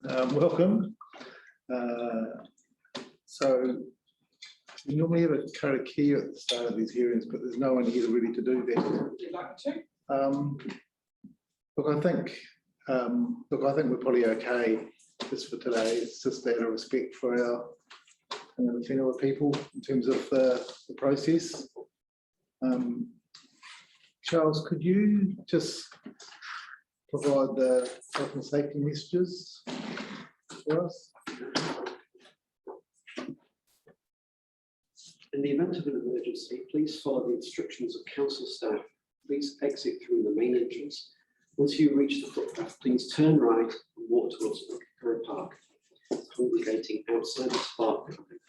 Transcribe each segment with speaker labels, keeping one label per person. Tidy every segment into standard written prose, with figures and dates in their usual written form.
Speaker 1: Welcome. So we normally have a karakia at the start of these hearings, but there's no one here really to do that.
Speaker 2: Would you like to?
Speaker 1: Look, I think we're probably okay just for today. It's just out of respect for our fellow people in terms of the process. Charles, could you just provide the health and safety messages for us?
Speaker 3: In the event of an emergency, please follow the instructions of council staff. Please exit through the main entrance. Once you reach the footpath, please turn right and walk towards Borough Park, congregating outside the spark drive.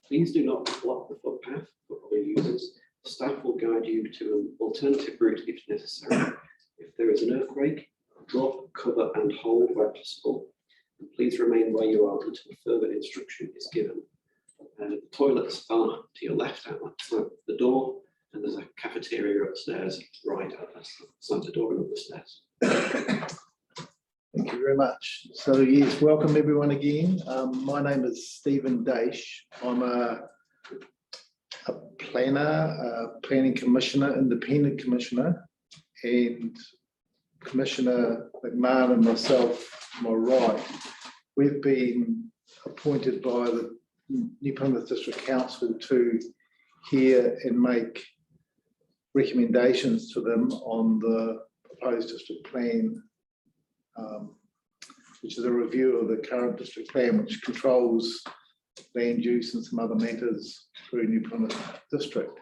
Speaker 3: Please do not block the footpath for other users. Staff will guide you to an alternative route if necessary. If there is an earthquake, drop, cover and hold where possible. And please remain where you are until further instruction is given. The toilets are to your left outside the door, and there's a cafeteria upstairs right outside the door and up the stairs.
Speaker 1: Thank you very much. So yes, welcome everyone again. My name is Stephen Daish. I'm a planning commissioner, independent commissioner, and Commissioner McMahon and myself, to my right, we've been appointed by the New Plymouth District Council to hear and make recommendations to them on the proposed district plan, which is a review of the current district plan, which controls land use and some other matters through New Plymouth District.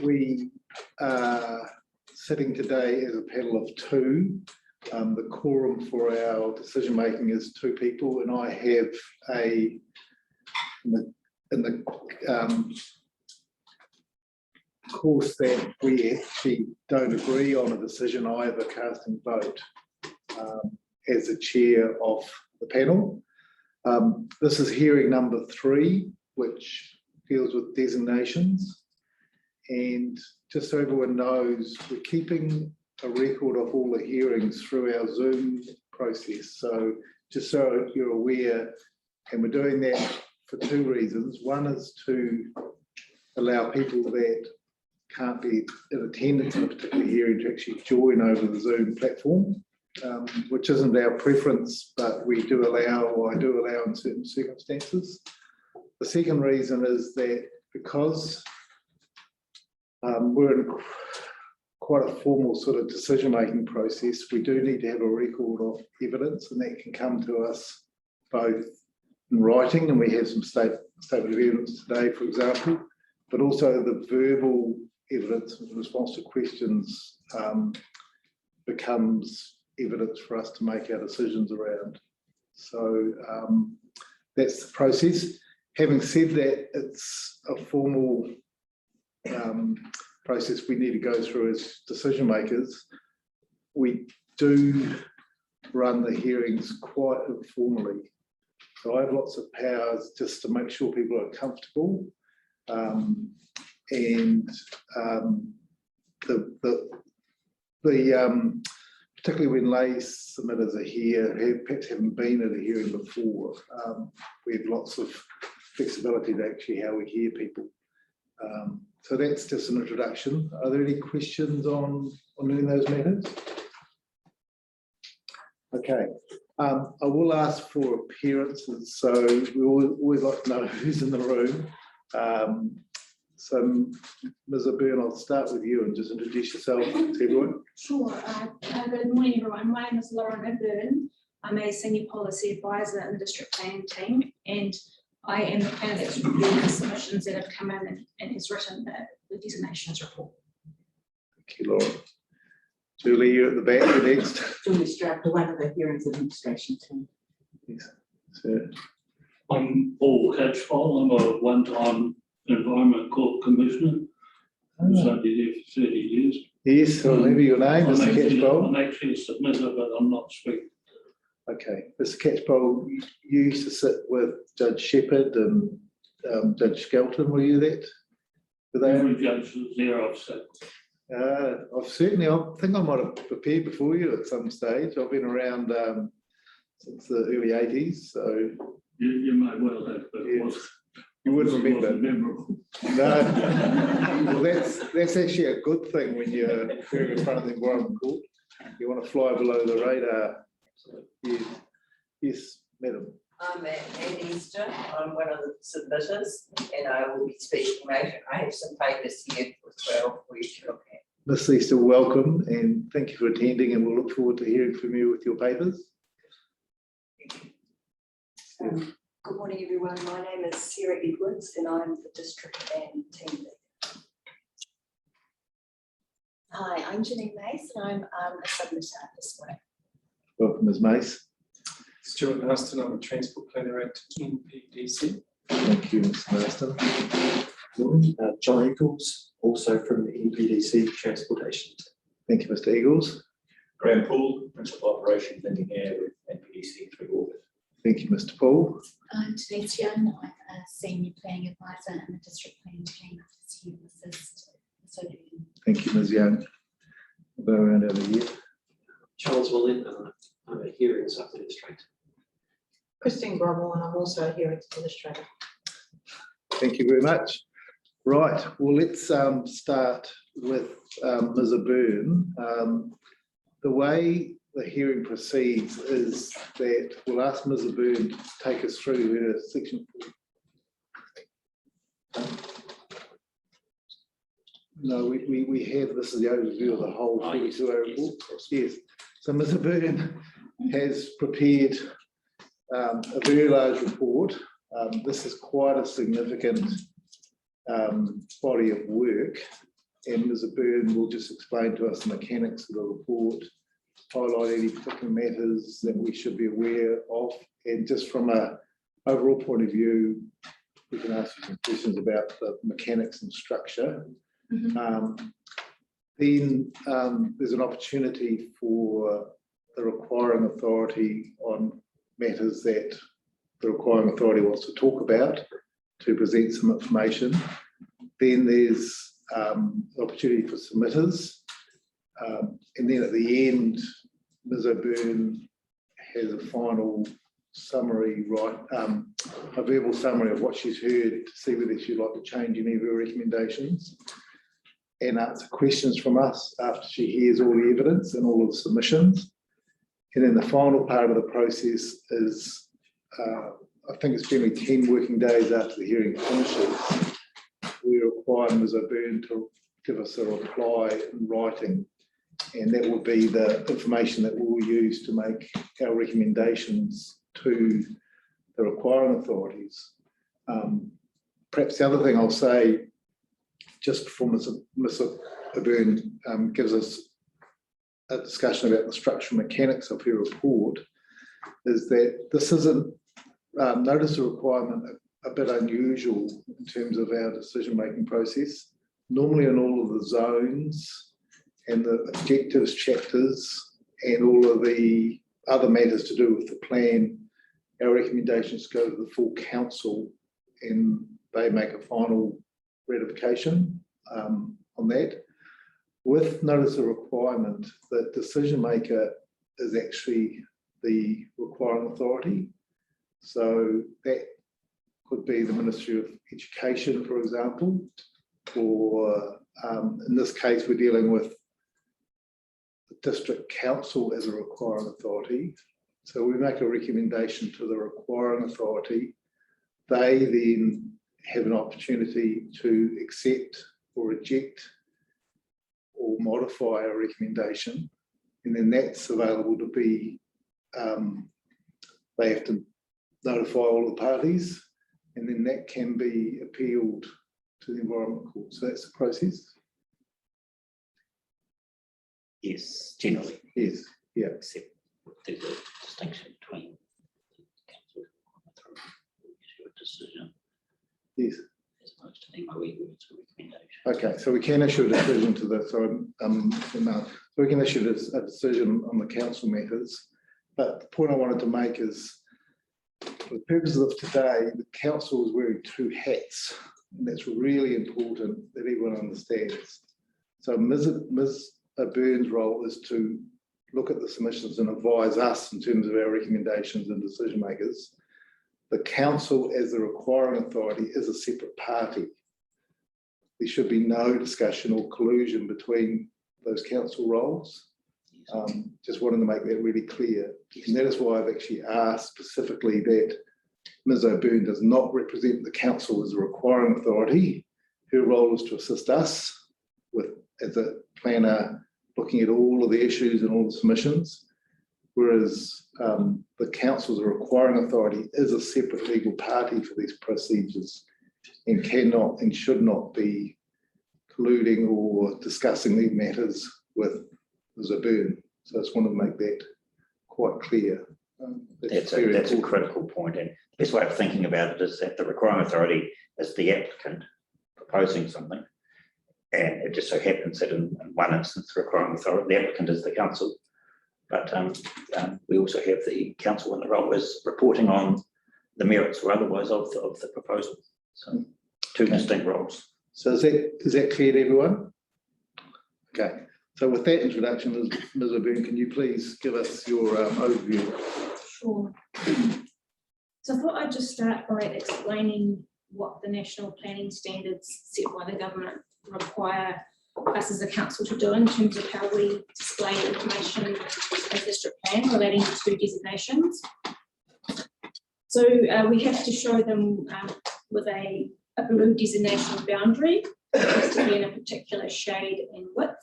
Speaker 1: We are sitting today as a panel of two. The quorum for our decision making is two people, and I have in the course that we actually don't agree on a decision, I have a casting vote as the chair of the panel. This is hearing number 3, which deals with designations. And just so everyone knows, we're keeping a record of all the hearings through our Zoom process. So just so you're aware, and we're doing that for 2 reasons. One is to allow people that can't be in attendance in a particular hearing to actually join over the Zoom platform, which isn't our preference, but we do allow, or I do allow in certain circumstances. The second reason is that because we're in quite a formal sort of decision-making process, we do need to have a record of evidence, and that can come to us both in writing, and we have some statement of evidence today, for example, but also the verbal evidence in response to questions becomes evidence for us to make our decisions around. So that's the process. Having said that, it's a formal process we need to go through as decision makers. We do run the hearings quite informally. So I have lots of powers just to make sure people are comfortable. Particularly when lay submitters are here, who perhaps haven't been at a hearing before, we have lots of flexibility to actually how we hear people. So that's just an introduction. Are there any questions on any of those matters? Okay. I will ask for appearances, so we always like to know who's in the room. So, Ms. O'Byrne, I'll start with you and just introduce yourself to everyone.
Speaker 4: Sure. Good morning, everyone. My name is Lauren O'Byrne. I'm a senior policy advisor in the district planning team, and I am the planner that's reviewed the submissions that have come in and has written the designations report.
Speaker 1: Thank you, Lauren. Julie, you're at the back. You're next.
Speaker 2: Julie Strapper, one of the hearings administration team.
Speaker 1: Yes. So,
Speaker 5: I'm Paul Catchpole. I'm a one-time Environment Court Commissioner. So I did it for 30 years.
Speaker 1: yes, so maybe your name,
Speaker 5: I'm
Speaker 1: Mr. Catchpole.
Speaker 5: I'm actually a submitter, but I'm not speaking.
Speaker 1: Okay, Mr. Catchpole, you used to sit with Judge Shepherd and Judge Skelton, were you that? Were they?
Speaker 5: Every judge was there, I've said.
Speaker 1: I think I might have appeared before you at some stage. I've been around since the early 80s, so
Speaker 5: You might well have, but it was.
Speaker 1: you wouldn't
Speaker 5: it wasn't
Speaker 1: remember.
Speaker 5: memorable.
Speaker 1: No. Well, that's actually a good thing when you're appearing in front of the Environment Court. You want to fly below the radar. Yes, yes, madam.
Speaker 6: I'm Anne Easter. I'm one of the submitters and I will be speaking later. I have some papers here as well for you to look at.
Speaker 1: Ms. Easter, welcome and thank you for attending, and we'll look forward to hearing from you with your papers.
Speaker 7: Good morning, everyone. My name is Sarah Edwards and I'm the district and team leader.
Speaker 8: Hi, I'm Janine Mace and I'm a submitter this morning.
Speaker 1: Welcome, Ms. Mace.
Speaker 9: Stuart Marston, I'm a transport planner at NPDC.
Speaker 1: Thank you, Ms. Marston.
Speaker 10: John Eagles, also from the NPDC Transportation.
Speaker 1: Thank you, Mr. Eagles.
Speaker 11: Graham Poole, Principal Operations Engineer with NPDC 3 Orbit.
Speaker 1: Thank you, Mr. Paul.
Speaker 8: I'm Denise Young. I'm a senior planning advisor in the district planning team. I'm just here to assist.
Speaker 1: Thank you, Ms. Young. We'll go around over here.
Speaker 3: Charles Mullin, I'm a hearings administrator.
Speaker 2: Christine Grommel, and I'm also a hearings administrator.
Speaker 1: Thank you very much. Right, well, let's start with Ms. Byrne. The way the hearing proceeds is that we'll ask Ms. Byrne to take us through her section 4. No, we have, this is the overview of the whole 42 report. Yes, so Ms. Byrne has prepared a very large report. This is quite a significant body of work, and Ms. Byrne will just explain to us the mechanics of the report, highlight any particular matters that we should be aware of, and just from an overall point of view, we can ask you some questions about the mechanics and structure. Then there's an opportunity for the requiring authority on matters that the requiring authority wants to talk about to present some information. Then there's an opportunity for submitters. And then at the end, Ms. Byrne has a final summary, a verbal summary of what she's heard to see whether she'd like to change any of her recommendations and answer questions from us after she hears all the evidence and all of the submissions. And then the final part of the process is, I think it's generally 10 working days after the hearing finishes, we require Ms. Byrne to give us a reply in writing, and that will be the information that we'll use to make our recommendations to the requiring authorities. Perhaps the other thing I'll say, just before Ms. Byrne gives us a discussion about the structural mechanics of her report, is that this isn't notice of requirement a bit unusual in terms of our decision-making process. Normally in all of the zones and the objectives chapters and all of the other matters to do with the plan, our recommendations go to the full council and they make a final ratification on that. With notice of requirement, the decision maker is actually the requiring authority. So that could be the Ministry of Education, for example, or in this case, we're dealing with the District Council as a requiring authority. So we make a recommendation to the requiring authority. They then have an opportunity to accept or reject or modify a recommendation. And then that's available to be, they have to notify all the parties, and then that can be appealed to the Environment Court. So that's the process.
Speaker 11: Yes, generally.
Speaker 1: Yes, yeah.
Speaker 11: Except there's a distinction between council issue a decision
Speaker 1: Yes.
Speaker 11: as opposed to the it's a recommendation.
Speaker 1: Okay, so we can issue a decision to the, so we can issue a decision on the council matters. But the point I wanted to make is, for the purposes of today, the council is wearing two hats, and that's really important that everyone understands. So Ms. Byrne's role is to look at the submissions and advise us in terms of our recommendations and decision makers. The council, as the requiring authority, is a separate party. There should be no discussion or collusion between those council roles. Just wanted to make that really clear. And that is why I've actually asked specifically that Ms. O'Byrne does not represent the council as a requiring authority. Her role is to assist us with, as a planner, looking at all of the issues and all the submissions, whereas the council as a requiring authority is a separate legal party for these procedures and cannot and should not be colluding or discussing these matters with Ms. O'Byrne. So I just want to make that quite clear.
Speaker 11: That's a critical point, and the best way of thinking about it is that the requiring authority is the applicant proposing something, and it just so happens that in one instance the requiring authority, the applicant is the council, but we also have the council in the role as reporting on the merits or otherwise of the proposal. So two distinct roles.
Speaker 1: So is that clear to everyone? Okay. So with that introduction, Ms. O'Byrne, can you please give us your overview?
Speaker 4: Sure. So I thought I'd just start by explaining what the national planning standards set by the government require us as a council to do in terms of how we display information in the district plan relating to two designations. So we have to show them with a blue designation boundary. It has to be in a particular shade and width.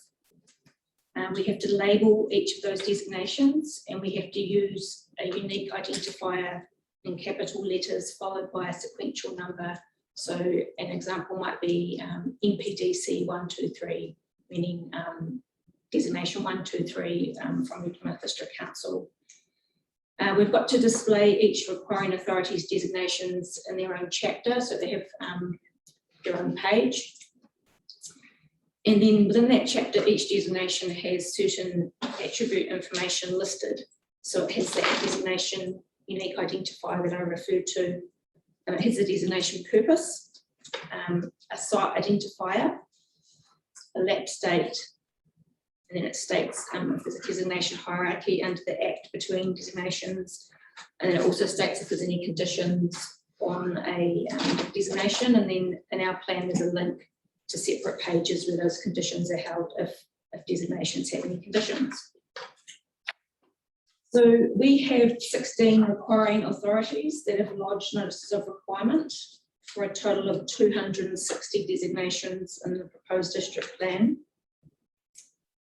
Speaker 4: We have to label each of those designations, and we have to use a unique identifier in capital letters followed by a sequential number. So an example might be NPDC 123, meaning designation 123 from the Plymouth District Council. We've got to display each requiring authority's designations in their own chapter, so they have their own page. And then within that chapter, each designation has certain attribute information listed. So it has that designation unique identifier that I referred to. It has a designation purpose, a site identifier, a lapse date, and then it states if there's a designation hierarchy under the Act between designations. And then it also states if there's any conditions on a designation. And then in our plan, there's a link to separate pages where those conditions are held if designations have any conditions. So we have 16 requiring authorities that have lodged notices of requirement for a total of 260 designations in the proposed district plan.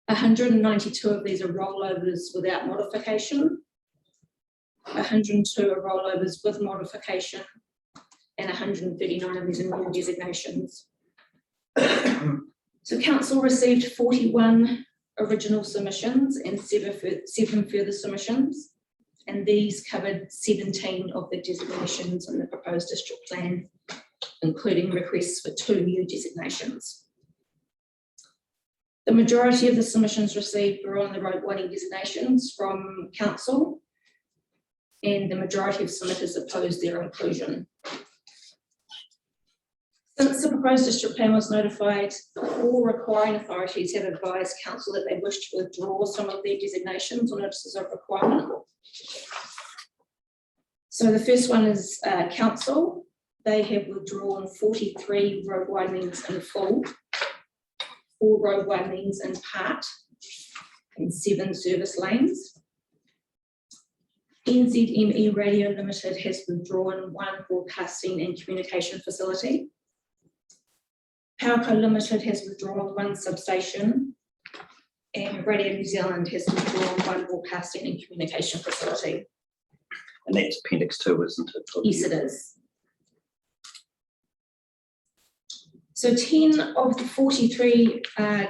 Speaker 4: 192 of these are rollovers without modification, 102 are rollovers with modification, and 139 of these are new designations. So council received 41 original submissions and seven further submissions, and these covered 17 of the designations in the proposed district plan, including requests for 2 new designations. The majority of the submissions received were on the road widening designations from council, and the majority of submitters opposed their inclusion. Since the proposed district plan was notified, 4 requiring authorities have advised council that they wish to withdraw some of their designations or notices of requirement. So the first one is council. They have withdrawn 43 road widenings in full, 4 road widenings in part, and 7 service lanes. NZME Radio Limited has withdrawn 1 broadcasting and communication facility. Powerco Limited has withdrawn 1 substation, and Radio New Zealand has withdrawn 1 broadcasting and communication facility.
Speaker 11: And that's Appendix 2, isn't it?
Speaker 4: Yes, it is. So 10 of the 43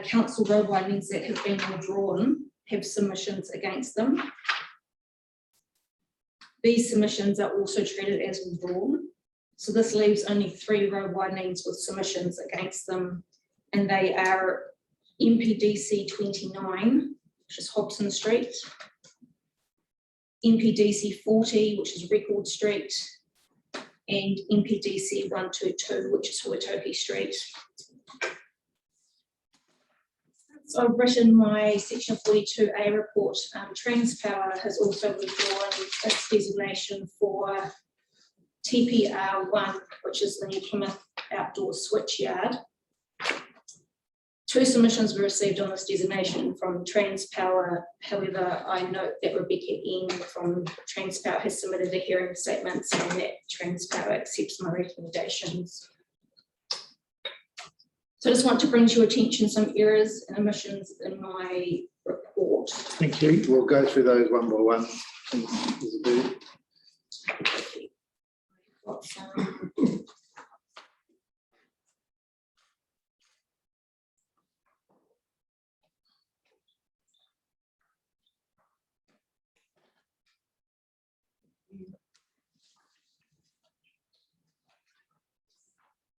Speaker 4: council road widenings that have been withdrawn have submissions against them. These submissions are also treated as withdrawn. So this leaves only 3 road widenings with submissions against them, and they are NPDC 29, which is Hobson Street, NPDC 40, which is Record Street, and NPDC 122, which is Huatoki Street. So I've written my section 42A report. Transpower has also withdrawn its designation for TPR1, which is the new Plymouth outdoor switchyard. 2 submissions were received on this designation from Transpower. However, I note that Rebecca Eng from Transpower has submitted a hearing statement saying that Transpower accepts my recommendations. So I just want to bring to your attention some errors and omissions in my report.
Speaker 1: Thank you. We'll go through those one by one. Isabel.
Speaker 4: Got some.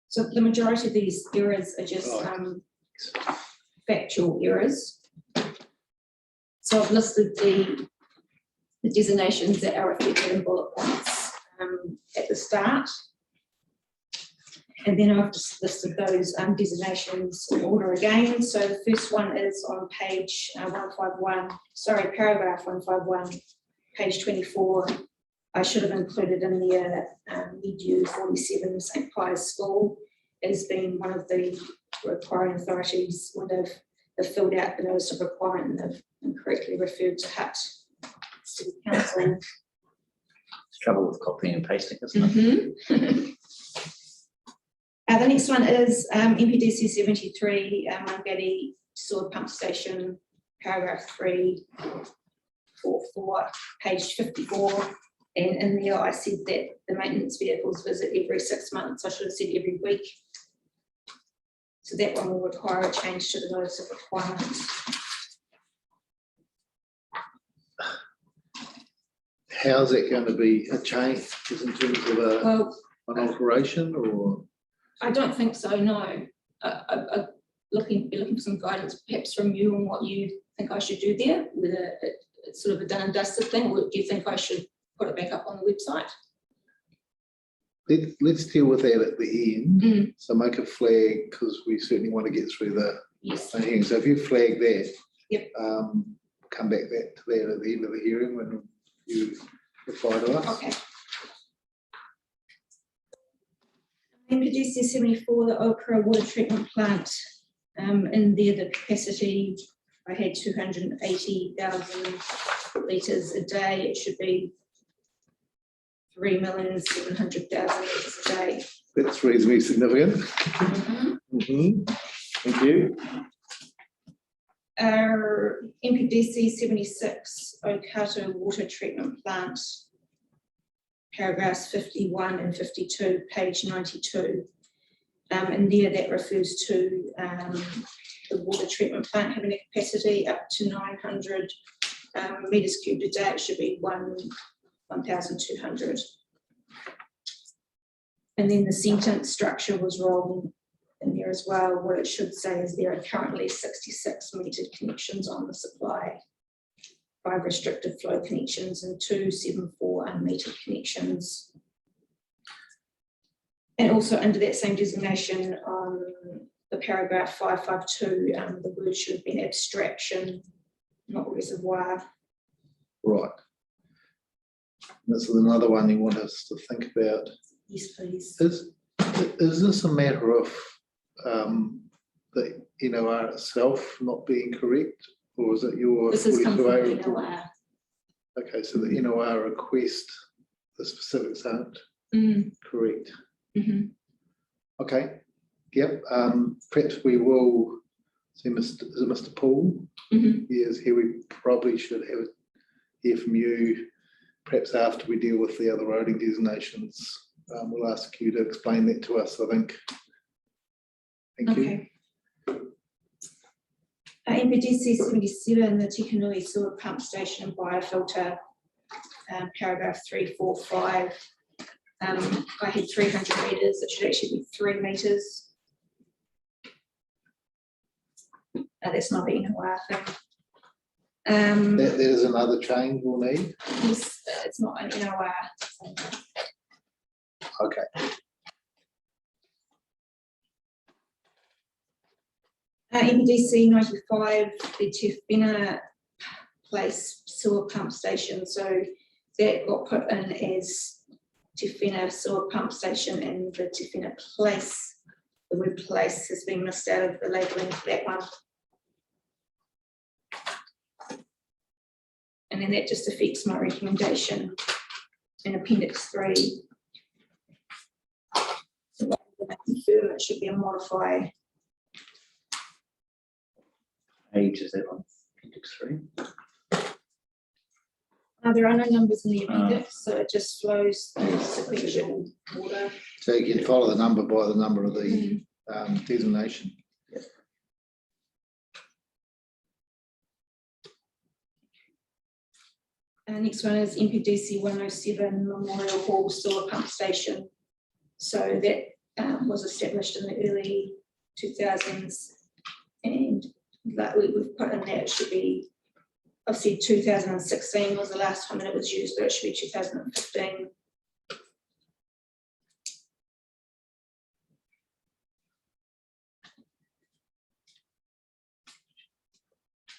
Speaker 4: So the majority of these errors are just factual errors. So I've listed the designations that are reflected in bullet points at the start. And then I've just listed those designations in order again. So the first one is on page 151, sorry, paragraph 151, page 24. I should have included in there EDU 47 St. Pius School as being one of the requiring authorities when they've filled out the notice of requirement and they've incorrectly referred to Hutt City Council.
Speaker 11: Trouble with copying and pasting, isn't it?
Speaker 4: The next one is MPDC 73, Mangati Sewer Pump Station, paragraph 344, page 54. And in there I said that the maintenance vehicles visit every 6 months. I should have said every week. So that one will require a change to the notice of requirement.
Speaker 1: How's that going to be a change? Is in terms of an alteration, or?
Speaker 4: I don't think so, no. I'm looking for some guidance perhaps from you on what you think I should do there, whether it's sort of a done and dusted thing, or do you think I should put it back up on the website?
Speaker 1: Let's deal with that at the end. So make a flag, because we certainly want to get through the hearing. So if you flag that,
Speaker 4: yep.
Speaker 1: Come back to that at the end of the hearing when you reply to us.
Speaker 4: Okay. MPDC 74, the Okra water treatment plant. In there, the capacity, I had 280,000 litres a day. It should be 3,700,000 litres a day.
Speaker 1: That's reasonably significant. Thank you.
Speaker 4: Our MPDC 76, Okato water treatment plant, paragraphs 51 and 52, page 92. And there that refers to the water treatment plant having a capacity up to 900 metres cubed a day. It should be 1,200. And then the sentence structure was wrong in there as well. What it should say is there are currently 66 metered connections on the supply, 5 restricted flow connections and 274 unmetered connections. And also under that same designation on the paragraph 552, the word should have been abstraction, not reservoir.
Speaker 1: Right. This is another one you want us to think about.
Speaker 4: Yes, please.
Speaker 1: Is this a matter of the NOR itself not being correct, or is it your?
Speaker 4: This has come from
Speaker 1: 42A
Speaker 4: the
Speaker 1: report?
Speaker 4: NOR.
Speaker 1: Okay, so the NOR request, the specifics aren't correct. Okay, yep. Perhaps we will see Mr. Paul. Yes, here we probably should hear from you. Perhaps after we deal with the other roading designations, we'll ask you to explain that to us, I think. Thank you.
Speaker 4: MPDC 77, the Tikanui sewer pump station and biofilter, paragraph 345. I had 300 metres, it should actually be 3 metres. That's not the NOR thing.
Speaker 1: That is another change we'll need.
Speaker 4: Yes, it's not an NOR.
Speaker 1: Okay.
Speaker 4: NPDC 95, the Tufina Place sewer pump station, so that got put in as Tufina sewer pump station, and the Tufina Place, the word place has been missed out of the labelling for that one. And then that just affects my recommendation in Appendix 3. So rather than a confirm, it should be a modify.
Speaker 11: Page is that on appendix 3?
Speaker 4: There are no numbers in the appendix, so it just flows in sequential order.
Speaker 1: So you can follow the number by the number of the designation.
Speaker 4: Next one is NPDC 107 Memorial Hall Sewer Pump Station. So that was established in the early 2000s, and that we've put in there, it should be, I've said 2016 was the last time that it was used, but it should be 2015.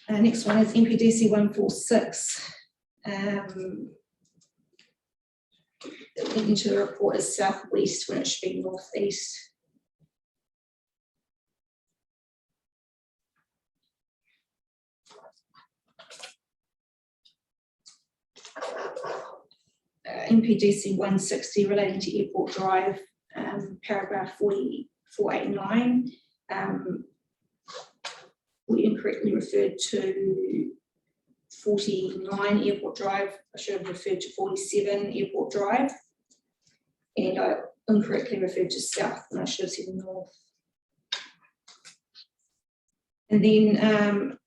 Speaker 4: Next one is NPDC 146. Into the report is southwest when it should be northeast. NPDC 160 relating to Airport Drive, paragraph 489. We incorrectly referred to 49 Airport Drive. I should have referred to 47 Airport Drive. And I incorrectly referred to south and I should have said north. And then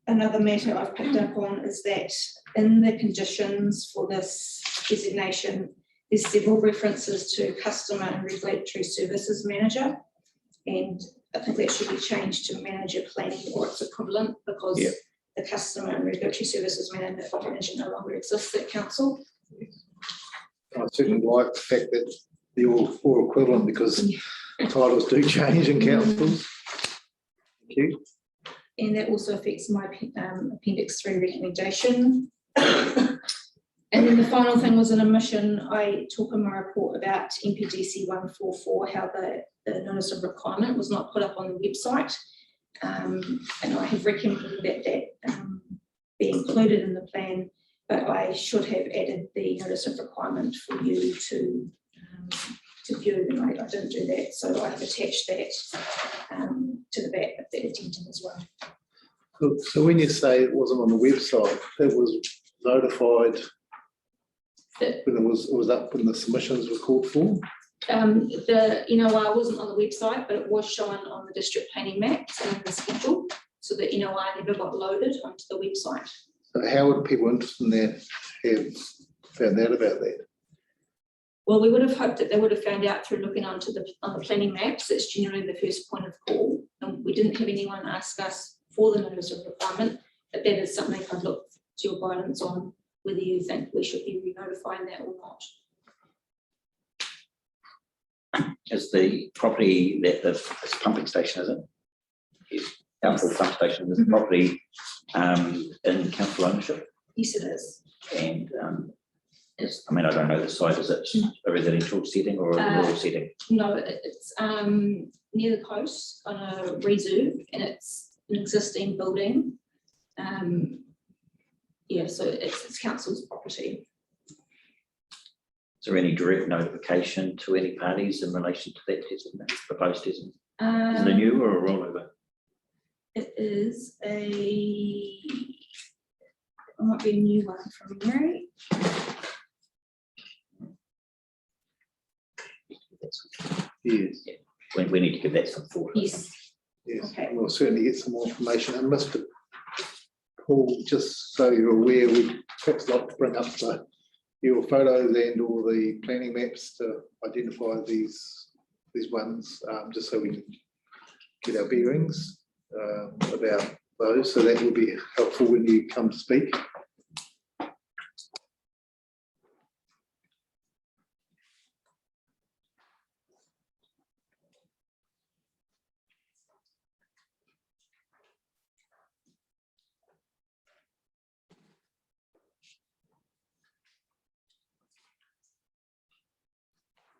Speaker 4: another matter I've picked up on is that in the conditions for this designation, there's several references to customer and regulatory services manager. And I think that should be changed to manager planning or its equivalent, because the customer and regulatory services manager no longer exists at council.
Speaker 1: I certainly like the fact that they're all equivalent, because titles do change in councils. Thank you.
Speaker 4: And that also affects my Appendix 3 recommendation. And then the final thing was an omission. I talk in my report about NPDC 144, how the notice of requirement was not put up on the website. And I have recommended that be included in the plan, but I should have added the notice of requirement for you to view, and I didn't do that, so I have attached that to the back of the addendum as well.
Speaker 1: So when you say it wasn't on the website, it was notified when it was up when the submissions were called for?
Speaker 4: The NOR wasn't on the website, but it was shown on the district planning maps and the schedule, so the NOR never got loaded onto the website.
Speaker 1: So how would people interested in that have found out about that?
Speaker 4: Well, we would have hoped that they would have found out through looking on the planning maps. That's generally the first point of call. And we didn't have anyone ask us for the notice of requirement, but that is something I'd look to your guidance on, whether you think we should be re-notifying that or not.
Speaker 11: Is the property that this pumping station, is it? Council pump station, is the property in council ownership?
Speaker 4: Yes, it is.
Speaker 11: And I mean, I don't know the site, is it a residential setting or a rural setting?
Speaker 4: No, it's near the coast on a reserve, and it's an existing building. Yeah, so it's council's property.
Speaker 11: Is there any direct notification to any parties in relation to that proposed testing? Is it a new or a rollover?
Speaker 4: It is it might be a new one from memory.
Speaker 1: Yes.
Speaker 11: Yeah. We need to give that some thought.
Speaker 4: Yes.
Speaker 1: Yes,
Speaker 4: Okay.
Speaker 1: we'll certainly get some more information. And Mr. Paul, just so you're aware, we'd perhaps like to bring up your photos and all the planning maps to identify these ones, just so we can get our bearings about those. So that will be helpful when you come to speak.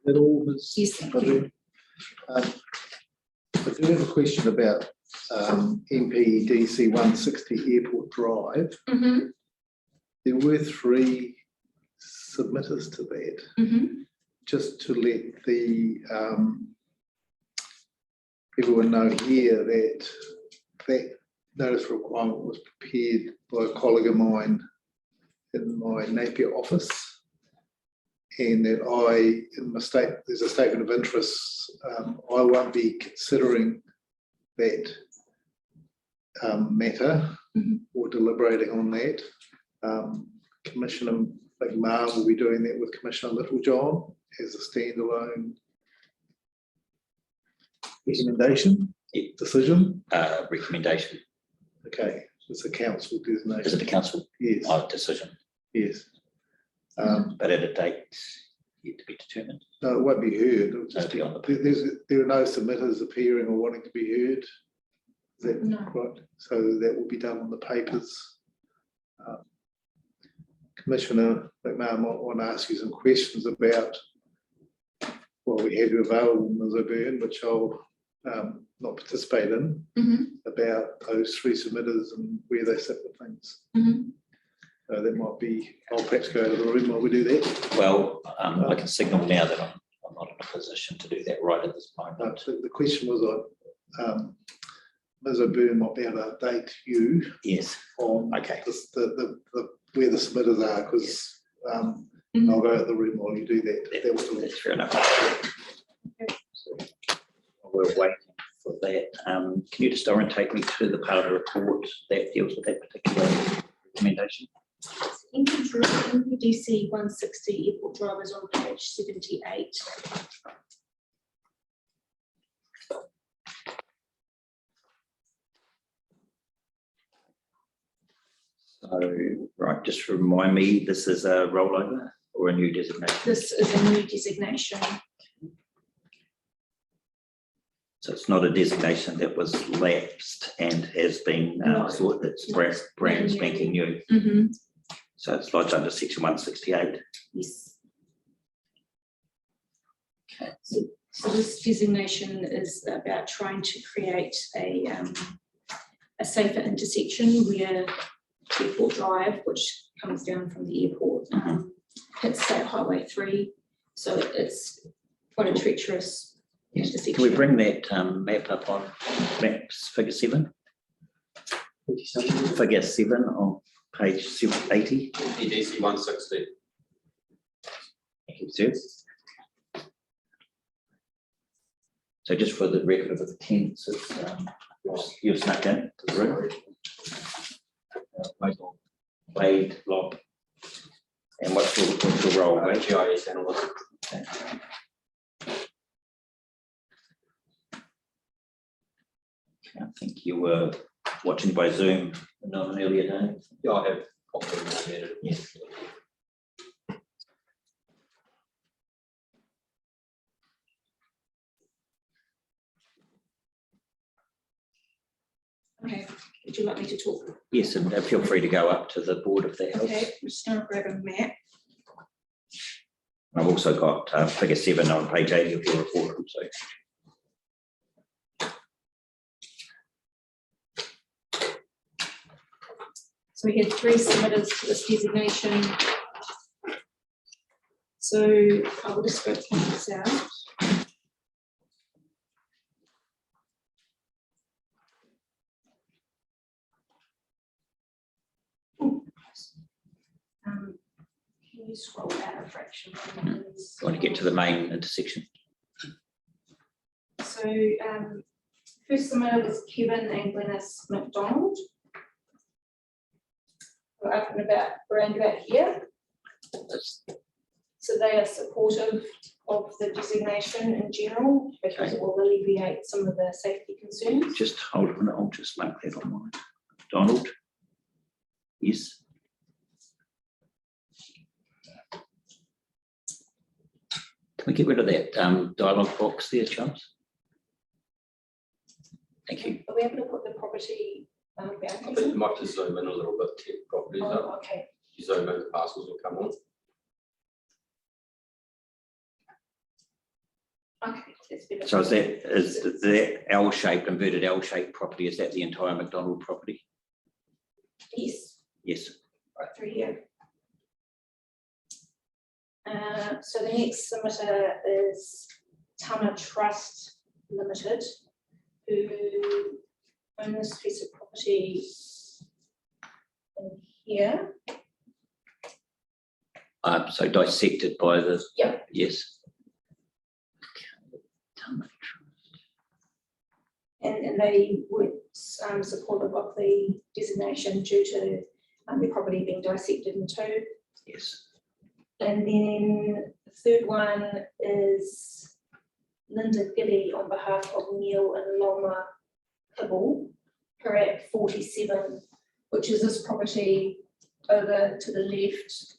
Speaker 1: that all, Ms.
Speaker 8: Yes, thank
Speaker 1: Babu? I do have a question about MPDC 160 Airport Drive.
Speaker 4: Mhm,
Speaker 1: There were 3 submitters to that.
Speaker 4: mhm.
Speaker 1: Just to let the everyone know here that that notice requirement was prepared by a colleague of mine in my Napier office, and that there's a statement of interest. I won't be considering that matter or deliberating on that. Commissioner McMahon will be doing that with Commissioner Littlejohn as a standalone recommendation, decision.
Speaker 11: Recommendation.
Speaker 1: Okay, it's a council designation.
Speaker 11: Is it the council?
Speaker 1: Yes,
Speaker 11: Decision,
Speaker 1: yes.
Speaker 11: but at a date yet to be determined.
Speaker 1: No, it won't be heard. It'll just
Speaker 11: It'll be on the-
Speaker 1: there are no submitters appearing or wanting to be heard. Is that
Speaker 4: No.
Speaker 1: right? So that will be done on the papers. Commissioner McMahon might want to ask you some questions about what we have available in Ms. O'Byrne, which I'll not participate in, about those 3 submitters and where they sit with things. So that might be, I'll perhaps go to the room while we do that.
Speaker 11: Well, I can signal now that I'm not in a position to do that right at this moment.
Speaker 1: But the question was, Ms. O'Byrne might be able to update you
Speaker 11: Yes,
Speaker 1: on
Speaker 11: okay.
Speaker 1: the where the submitters are, because I'll go to the room while you do that. That was
Speaker 11: That's fair enough. We're waiting for that. Can you just orientate me to the part of the report that deals with that particular recommendation?
Speaker 4: MPDC 160 Airport Drive is on page 78.
Speaker 11: So, right, just remind me, this is a rollover or a new designation?
Speaker 4: This is a new designation.
Speaker 11: So it's not a designation that was lapsed and has been,
Speaker 4: No.
Speaker 11: thought it's brand spanking new. So it's lodged under section 168.
Speaker 4: Yes. Okay, so this designation is about trying to create a safer intersection where Airport Drive, which comes down from the airport, hits State Highway 3. So it's quite a treacherous intersection.
Speaker 11: Can we bring that map up on maps figure 7? Figure 7 on page 80.
Speaker 9: EDC 160.
Speaker 11: Thank you, sir. So just for the record of the tenants, you've snuck in to the room. Wade, Lob. And what's your role, Wade?
Speaker 9: GIS analyst.
Speaker 11: Okay. I think you were watching by Zoom on an earlier day.
Speaker 9: Yeah, I have. Popped in my head.
Speaker 11: Yes.
Speaker 4: Okay, would you like me to talk?
Speaker 11: Yes, and feel free to go up to the board if that helps.
Speaker 4: Okay, I'm just going to grab a map.
Speaker 11: I've also got figure 7 on page 80 of your report. So.
Speaker 4: So we had 3 submitters to this designation. So I will just go point this out. Can you scroll out a fraction? Please?
Speaker 11: I want to get to the main intersection.
Speaker 4: So first submitter was Kevin and Glenys McDonald. We're up and about around about here. So they are supportive of the designation in general because it will alleviate some of the safety concerns.
Speaker 11: Just hold on, I'll just make that on mine. Donald? Yes. Can we get rid of that dialogue box there, Charles? Thank you.
Speaker 4: Are we able to put the property
Speaker 9: I
Speaker 4: boundaries
Speaker 9: think you
Speaker 4: in?
Speaker 9: might just zoom in a little bit to properties up.
Speaker 4: Oh, okay.
Speaker 9: You zoom in, the parcels will come on.
Speaker 4: It's better.
Speaker 11: So is that L-shaped, inverted L-shaped property, is that the entire McDonald property?
Speaker 4: Yes,
Speaker 11: Yes.
Speaker 4: right through here. So the next submitter is Tama Trust Limited, who own this piece of property in here.
Speaker 11: So dissected by the.
Speaker 4: Yep.
Speaker 11: Yes.
Speaker 4: And they would supportive of the designation due to the property being dissected in two.
Speaker 11: Yes.
Speaker 4: And then the third one is Linda Giddy on behalf of Neil and Loma Hibble, her at 47, which is this property over to the left.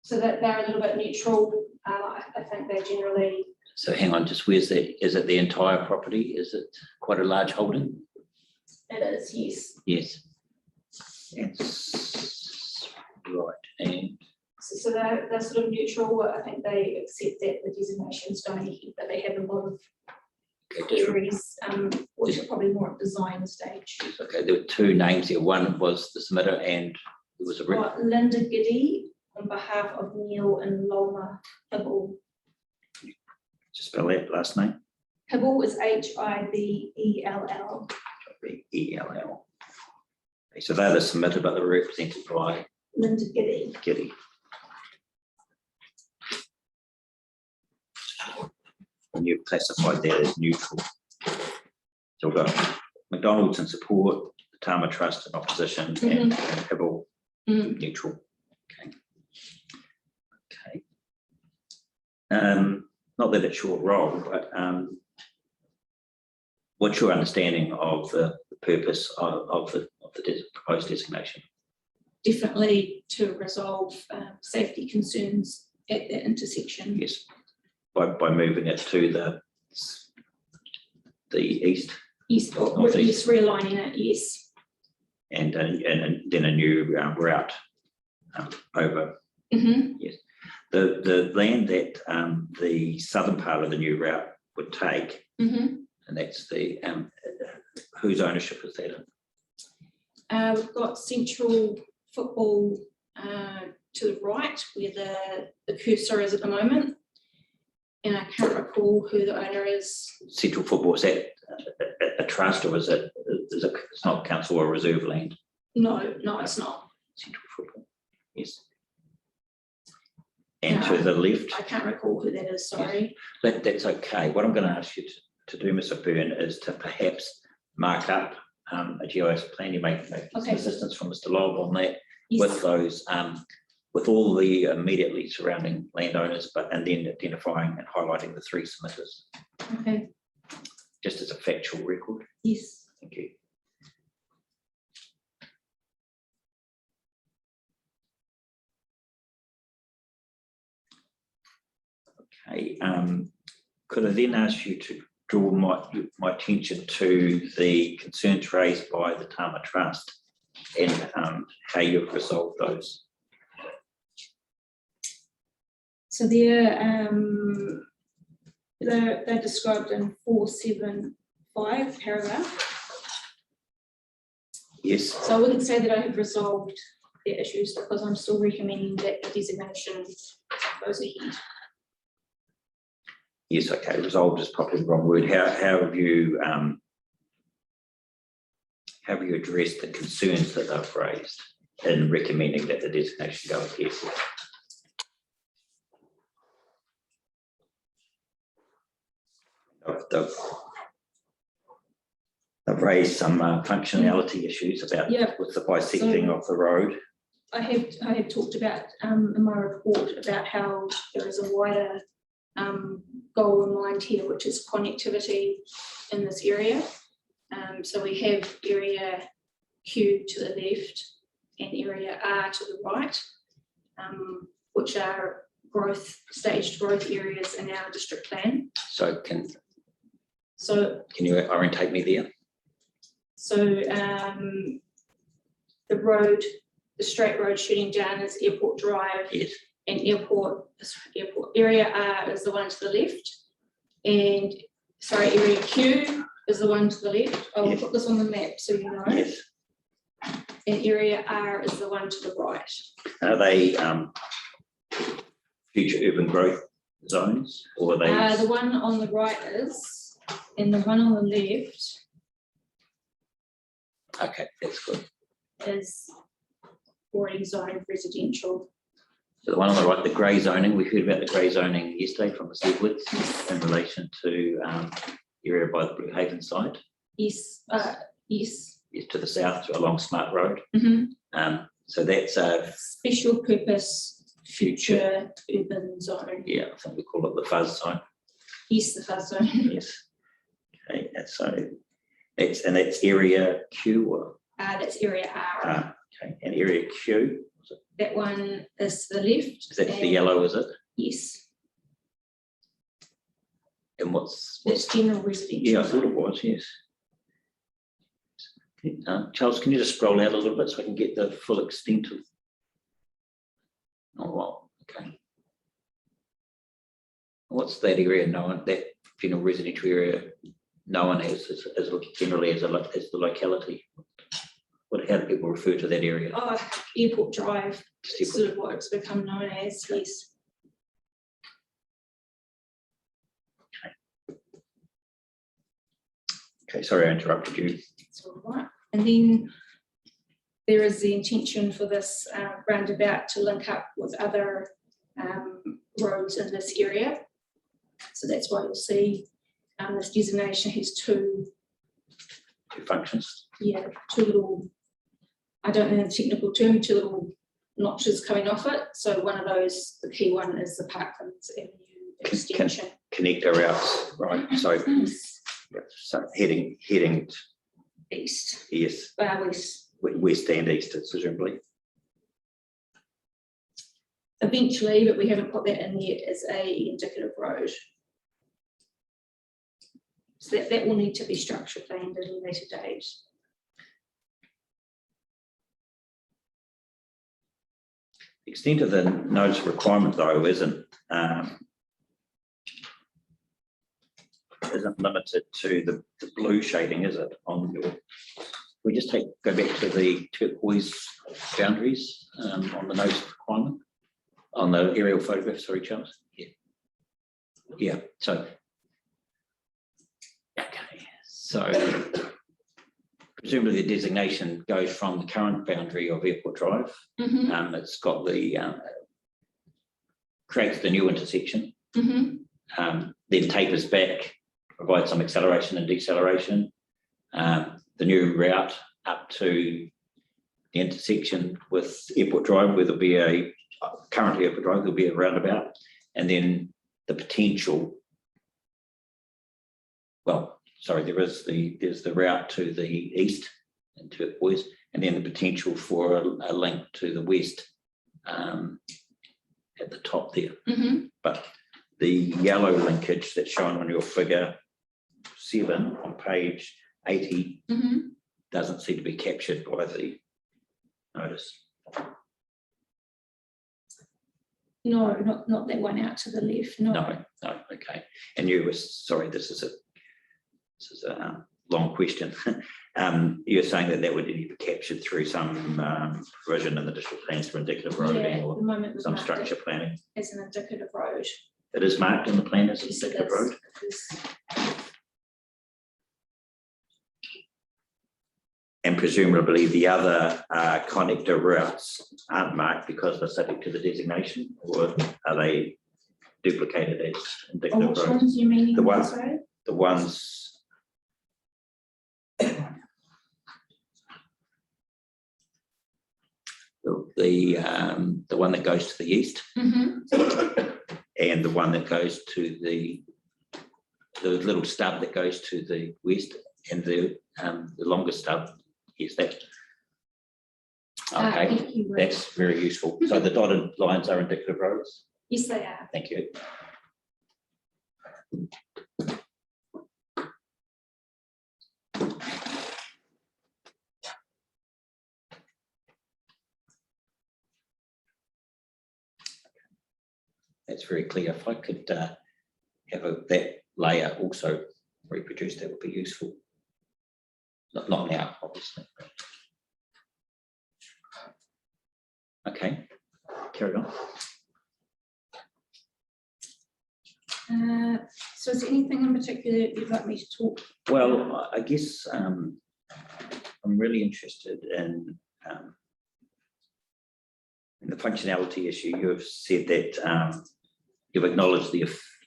Speaker 4: So that they're a little bit neutral. I think they generally.
Speaker 11: So hang on, just where's that? Is it the entire property? Is it quite a large holding?
Speaker 4: It is, yes.
Speaker 11: Yes. Yes. Right. And
Speaker 4: So they're sort of neutral. I think they accept that the designation's going ahead, but they have a lot of queries, which are probably more at design stage.
Speaker 11: okay, there were two names here. One was the submitter and there was a
Speaker 4: Linda Giddy on behalf of Neil and Loma Hibble.
Speaker 11: just spell that last name.
Speaker 4: Hibble is Hibbell.
Speaker 11: E-L-L. Okay, so they're the submitter, but they're represented by
Speaker 4: Linda Giddy.
Speaker 11: Giddy. And you've classified that as neutral. So we've got McDonald's in support, the Tama Trust in opposition, and Hibble neutral. Okay. Okay. Not that it's your role, but what's your understanding of the purpose of the proposed designation?
Speaker 4: Definitely to resolve safety concerns at that intersection.
Speaker 11: Yes, by moving it to the east.
Speaker 4: East, or
Speaker 11: Northeast.
Speaker 4: yes, realigning it, yes.
Speaker 11: And then a new route over. Yes, the land that the southern part of the new route would take, and that's the whose ownership is that in?
Speaker 4: We've got Central Football to the right, where the cursor is at the moment, and I can't recall who the owner is.
Speaker 11: Central Football, is that a trust, or is it? It's not council or reserve land?
Speaker 4: No, it's not.
Speaker 11: Central Football, yes. And to the left?
Speaker 4: I can't recall who that is, sorry.
Speaker 11: Yes. That's okay. What I'm going to ask you to do, Mr. Byrne, is to perhaps mark up a GIS plan. You may make some assistance from Mr. Lobb on that,
Speaker 4: Yes.
Speaker 11: with those, with all the immediately surrounding landowners, and then identifying and highlighting the three submitters.
Speaker 4: Okay.
Speaker 11: Just as a factual record.
Speaker 4: Yes.
Speaker 11: Thank you. Okay, could I then ask you to draw my attention to the concerns raised by the Tama Trust and how you've resolved those?
Speaker 4: So they're described in 475 paragraph.
Speaker 11: Yes.
Speaker 4: So I wouldn't say that I have resolved their issues, because I'm still recommending that the designation goes ahead.
Speaker 11: Yes, okay, resolved is probably the wrong word. How have you addressed the concerns that they've raised in recommending that the designation go ahead? They've raised some functionality issues about with the bisecting of the road.
Speaker 4: I have talked about in my report about how there is a wider goal in mind here, which is connectivity in this area. So we have area Q to the left and area R to the right, which are staged growth areas in our district plan.
Speaker 11: So can you orientate me there?
Speaker 4: So the straight road shooting down is Airport Drive.
Speaker 11: Yes.
Speaker 4: and airport area R is the one to the left. And, sorry, area Q is the one to the left. I will
Speaker 11: Yes.
Speaker 4: put this on the map so you know.
Speaker 11: Yes.
Speaker 4: And area R is the one to the right.
Speaker 11: Are they future urban growth zones, or are they?
Speaker 4: The one on the right is, and the one on the left
Speaker 11: Okay, that's good.
Speaker 4: is already zoned residential.
Speaker 11: So the one on the right, the grey zoning, we heard about the grey zoning yesterday from the Edwards in relation to area by the Blue Haven site.
Speaker 4: Yes, yes.
Speaker 11: Yes, to the south along Smart Road.
Speaker 4: Mhm.
Speaker 11: So that's a
Speaker 4: Special purpose future urban zone.
Speaker 11: yeah, I think we call it the fuzz zone.
Speaker 4: Yes, the fuzz zone.
Speaker 11: Yes. Okay, that's so that's area Q or
Speaker 4: That's area R.
Speaker 11: okay, and area Q,
Speaker 4: That one is to the left.
Speaker 11: is that the
Speaker 4: and-
Speaker 11: yellow, is it?
Speaker 4: Yes,
Speaker 11: And what's
Speaker 4: it's general residential.
Speaker 11: yeah, I thought it was, yes. Charles, can you just scroll out a little bit so I can get the full extent of? Oh, well, okay. What's that area known, that general residential area known as generally as the locality? How do people refer to that area?
Speaker 4: Oh, Airport Drive,
Speaker 11: Just
Speaker 4: it's sort of what it's become known as, yes.
Speaker 11: Okay, sorry I interrupted you.
Speaker 4: That's all right. And then there is the intention for this roundabout to link up with other roads in this area. So that's why you'll see this designation has two
Speaker 11: Functions.
Speaker 4: little, I don't know the technical term, two little notches coming off it. So one of those, the key one is the Parklands Avenue extension.
Speaker 11: Connector routes, right? So, so heading
Speaker 4: East,
Speaker 11: yes,
Speaker 4: west.
Speaker 11: west and east, presumably.
Speaker 4: Eventually, but we haven't put that in yet as a indicative road. So that will need to be structure planned at a later date.
Speaker 11: The extent of the notice requirement, though, isn't limited to the blue shading, is it? On your, we just go back to the turquoise boundaries on the notice requirement on the aerial photograph. Sorry, Charles. Yeah. So, okay. So presumably the designation goes from the current boundary of Airport Drive.
Speaker 4: Mm-hmm.
Speaker 11: It's got the creates the new intersection.
Speaker 4: Mm-hmm.
Speaker 11: Then tapers back, provides some acceleration and deceleration. The new route up to the intersection with Airport Drive, where there'll be currently Airport Drive, there'll be a roundabout, and then the potential. Well, sorry, there's the route to the east and turquoise, and then the potential for a link to the west at the top there.
Speaker 4: Mm-hmm.
Speaker 11: But the yellow linkage that's shown on your figure 7 on page 80
Speaker 4: Mm-hmm.
Speaker 11: doesn't seem to be captured by the notice.
Speaker 4: No, not that one out to the left. No.
Speaker 11: No, okay. And you were sorry. This is a long question. You're saying that would need to be captured through some provision in the district plans for indicative roading
Speaker 4: Yeah, at the
Speaker 11: or
Speaker 4: moment we've
Speaker 11: some
Speaker 4: marked
Speaker 11: structure
Speaker 4: it
Speaker 11: planning.
Speaker 4: as an indicative road.
Speaker 11: It is marked in the plan as an
Speaker 4: Yes, it
Speaker 11: indicative
Speaker 4: is.
Speaker 11: road.
Speaker 4: It is.
Speaker 11: And presumably the other connector routes aren't marked because they're subject to the designation, or are they duplicated as
Speaker 4: Oh,
Speaker 11: indicative
Speaker 4: which
Speaker 11: roads?
Speaker 4: ones you meaning?
Speaker 11: The one-
Speaker 4: sorry?
Speaker 11: The ones. The one that goes to the east
Speaker 4: Mm-hmm.
Speaker 11: and the one that goes to the little stub that goes to the west and the longest stub. Yes, that. Okay,
Speaker 4: Thank you, Ruth.
Speaker 11: that's very useful. So the dotted lines are indicative roads.
Speaker 4: Yes, they are.
Speaker 11: Thank you. that's very clear. If I could have that layer also reproduced, that would be useful. Not now, obviously. Okay, carry on.
Speaker 4: So is there anything in particular you'd like me to talk?
Speaker 11: Well, I guess I'm really interested in the functionality issue. You have said that you've acknowledged the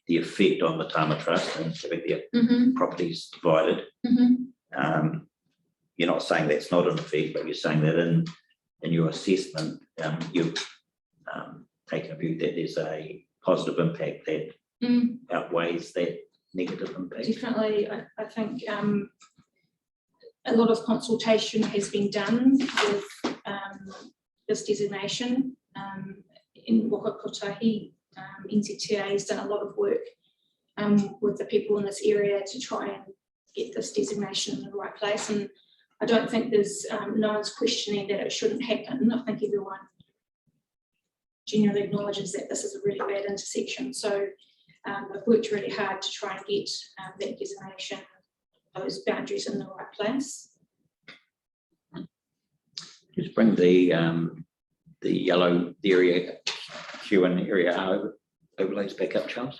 Speaker 11: effect on the Tama Trust and having their properties divided. You're not saying that's not an effect, but you're saying that in your assessment, you've taken a view that there's a positive impact that outweighs that negative impact.
Speaker 4: Definitely, I think a lot of consultation has been done with this designation. In Waka Kotahi, NZTA has done a lot of work with the people in this area to try and get this designation in the right place. And I don't think there's no one's questioning that it shouldn't happen. I think everyone genuinely acknowledges that this is a really bad intersection. So I've worked really hard to try and get that designation, those boundaries in the right place.
Speaker 11: Just bring the yellow area, Q and area overlays back up, Charles.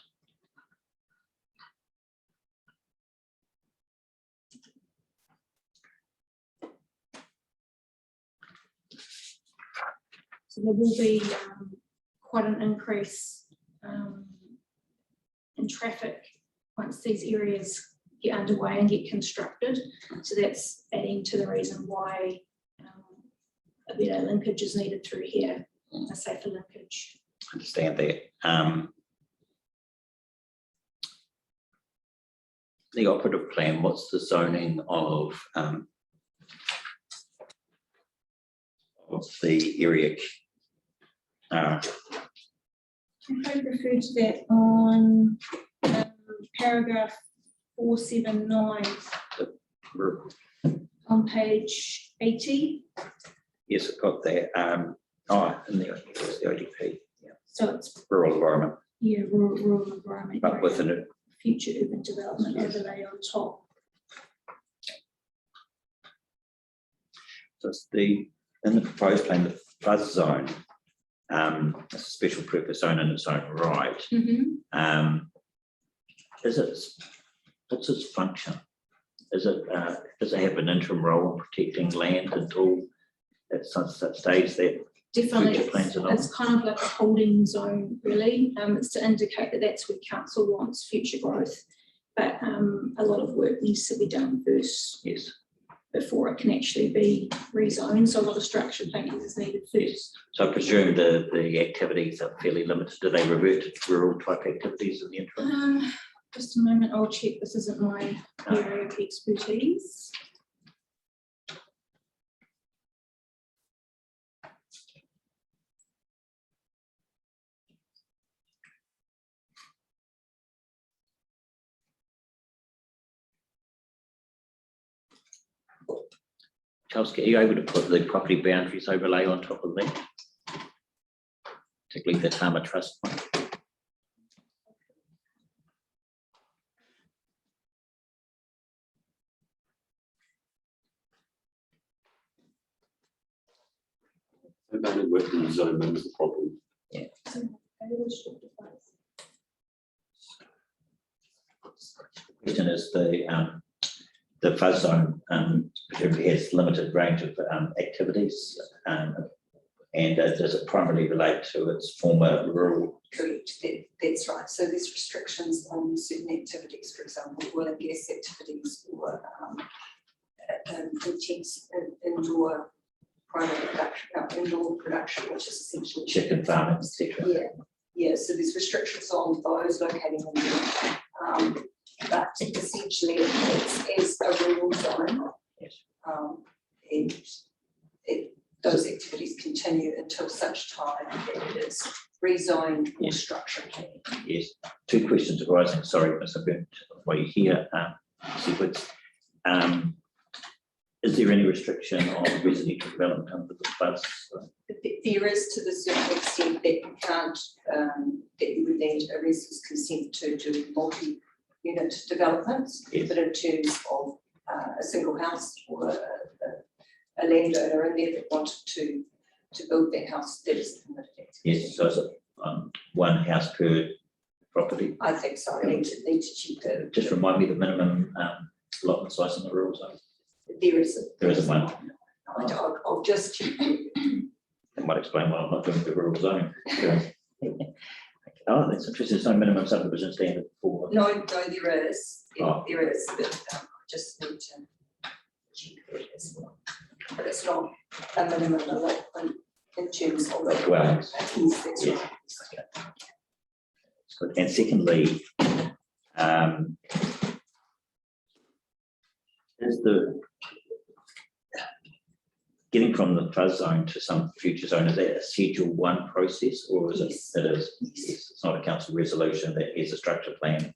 Speaker 4: So there will be quite an increase in traffic once these areas get underway and get constructed. So that's adding to the reason why a better linkage is needed through here, a safer linkage.
Speaker 11: Understand that. The operative plan, what's the zoning of the area?
Speaker 4: I referred to that on paragraph 479 on page 80.
Speaker 11: Yes, I've got that. In there, it's the ODP. Yeah.
Speaker 4: So it's
Speaker 11: Rural environment.
Speaker 4: Yeah, rural environment.
Speaker 11: But within it.
Speaker 4: Future urban development overlay on top.
Speaker 11: So it's in the proposed plan, the fuzz zone, it's a special purpose zone in its own right. What's its function? Does it have an interim role in protecting land until at such stage that
Speaker 4: definitely
Speaker 11: future plans are not?
Speaker 4: It's kind of like a holding zone, really. It's to indicate that that's where council wants future growth, but a lot of work needs to be done first.
Speaker 11: Yes.
Speaker 4: Before it can actually be rezoned, so a lot of structure planning is needed first.
Speaker 11: So I presume the activities are fairly limited. Do they revert to rural type activities in the interim?
Speaker 4: Just a moment, I'll check. This isn't my area of expertise.
Speaker 11: Charles, are you able to put the property boundaries overlay on top of that? Particularly the Tama Trust one.
Speaker 3: Abandoned wetland zone, that was the problem.
Speaker 11: Yeah. Question is the fuzz zone presumably has limited range of activities, and does it primarily relate to its former rural?
Speaker 7: Correct, that's right. So there's restrictions on certain activities, for example, oil and gas activities or intense indoor primary production, indoor production, which is essentially
Speaker 11: Chicken farming, etc.
Speaker 7: Yeah. So there's restrictions on those locating in there. But essentially it's as a rural zone.
Speaker 11: Yes.
Speaker 7: And those activities continue until such time that it is rezoned or structure planning.
Speaker 11: Yes. Two questions arising. Sorry, Mr. Bent, while you're here. Is there any restriction on residential development under the fuzz?
Speaker 7: There is, to the certain extent that you can't, that you would then a resource consent to do multi-unit developments.
Speaker 11: Yes.
Speaker 7: But in terms of a single house or a landowner in there that wanted to build their house, that is permitted access.
Speaker 11: Yes, so is it one house per property?
Speaker 7: I think so. I need to check that.
Speaker 11: Just remind me the minimum allotment size in the rural zone.
Speaker 7: There isn't.
Speaker 11: There isn't one.
Speaker 7: I'll just check.
Speaker 11: That might explain why I'm not doing the rural zone. Oh, that's interesting. There's no minimum subdivision standard for.
Speaker 7: No, there is.
Speaker 11: Oh.
Speaker 7: There is, but I just need to check that as well. But it's not a minimum allotment in terms of it.
Speaker 11: Dwellings.
Speaker 7: Yes, that's
Speaker 11: Yes.
Speaker 7: right.
Speaker 11: Okay. That's good. And secondly, is the getting from the fuzz zone to some future zone, is that a Schedule 1 process, or is
Speaker 7: Yes.
Speaker 11: it? It is. Yes. It's not a council resolution that is a structure plan.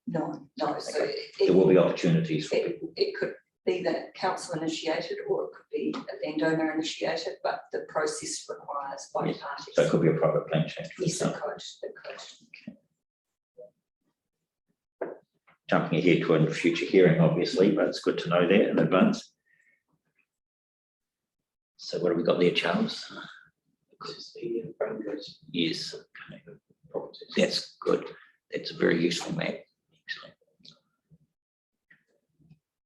Speaker 7: No, so
Speaker 11: There will be opportunities for
Speaker 7: it,
Speaker 11: people.
Speaker 7: it could be that council initiated or it could be a landowner initiated, but the process requires both
Speaker 11: Yes.
Speaker 7: parties.
Speaker 11: So it could be a private plan change. for
Speaker 7: Yes,
Speaker 11: some.
Speaker 7: it could.
Speaker 11: Jumping ahead to a future hearing, obviously, but it's good to know that in advance. So what have we got there, Charles?
Speaker 3: This is the boundaries.
Speaker 11: Yes, okay.
Speaker 3: Properties.
Speaker 11: That's good. That's a very useful map. Excellent.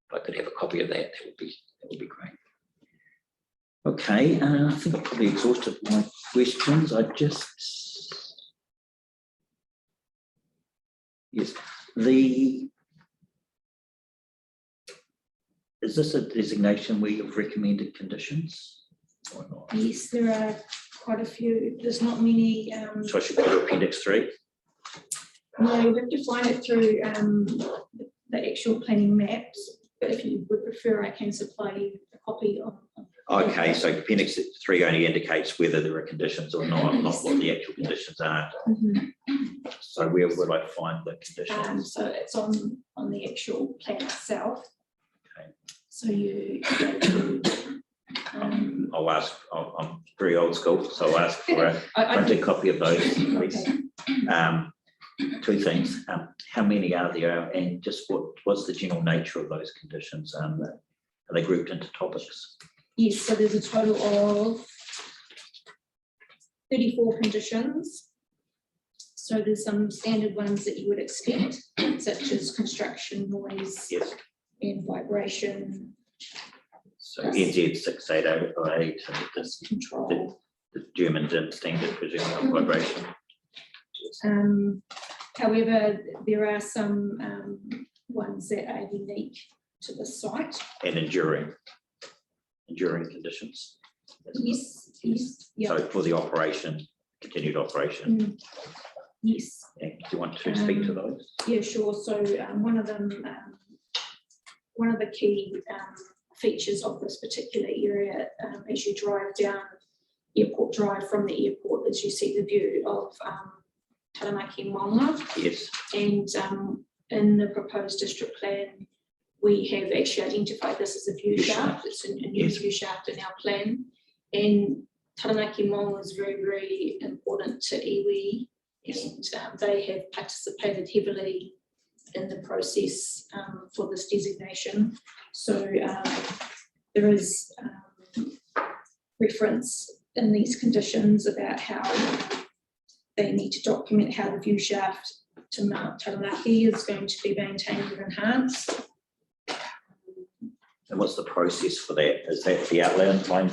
Speaker 11: If I could have a copy of that, that would be great. Okay, I think I've probably exhausted my questions. Yes, is this a designation where you've recommended conditions or not?
Speaker 4: Yes, there are quite a few. There's not many.
Speaker 11: So I should go to Appendix 3?
Speaker 4: No, you have to find it through the actual planning maps. But if you would prefer, I can supply you a copy of.
Speaker 11: Okay, so Appendix 3 only indicates whether there are conditions or not what the actual conditions are.
Speaker 4: Mhm.
Speaker 11: So where would I find the conditions?
Speaker 4: So it's on the actual plan itself.
Speaker 11: Okay.
Speaker 4: So you go to.
Speaker 11: I'll ask, I'm very old school, so I'll ask for a
Speaker 4: I
Speaker 11: printed copy of those, please.
Speaker 4: Okay.
Speaker 11: Two things, how many are there, and just what's the general nature of those conditions? Are they grouped into topics?
Speaker 4: Yes, so there's a total of 34 conditions. So there's some standard ones that you would expect, such as construction, noise,
Speaker 11: Yes.
Speaker 4: and vibration,
Speaker 11: So NZ 68008,
Speaker 4: dust control.
Speaker 11: the German standard presumably on vibration.
Speaker 4: However, there are some ones that are unique to the site.
Speaker 11: And enduring conditions.
Speaker 4: Yes, yeah.
Speaker 11: So for the operation, continued operation,
Speaker 4: Yes,
Speaker 11: do you want to speak to those?
Speaker 4: yeah, sure. So one of them, one of the key features of this particular area, as you drive down Airport Drive from the airport, is you see the view of Taranaki Maunga.
Speaker 11: Yes.
Speaker 4: And in the proposed district plan, we have actually identified this as a view shaft. It's a new
Speaker 11: Yes.
Speaker 4: view shaft in our plan. And Taranaki Maunga is very, very important to iwi. And they have participated heavily in the process for this designation. So there is reference in these conditions about how they need to document how the view shaft to Mount Taranaki is going to be maintained and enhanced.
Speaker 11: And what's the process for that? Is that the outline plan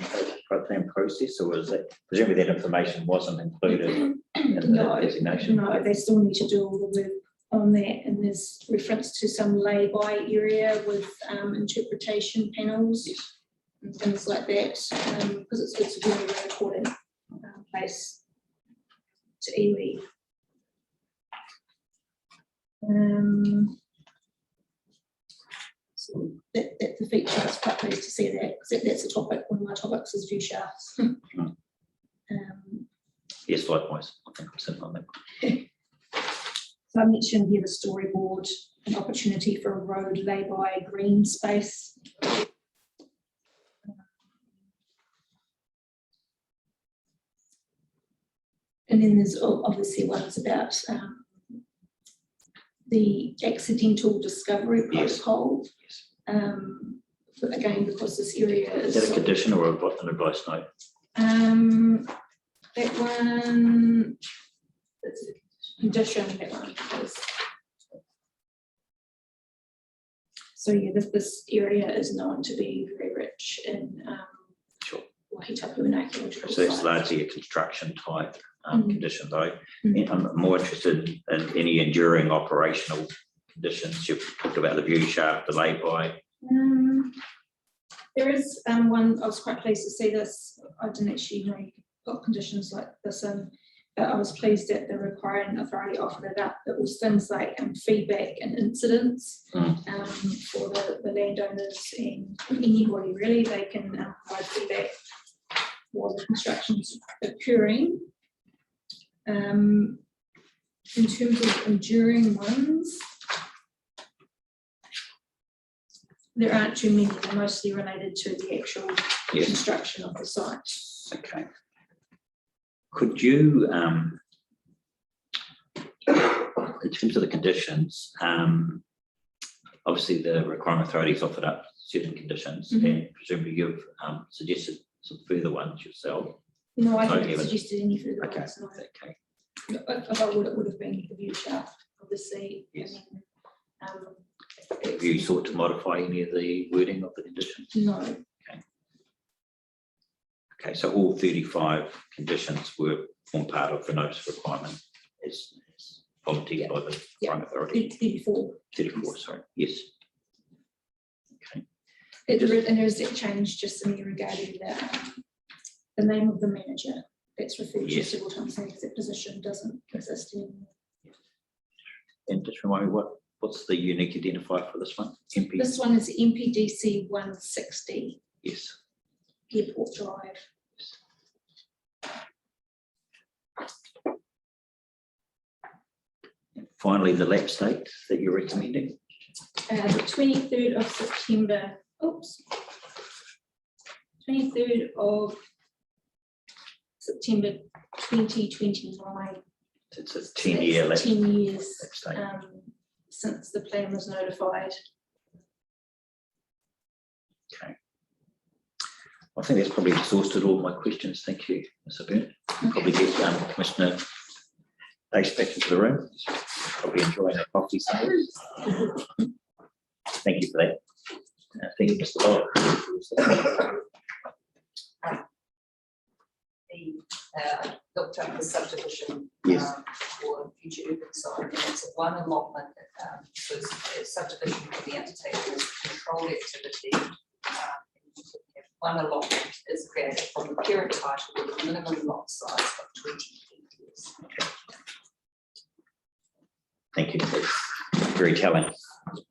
Speaker 11: process, or is that, presumably that information wasn't included in the designation?
Speaker 4: No, they still need to do all the work on that, and there's reference to some lay-by area with interpretation panels and things like that, because it's a very, very important place to iwi. So that's the feature. It's quite pleased to see that, because that's a topic. One of my topics is view shafts.
Speaker 11: Yes, likewise. I think I'm sitting on that.
Speaker 4: So I mentioned here the storyboard, an opportunity for a road lay-by green space. In And then there's obviously ones about the accidental discovery
Speaker 11: Yes.
Speaker 4: protocol.
Speaker 11: Yes.
Speaker 4: But again, because this area
Speaker 11: Is
Speaker 4: is.
Speaker 11: that a condition or an advice note?
Speaker 4: That one, it's a condition, that one is. So yeah, this area is known to be very rich in
Speaker 11: Sure.
Speaker 4: Wahitapu and archaeological
Speaker 11: So it's
Speaker 4: sites.
Speaker 11: largely a construction type
Speaker 4: Mm.
Speaker 11: condition though.
Speaker 4: Mm.
Speaker 11: I'm more interested in any enduring operational conditions. You've talked about the view shaft, the lay-by.
Speaker 4: There is one, I was quite pleased to see this. I didn't actually know you could put conditions like this in, but I was pleased that the requiring authority offered it up. It was things like feedback and incidents for the landowners and anybody really. They can provide feedback while the construction's occurring. In terms of enduring ones, there aren't too many. They're mostly related to the actual
Speaker 11: Yes.
Speaker 4: construction of the site.
Speaker 11: Okay. Could you, in terms of the conditions, obviously the requirement authorities offered up certain conditions, and presumably you've suggested some further ones yourself.
Speaker 4: No, I
Speaker 11: So
Speaker 4: haven't
Speaker 11: even-
Speaker 4: suggested any further
Speaker 11: Okay.
Speaker 4: ones, no.
Speaker 11: Okay.
Speaker 4: If I would, it would have been the view shaft, obviously.
Speaker 11: Yes.
Speaker 4: And then,
Speaker 11: Have you sought to modify any of the wording of the conditions?
Speaker 4: no,
Speaker 11: Okay, so all 35 conditions form part of the notice requirement as volunteered by the
Speaker 4: Yeah.
Speaker 11: Crime Authority.
Speaker 4: 34.
Speaker 11: 34, sorry, yes. Okay,
Speaker 4: And there is that change just in there regarding the name of the manager. That's referred to
Speaker 11: Yes.
Speaker 4: several times, because that position doesn't exist anymore.
Speaker 11: and just remind me what's the unique identifier for this one? MP?
Speaker 4: This one is MPDC 160,
Speaker 11: Yes.
Speaker 4: Airport Drive.
Speaker 11: And finally, the lapse date that you're recommending?
Speaker 4: The 23rd of September, oops. 23rd of September 2029.
Speaker 11: It's a
Speaker 4: So
Speaker 11: 10-year
Speaker 4: that's
Speaker 11: lapse
Speaker 4: 10 years
Speaker 11: date.
Speaker 4: since the plan was notified.
Speaker 11: Okay. I think that's probably exhausted all my questions. Thank you, Mr. Byrne. Probably get Commissioner Dace back into the room. Probably enjoying a coffee somewhere. Thank you for that. Thank you, Mr. Lord.
Speaker 7: Looked up the subdivision.
Speaker 11: Yes.
Speaker 7: For future urban site, and it's one allotment, so it's subdivision can be undertaken as a controlled activity. One allotment is created from the parent title with a minimum lot size of 20 hectares.
Speaker 11: Thank you. That's very telling.
Speaker 1: Thank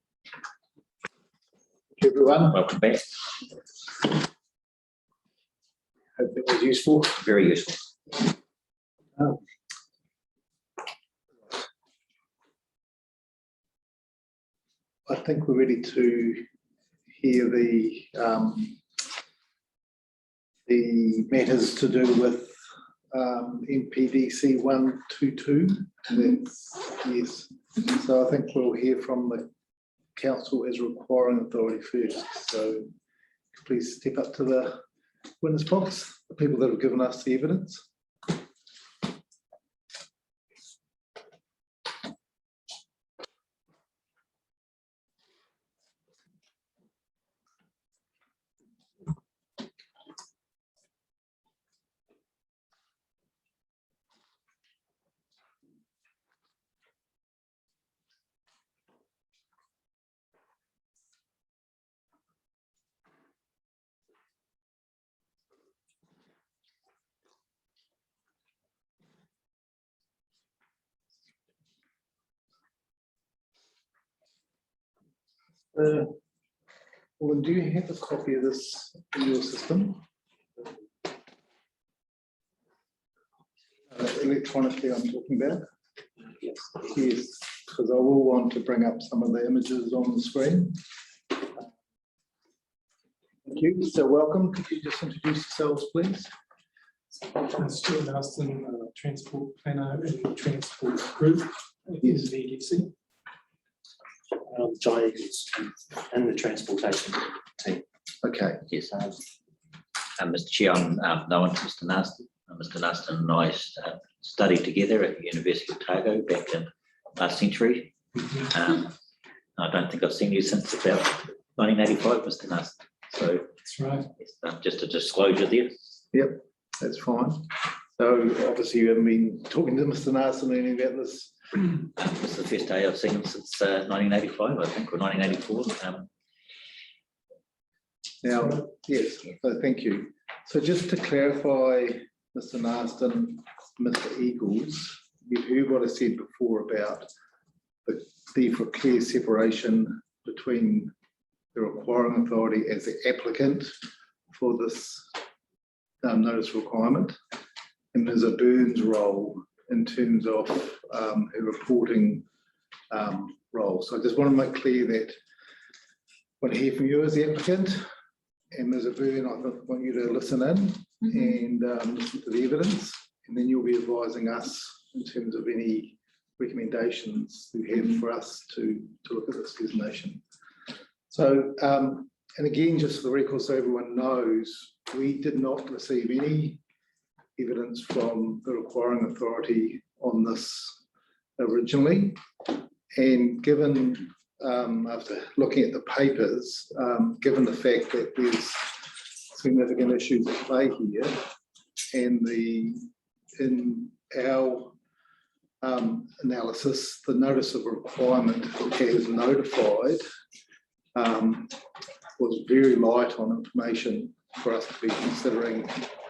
Speaker 1: you, everyone.
Speaker 11: Welcome back.
Speaker 1: Hope that was useful.
Speaker 11: Very useful.
Speaker 1: I think we're ready to hear the matters to do with MPDC 122. That's, yes. So I think we'll hear from the council as requiring authority first. So please step up to the witness box, the people that have given us the evidence. Well, do you have a copy of this in your system? Electronically, I'm talking about?
Speaker 11: Yes.
Speaker 1: Yes, because I will want to bring up some of the images on the screen. Thank you. So welcome. Could you just introduce yourselves, please?
Speaker 9: Stuart Aston, Transport Planner and Transport Group. Yes. VDC.
Speaker 10: John Eagles and the transportation team.
Speaker 1: Okay,
Speaker 11: Yes, Mr. Chair, I'm known to Mr. Naston. Mr. Naston and I studied together at the University of Otago back in last century. I don't think I've seen you since about 1985, Mr. Naston. So
Speaker 9: That's right.
Speaker 11: Just a disclosure there.
Speaker 1: yep, that's fine. So obviously you haven't been talking to Mr. Narson or anything about this.
Speaker 11: This is the first day I've seen him since 1985, I think, or 1984.
Speaker 1: Now, yes, so thank you. So just to clarify, Mr. Narston, Mr. Eagles, you've heard what I said before about the need for clear separation between the requiring authority as the applicant for this notice requirement, and there's a Burns role in terms of her reporting role. So I just want to make clear that when I hear from you as the applicant, and there's a Burn, I want you to listen in and listen to the evidence, and then you'll be advising us in terms of any recommendations you have for us to look at this designation. So, and again, just for the record, so everyone knows, we did not receive any evidence from the requiring authority on this originally. And given, after looking at the papers, given the fact that there's significant issues at play here, and in our analysis, the notice of requirement as notified was very light on information for us to be considering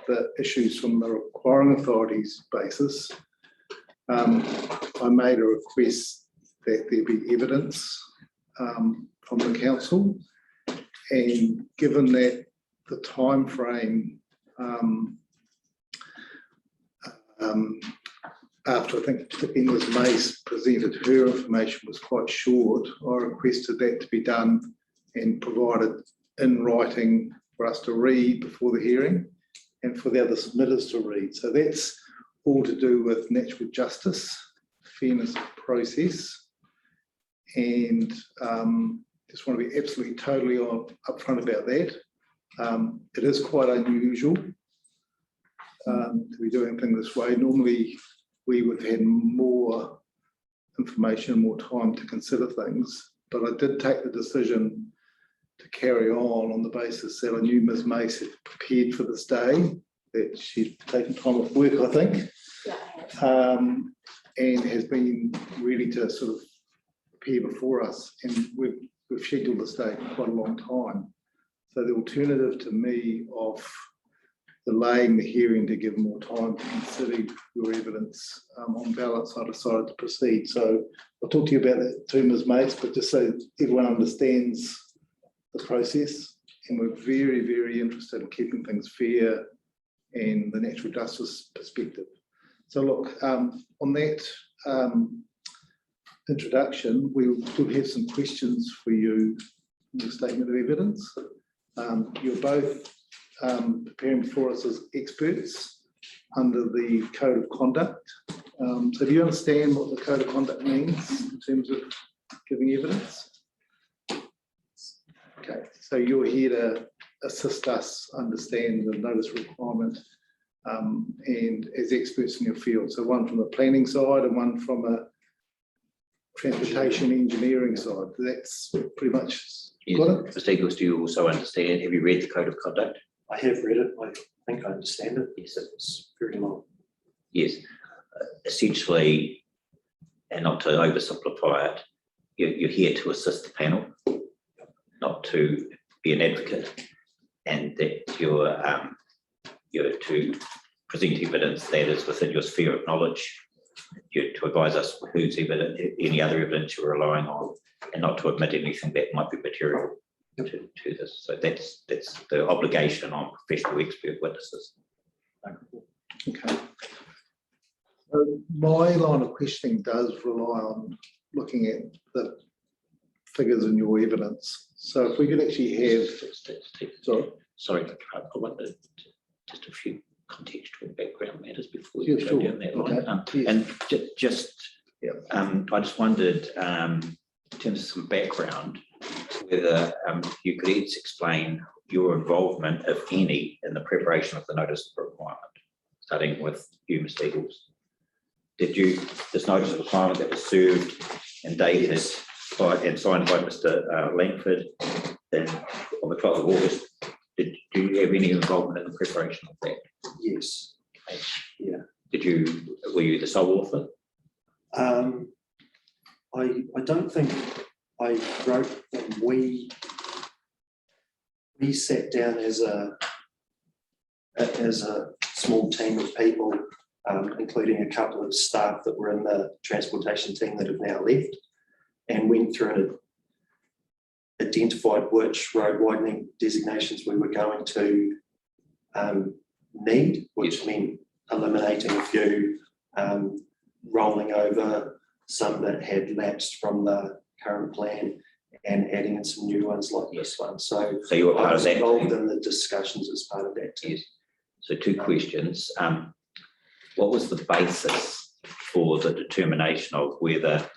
Speaker 1: the issues from the requiring authorities basis. I made a request that there be evidence from the council, and given that the time frame after I think Ms. Mace presented her information was quite short, I requested that to be done and provided in writing for us to read before the hearing and for the other submitters to read. So that's all to do with natural justice, fairness of process, and just want to be absolutely totally upfront about that. It is quite unusual to be doing things this way. Normally, we would have had more information, more time to consider things, but I did take the decision to carry on the basis that I knew Ms. Mace had prepared for this day, that she'd taken time off work, I think, and has been ready to sort of prepare before us. And we've scheduled this day for quite a long time. So the alternative to me of delaying the hearing to give more time to consider your evidence on balance, I decided to proceed. So I'll talk to you about that too, Ms. Mace, but just so everyone understands the process, and we're very, very interested in keeping things fair and the natural justice perspective. So look, on that introduction, we do have some questions for you in the statement of evidence. You're both preparing for us as experts under the Code of Conduct. So do you understand what the Code of Conduct means in terms of giving evidence? Okay, so you're here to assist us understand the notice requirement and as experts in your field. So one from the planning side and one from a transportation engineering side. That's pretty much got it.
Speaker 11: Mr. Eagles, do you also understand? Have you read the Code of Conduct?
Speaker 10: I have read it. I think I understand it. Yes, it's very long.
Speaker 11: Yes. Essentially, and not to oversimplify it, you're here to assist the panel, not to be an advocate, and that you're to present evidence that is within your sphere of knowledge. You're to advise us whose evidence, any other evidence you're relying on, and not to admit anything that might be material to this. So that's the obligation on professional expert witnesses.
Speaker 1: Okay. So my line of questioning does rely on looking at the figures in your evidence. So if we could actually have,
Speaker 11: Sorry, I want just a few contextual background matters before
Speaker 1: Yeah,
Speaker 11: you go
Speaker 1: sure.
Speaker 11: down that line.
Speaker 1: Okay. Yes.
Speaker 11: And just,
Speaker 1: Yeah.
Speaker 11: I just wondered, in terms of some background, whether you could each explain your involvement, if any, in the preparation of the notice of requirement, starting with you, Mr. Eagles. Did you, this notice of requirement that was served and dated and signed by Mr. Langford on the 12th of August, do you have any involvement in the preparation of that?
Speaker 10: Yes. Yeah.
Speaker 11: Were you the sole author?
Speaker 10: I don't think I wrote them. We sat down as a small team of people, including a couple of staff that were in the transportation team that have now left, and went through and identified which road widening designations we were going to need, which meant eliminating a few, rolling over some that had lapsed from the current plan, and adding in some new ones like this one. So
Speaker 11: you were
Speaker 10: I
Speaker 11: part of
Speaker 10: was
Speaker 11: that
Speaker 10: involved
Speaker 11: team?
Speaker 10: in the discussions as part of that team.
Speaker 11: Yes. So 2 questions. What was the basis for the determination of whether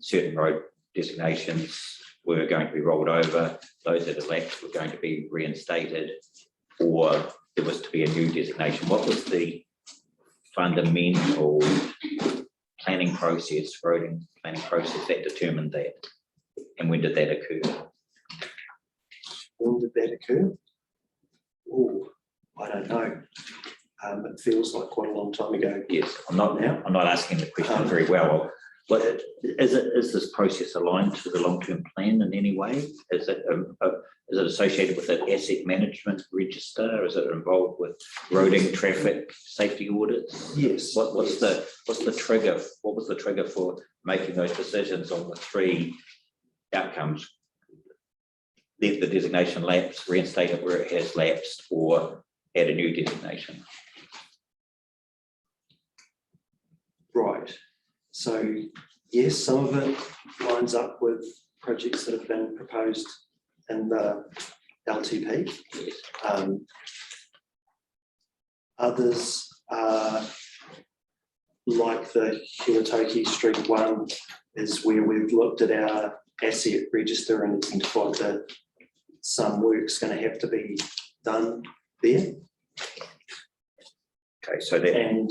Speaker 11: certain road designations were going to be rolled over, those that elapsed were going to be reinstated, or there was to be a new designation? What was the fundamental planning process, road planning process that determined that? And when did that occur?
Speaker 10: When did that occur? Oh, I don't know. It feels like quite a long time ago.
Speaker 11: Yes, I'm not asking the question very well. But is this process aligned to the long-term plan in any way? Is it associated with an asset management register? Is it involved with roading, traffic, safety audits?
Speaker 10: Yes.
Speaker 11: What's the trigger? What was the trigger for making those decisions on the 3 outcomes? Let the designation lapse, reinstate it where it has lapsed, or add a new designation?
Speaker 10: Right. So yes, some of it lines up with projects that have been proposed in the LTP.
Speaker 11: Yes.
Speaker 10: Others are like the Hiwatoki Street one, is where we've looked at our asset register and identified that some work's going to have to be done there.
Speaker 11: Okay, so that,
Speaker 10: And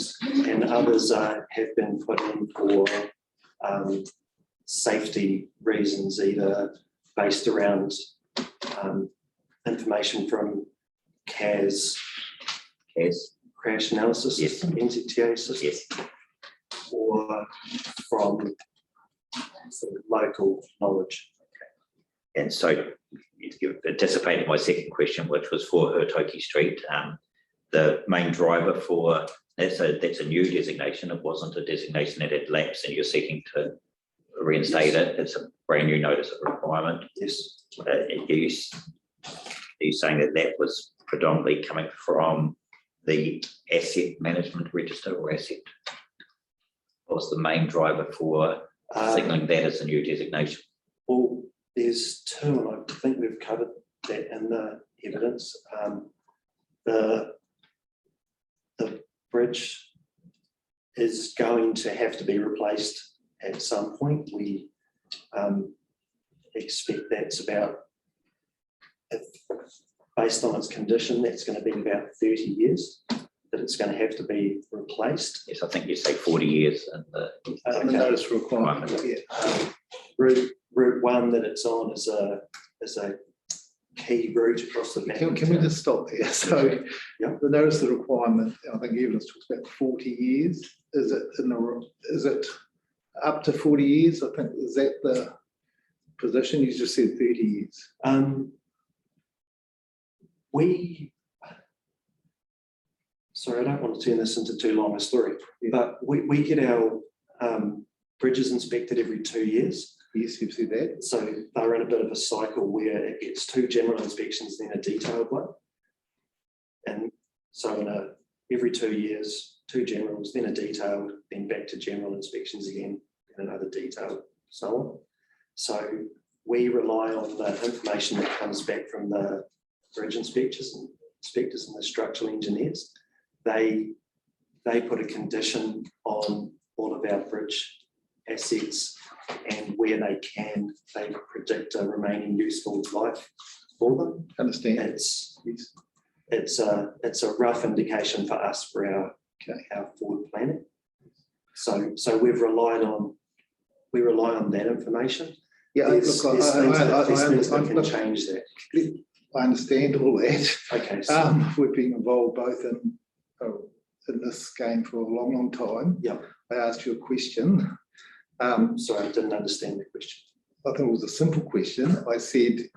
Speaker 10: others have been put in for safety reasons, either based around information from CAS crash analysis
Speaker 11: Yes.
Speaker 10: system, NZTA system,
Speaker 11: yes.
Speaker 10: or from sort of local knowledge.
Speaker 11: And so you anticipated my second question, which was for Hiwatoki Street. The main driver for that's a new designation. It wasn't a designation that had lapsed and you're seeking to reinstate it. It's a brand new notice of requirement.
Speaker 10: Yes.
Speaker 11: Are you saying that was predominantly coming from the asset management register, or asset? What was the main driver for signaling that as a new designation?
Speaker 10: Well, there's 2, and I think we've covered that in the evidence. The bridge is going to have to be replaced at some point. We expect that's about, based on its condition, that's going to be about 30 years that it's going to have to be replaced.
Speaker 11: Yes, I think you say 40 years in the
Speaker 1: The notice requirement, yeah.
Speaker 10: Route 1 that it's on is a key route across the
Speaker 1: Can we just stop there? So
Speaker 10: Yeah.
Speaker 1: the notice of requirement, I think Evelyn's talks about 40 years. Is it up to 40 years? I think, is that the position? You just said 30 years.
Speaker 10: Sorry, I don't want to turn this into too long a story, but we get our bridges inspected every 2 years.
Speaker 1: Yes, you've said that.
Speaker 10: So they're in a bit of a cycle where it gets 2 general inspections, then a detailed one. And so every 2 years, 2 generals, then a detailed, then back to general inspections again, and another detailed, so on. So we rely on the information that comes back from the bridge inspectors and the structural engineers. they put a condition on all of our bridge assets, and where they can, they predict a remaining useful life for them.
Speaker 1: Understand?
Speaker 10: It's a rough indication for us for our forward planning. So we rely on that information.
Speaker 1: Yeah,
Speaker 10: There's
Speaker 1: look,
Speaker 10: things that
Speaker 1: I
Speaker 10: can change that.
Speaker 1: understand all that.
Speaker 10: Okay, so
Speaker 1: We've been involved both in this game for a long, long time.
Speaker 10: yeah.
Speaker 1: I asked you a question.
Speaker 10: Sorry, I didn't understand the question.
Speaker 1: I think it was a simple question. I said,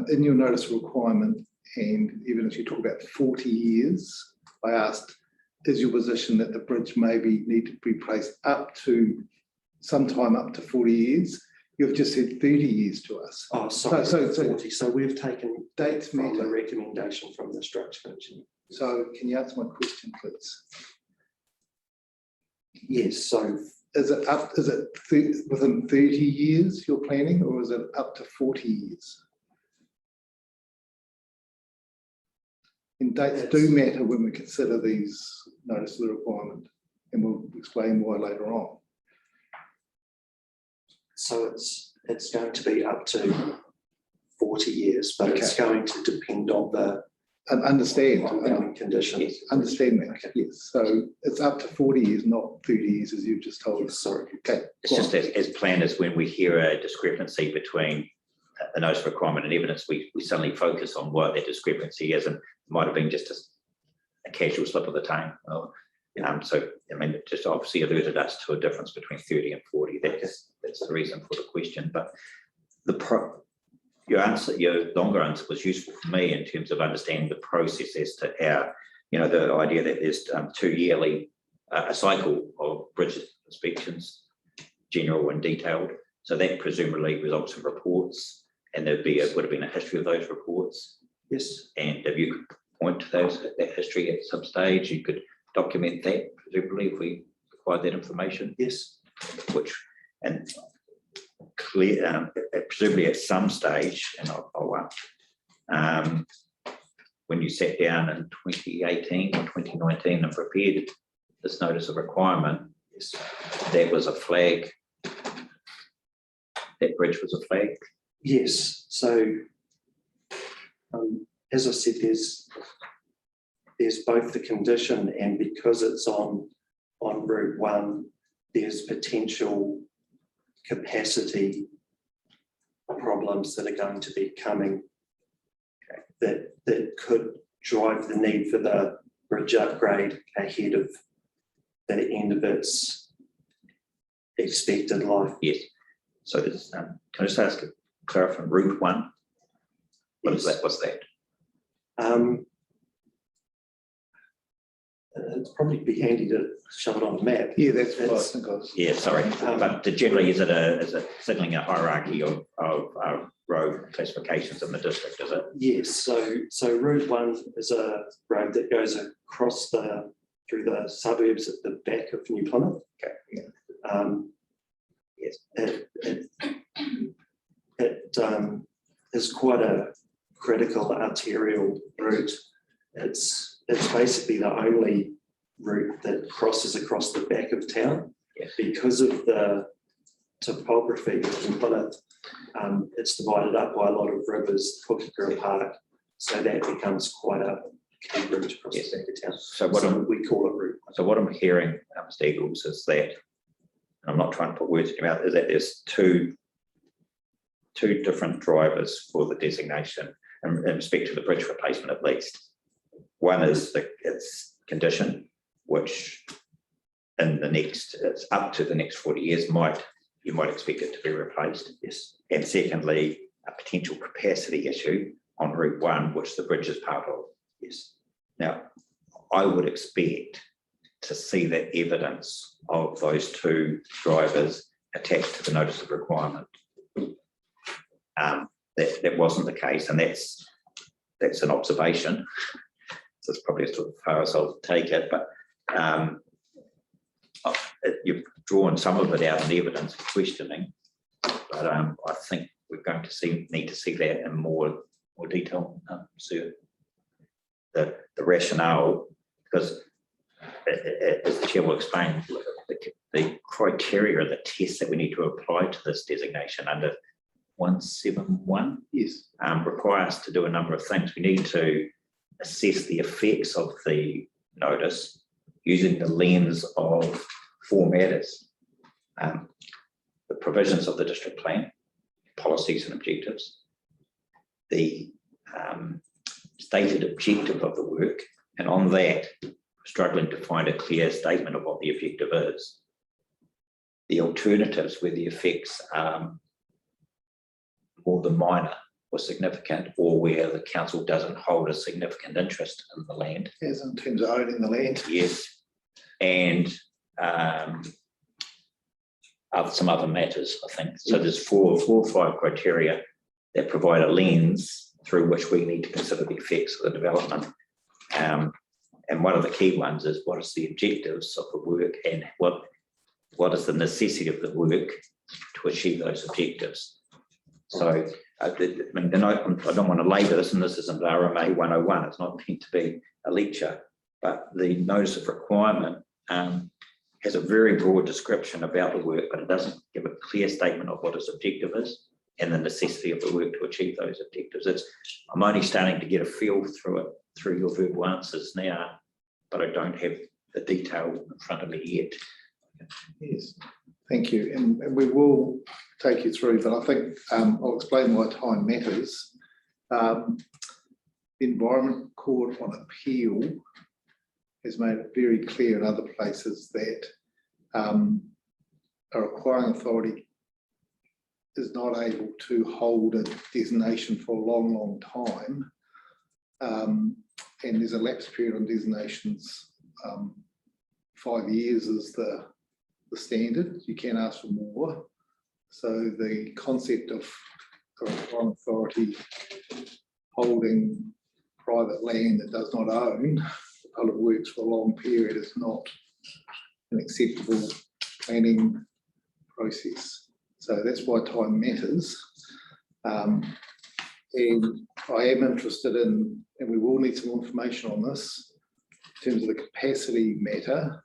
Speaker 1: in your notice of requirement, and even if you talk about 40 years, I asked, is your position that the bridge maybe need to be placed up to sometime up to 40 years? You've just said 30 years to us.
Speaker 10: Oh, sorry,
Speaker 1: So
Speaker 10: 40. So we've taken
Speaker 1: dates
Speaker 10: from the
Speaker 1: matter.
Speaker 10: recommendation from the structural engineer.
Speaker 1: So can you answer my question, please?
Speaker 10: Yes, so
Speaker 1: Is it within 30 years you're planning, or is it up to 40 years? And dates do matter when we consider these notice of the requirement, and we'll explain why later on.
Speaker 10: so it's going to be up to 40 years, but it's going to depend on the
Speaker 1: Understand
Speaker 10: ongoing conditions.
Speaker 1: understand that.
Speaker 10: Okay.
Speaker 1: Yes, so it's up to 40 years, not 30 years, as you've just told us.
Speaker 10: Sorry.
Speaker 1: Okay.
Speaker 11: It's just as planners, when we hear a discrepancy between a notice of requirement and evidence, we suddenly focus on what that discrepancy is, and it might have been just a casual slip of the tongue. So, I mean, it just obviously alerted us to a difference between 30 and 40. That's the reason for the question. But your longer answer was useful for me in terms of understanding the process as to how, the idea that there's 2 yearly a cycle of bridge inspections, general and detailed. So that presumably results in reports, and would have been a history of those reports.
Speaker 10: Yes.
Speaker 11: And if you could point to that history at some stage, you could document that, presumably, if we required that information.
Speaker 10: Yes.
Speaker 11: Presumably at some stage, and when you sat down in 2018 or 2019 and prepared this notice of requirement, yes, that was a flag. That bridge was a flag.
Speaker 10: Yes. So, as I said, there's both the condition, and because it's on Route 1, there's potential capacity problems that are going to be coming that could drive the need for the bridge upgrade ahead of the end of its expected life.
Speaker 11: Yes. So there's, can I just ask, clarify, Route 1? What's that?
Speaker 10: It'd probably be handy to show it on a map.
Speaker 1: Yeah, that's what I think I was.
Speaker 11: Yeah, sorry. But generally, is it signaling a hierarchy of road classifications in the district, is it?
Speaker 10: Yes, so Route 1 is a road that goes across through the suburbs at the back of New Plymouth.
Speaker 11: Okay.
Speaker 10: Yeah. Yes. It is quite a critical arterial route. It's basically the only route that crosses across the back of town.
Speaker 11: Yes.
Speaker 10: Because of the topography of Plymouth. It's divided up by a lot of rivers, Hookagirl Park, so that becomes quite a key route across the back of town. So we call it route.
Speaker 11: So what I'm hearing, Mr. Eagles, is that, and I'm not trying to put words in your mouth, is that there's two different drivers for the designation in respect to the bridge replacement, at least. One is its condition, which it's up to the next 40 years you might expect it to be replaced. Yes. And secondly, a potential capacity issue on Route 1, which the bridge is part of. Yes. Now, I would expect to see the evidence of those two drivers attached to the notice of requirement. That wasn't the case, and that's an observation. So it's probably as far as I'll take it, but you've drawn some of it out in evidence and questioning, but I think we're going to need to see that in more detail. So the rationale, because as the chair will explain, the criteria, the tests that we need to apply to this designation under 171
Speaker 1: Yes.
Speaker 11: Require us to do a number of things. We need to assess the effects of the notice using the lens of 4 matters. The provisions of the district plan, policies and objectives, the stated objective of the work, and on that, struggling to find a clear statement of what the objective is. The alternatives where the effects are more than minor or significant, or where the council doesn't hold a significant interest in the land.
Speaker 1: As in terms of owning the land.
Speaker 11: Yes, and some other matters, I think. So there's four or five criteria that provide a lens through which we need to consider the effects of the development. And one of the key ones is what is the objectives of the work, and what is the necessity of the work to achieve those objectives. So I don't want to labour this, and this isn't RMA 101, it's not meant to be a lecture, but the notice of requirement has a very broad description about the work, but it doesn't give a clear statement of what its objective is and the necessity of the work to achieve those objectives. I'm only starting to get a feel through your verbal answers now, but I don't have the detail in front of me yet.
Speaker 1: Yes, thank you. And we will take you through, but I think I'll explain why time matters. The Environment Court on Appeal has made it very clear in other places that a requiring authority is not able to hold a designation for a long, long time. And there's a lapse period on designations. 5 years is the standard. You can ask for more. So the concept of a requiring authority holding private land that does not own public works for a long period is not an acceptable planning process. So that's why time matters. And I am interested in, and we will need some information on this, in terms of the capacity matter.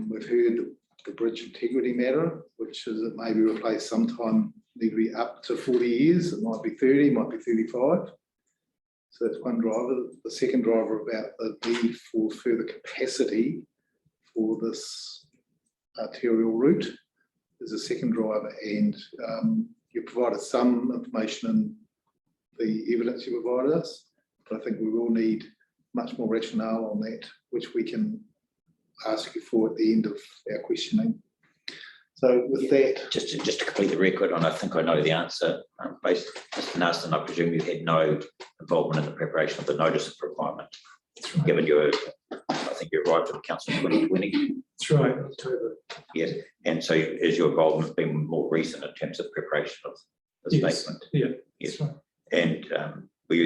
Speaker 1: We've heard the bridge integrity matter, which is it may be replaced sometime, need to be up to 40 years. It might be 30, might be 35. So that's one driver. The second driver about the need for further capacity for this arterial route is a second driver, and you provided some information in the evidence you provided us, but I think we will need much more rationale on that, which we can ask you for at the end of our questioning. So with that,
Speaker 11: just to complete the record, and I think I know the answer, based Mr. Naston, I presume you had no involvement in the preparation of the notice of requirement, given your, I think you arrived at the council in 2020.
Speaker 9: That's right, October.
Speaker 11: Yes, and so is your involvement been more recent in terms of preparation of the
Speaker 9: Yes.
Speaker 11: statement?
Speaker 9: Yeah,
Speaker 11: Yes.
Speaker 9: that's right.
Speaker 11: And were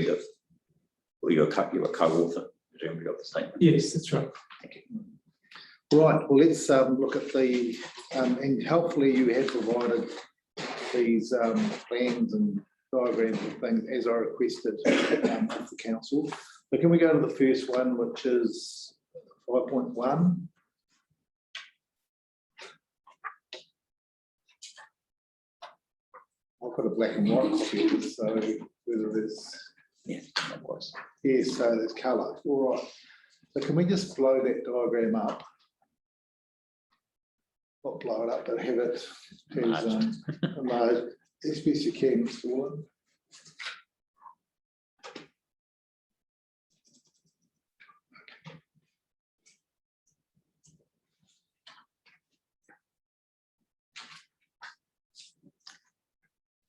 Speaker 11: you a co-author presumably of the statement?
Speaker 9: Yes, that's right.
Speaker 11: Thank you.
Speaker 1: right, well, let's look at the, and helpfully you have provided these plans and diagrams and things as I requested of the council. So can we go to the first one, which is 5.1? I've got a black and white copy of this, so whether there's,
Speaker 11: Yeah, that was.
Speaker 1: yes, so there's colour. All right. So can we just blow that diagram up? Not blow it up, but have it as enlarged as best you can, Mr. Warren.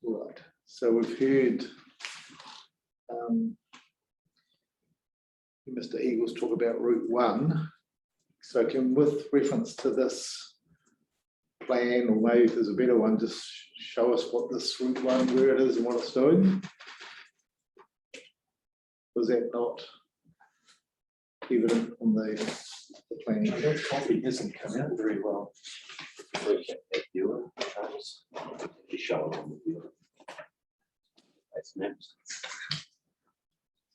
Speaker 1: Right, so we've heard Mr. Eagles talk about Route 1. So can, with reference to this plan, or maybe if there's a better one, just show us what this Route 1, where it is and what it's doing? Was that not evident on the plan?
Speaker 10: That copy hasn't come out very well. That's next.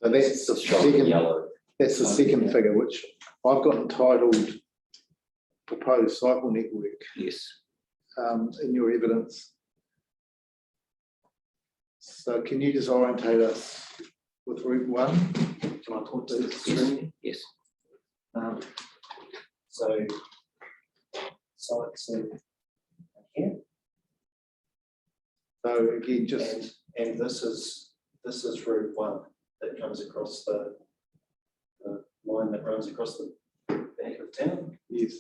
Speaker 1: So that's the
Speaker 10: Showing
Speaker 1: second,
Speaker 10: yellow.
Speaker 1: that's the second figure, which I've got entitled proposed cycle network
Speaker 11: Yes.
Speaker 1: in your evidence. So can you just orientate us with Route 1?
Speaker 10: Can I point to the screen?
Speaker 11: Yes.
Speaker 10: So sites in here,
Speaker 1: So again, just
Speaker 10: and this is Route 1 that comes across the line that runs across the back of town.
Speaker 1: yes.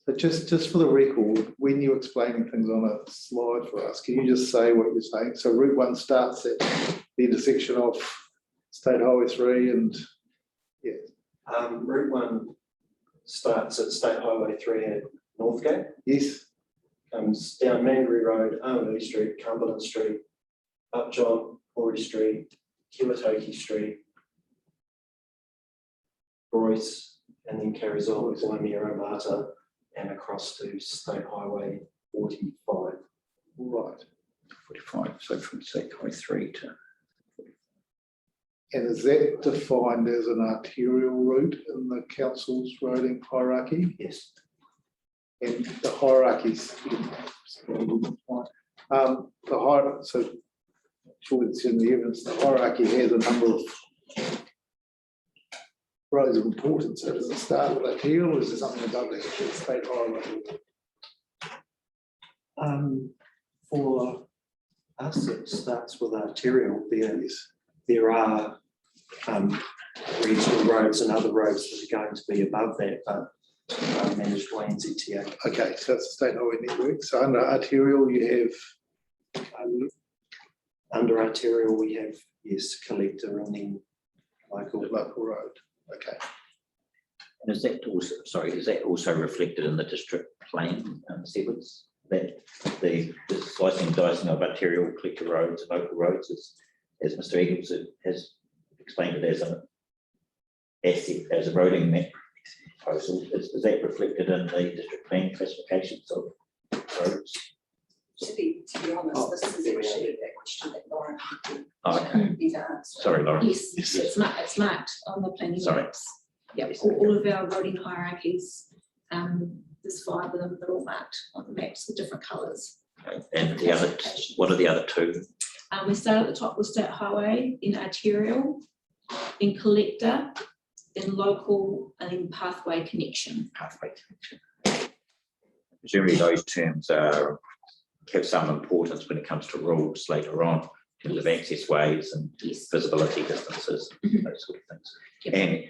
Speaker 1: So just for the record, when you're explaining things on a slide for us, can you just say what you're saying? So Route 1 starts at the intersection of State Highway 3 and yeah.
Speaker 10: Route 1 starts at State Highway 3 at Northgate,
Speaker 1: Yes.
Speaker 10: comes down Manbury Road, Armley Street, Cumberland Street, up John Horry Street, Kiwatoki Street, Royce, and then carries on with Waimea Mata and across to State Highway 45.
Speaker 1: Right.
Speaker 11: 45, so from State Highway 3 to.
Speaker 1: And is that defined as an arterial route in the council's roading hierarchy?
Speaker 10: Yes.
Speaker 1: And the hierarchies. So sure it's in the evidence, the hierarchy has a number of roads of importance. So does it start with arterial or is there something above that? State highway.
Speaker 10: For us, it starts with arterial. There are regional roads and other roads that are going to be above that, but are managed by NZTA.
Speaker 1: Okay, so it's a state highway network. So under arterial, you have
Speaker 10: Under arterial, we have, yes, collector and then local.
Speaker 1: local road. Okay.
Speaker 11: And is that also reflected in the district plan sequence? That the slicing and dicing of arterial collector roads and local roads is, as Mr. Eagles has explained it as an asset, as a roading map proposal, is that reflected in the district plan classifications of roads?
Speaker 7: To be honest, this is actually a question that Lauren
Speaker 11: Okay.
Speaker 7: is answering.
Speaker 11: Sorry, Lauren.
Speaker 4: Yes, it's marked on the planning
Speaker 11: Sorry.
Speaker 4: maps. Yep, all of our roading hierarchies, there's 5 of them, they're all marked on the maps with different colours.
Speaker 11: Okay. And the other, what are the other two?
Speaker 4: We start at the top with state highway, in arterial, in collector, then local, and then pathway connection.
Speaker 11: Pathway connection. Presumably those terms have some importance when it comes to rules later on, in terms of access ways and visibility distances, those sort of things.
Speaker 4: Yep.
Speaker 11: And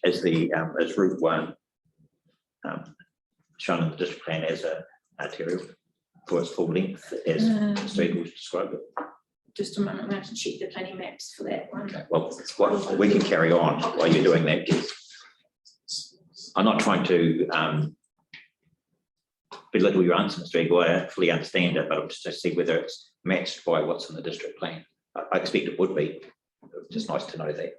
Speaker 11: as Route 1 shown in the district plan as a arterial for its full length, as Mr. Eagles described it.
Speaker 4: Just a moment, I'm going to check the planning maps for that one.
Speaker 11: Okay. Well, we can carry on while you're doing that. I'm not trying to belittle your answer, Mr. Eagle. I fully understand it, but I'm just to see whether it's matched by what's in the district plan. I expect it would be. Just nice to know that.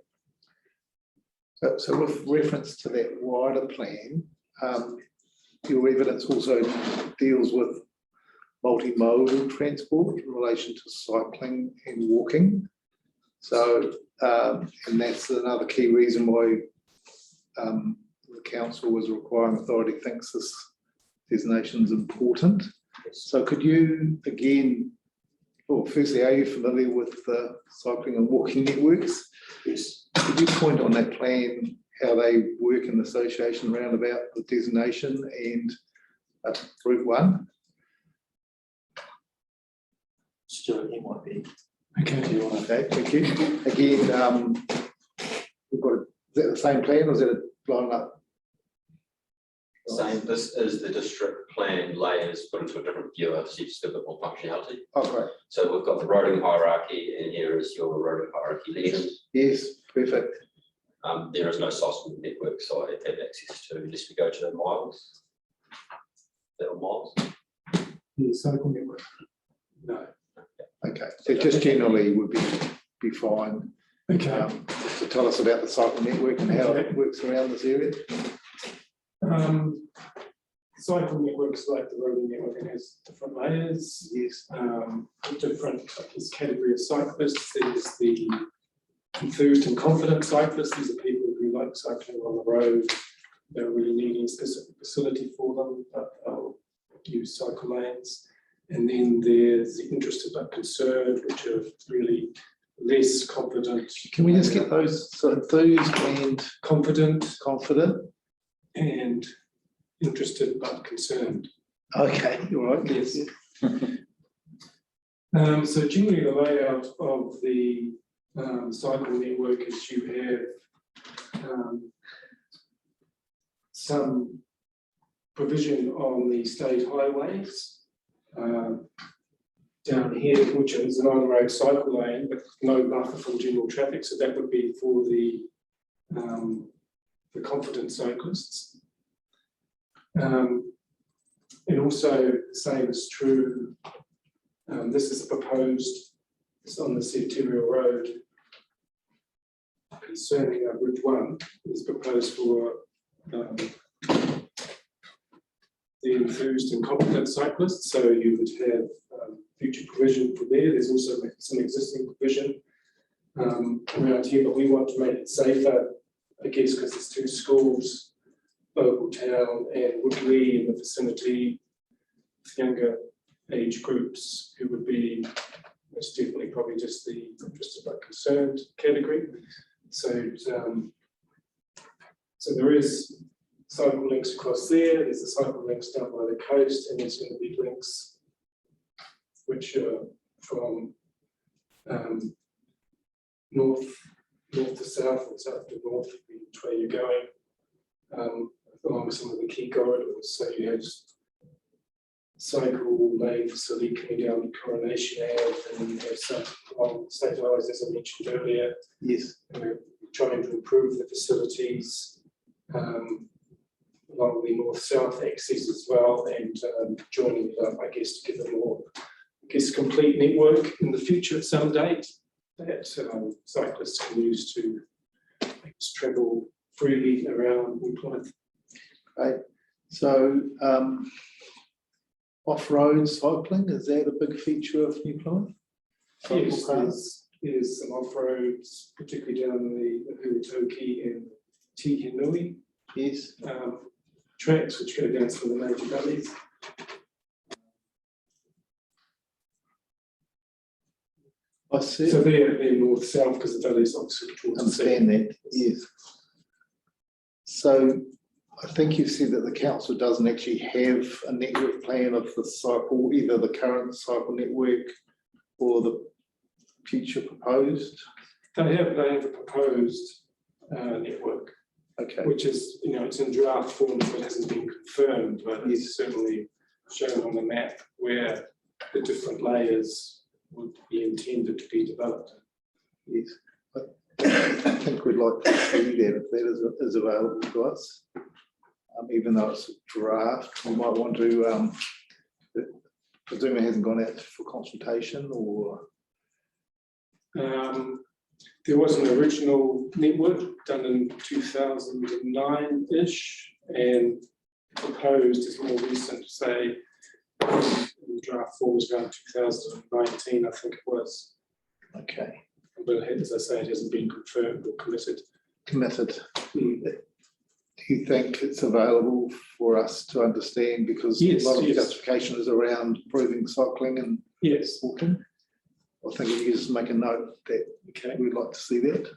Speaker 1: So with reference to that wider plan, your evidence also deals with multimodal transport in relation to cycling and walking. So, and that's another key reason why the council was requiring authority thinks this designation is important. So could you again, well, firstly, are you familiar with the cycling and walking networks?
Speaker 10: Yes.
Speaker 1: Could you point on that plan how they work in association around about the designation and Route 1?
Speaker 10: Stuart, you might be.
Speaker 9: Okay.
Speaker 1: Do you want to? Okay, thank you. Again, we've got, is that the same plan or is it blown up?
Speaker 12: Same, this is the district plan layers put into a different viewer, so you just get a bit more functionality.
Speaker 1: Oh, great.
Speaker 12: So we've got the roading hierarchy, and here is your roading hierarchy legend.
Speaker 1: Yes, perfect.
Speaker 12: There is no cycle network, so I have access to, unless we go to the miles. There are miles.
Speaker 9: The cycle network. No.
Speaker 1: Okay, so just generally would be fine.
Speaker 9: Okay.
Speaker 1: Just to tell us about the cycle network and how it works around this area.
Speaker 9: Cycle networks like the roading network, it has different layers.
Speaker 1: Yes.
Speaker 9: Different category of cyclists. There's the enthused and confident cyclists. These are people who like public cycling on the road, don't really need any specific facility for them, but they'll use cycle lanes. And then there's the interested but concerned, which are really less confident.
Speaker 1: Can we just get those, so enthused and
Speaker 9: Confident
Speaker 1: confident?
Speaker 9: and interested but concerned.
Speaker 1: Okay, all right.
Speaker 9: Yes. So generally the layout of the cycle network is you have some provision on the state highways down here, which is an on-road cycle lane, but no buffer from general traffic. So that would be for the confident cyclists. And also the same is true. This is proposed, it's on this arterial road concerning Route 1, is proposed for the enthused and confident cyclists. So you would have future provision for there. There's also some existing provision around here, but we want to make it safer, I guess, because there's two schools, Ovaltown and Woodley in the vicinity, younger age groups who would be most definitely probably just the interested but concerned category. So, so there is cycle links across there. There's the cycle links down by the coast, and there's going to be links which are from north to south and south to north, which way you're going, along some of the key corridors. So you have cycle lane facility coming down to Coronation Ave, and you have some along state highways, as I mentioned earlier.
Speaker 1: Yes.
Speaker 9: And we're trying to improve the facilities along the north-south axis as well, and joining it up, I guess, to give a more, complete network in the future at some date that cyclists can use to travel freely around New Plymouth.
Speaker 1: Right. So off-road cycling, is that a big feature of New Plymouth?
Speaker 9: Yes, there's some off-roads, particularly down the Huatoki and Tihinui.
Speaker 1: Yes.
Speaker 9: Tracks which go down some of the major gullies.
Speaker 1: I see.
Speaker 9: So they're north-south because the valley's obviously towards the sea.
Speaker 1: Understand that, yes. So I think you've said that the council doesn't actually have a network plan of the cycle, either the current cycle network or the future proposed.
Speaker 9: They have a proposed network,
Speaker 1: Okay.
Speaker 9: which is, it's in draft form, so it hasn't been confirmed, but it's certainly shown on the map where the different layers would be intended to be developed.
Speaker 1: Yes. I think we'd like to see that if that is available to us. Even though it's a draft, we might want to, presume it hasn't gone out for consultation, or?
Speaker 9: There was an original network done in 2009-ish, and proposed is more recent, say, in the draft form was around 2019, I think it was.
Speaker 1: Okay.
Speaker 9: But as I say, it hasn't been confirmed or committed.
Speaker 1: Do you think it's available for us to understand? Because
Speaker 9: Yes,
Speaker 1: a lot of
Speaker 9: yes.
Speaker 1: justification is around improving cycling and
Speaker 9: Yes.
Speaker 1: walking. I think if you just make a note that we'd like to see that.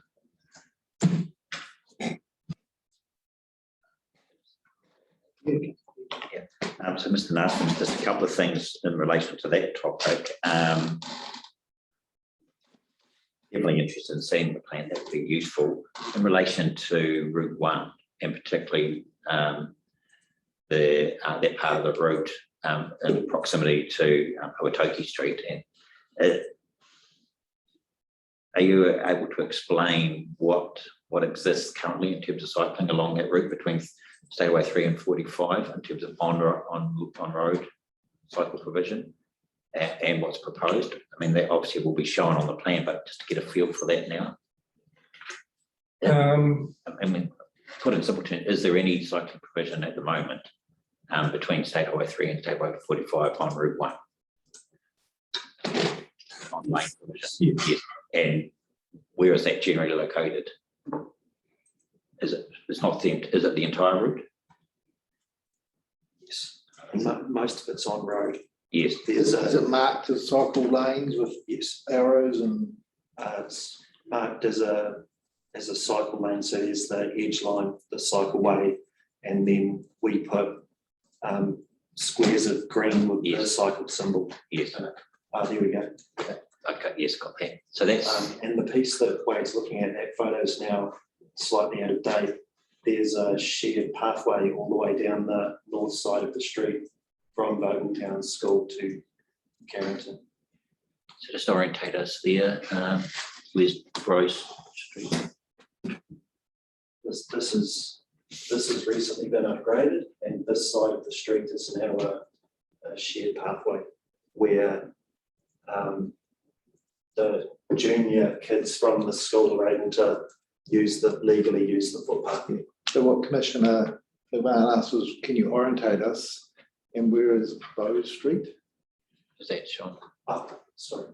Speaker 11: So Mr. Naston, just a couple of things in relation to that topic. Definitely interested in seeing the plan. That would be useful in relation to Route 1, and particularly that part of the route in proximity to Huatoki Street. And are you able to explain what exists currently in terms of cycling along that route between State Highway 3 and 45 in terms of on-road cycle provision and what's proposed? I mean, that obviously will be shown on the plan, but just to get a feel for that now. I mean, put in simple terms, is there any cycling provision at the moment between State Highway 3 and State Highway 45 on Route 1? On lane provision. Yes. And where is that generally located? It's not the, is it the entire route?
Speaker 10: Yes. Most of it's on road.
Speaker 11: Yes.
Speaker 10: There's
Speaker 1: Is it marked as cycle lanes with
Speaker 10: yes,
Speaker 1: arrows and?
Speaker 10: it's marked as a cycle lane, so there's the edge line, the cycleway, and then we put squares of green with the
Speaker 11: Yes.
Speaker 10: cycle symbol.
Speaker 11: Yes.
Speaker 10: There we go.
Speaker 11: Okay, yes, got that. So that's,
Speaker 10: And the piece that Wade's looking at, that photo is now slightly out of date. There's a shared pathway all the way down the north side of the street from Vogeltown School to Carrington.
Speaker 11: so just orientate us there. Where's Bryce Street?
Speaker 10: This has recently been upgraded, and this side of the street is now a shared pathway where the junior kids from the school are able to legally use the footpath.
Speaker 1: So what Commissioner Levan asked was, can you orientate us? And where is Bow Street?
Speaker 11: Is that Sean?
Speaker 10: Sorry.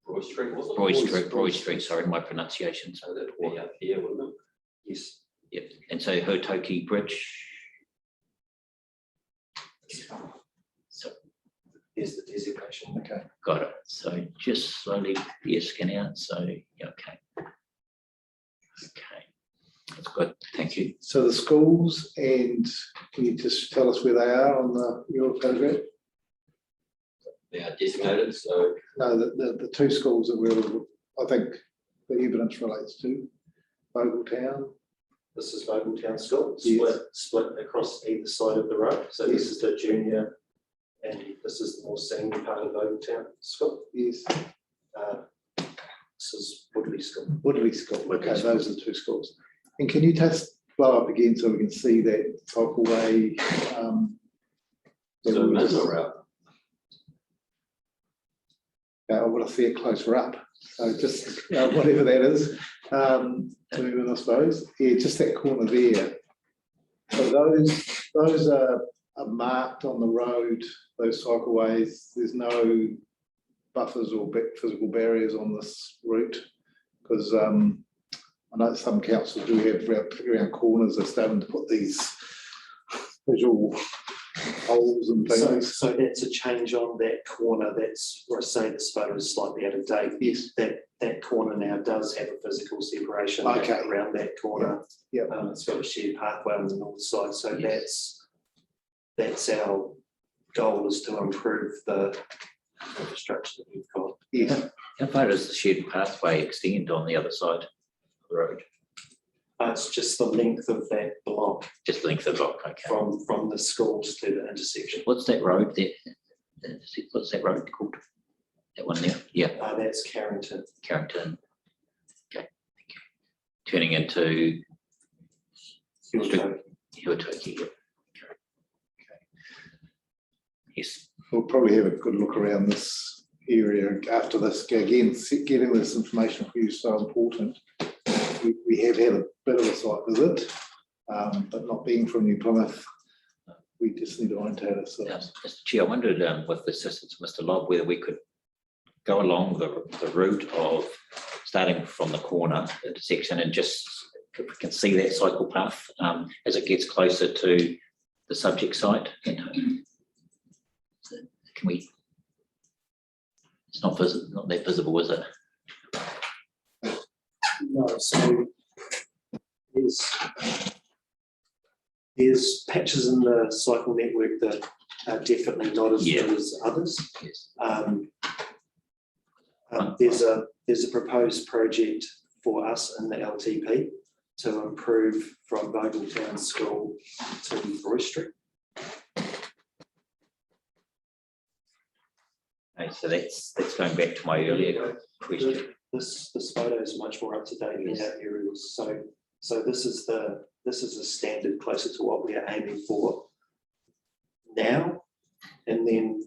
Speaker 12: Roy Street, was it?
Speaker 11: Roy Street, sorry, my pronunciation.
Speaker 12: So that would be up here, wouldn't it?
Speaker 10: Yes.
Speaker 11: Yep, and so Hotoki Bridge. So,
Speaker 10: Here's the designation.
Speaker 1: Okay.
Speaker 11: got it. So just slowly, scan out. So, yeah, okay. Okay, that's good. Thank you.
Speaker 1: So the schools, and can you just tell us where they are on your photograph?
Speaker 12: They are designated, so
Speaker 1: No, the two schools that I think the evidence relates to, Vogeltown.
Speaker 10: This is Vogeltown School,
Speaker 1: Yes.
Speaker 10: split across either side of the road. So this is the junior, and this is the more senior part of Vogeltown School.
Speaker 1: Yes.
Speaker 10: This is Woodley School.
Speaker 1: Woodley School. Okay, those are the two schools. And can you just blow up again so we can see that cycleway?
Speaker 12: zoom in or out.
Speaker 1: I want to see it closer up. So just whatever that is, zoom in, I suppose. Yeah, just that corner there. So those are marked on the road, those cycleways. There's no buffers or physical barriers on this route, because I know some councils do have around corners, they're starting to put these visual holes and things.
Speaker 10: So that's a change on that corner. That's where I say this photo is slightly out of date.
Speaker 1: Yes.
Speaker 10: That corner now does have a physical separation
Speaker 1: Okay.
Speaker 10: around that corner.
Speaker 1: Yeah.
Speaker 10: It's got a shared pathway on the north side. So
Speaker 11: Yes.
Speaker 10: that's our goal, is to improve the infrastructure that we've got.
Speaker 1: Yes.
Speaker 11: How far does the shared pathway extend on the other side of the road?
Speaker 10: It's just the length of that block
Speaker 11: Just the length of the block, okay.
Speaker 10: from the schools to the intersection.
Speaker 11: What's that road there? What's that road called? That one there? Yeah,
Speaker 10: That's Carrington.
Speaker 11: Carrington. Okay, thank you. Turning into Hiwataki. Okay. Yes,
Speaker 1: We'll probably have a good look around this area after this. Again, getting this information for you is so important. We have had a bit of a site visit, but not being from New Plymouth, we just need to orientate ourselves.
Speaker 11: Mr. Chair, I wondered with the assistance of Mr. Lobb whether we could go along the route of starting from the corner intersection and just if we can see that cycle path as it gets closer to the subject site. Can we? It's not that visible, is it?
Speaker 10: No, so there's patches in the cycle network that are definitely not as good as others.
Speaker 11: Yes.
Speaker 10: There's a proposed project for us in the LTP to improve from Vogeltown School to Roy Street.
Speaker 11: Okay, so that's going back to my earlier question.
Speaker 10: This photo is much more up to date than our aerials. So this is a standard closer to what we are aiming for now. And then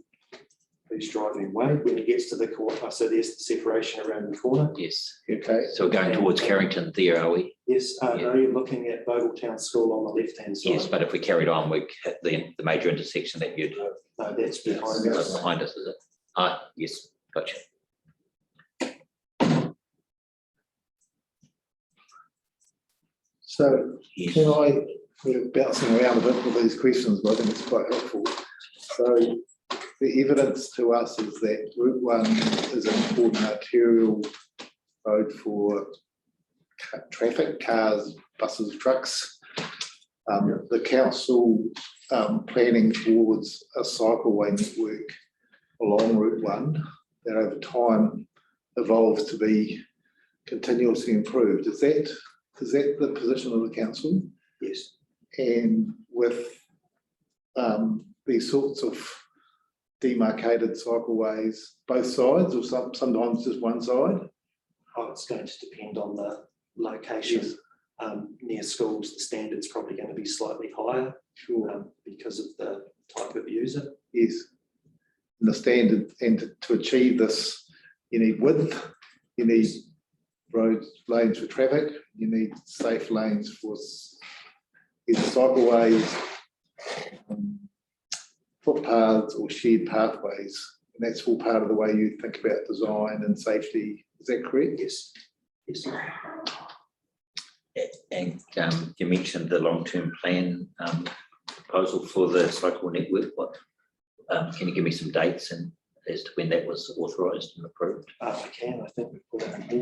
Speaker 10: who's driving away when it gets to the corner? So there's the separation around the corner.
Speaker 11: Yes.
Speaker 1: Okay.
Speaker 11: So we're going towards Carrington there, are we?
Speaker 10: Yes, no, you're looking at Vogeltown School on the left-hand side.
Speaker 11: Yes, but if we carried on, we hit the major intersection that you'd.
Speaker 10: No, that's behind
Speaker 11: That's
Speaker 10: us.
Speaker 11: behind us, is it? Yes, gotcha.
Speaker 1: So can we're bouncing around a bit with these questions, but I think it's quite helpful. So the evidence to us is that Route 1 is an important arterial road for traffic, cars, buses, trucks. The council planning towards a cycleway network along Route 1 that over time evolves to be continuously improved. Is that the position of the council?
Speaker 10: Yes.
Speaker 1: And with these sorts of demarcated cycleways, both sides or sometimes just one side?
Speaker 10: Oh, it's going to depend on the location.
Speaker 1: Yes.
Speaker 10: Near schools, the standard's probably going to be slightly higher.
Speaker 1: Sure.
Speaker 10: Because of the type of user.
Speaker 1: Yes. And the standard, and to achieve this, you need width, you need road lanes for traffic, you need safe lanes for either cycleways, footpaths or shared pathways. And that's all part of the way you think about design and safety. Is that correct?
Speaker 10: Yes. Yes.
Speaker 11: And you mentioned the long-term plan proposal for the cycle network. What can you give me some dates and as to when that was authorised and approved?
Speaker 10: I can. I think we put it in here.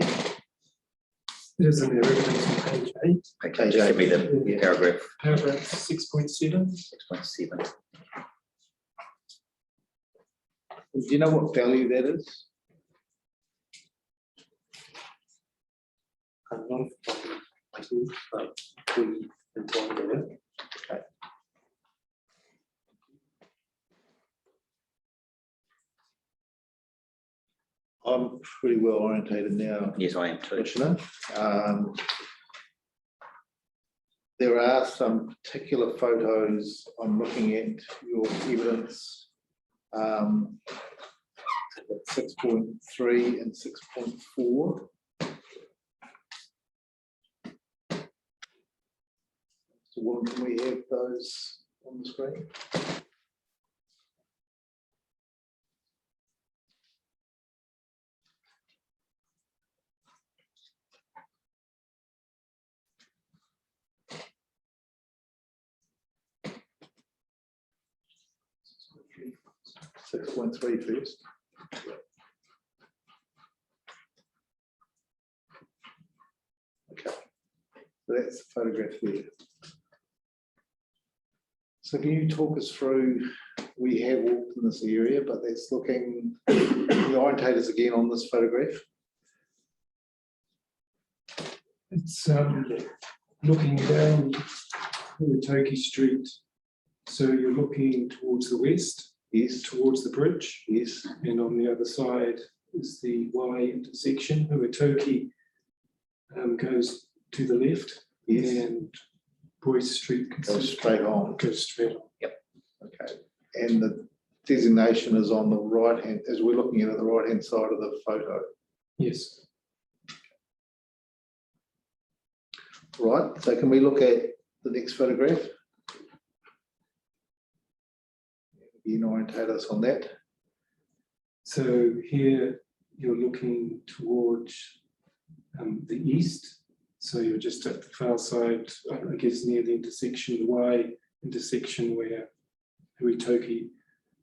Speaker 9: It is in the evidence on page 8.
Speaker 11: Okay, just give me the paragraph.
Speaker 9: Paragraph 6.7.
Speaker 11: 6.7.
Speaker 1: Do you know what value that is?
Speaker 10: I'm not but we can talk about it.
Speaker 1: Okay. I'm pretty well orientated now,
Speaker 11: Yes, I am too.
Speaker 1: Commissioner. There are some particular photos. I'm looking at your evidence. 6.3 and 6.4. So Warren, can we have those on the screen? Six point three first. Okay, so that's the photograph there. So can you talk us through, we have walked in this area, but that's looking, the orientators again on this photograph.
Speaker 9: It's looking down Toki Street. So you're looking towards the west,
Speaker 1: Yes,
Speaker 9: towards the bridge,
Speaker 1: yes,
Speaker 9: and on the other side is the Y intersection. Toki goes to the left,
Speaker 1: yes,
Speaker 9: and Boyce Street
Speaker 1: goes straight on.
Speaker 9: Goes straight on.
Speaker 1: Okay, and the designation is on the right hand, as we're looking at it, the right hand side of the photo.
Speaker 9: Yes.
Speaker 1: Right, so can we look at the next photograph? You can orientate us on that.
Speaker 9: So here you're looking towards the east. So you're just at the far side, I guess near the intersection, the Y intersection where Toki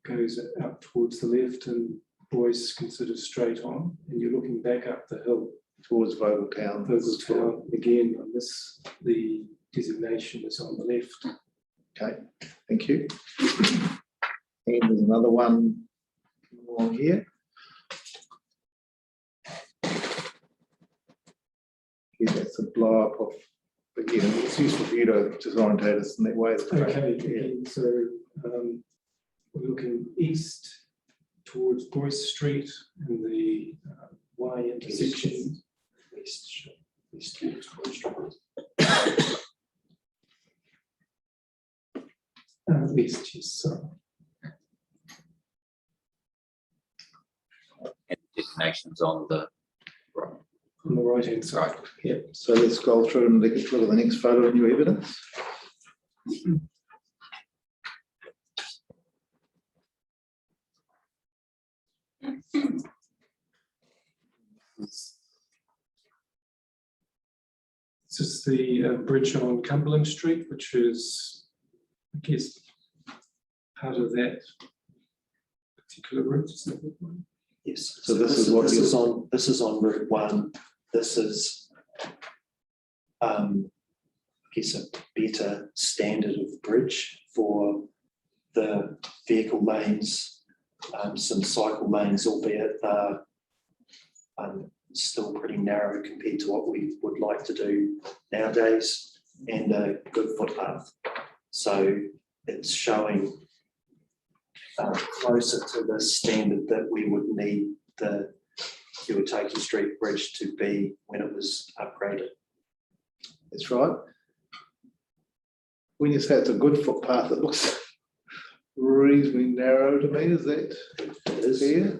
Speaker 9: goes out towards the left and Boyce considers straight on, and you're looking back up the hill
Speaker 1: Towards Vogeltown.
Speaker 9: Vogeltown. Again, on this, the designation is on the left.
Speaker 1: Okay, thank you. And there's another one along here. Yeah, that's a blow up of, but yeah, it's useful for you to just orientate us in that way.
Speaker 9: Okay,
Speaker 1: Yeah.
Speaker 9: again, so we're looking east towards Boyce Street and the Y intersection.
Speaker 10: East towards Boyce Street.
Speaker 9: East, yes, sorry.
Speaker 11: And designations on the right.
Speaker 9: On the right hand side.
Speaker 1: Yeah, so let's go through and look at the next photo in your evidence.
Speaker 9: It's just is the bridge on Cumberland Street, which is, I guess, part of that particular route. Is that right?
Speaker 10: Yes.
Speaker 1: So this is what
Speaker 10: this is on Route 1. This is, I guess, a better standard of bridge for the vehicle lanes, some cycle lanes, albeit still pretty narrow compared to what we would like to do nowadays, and a good footpath. So it's showing closer to the standard that we would need the Kiwataki Street Bridge to be when it was upgraded.
Speaker 1: That's right. When you say it's a good footpath, it looks reasonably narrow to me, is that
Speaker 10: It is.
Speaker 1: fair?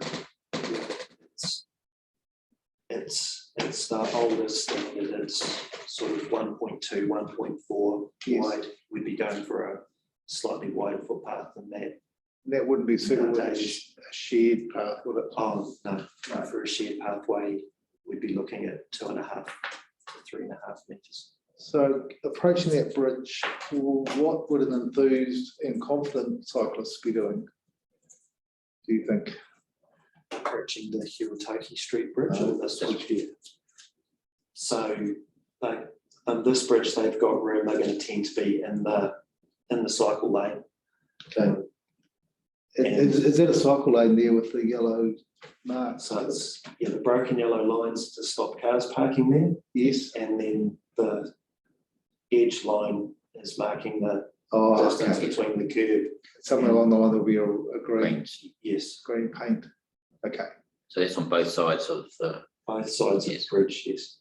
Speaker 10: It's the oldest standard. It's sort of 1.2, 1.4
Speaker 1: Yes.
Speaker 10: wide. We'd be going for a slightly wider footpath than that.
Speaker 1: That wouldn't be suitable with a
Speaker 10: Nowadays.
Speaker 1: shared path, would it?
Speaker 10: Oh, no, for a shared pathway, we'd be looking at 2.5 to 3.5 metres.
Speaker 1: So approaching that bridge, what would an enthused and confident cyclist be doing? Do you think?
Speaker 10: Approaching the Hirataki Street Bridge or this bridge here. So this bridge, they've got room, they're going to tend to be in the cycle lane.
Speaker 1: Okay. Is that a cycle lane there with the yellow marks?
Speaker 10: So it's, yeah, the broken yellow lines to stop cars parking there.
Speaker 1: Yes.
Speaker 10: And then the edge line is marking the
Speaker 1: Oh,
Speaker 10: distance
Speaker 1: okay.
Speaker 10: between the curb.
Speaker 1: Somewhere along the line there'll be a green,
Speaker 10: Yes,
Speaker 1: green paint. Okay.
Speaker 11: So that's on both sides of the,
Speaker 10: both sides of the bridge, yes.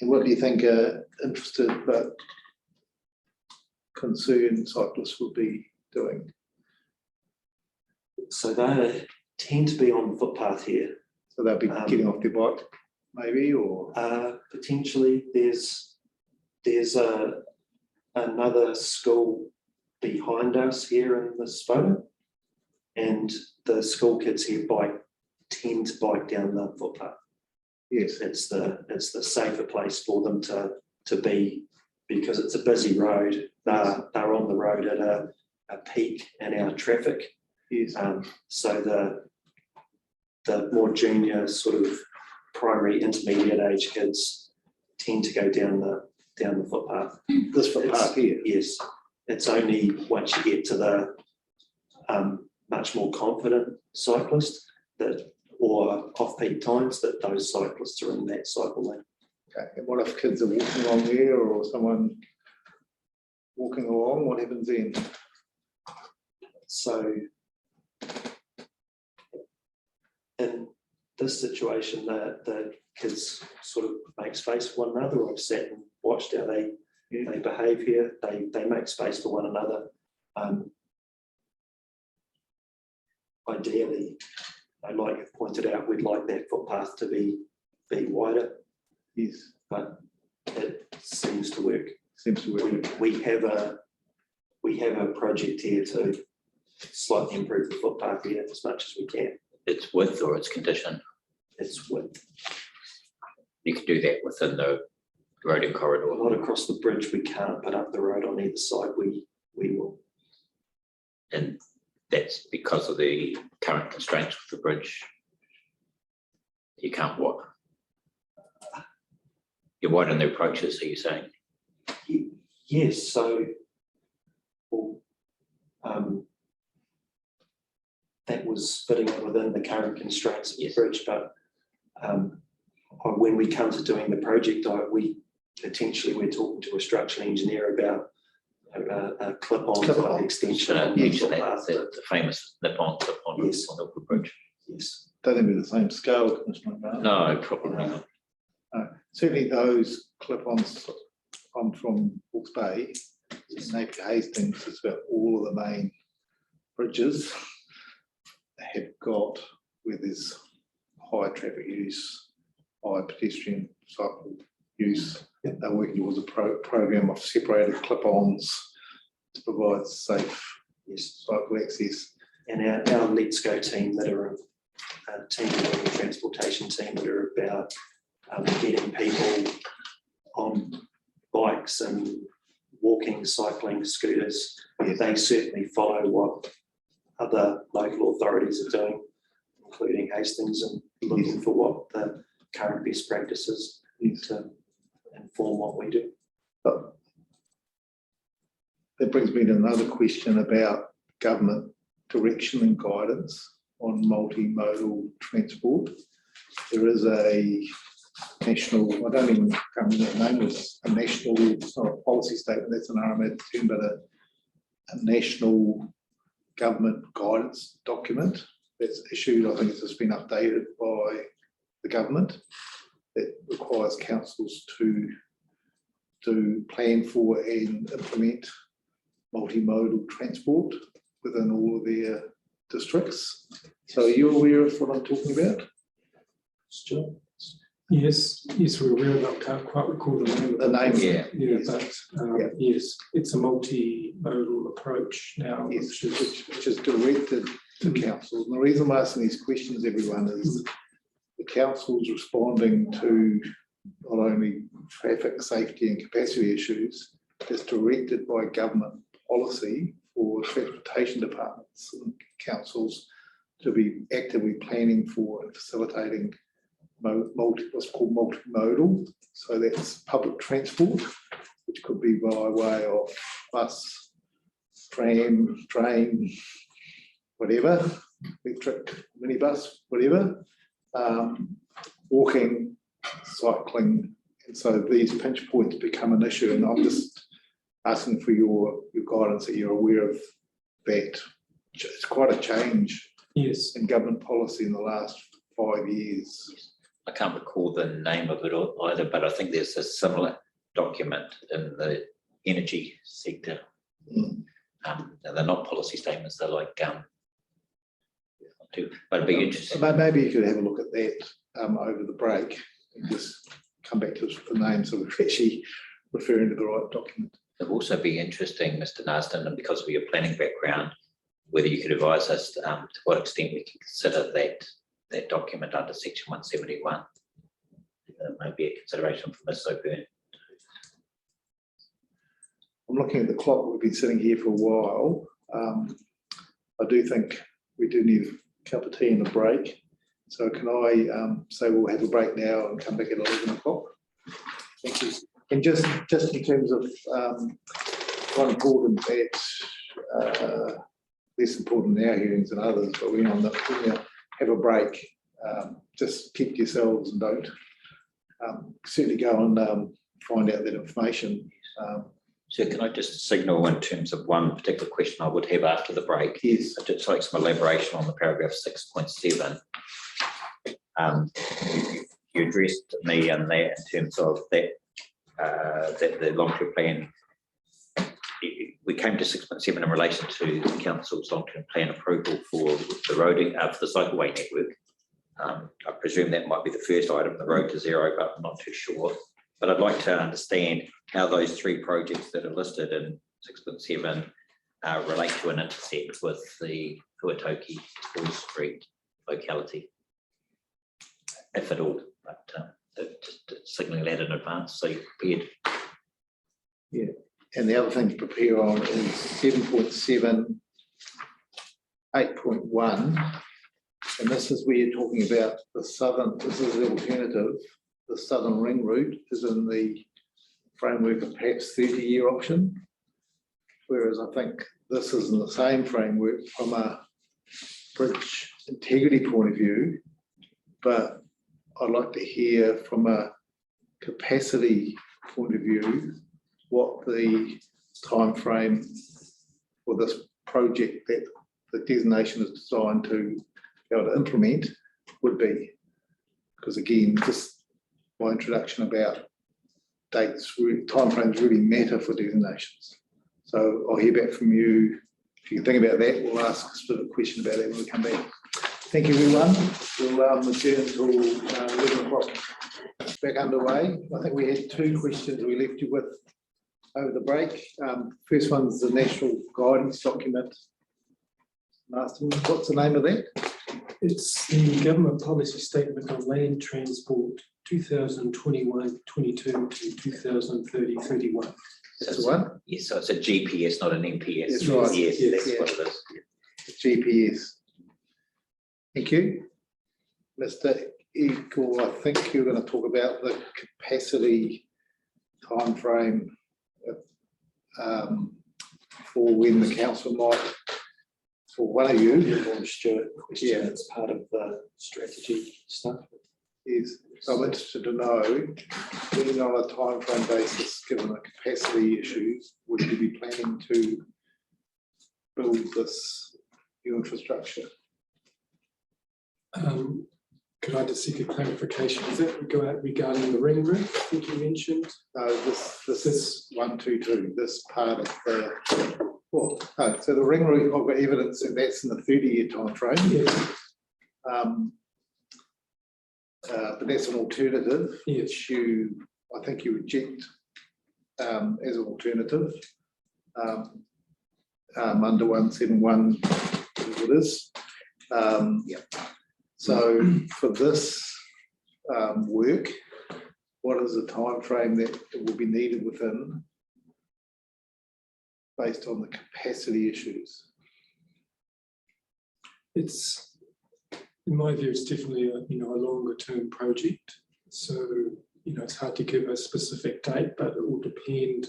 Speaker 1: And what do you think interested but concerned cyclists would be doing?
Speaker 10: So they tend to be on the footpath here.
Speaker 1: So they'll be getting off their bike, maybe, or?
Speaker 10: Potentially, there's another school behind us here in this photo, and the school kids here tend to bike down the footpath.
Speaker 1: Yes.
Speaker 10: It's the safer place for them to be, because it's a busy road. They're on the road at a peak in our traffic.
Speaker 1: Yes.
Speaker 10: So the more junior, sort of primary, intermediate age kids tend to go down the footpath.
Speaker 1: This footpath here?
Speaker 10: Yes. It's only once you get to the much more confident cyclist or off-peak times that those cyclists are in that cycle lane.
Speaker 1: Okay. And what if kids are walking along there or someone walking along? What happens then?
Speaker 10: So in this situation, the kids sort of make space for one another. I've sat and watched how they behave here. They make space for one another. Ideally, like you've pointed out, we'd like that footpath to be wider.
Speaker 1: Yes.
Speaker 10: But it seems to work.
Speaker 1: Seems to work.
Speaker 10: We have a project here to slightly improve the footpath here as much as we can.
Speaker 11: its width or its condition.
Speaker 10: Its width.
Speaker 11: You can do that within the roading corridor.
Speaker 10: Not across the bridge, we can't, but up the road on either side, we will.
Speaker 11: And that's because of the current constraints with the bridge. You can't what? You widen the approaches, are you saying?
Speaker 10: Yes, so well, that was fitting within the current constraints of the bridge, but when we come to doing the project, we're talking to a structural engineer about a clip-on extension.
Speaker 11: The famous nip-on
Speaker 10: Yes.
Speaker 11: on the bridge.
Speaker 10: Yes.
Speaker 1: Don't think we're the same scale, Commissioner McMahon.
Speaker 11: No, probably not.
Speaker 1: Certainly those clip-ons from Hawke's Bay, Napier Hastings is about all of the main bridges have got where there's high traffic use, high pedestrian cycle use. They're working towards a program of separated clip-ons to provide safe cycle access.
Speaker 10: And our Let's Go team that are a team, the transportation team that are about getting people bikes and walking, cycling, scooters, they certainly follow what other local authorities are doing, including Hastings, and looking for what the current best practices to inform what we do.
Speaker 1: But that brings me to another question about government direction and guidance on multimodal transport. There is a national, I don't even remember the name, it's a national, it's not a policy statement, that's an RMA term, but a national government guidance document that's issued, I think it's just been updated by the government, that requires councils to plan for and implement multimodal transport within all of their districts. So are you aware of what I'm talking about? Stuart?
Speaker 9: Yes, we're aware of that. Can't quite recall the name.
Speaker 1: The name,
Speaker 9: Yeah, but yes, it's a multimodal approach now.
Speaker 1: yes, which is directed to councils. And the reason I'm asking these questions, everyone, is the council's responding to not only traffic safety and capacity issues, it's directed by government policy for transportation departments and councils to be actively planning for and facilitating what's called multimodal. So that's public transport, which could be by way of bus, tram, train, whatever, electric minibus, whatever, walking, cycling. And so these pinch points become an issue, and I'm just asking for your guidance that you're aware of that. It's quite a change in government policy in the last 5 years.
Speaker 11: I can't recall the name of it either, but I think there's a similar document in the energy sector. And they're not policy statements, they're like, but it'd be interesting.
Speaker 1: But maybe you could have a look at that over the break and just come back to the name so we're actually referring to the right document.
Speaker 11: It'd also be interesting, Mr. Narston, and because of your planning background, whether you could advise us to what extent we can consider that document under section 171. Maybe a consideration for Ms. O'Byrne.
Speaker 1: I'm looking at the clock, we've been sitting here for a while. I do think we do need a cup of tea and a break. So can I say we'll have a break now and come back at 11 o'clock? Thank you. And just in terms of one important that less important in our hearings than others, but we're on the have a break. Just keep to yourselves and don't. Certainly go and find out that information.
Speaker 11: So can I just signal in terms of one particular question I would have after the break?
Speaker 1: Yes.
Speaker 11: I'd just like some elaboration on the paragraph 6.7. You addressed me in that in terms of that the long-term plan. We came to 6.7 in relation to the council's long-term plan approval for the roading for the cycleway network. I presume that might be the first item, the road to zero, but I'm not too sure. But I'd like to understand how those three projects that are listed in 6.7 relate to an intersect with the Huatoki Bull Street locality, if at all. But just signaling that in advance, so you're prepared.
Speaker 1: Yeah. And the other thing to prepare on is 7.7, 8.1, and this is where you're talking about the southern, this is the alternative, the southern ring route is in the framework of perhaps 30-year option, whereas I think this is in the same framework from a bridge integrity point of view, but I'd like to hear from a capacity point of view what the time frame for this project that the designation is designed to be able to implement would be. Because again, just my introduction about dates, timeframes really matter for designations. So I'll hear back from you. If you can think about that, we'll ask a specific question about that when we come back. Thank you, everyone. We'll adjourn until 11 o'clock. Back underway. I think we had two questions we left you with over the break. First one's the national guidance document. What's the name of that?
Speaker 9: It's the government policy statement on land transport 2021-22 to 2030-31.
Speaker 1: That's the one.
Speaker 11: Yes, so it's a GPS, not an MPS.
Speaker 1: That's right.
Speaker 11: Yes,
Speaker 1: Yes,
Speaker 11: that's
Speaker 1: yeah.
Speaker 11: what it is.
Speaker 1: GPS. Thank you. Mr. Eagle, I think you're going to talk about the capacity timeframe for when the council might, for one of you.
Speaker 10: More Stuart question,
Speaker 1: Yeah.
Speaker 10: it's part of the strategy stuff.
Speaker 1: Is, so I'm interested to know, being on a timeframe basis, given the capacity issues, would you be planning to build this new infrastructure?
Speaker 9: Could I just seek a clarification? Is that go out regarding the ring road? I think you mentioned.
Speaker 1: No, this is 122, this part of the, well, no, so the ring route, I've got evidence that that's in the 30-year timeframe.
Speaker 9: Yes.
Speaker 1: But that's an alternative,
Speaker 9: Yes.
Speaker 1: which you, I think you reject as an alternative under 171 as it is. So for this work, what is the time frame that it will be needed within based on the capacity issues?
Speaker 9: It's, in my view, it's definitely a longer term project. So it's hard to give a specific date, but it will depend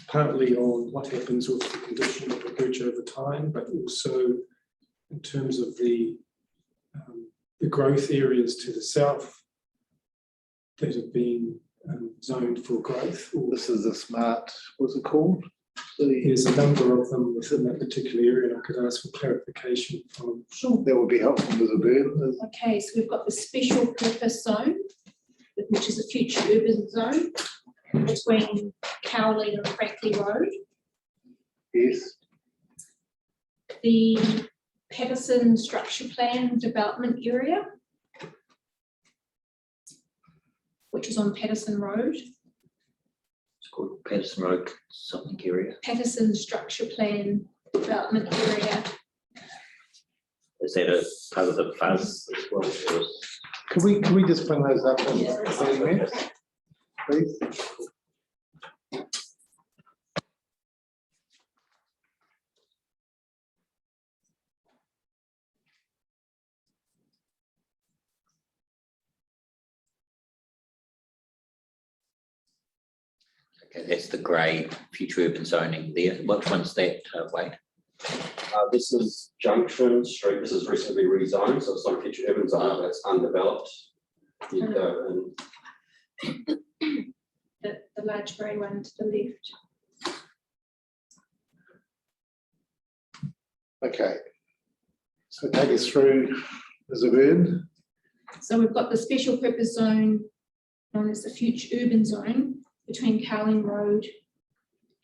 Speaker 9: partly on what happens with the condition of the bridge over time, but also in terms of the growth areas to the south that have been zoned for growth.
Speaker 1: This is a smart, what's it called?
Speaker 9: There's a number of them within that particular area, and I could ask for clarification from.
Speaker 1: Sure. That would be helpful, Ms. Byrne.
Speaker 4: Okay, so we've got the special purpose zone, which is a future urban zone between Cowley and Franklin Road.
Speaker 1: Yes.
Speaker 4: The Patterson Structure Plan Development Area, which is on Patterson Road.
Speaker 11: It's called Patterson Road something area.
Speaker 4: Patterson Structure Plan Development Area.
Speaker 11: Is that a part of the fuzz as well? Or
Speaker 1: Can we just bring those up on
Speaker 4: Yeah.
Speaker 1: the meeting minutes, please?
Speaker 11: Okay, that's the grey future urban zoning there. What one's that, Wade?
Speaker 12: This is Junction Street, this is recently rezoned, so it's not a future urban zone, but it's undeveloped. You go and
Speaker 4: The large grey one to the left.
Speaker 1: Okay. So take us through, Ms. Byrne.
Speaker 4: So we've got the special purpose zone known as the future urban zone between Cowling Road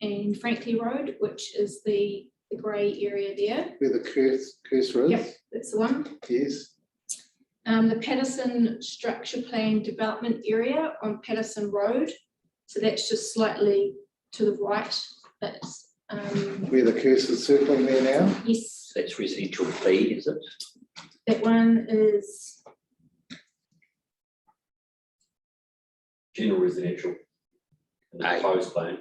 Speaker 4: and Franklin Road, which is the grey area there.
Speaker 1: Where the cursor is.
Speaker 4: Yep, that's the one.
Speaker 1: Yes.
Speaker 4: The Patterson Structure Plan Development Area on Patterson Road. So that's just slightly to the right. That's
Speaker 1: Where the cursor's circling there now.
Speaker 4: yes,
Speaker 11: That's residential B, is it?
Speaker 4: that one is
Speaker 12: general residential. And the
Speaker 11: Aye.
Speaker 12: proposed plan.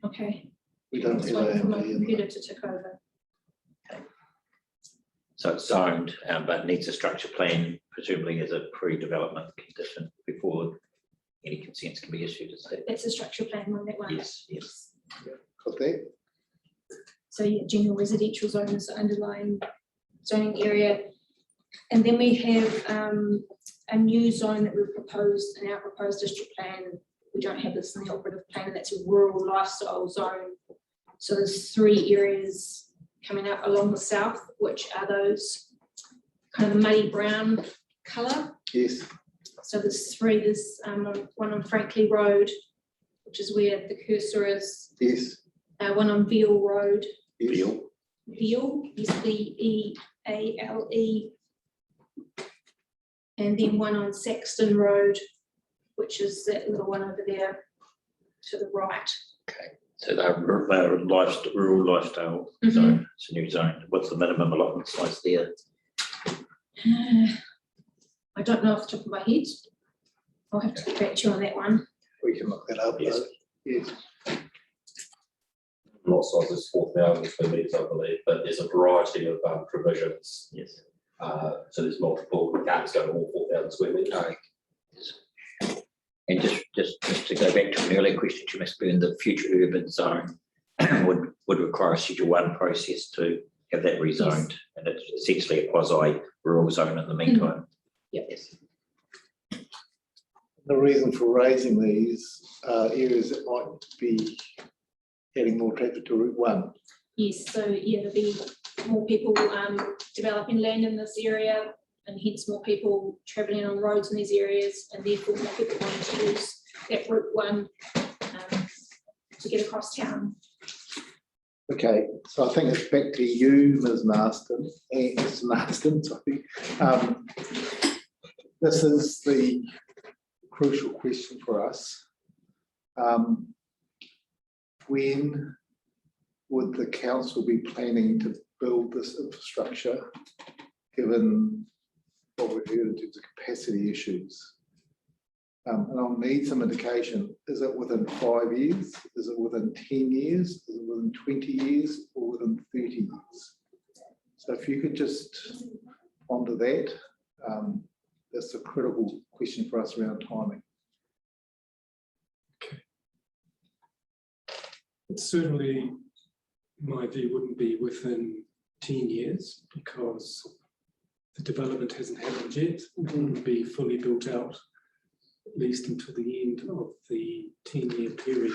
Speaker 4: okay.
Speaker 1: We don't
Speaker 4: Just
Speaker 1: have
Speaker 4: waiting for my
Speaker 1: AMP in
Speaker 4: computer
Speaker 1: there.
Speaker 4: to tick over.
Speaker 11: So it's zoned, but needs a structure plan, presumably as a pre-development condition before any consents can be issued, is that?
Speaker 4: That's a structure plan on that one.
Speaker 11: Yes, yes.
Speaker 1: Got that?
Speaker 4: So yeah, general residential zone is the underlying zoning area. And then we have a new zone that we've proposed in our proposed district plan. We don't have this in the operative plan, and that's a rural lifestyle zone. So there's 3 areas coming up along the south, which are those kind of muddy brown colour.
Speaker 1: Yes.
Speaker 4: So there's 3, there's one on Franklin Road, which is where the cursor is,
Speaker 1: Yes.
Speaker 4: one on Veal Road,
Speaker 1: Yes.
Speaker 11: Veal.
Speaker 4: Veal, VEALE, and then one on Saxton Road, which is that little one over there to the right.
Speaker 11: Okay, so they're rural lifestyle
Speaker 4: Mhm.
Speaker 11: zone, it's a new zone. What's the minimum allotment size there?
Speaker 4: I don't know off the top of my head. I'll have to get back to you on that one.
Speaker 1: We can look that up.
Speaker 10: Yes.
Speaker 1: Yes.
Speaker 12: Lot size is 4,000 square metres, I believe, but there's a variety of provisions.
Speaker 11: Yes.
Speaker 12: So there's multiple, we can't go to all 4,000 square metres.
Speaker 11: No. And just to go back to an earlier question to Ms. Byrne, the future urban zone would require a Schedule 1 process to have that rezoned, and it's essentially a quasi rural zone in the meantime.
Speaker 4: Yep.
Speaker 11: Yes.
Speaker 1: The reason for raising these areas that might be adding more traffic to Route 1.
Speaker 4: Yes, so yeah, there'll be more people developing land in this area, and hence more people travelling on roads in these areas, and therefore more people wanting to use that Route 1 to get across town.
Speaker 1: Okay, so I think it's back to you, Ms. Marston, and Mr. Marston, sorry. This is the crucial question for us. When would the council be planning to build this infrastructure, given what we've heard in terms of capacity issues? And I'll need some indication. Is it within 5 years? Is it within 10 years? Is it within 20 years or within 30 years? So if you could just ponder that, that's a critical question for us around timing.
Speaker 9: It certainly, in my view, wouldn't be within 10 years because the development hasn't happened yet. It wouldn't be fully built out at least until the end of the 10-year period.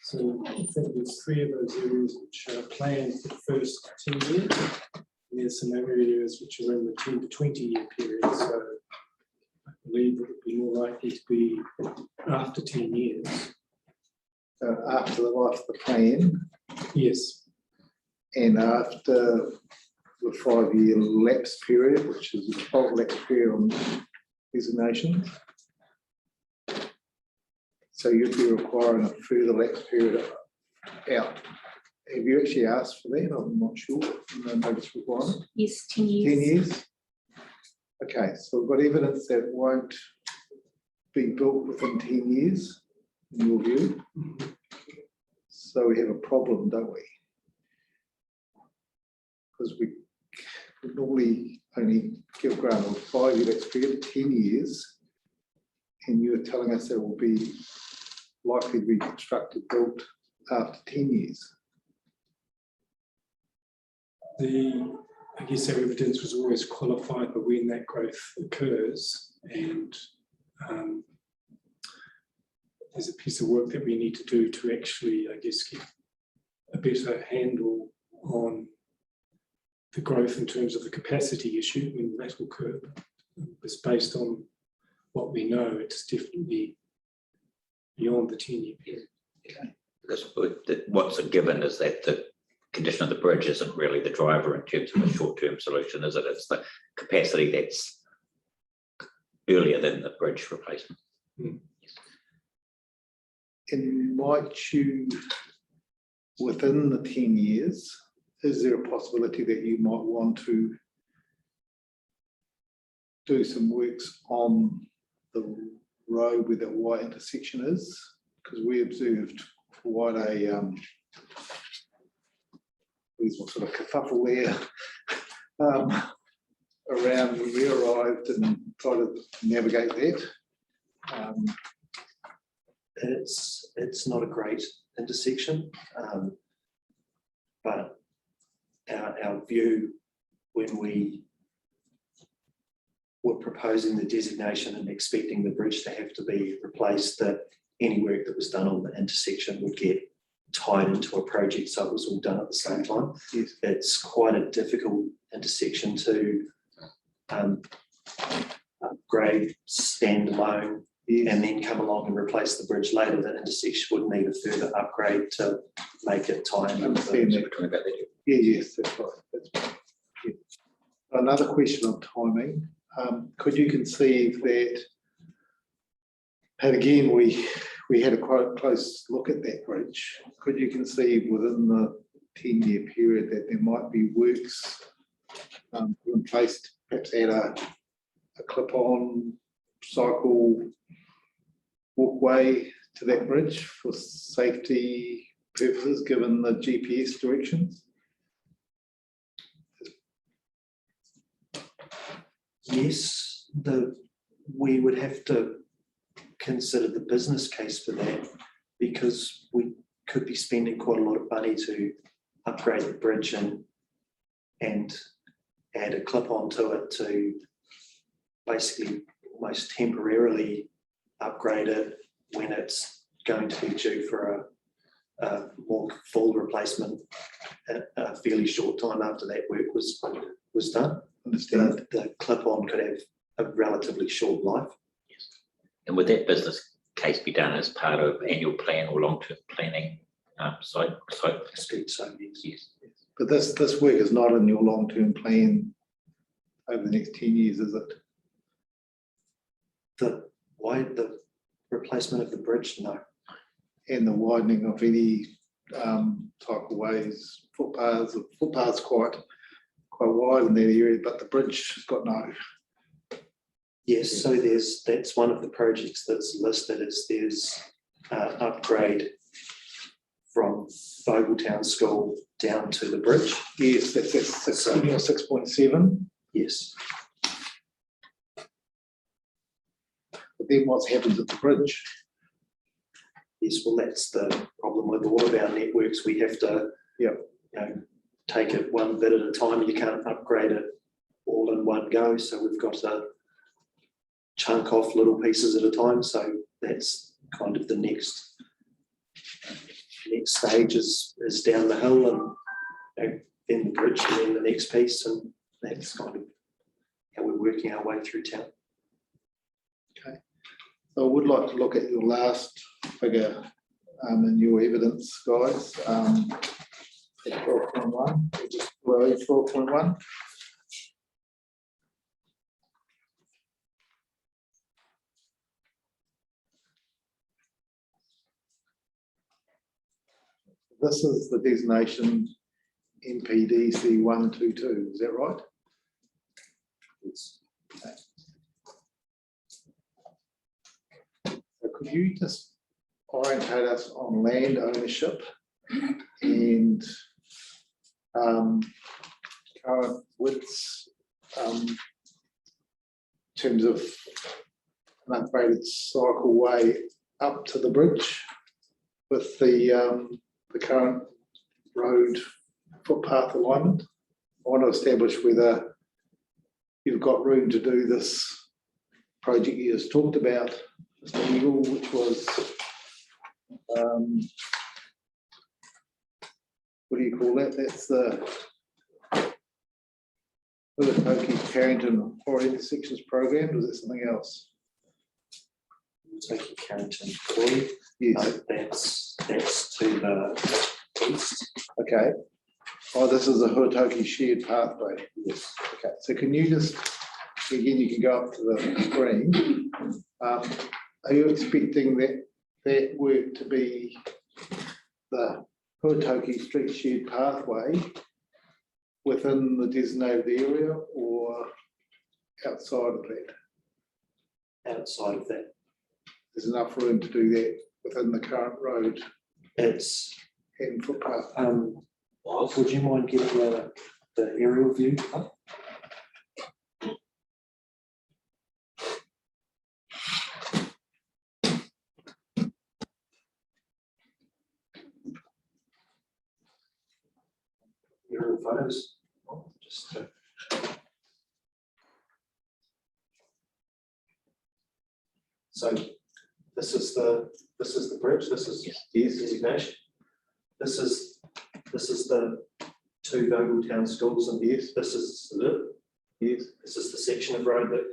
Speaker 9: So I think there's 3 of those areas which are planned for the first 10 years. And there's some other areas which are in the 10 to 20-year period. So I believe it would be more likely to be after 10 years.
Speaker 1: After the life of the plan
Speaker 9: Yes.
Speaker 1: and after the 5-year lapse period, which is a 12 lapse period on designations. So you'd be requiring a further lapse period out. Have you actually asked for that? I'm not sure. No notice requirement.
Speaker 4: Yes, 10 years.
Speaker 1: 10 years? Okay, so we've got evidence that it won't be built within 10 years, in your view. So we have a problem, don't we? Because we normally only give ground on 5-year lapse period, 10 years, and you're telling us that it will be likely to be constructed, built after 10 years.
Speaker 9: I guess our evidence was always qualified by when that growth occurs, and there's a piece of work that we need to do to actually, I guess, get a better handle on the growth in terms of the capacity issue when that will occur. It's based on what we know, it's definitely beyond the 10-year period.
Speaker 11: Okay. Because what's a given is that the condition of the bridge isn't really the driver in terms of a short-term solution, is it? It's the capacity that's earlier than the bridge replacement.
Speaker 9: Mm.
Speaker 1: And might you, within the 10 years, is there a possibility that you might want to do some works on the road where the white intersection is? Because we observed quite a sort of kerfuffle there around when we arrived and tried to navigate that.
Speaker 10: It's not a great intersection, but our view when we were proposing the designation and expecting the bridge to have to be replaced, that any work that was done on the intersection would get tied into a project, so it was all done at the same time.
Speaker 1: Yes.
Speaker 10: It's quite a difficult intersection to upgrade standalone.
Speaker 1: Yes.
Speaker 10: And then come along and replace the bridge later. That intersection would need a further upgrade to make it tie in.
Speaker 1: Understand that.
Speaker 11: Talking about that.
Speaker 1: Yeah, yes, that's right. That's right. Yeah. Another question on timing. Could you conceive that, and again, we had a quite close look at that bridge. Could you conceive within the 10-year period that there might be works in place, perhaps at a clip-on cycle walkway to that bridge for safety purposes, given the GPS directions?
Speaker 10: Yes, we would have to consider the business case for that, because we could be spending quite a lot of money to upgrade the bridge and add a clip onto it to basically almost temporarily upgrade it when it's going to be due for a more full replacement at a fairly short time after that work was done.
Speaker 1: Understand.
Speaker 10: The clip-on could have a relatively short life.
Speaker 11: And would that business case be done as part of annual plan or long-term planning? So
Speaker 10: Yes.
Speaker 1: But this work is not in your long-term plan over the next 10 years, is it?
Speaker 10: The replacement of the bridge, no.
Speaker 1: And the widening of any cycleways, footpaths quite wide in that area, but the bridge has got no.
Speaker 10: Yes, so that's one of the projects that's listed as there's upgrade from Vogeltown School down to the bridge.
Speaker 1: Yes, that's 6.7.
Speaker 10: Yes.
Speaker 1: But then what happens at the bridge?
Speaker 10: Yes, well, that's the problem with all of our networks. We have to take it one bit at a time. You can't upgrade it all in one go. So we've got to chunk off little pieces at a time. So that's kind of the next stage is down the hill and then the bridge and then the next piece. And that's kind of how we're working our way through town.
Speaker 1: Okay. So I would like to look at your last figure in your evidence, guys. 12.1, just below 12.1. This is the designation NPDC 122, is that right?
Speaker 10: Yes.
Speaker 1: Okay. So could you just orientate us on land ownership and current widths in terms of an upgraded cycleway up to the bridge with the current road footpath alignment? I want to establish whether you've got room to do this project you just talked about, Mr. Eagle, which was what do you call that? That's the Willow Carrington or intersections program. Was that something else?
Speaker 10: Taking Carrington Corey.
Speaker 1: Yes.
Speaker 10: That's to the east.
Speaker 1: Okay. Oh, this is a Huatoki shared pathway.
Speaker 10: Yes.
Speaker 1: Okay. So can you just, again, you can go up to the screen. Are you expecting that work to be the Huatoki Street shared pathway within the designated area or outside of that?
Speaker 10: Outside of that.
Speaker 1: There's enough room to do that within the current road
Speaker 10: It's
Speaker 1: and footpath.
Speaker 10: would you mind getting the aerial view up? Aerial photos. Just so this is the bridge. This is designation. This is the two Vogeltown schools, and yes, this is it. Yes, this is the section of road that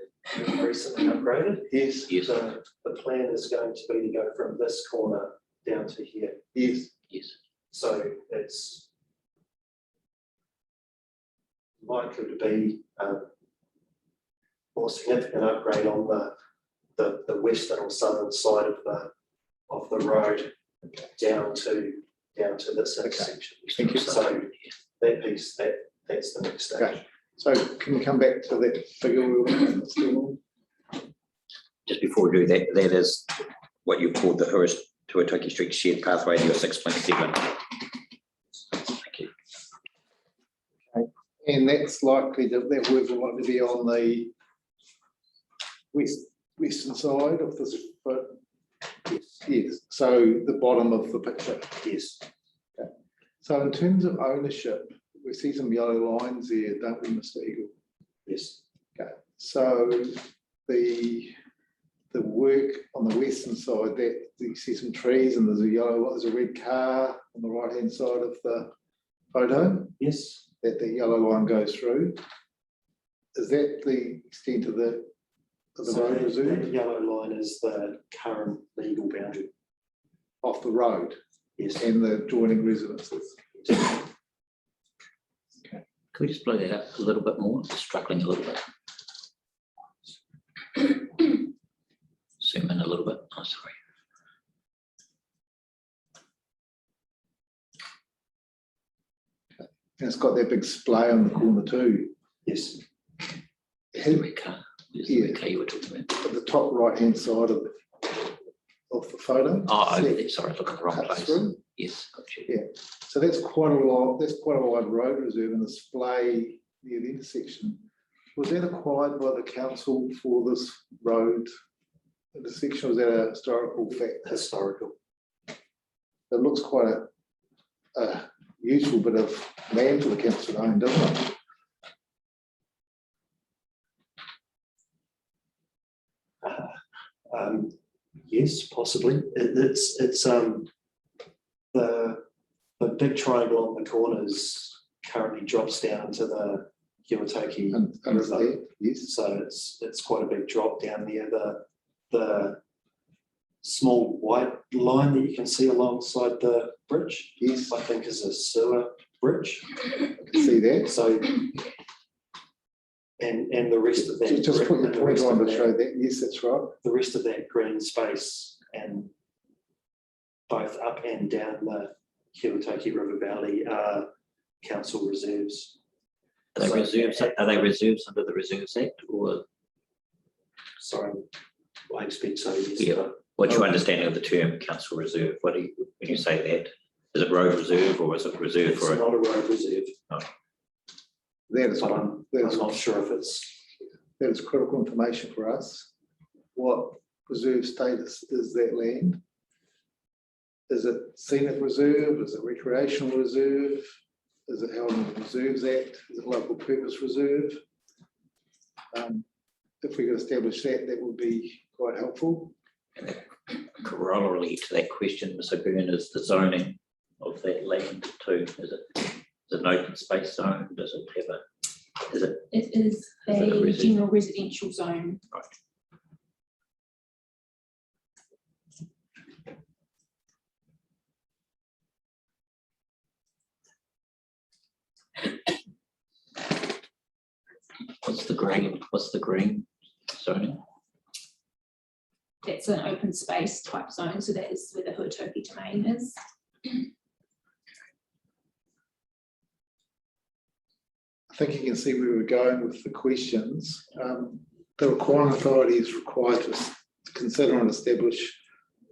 Speaker 10: was recently upgraded.
Speaker 1: Yes.
Speaker 11: Yes.
Speaker 10: So the plan is going to be to go from this corner down to here.
Speaker 1: Yes.
Speaker 11: Yes.
Speaker 10: So it's likely to be more significant upgrade on the western or southern side of the road down to this intersection.
Speaker 1: Thank you.
Speaker 10: So that piece, that's the next stage.
Speaker 1: Okay. So can we come back to that figure? we were looking at still?
Speaker 11: Just before we do that, that is what you called the Tuataki Street shared pathway to your 6.7. Thank you.
Speaker 1: And that's likely that work will likely be on the western side of this, but yes, so the bottom of the picture.
Speaker 11: Yes.
Speaker 1: Okay. So in terms of ownership, we see some yellow lines there, don't we, Mr. Eagle?
Speaker 10: Yes.
Speaker 1: Okay, so the work on the western side, that you see some trees and there's a red car on the right hand side of the photo.
Speaker 10: Yes.
Speaker 1: That the yellow line goes through. Is that the extent of the road reserve?
Speaker 10: That yellow line is the current legal boundary.
Speaker 1: Off the road?
Speaker 10: Yes.
Speaker 1: And the adjoining residences?
Speaker 11: Could we just blow that up a little bit more? It's struggling a little bit. Zoom in a little bit. Oh, sorry.
Speaker 1: And it's got that big splay on the corner too.
Speaker 10: Yes.
Speaker 11: There's the red car. There's the red car you were talking about.
Speaker 1: At the top right hand side of the photo.
Speaker 11: Oh, over there. Sorry, look at the wrong
Speaker 1: Cuts
Speaker 11: place.
Speaker 1: through.
Speaker 11: Yes, got you.
Speaker 1: Yeah, so that's quite a lot. That's quite a wide road reserve and the splay near the intersection. Was that acquired by the council for this road intersection? Was that a historical fact?
Speaker 10: Historical.
Speaker 1: It looks quite a useful bit of land for the council to own, doesn't it?
Speaker 10: Yes, possibly. It's the big triangle on the corners currently drops down to the Kiwataki
Speaker 1: Under
Speaker 10: River.
Speaker 1: there, yes.
Speaker 10: So it's quite a big drop down there. The small white line that you can see alongside the bridge,
Speaker 1: Yes,
Speaker 10: I think is a sewer bridge.
Speaker 1: I can see that.
Speaker 10: So and the rest of that.
Speaker 1: Just put your
Speaker 10: the
Speaker 1: point
Speaker 10: rest
Speaker 1: on
Speaker 10: of
Speaker 1: to
Speaker 10: that-
Speaker 1: show that. Yes, that's right.
Speaker 10: the rest of that green space and both up and down the Kiwataki River Valley are council reserves.
Speaker 11: Are they reserves? Are they reserves under the Reserves Act, or
Speaker 10: Sorry, I expect so, yes.
Speaker 11: yeah? What's your understanding of the term council reserve? What do you, when you say that? Is it road reserve or is it reserve
Speaker 10: It's
Speaker 11: for
Speaker 10: not a road reserve,
Speaker 1: That is
Speaker 10: but
Speaker 1: one.
Speaker 10: I'm not sure if it's,
Speaker 1: That is critical information for us. What reserve status is that land? Is it scenic reserve? Is it recreational reserve? Is it held under the Reserves Act? Is it local purpose reserve? If we could establish that, that would be quite helpful.
Speaker 11: corollary to that question, Mr. Byrne, is the zoning of that land too? Is it an open space zone? Does it have a, is it?
Speaker 4: It is
Speaker 11: Is it a
Speaker 4: a
Speaker 11: residence?
Speaker 4: general residential zone.
Speaker 11: Right. What's the green zoning?
Speaker 4: That's an open space type zone, so that is where the Huatoki domain is.
Speaker 1: I think you can see where we're going with the questions. The requirement authority is required to consider and establish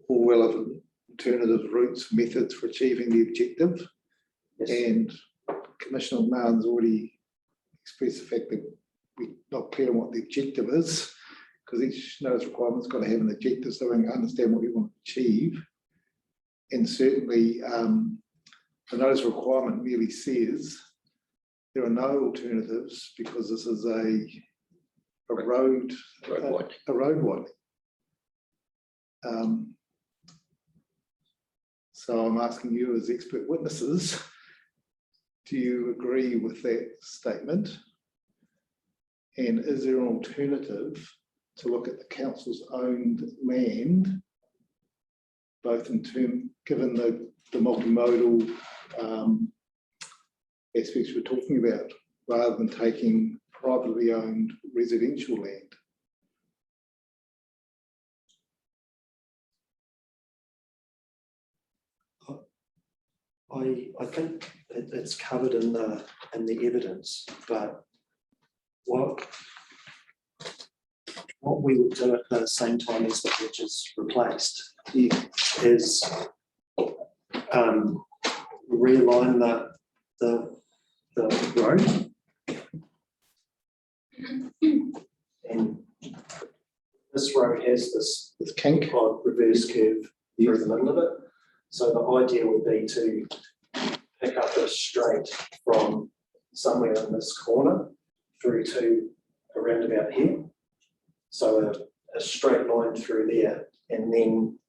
Speaker 1: all relevant alternative routes, methods for achieving the objective. And Commissioner Martin's already expressed the fact that we're not clear on what the objective is, because each notice requirement's got to have an objective so we can understand what we want to achieve. And certainly the notice requirement merely says there are no alternatives because this is a road widening. So I'm asking you as expert witnesses, do you agree with that statement? And is there an alternative to look at the council's owned land, both in term, given the multimodal aspects we're talking about, rather than taking privately owned residential land?
Speaker 10: I think it's covered in the evidence, but what we would do at the same time as the bridge is replaced is realign the road. And this road has this
Speaker 1: kink.
Speaker 10: odd reverse curve through the middle of it. So the idea would be to pick up a straight from somewhere in this corner through to around about here. So a straight line through there, and then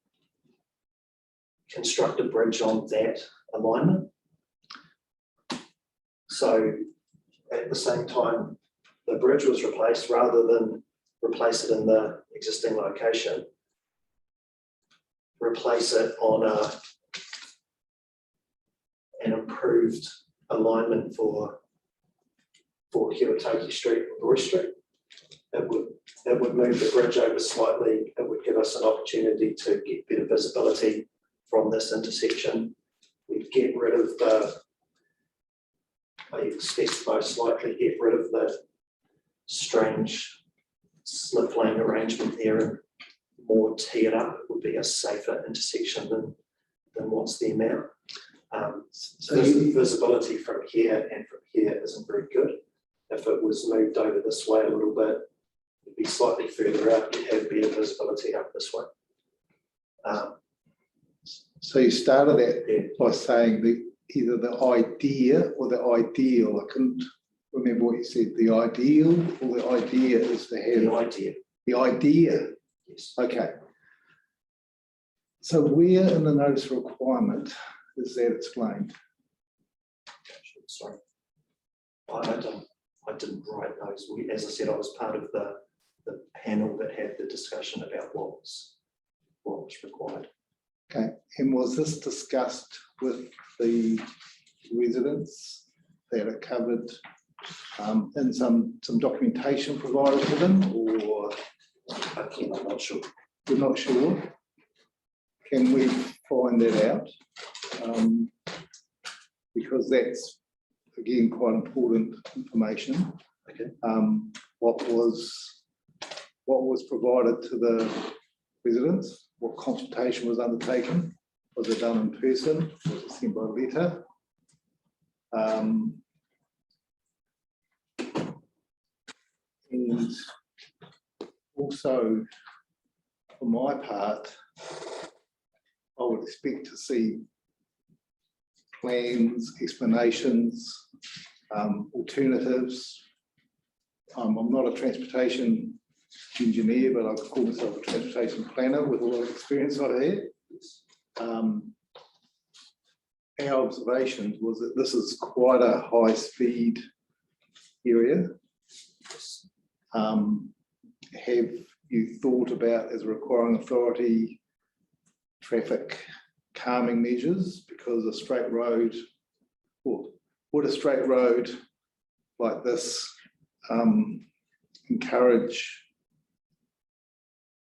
Speaker 10: construct a bridge on that alignment. So at the same time, the bridge was replaced, rather than replace it in the existing location, replace it on an improved alignment for Kiwatoki Street or Roy Street. It would move the bridge over slightly. It would give us an opportunity to get better visibility from this intersection. We'd get rid of I expect most likely get rid of the strange slip lane arrangement there and more tee it up. It would be a safer intersection than what's there now. So visibility from here and from here isn't very good. If it was moved over this way a little bit, it'd be slightly further out, you'd have better visibility up this way.
Speaker 1: So you started that by saying either the idea or the ideal. I couldn't remember what you said. The ideal or the idea is to have
Speaker 10: The idea.
Speaker 1: the idea.
Speaker 10: Yes.
Speaker 1: Okay. So where in the notice of requirement is that explained?
Speaker 10: Sorry. I didn't write those. As I said, I was part of the panel that had the discussion about what was required.
Speaker 1: Okay, and was this discussed with the residents that are covered in some documentation provided to them, or?
Speaker 10: Again, I'm not sure.
Speaker 1: We're not sure. Can we find that out? Because that's, again, quite important information.
Speaker 10: Okay.
Speaker 1: What was provided to the residents? What consultation was undertaken? Was it done in person? Was it sent by letter? And also, for my part, I would expect to see plans, explanations, alternatives. I'm not a transportation engineer, but I call myself a transportation planner with a lot of experience on it. Our observations was that this is quite a high speed area. Have you thought about, as a requiring authority, traffic calming measures? Because a straight road, or would a straight road like this encourage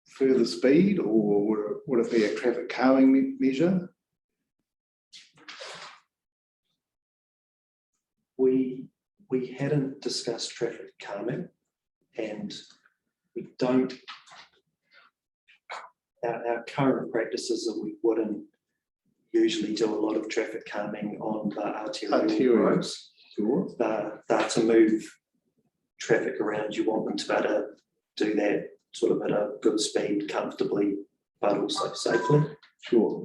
Speaker 1: further speed, or would it be a traffic calming measure?
Speaker 10: We hadn't discussed traffic calming, and we don't. Our current practice is that we wouldn't usually do a lot of traffic calming on the arterial roads.
Speaker 1: Sure.
Speaker 10: They're to move traffic around. You want them to be able to do that sort of at a good speed, comfortably, but also safely.
Speaker 1: Sure.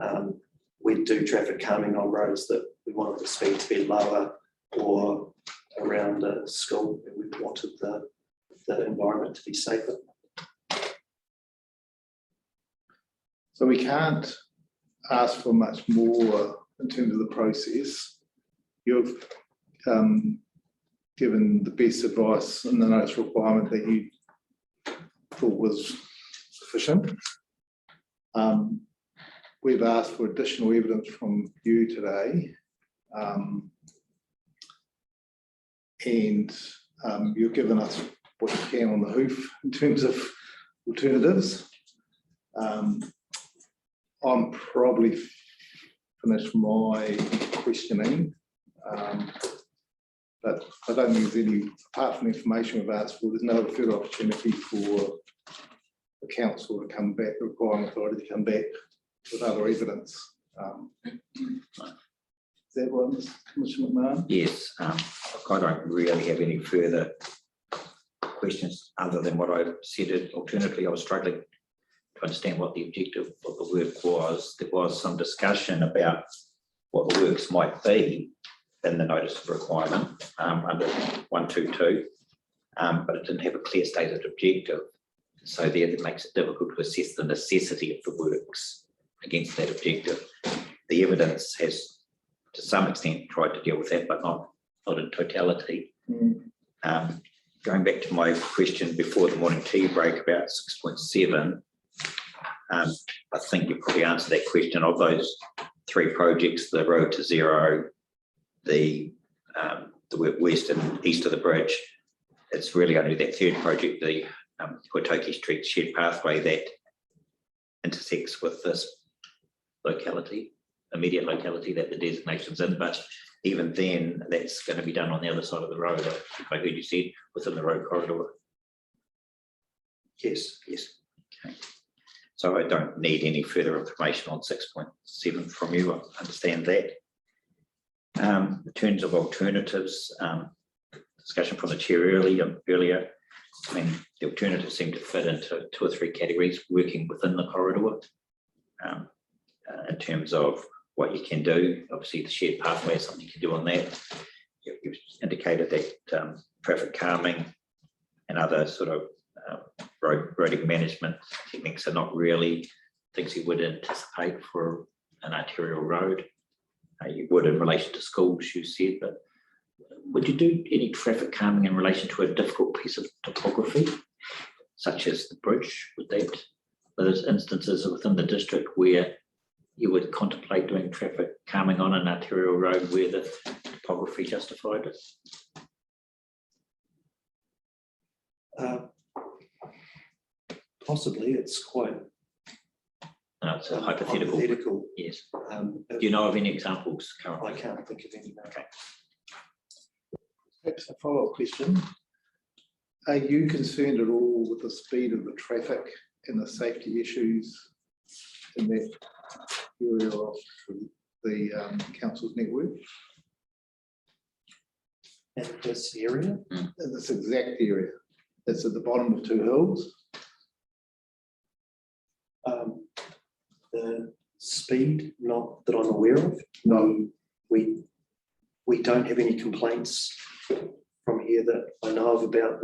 Speaker 10: We'd do traffic calming on roads that we wanted the speed to be lower, or around a school that we wanted the environment to be safer.
Speaker 1: So we can't ask for much more in terms of the process. You've given the best advice in the notice requirement that you thought was sufficient. We've asked for additional evidence from you today, and you've given us what you can on the hoof in terms of alternatives. I'm probably finished my questioning, but But I don't think there's any, apart from the information we've asked for, there's no further opportunity for the council to come back, the requiring authority to come back with other evidence. Is that one, Commissioner McMahon?
Speaker 11: Yes, I don't really have any further questions other than what I said. Alternatively, I was struggling to understand what the objective of the work was. There was some discussion about what the works might be in the notice of requirement under 122, but it didn't have a clear stated objective. So there, that makes it difficult to assess the necessity of the works against that objective. The evidence has, to some extent, tried to deal with that, but not in totality. Going back to my question before the morning tea break about 6.7, I think you probably answered that question. Of those 3 projects, the road to zero, the work west and east of the bridge, it's really only that 3rd project, the Kotoki Street shared pathway, that intersects with this locality, immediate locality that the designation's in. But even then, that's going to be done on the other side of the road, I heard you said, within the road corridor.
Speaker 10: Yes.
Speaker 11: Okay. So I don't need any further information on 6.7 from you. I understand that. In terms of alternatives, discussion from the chair earlier, I mean, the alternatives seem to fit into 2 or 3 categories, working within the corridor. In terms of what you can do, obviously the shared pathway is something you can do on that. You've indicated that traffic calming and other sort of roading management techniques are not really things you would anticipate for an arterial road. You would in relation to schools, you said, but would you do any traffic calming in relation to a difficult piece of topography, such as the bridge? Would that, those instances within the district where you would contemplate doing traffic calming on an arterial road where the topography justified it?
Speaker 10: Possibly, it's quite
Speaker 11: No, it's a hypothetical. Yes. Do you know of any examples currently?
Speaker 10: I can't think of any.
Speaker 11: Okay.
Speaker 1: Perhaps a follow-up question. Are you concerned at all with the speed of the traffic and the safety issues in that area of the council's network?
Speaker 10: In this area?
Speaker 1: In this exact area, that's at the bottom of 2 hills.
Speaker 10: The speed, not that I'm aware of.
Speaker 1: No.
Speaker 10: We don't have any complaints from here that I know of about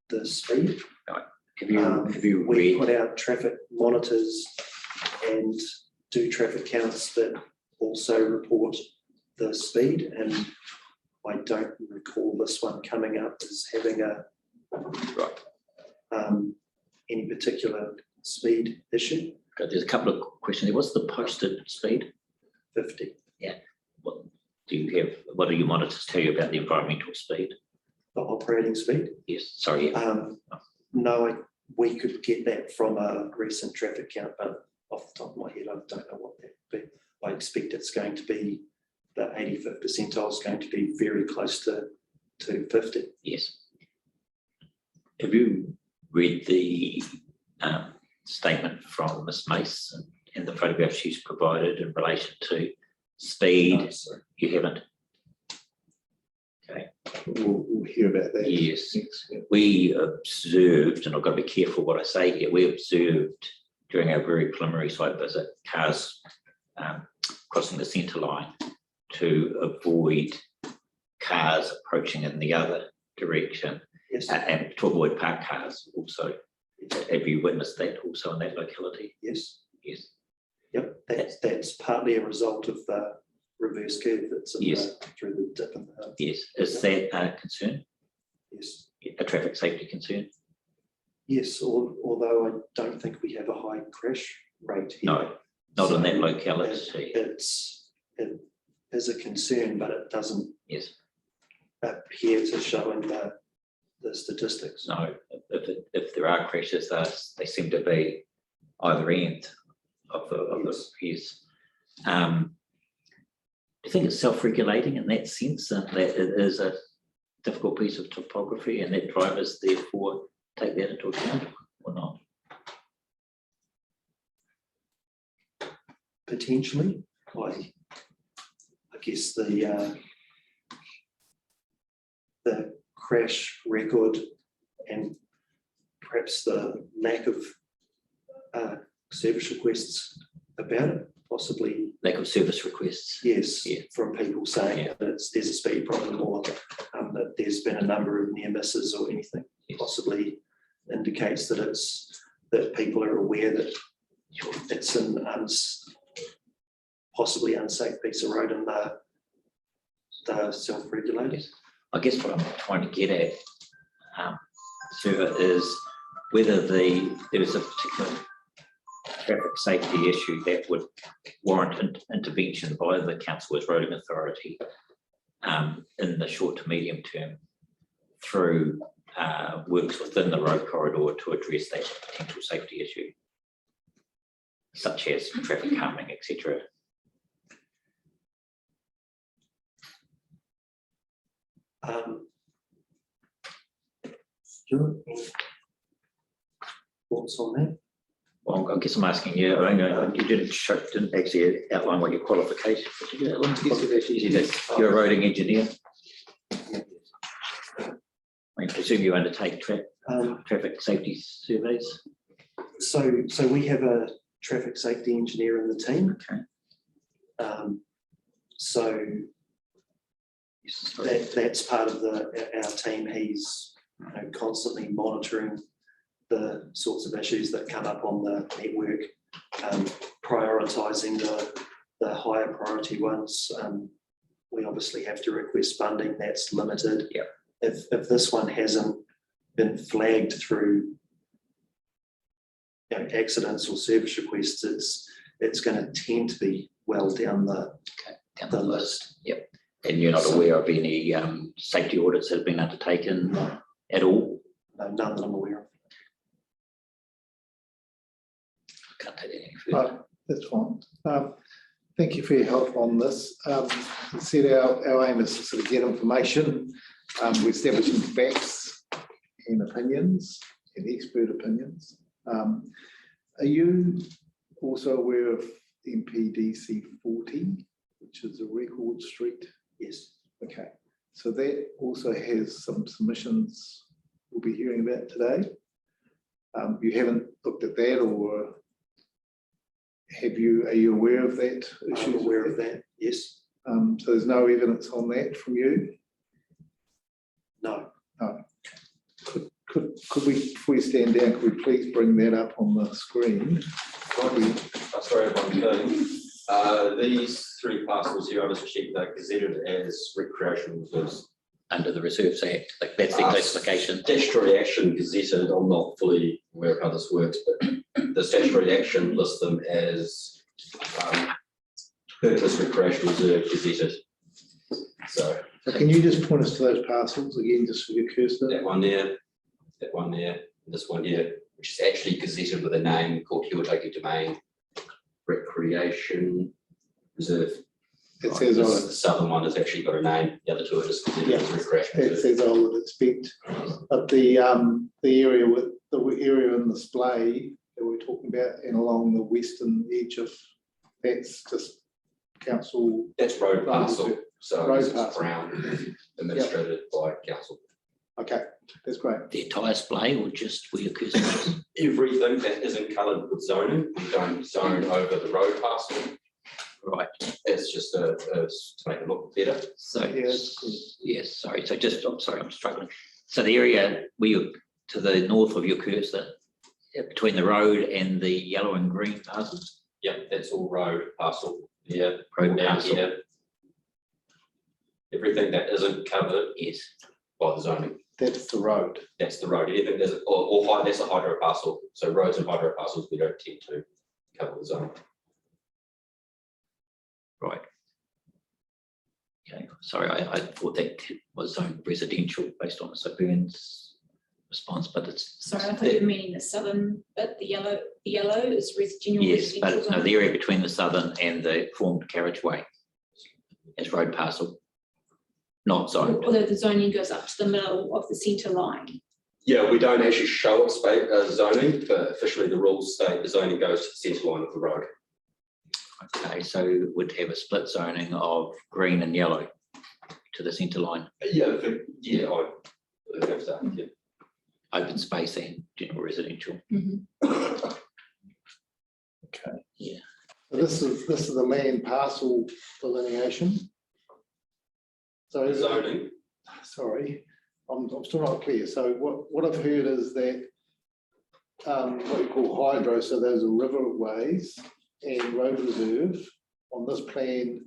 Speaker 10: the speed.
Speaker 11: Have you
Speaker 10: We
Speaker 11: read?
Speaker 10: put out traffic monitors and do traffic counts that also report the speed, and I don't recall this one coming up as having any particular speed issue.
Speaker 11: There's a couple of questions. What's the posted speed?
Speaker 10: 50.
Speaker 11: What do you have? What do your monitors tell you about the environmental speed?
Speaker 10: The operating speed.
Speaker 11: Yes. Sorry.
Speaker 10: No, we could get that from a recent traffic count, but off the top of my head, I don't know what that would be. I expect it's going to be the 85th percentile is going to be very close to 50.
Speaker 11: Yes. Have you read the statement from Ms. Mace and the photograph she's provided in relation to speed?
Speaker 10: No, sorry.
Speaker 11: You haven't? Okay.
Speaker 1: We'll hear about that.
Speaker 11: Yes.
Speaker 1: Next, yeah.
Speaker 11: We observed, and I've got to be careful what I say here, we observed during our very preliminary site visit cars crossing the centre line to avoid cars approaching in the other direction.
Speaker 10: Yes.
Speaker 11: And to avoid parked cars also. Have you witnessed that also in that locality?
Speaker 10: Yes.
Speaker 11: Yes.
Speaker 10: Yep. That's partly a result of the reverse curve that's in
Speaker 11: Yes.
Speaker 10: through the dip in the hill.
Speaker 11: Yes. Is that a concern?
Speaker 10: Yes.
Speaker 11: A traffic safety concern?
Speaker 10: Yes, although I don't think we have a high crash rate here.
Speaker 11: No, not in that
Speaker 10: So
Speaker 11: locality.
Speaker 10: it is a concern, but it doesn't
Speaker 11: Yes.
Speaker 10: appear to show in the statistics.
Speaker 11: No, if there are crashes, they seem to be either end of the yes. Do you think it's self-regulating in that sense, that it is a difficult piece of topography and that drivers therefore take that into account or not?
Speaker 10: Potentially, I guess the crash record and perhaps the lack of service requests about it, possibly.
Speaker 11: Lack of service requests.
Speaker 10: Yes,
Speaker 11: Yeah.
Speaker 10: from people saying that there's a speed problem or that there's been a number of near misses or anything, possibly indicates that that people are aware that it's an possibly unsafe piece of road and they're self-regulated.
Speaker 11: I guess what I'm trying to get at, Sue, is whether there is a particular traffic safety issue that would warrant intervention by the Council as Roading Authority in the short to medium term through works within the road corridor to address that potential safety issue, such as traffic calming, etc.
Speaker 10: Stuart, any thoughts on that?
Speaker 11: Well, I guess I'm asking you, I mean, you didn't actually outline what your qualification. Did you outline qualifications? You're a roading engineer. I presume you undertake traffic safety surveys.
Speaker 10: So we have a traffic safety engineer in the team.
Speaker 11: Okay.
Speaker 10: So that's part of our team. He's constantly monitoring the sorts of issues that come up on the network, prioritising the higher priority ones. We obviously have to request funding that's limited.
Speaker 11: Yep.
Speaker 10: If this one hasn't been flagged through accidents or service requests, it's going to tend to be well down the list.
Speaker 11: Yep. And you're not aware of any safety audits that have been undertaken at all?
Speaker 10: No, none that I'm aware of.
Speaker 11: Can't take that any further.
Speaker 1: That's fine. Thank you for your help on this. As I said, our aim is to sort of get information. We're establishing facts and opinions and expert opinions. Are you also aware of MPDC 40, which is a record street?
Speaker 10: Yes.
Speaker 1: Okay. So that also has some submissions we'll be hearing about today. You haven't looked at that, or are you aware of that issue?
Speaker 10: I'm aware of that, yes.
Speaker 1: So there's no evidence on that from you?
Speaker 10: No.
Speaker 1: No. Could we, before we stand down, could we please bring that up on the screen?
Speaker 12: Sorry, one thing. These three parcels here, I just checked, they're gazetted as recreational reserves.
Speaker 11: Under the Reserves Act, like that's the classification.
Speaker 12: Statutory action gazetted, I'm not fully aware of how this works, but the statutory action lists them as purpose recreational reserve gazetted. So
Speaker 1: Can you just point us to those parcels again, just for your cursor?
Speaker 12: that one there, and this one here, which is actually gazetted with a name called Hiwataki Domain Recreation Reserve.
Speaker 1: It says on
Speaker 12: The
Speaker 1: it.
Speaker 12: southern one has actually got a name, the other two are just gazetted as recreation
Speaker 1: It
Speaker 12: reserve.
Speaker 1: says I would expect, but the area with the area in display that we're talking about and along the western edge of, that's just council.
Speaker 12: That's road parcel, so
Speaker 1: Road
Speaker 12: this is
Speaker 1: parcel.
Speaker 12: Brown, administrated by council.
Speaker 1: Okay, that's great.
Speaker 11: The entire display or just where your cursor is?
Speaker 12: Everything that isn't coloured with zoning, we don't zone over the road parcel.
Speaker 11: Right.
Speaker 12: It's just to make it look better.
Speaker 11: So,
Speaker 1: Yes.
Speaker 11: yes, sorry. So just, I'm sorry, I'm struggling. So the area where you're to the north of your cursor, between the road and the yellow and green parcels?
Speaker 12: Yep, that's all road parcel. Yeah,
Speaker 11: Road
Speaker 12: down
Speaker 11: parcel.
Speaker 12: here. Everything that isn't covered
Speaker 11: Yes.
Speaker 12: by the zoning,
Speaker 1: That's the road.
Speaker 12: that's the road. Anything there's, that's a hydro parcel. So roads and hydro parcels, we don't tend to cover the zone.
Speaker 11: Right. Okay, sorry, I thought that was zoned residential based on the Burn's response, but it's.
Speaker 4: Sorry, I thought you were meaning the southern bit, the yellow is residential.
Speaker 11: Yes, but
Speaker 4: residential
Speaker 11: no,
Speaker 4: zone.
Speaker 11: the area between the southern and the formed carriageway as road parcel. not zoned.
Speaker 4: Although the zoning goes up to the middle of the centre line.
Speaker 12: Yeah, we don't actually show it zoning, but officially the rules state the zoning goes to the centre line of the road.
Speaker 11: Okay, so would have a split zoning of green and yellow to the centre line,
Speaker 12: Yeah, I have that, yeah.
Speaker 11: open space and general residential.
Speaker 1: Okay.
Speaker 11: Yeah.
Speaker 1: So this is the land parcel delineation. So
Speaker 12: Zoning,
Speaker 1: sorry, I'm still not clear. So what I've heard is that what you call hydro, so those are riverways and road reserve on this plan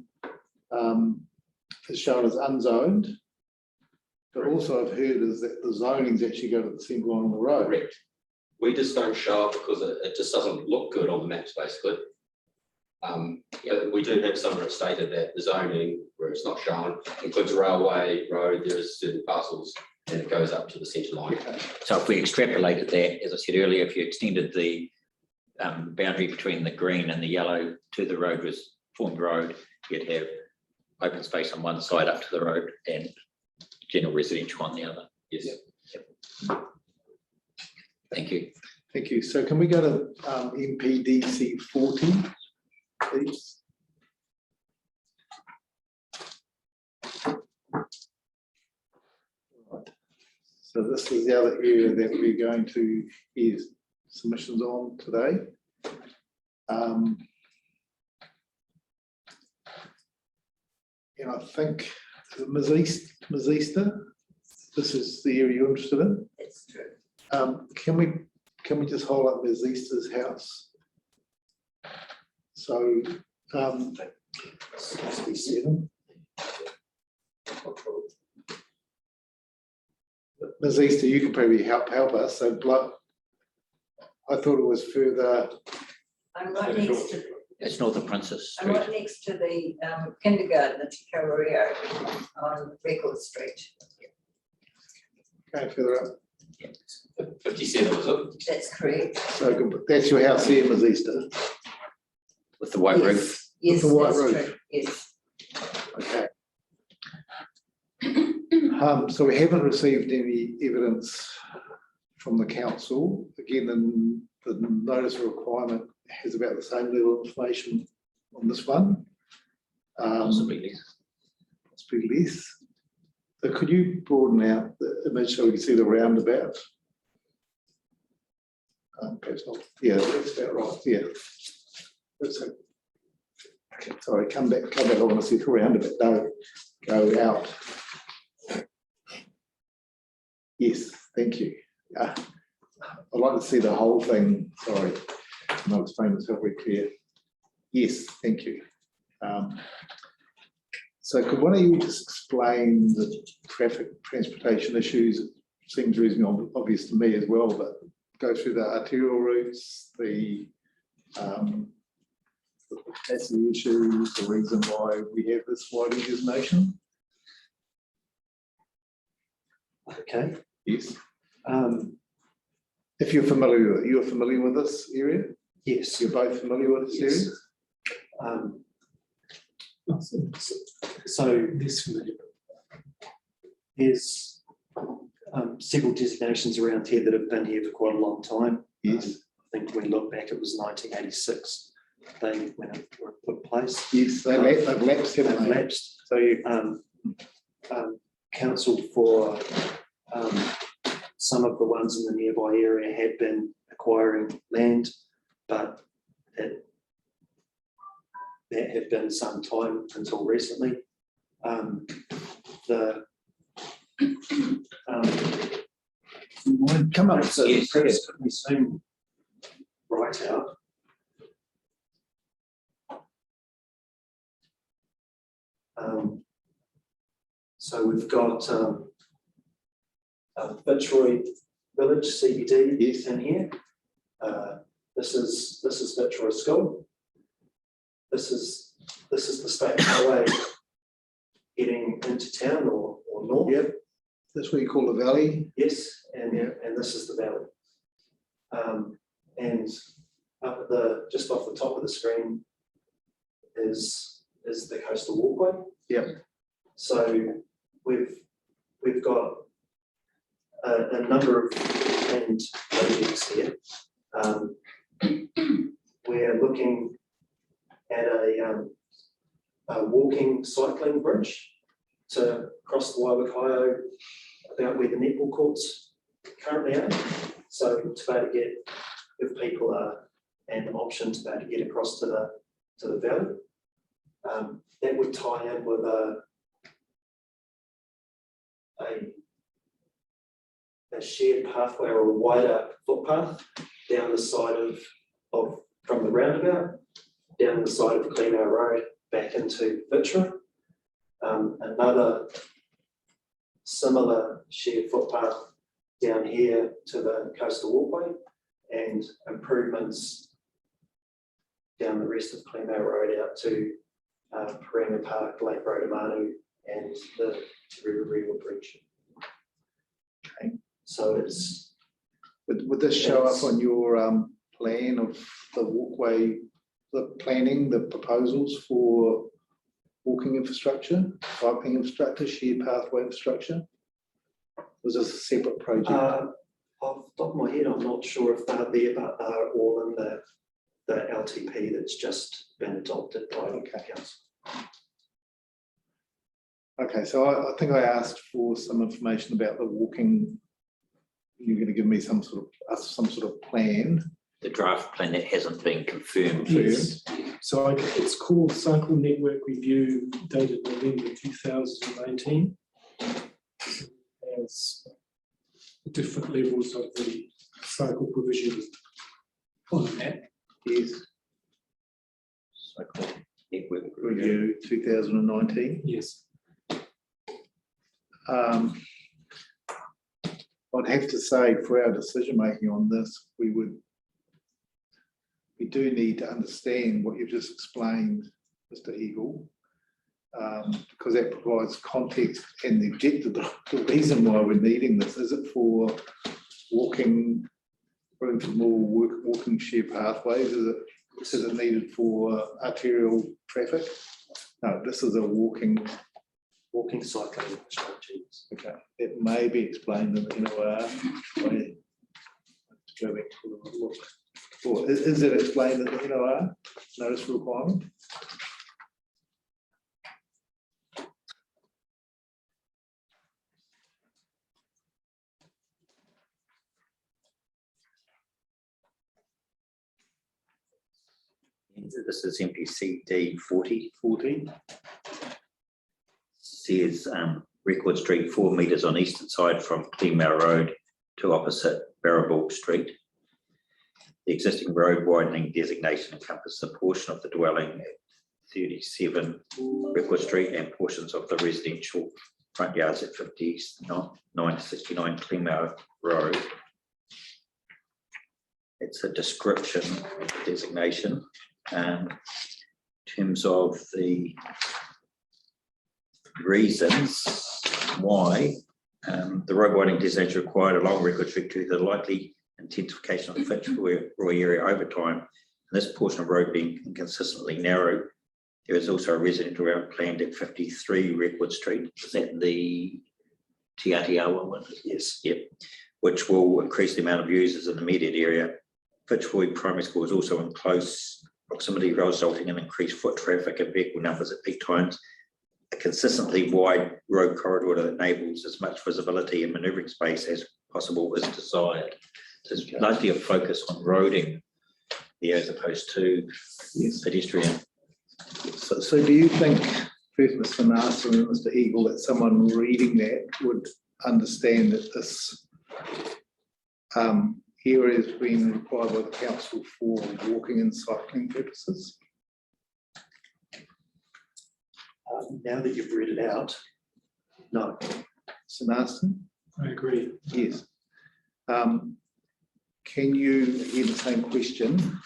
Speaker 1: is shown as unzoned. But also I've heard is that the zonings actually go to the centre line of the road.
Speaker 12: correct. We just don't show it because it just doesn't look good on the maps, basically. But we do have somewhere stated that the zoning, where it's not shown, includes railway, road, there is certain parcels, and it goes up to the centre line.
Speaker 11: So if we extrapolated that, as I said earlier, if you extended the boundary between the green and the yellow to the road was formed road, you'd have open space on one side up to the road and general residential on the other.
Speaker 12: Yes.
Speaker 11: Yep. Thank you.
Speaker 1: Thank you. So can we go to MPDC 40, please? Right. So this is the other area that we're going to hear submissions on today. And I think Ms. Easter, this is the area you're interested in.
Speaker 6: That's true.
Speaker 1: Can we just hold up Ms. Easter's house? So, 67. Ms. Easter, you could probably help us. So, I thought it was further.
Speaker 6: I'm right next to,
Speaker 11: It's Northern Princess
Speaker 6: I'm
Speaker 11: Street.
Speaker 6: right next to the kindergarten at Tikarorio on Record Street.
Speaker 1: Okay, further up.
Speaker 12: 57, is it?
Speaker 6: That's correct.
Speaker 1: So that's your house here, Ms. Easter.
Speaker 11: With the white
Speaker 6: Yes,
Speaker 11: roof.
Speaker 6: Yes,
Speaker 1: the white
Speaker 6: that's
Speaker 1: roof.
Speaker 6: true. Yes.
Speaker 1: Okay. So we haven't received any evidence from the council. Again, the notice of requirement has about the same level of information on this one.
Speaker 11: Possibly less.
Speaker 1: Possibly less. So could you broaden out the image so we can see the roundabout? Perhaps not. Yeah, that's about right. Yeah. That's it. Okay, sorry, come back. I want to see the roundabout. No, go out. Yes, thank you. I'd like to see the whole thing. Sorry, not explain myself very clear. Yes, thank you. So could one of you just explain the transportation issues? It seems reasonably obvious to me as well, but go through the arterial routes, the capacity issues, the reason why we have this wide designation.
Speaker 10: Okay.
Speaker 1: Yes. If you're familiar with it, you're familiar with this area?
Speaker 10: Yes.
Speaker 1: You're both familiar with this area?
Speaker 10: So there's several designations around here that have been here for quite a long time.
Speaker 1: Yes.
Speaker 10: I think when we look back, it was 1986. They when it were put in place.
Speaker 1: Yes, they've lapsed, haven't
Speaker 10: They've
Speaker 1: they?
Speaker 10: lapsed. So council for some of the ones in the nearby area had been acquiring land, but that had been some time until recently.
Speaker 1: Come up.
Speaker 10: So the press could we zoom right out? So we've got Fitzroy Village CBD
Speaker 1: Yes.
Speaker 10: in here. This is Fitzroy School. This is the state highway heading into town or north.
Speaker 1: Yep. That's what you call the valley.
Speaker 10: Yes, and this is the valley. And up at just off the top of the screen is the coastal walkway.
Speaker 1: Yep.
Speaker 10: So we've got a number of planned projects here. We're looking at a walking cycling bridge to cross the Waiwakaio about where the netball courts currently are. So to be able to give people an option to be able to get across to the valley. That would tie in with a shared pathway or a wider footpath down the side from the roundabout, down the side of Plymouth Road, back into Vitra. Another similar shared footpath down here to the coastal walkway, and improvements down the rest of Plymouth Road out to Paranga Park, Lake Rodamanu, and the River Bridge. Okay, so it's.
Speaker 1: Would this show up on your plan of the walkway, the planning, the proposals for walking infrastructure, cycling infrastructure, shared pathway infrastructure? Was this a separate project?
Speaker 10: Off the top of my head, I'm not sure if they're there, but they're all in the LTP that's just been adopted by the council.
Speaker 1: Okay, so I think I asked for some information about the walking. You're going to give me some sort of plan.
Speaker 11: The draft plan that hasn't been confirmed.
Speaker 9: Yes. So it's called Cycle Network Review dated November 2019. As different levels of the cycle provision on the map.
Speaker 1: Yes.
Speaker 11: Cycle network
Speaker 1: Review 2019.
Speaker 9: Yes.
Speaker 1: I'd have to say for our decision making on this, we do need to understand what you've just explained, Mr. Eagle, because that provides context and the objective, the reason why we're needing this. Is it for walking, room for more walking shared pathways? Is it needed for arterial traffic? No, this is a walking
Speaker 10: cycling infrastructure.
Speaker 1: Okay, it may be explained in the NOR. Go back to the look. Or is it explained in the NOR? Notice requirement?
Speaker 11: This is MPCD 40. Says Record Street 4 metres on eastern side from Plymouth Road to opposite Barrabool Street. The existing road widening designation encompasses a portion of the dwelling at 37 Record Street and portions of the residential front yards at 59 to 69 Plymouth Road. It's a description of the designation. In terms of the reasons why the road widening designation required along Record Street to the likely intensification of the Fitzroy area over time, and this portion of road being inconsistently narrow. There is also a residential road planned at 53 Record Street. Is that the TRTR one? Yes. Yep. Which will increase the amount of users in the immediate area. Fitzroy Primary School is also in close proximity, resulting in increased foot traffic and vehicle numbers at peak times. A consistently wide road corridor that enables as much visibility and manoeuvring space as possible is desired. So it's largely a focus on roading there as opposed to pedestrian.
Speaker 1: So do you think, first Mr. Nasser and Mr. Eagle, that someone reading that would understand that this area is being required by the council for walking and cycling purposes?
Speaker 10: Now that you've read it out, no.
Speaker 1: Mr. Nasser?
Speaker 9: I agree.
Speaker 1: Yes. Can you hear the same question?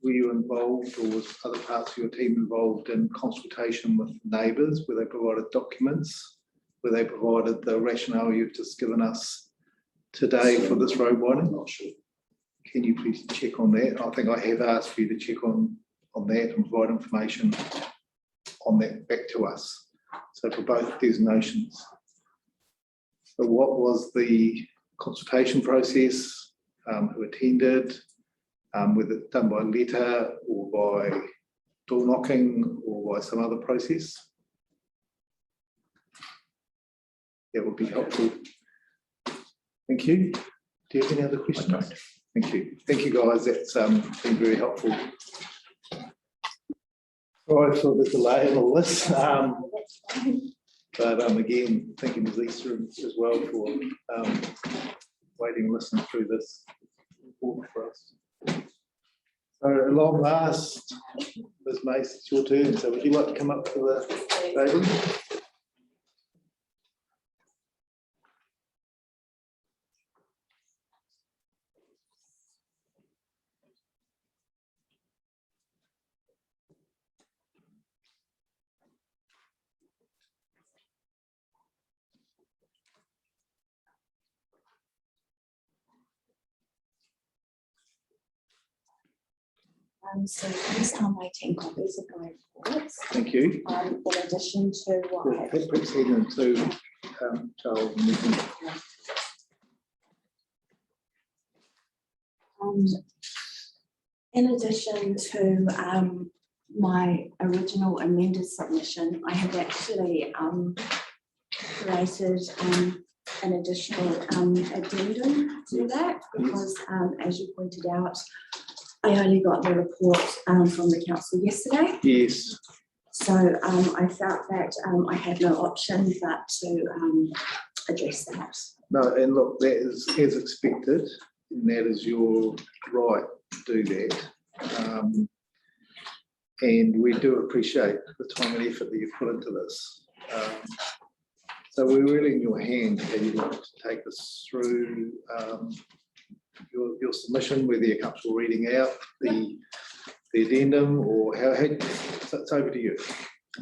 Speaker 1: Were you involved, or was other parts of your team involved in consultation with neighbours where they provided documents, where they provided the rationale you've just given us today for this road widening?
Speaker 10: I'm not sure.
Speaker 1: Can you please check on that? I think I have asked you to check on that and provide information on that back to us. so for both designations. So what was the consultation process, who attended, whether it's done by letter or by door knocking or by some other process? That would be helpful. Thank you. Do you have any other questions? Thank you. Thank you, guys. That's been very helpful. Sorry for the delay in all this. But again, thanking Lisa as well for waiting and listening through this. Important for us. So at long last, Ms. Mace, it's your turn. So would you like to come up to the table?
Speaker 8: So these are my 10 copies of my reports.
Speaker 1: Thank you.
Speaker 8: In addition to what
Speaker 1: Well, perhaps even to Charles and Nathan.
Speaker 8: In addition to my original amended submission, I have actually created an additional addendum to that because, as you pointed out, I only got the report from the council yesterday.
Speaker 1: Yes.
Speaker 8: So I felt that I had no option but to address that.
Speaker 1: No, and look, that is as expected, and that is your right to do that. And we do appreciate the time and effort that you've put into this. So we're really in your hands how you want to take us through your submission, whether you're comfortable reading out the addendum or how so it's over to you.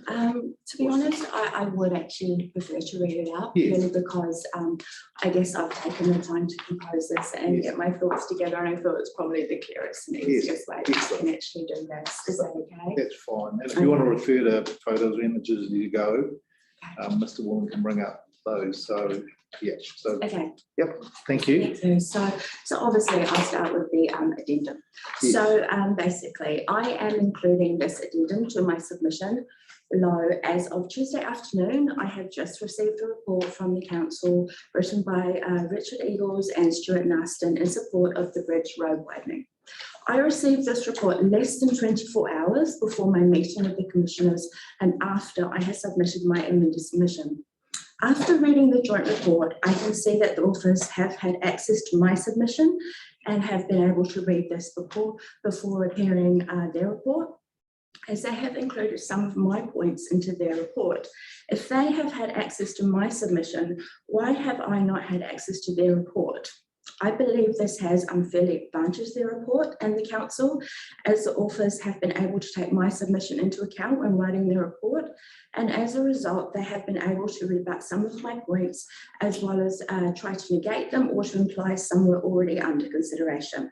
Speaker 8: To be honest, I would actually prefer to read it out,
Speaker 1: Yes.
Speaker 8: purely because I guess I've taken the time to compose this and
Speaker 1: Yes.
Speaker 8: get my thoughts together, and I feel it's probably the clearest and
Speaker 1: Yes.
Speaker 8: easiest way that I
Speaker 1: Excellent.
Speaker 8: can actually do this. Is that okay?
Speaker 1: That's fine. And if you want to refer to photos or images as you go, Mr. Warren can bring up those. So yeah, so
Speaker 8: Okay.
Speaker 1: yep, thank you.
Speaker 8: Thank you. So obviously I'll start with the addendum.
Speaker 1: Yes.
Speaker 8: So basically I am including this addendum to my submission below. As of Tuesday afternoon, I have just received a report from the council written by Richard Eagles and Stuart Naston in support of the bridge road widening. I received this report less than 24 hours before my meeting with the commissioners and after I had submitted my amended submission. After reading the joint report, I can see that the authors have had access to my submission and have been able to read this before preparing their report, as they have included some of my points into their report. If they have had access to my submission, why have I not had access to their report? I believe this has unfairly advantaged their report and the council, as the authors have been able to take my submission into account when writing their report, and as a result they have been able to rebut some of my points as well as try to negate them or to imply some were already under consideration.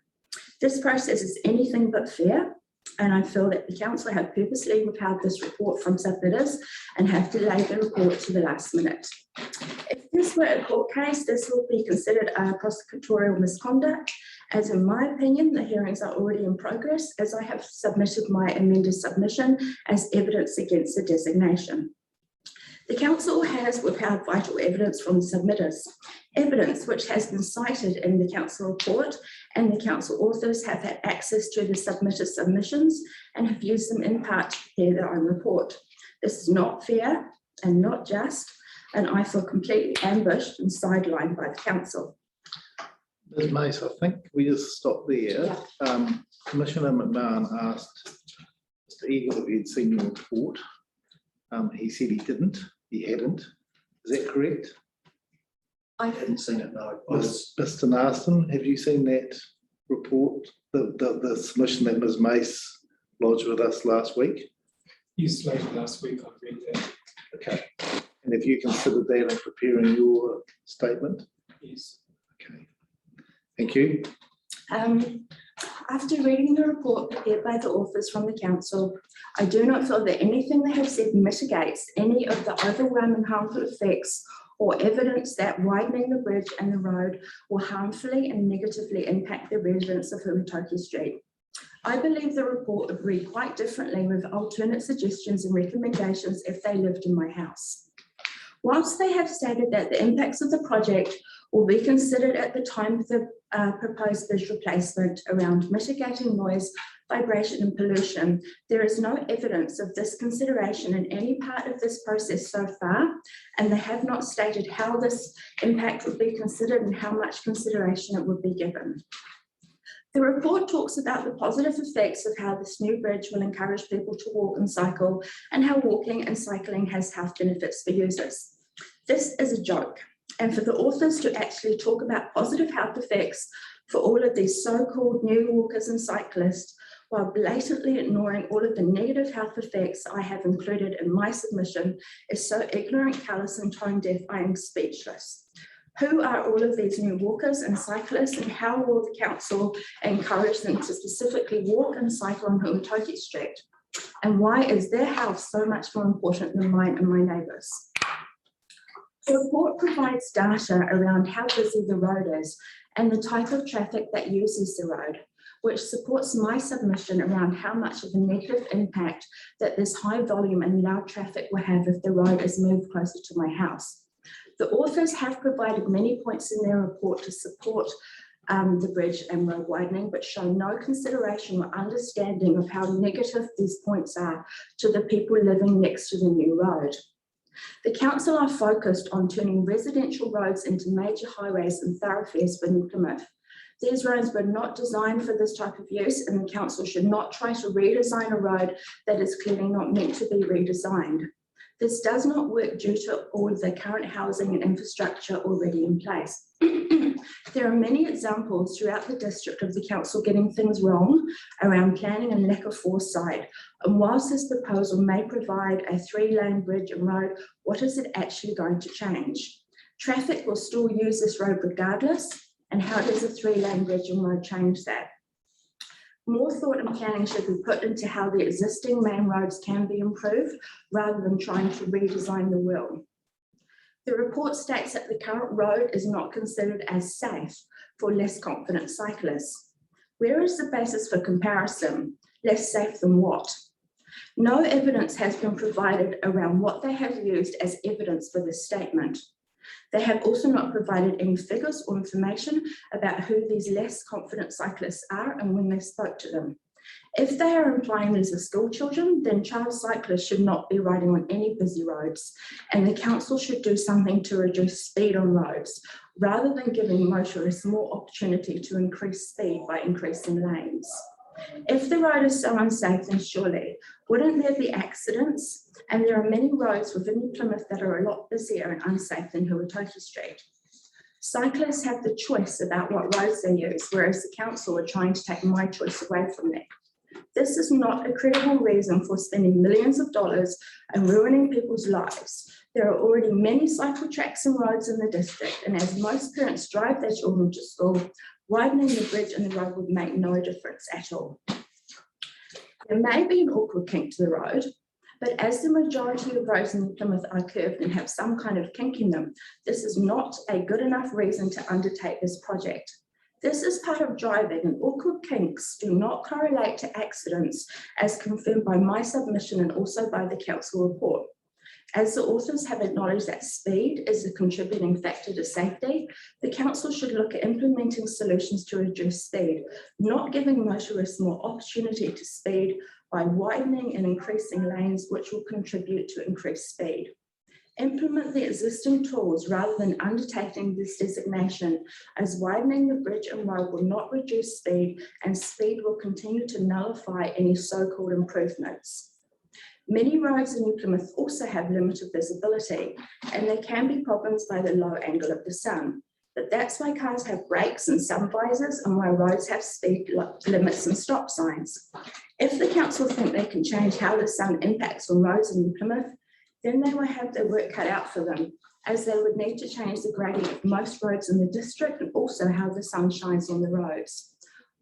Speaker 8: This process is anything but fair, and I feel that the council have purposely withheld this report from submitters and have delayed the report to the last minute. If this were a court case, this will be considered a prosecutorial misconduct, as in my opinion, the hearings are already in progress, as I have submitted my amended submission as evidence against the designation. The council has withheld vital evidence from the submitters, evidence which has been cited in the council report, and the council authors have had access to the submitter submissions and have used them in part to prepare their own report. This is not fair and not just, and I feel completely ambushed and sidelined by the council.
Speaker 1: Ms. Mace, I think we just stop there. Commissioner McMahon asked Mr. Eagle if he had seen your report. He said he didn't, he hadn't. Is that correct?
Speaker 10: I hadn't seen it, no.
Speaker 1: Mr. Naston, have you seen that report, the submission that Ms. Mace lodged with us last week?
Speaker 9: Yes, later last week I read that.
Speaker 1: Okay. And have you considered that in preparing your statement?
Speaker 9: Yes.
Speaker 1: Okay. Thank you.
Speaker 8: After reading the report prepared by the authors from the council, I do not feel that anything they have said mitigates any of the overwhelming harmful effects or evidence that widening the bridge and the road will harmfully and negatively impact the residents of Huatoki Street. I believe the report would read quite differently with alternate suggestions and recommendations if they lived in my house. Whilst they have stated that the impacts of the project will be considered at the time of the proposed bridge replacement around mitigating noise, vibration and pollution, there is no evidence of this consideration in any part of this process so far, and they have not stated how this impact would be considered and how much consideration it would be given. The report talks about the positive effects of how this new bridge will encourage people to walk and cycle, and how walking and cycling has health benefits for users. This is a joke, and for the authors to actually talk about positive health effects for all of these so-called new walkers and cyclists, while blatantly ignoring all of the negative health effects I have included in my submission, is so ignorant, callous and tone deaf, I am speechless. Who are all of these new walkers and cyclists, and how will the council encourage them to specifically walk and cycle on Huatoki Street? And why is their health so much more important than mine and my neighbours? The report provides data around how busy the road is and the type of traffic that uses the road, which supports my submission around how much of a negative impact that this high volume and loud traffic will have if the road is moved closer to my house. The authors have provided many points in their report to support the bridge and road widening, but show no consideration or understanding of how negative these points are to the people living next to the new road. The council are focused on turning residential roads into major highways and thoroughfares for New Plymouth. These roads were not designed for this type of use, and the council should not try to redesign a road that is clearly not meant to be redesigned. This does not work due to all of the current housing and infrastructure already in place. There are many examples throughout the district of the council getting things wrong around planning and lack of foresight. And whilst this proposal may provide a 3-lane bridge and road, what is it actually going to change? Traffic will still use this road regardless, and how does a 3-lane bridge and road change that? More thought and planning should be put into how the existing main roads can be improved rather than trying to redesign the wheel. The report states that the current road is not considered as safe for less confident cyclists. Where is the basis for comparison? Less safe than what? No evidence has been provided around what they have used as evidence for this statement. They have also not provided any figures or information about who these less confident cyclists are and when they spoke to them. If they are implying these are school children, then child cyclists should not be riding on any busy roads, and the council should do something to reduce speed on roads, rather than giving motorists more opportunity to increase speed by increasing lanes. If the road is so unsafe, then surely wouldn't there be accidents? And there are many roads within Plymouth that are a lot busier and unsafe than Huatoki Street. Cyclists have the choice about what roads they use, whereas the council are trying to take my choice away from them. This is not a credible reason for spending millions of dollars and ruining people's lives. There are already many cycle tracks and roads in the district, and as most parents drive their children to school, widening the bridge and the road would make no difference at all. There may be an awkward kink to the road, but as the majority of roads in Plymouth are curved and have some kind of kink in them, this is not a good enough reason to undertake this project. This is part of driving, and awkward kinks do not correlate to accidents, as confirmed by my submission and also by the council report. As the authors have acknowledged that speed is a contributing factor to safety, the council should look at implementing solutions to reduce speed, not giving motorists more opportunity to speed by widening and increasing lanes, which will contribute to increased speed. Implement the existing tools rather than undertaking this designation, as widening the bridge and road will not reduce speed, and speed will continue to nullify any so-called improvements. Many roads in New Plymouth also have limited visibility, and there can be problems by the low angle of the sun. But that's why cars have brakes and sun visors, and why roads have speed limits and stop signs. If the council think they can change how the sun impacts on roads in New Plymouth, then they will have their work cut out for them, as they would need to change the grading of most roads in the district and also how the sun shines on the roads.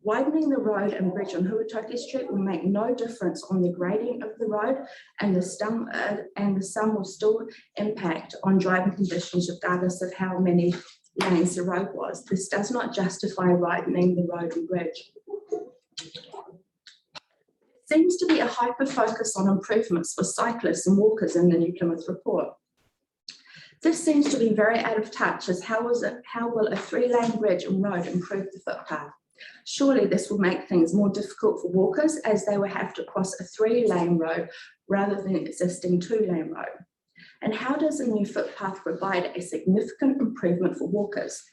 Speaker 8: Widening the road and bridge on Huatoki Street will make no difference on the grading of the road, and the sum will still impact on driving conditions regardless of how many lanes the road was. This does not justify widening the road and bridge. Seems to be a hyper focus on improvements for cyclists and walkers in the New Plymouth report. This seems to be very out of touch, as how will a 3-lane bridge and road improve the footpath? Surely this will make things more difficult for walkers, as they will have to cross a 3-lane road rather than an existing 2-lane road. And how does a new footpath provide a significant improvement for walkers?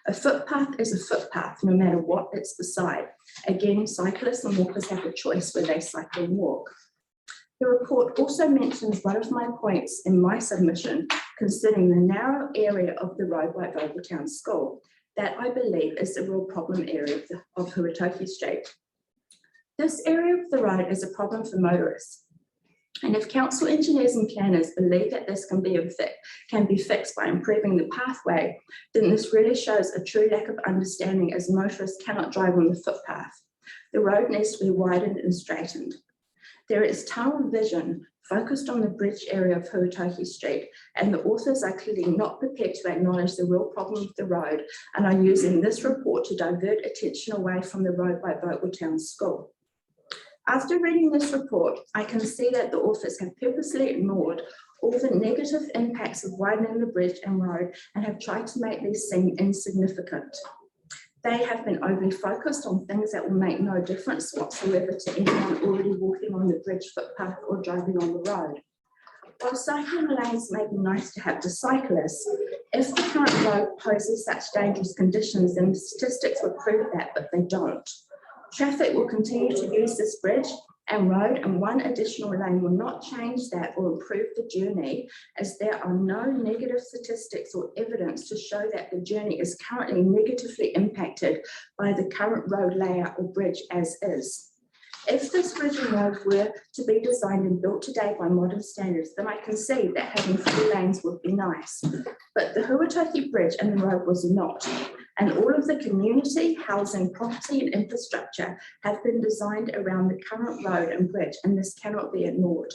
Speaker 8: A footpath is a footpath, no matter what it's beside. Again, cyclists and walkers have a choice where they cycle and walk. The report also mentions one of my points in my submission concerning the narrow area of the road by Vogel Town School. That, I believe, is the real problem area of Huatoki Street. This area of the road is a problem for motorists. And if council engineers and planners believe that this can be fixed by improving the pathway, then this really shows a true lack of understanding, as motorists cannot drive on the footpath. The road needs to be widened and straightened. There is tunnel vision focused on the bridge area of Huatoki Street, and the authors are clearly not prepared to acknowledge the real problem of the road and are using this report to divert attention away from the road by Vogel Town School. After reading this report, I can see that the authors have purposely ignored all the negative impacts of widening the bridge and road and have tried to make these seem insignificant. They have been overly focused on things that will make no difference whatsoever to anyone already walking on the bridge footpath or driving on the road. While cycling lanes may be nice to have to cyclists, if the current road poses such dangerous conditions, then the statistics would prove that, but they don't. Traffic will continue to use this bridge and road, and one additional lane will not change that or improve the journey, as there are no negative statistics or evidence to show that the journey is currently negatively impacted by the current road layout or bridge as is. If this bridge and road were to be designed and built today by modern standards, then I can see that having 3 lanes would be nice. But the Huatoki Bridge and the road was not. And all of the community, housing, property and infrastructure have been designed around the current road and bridge, and this cannot be ignored.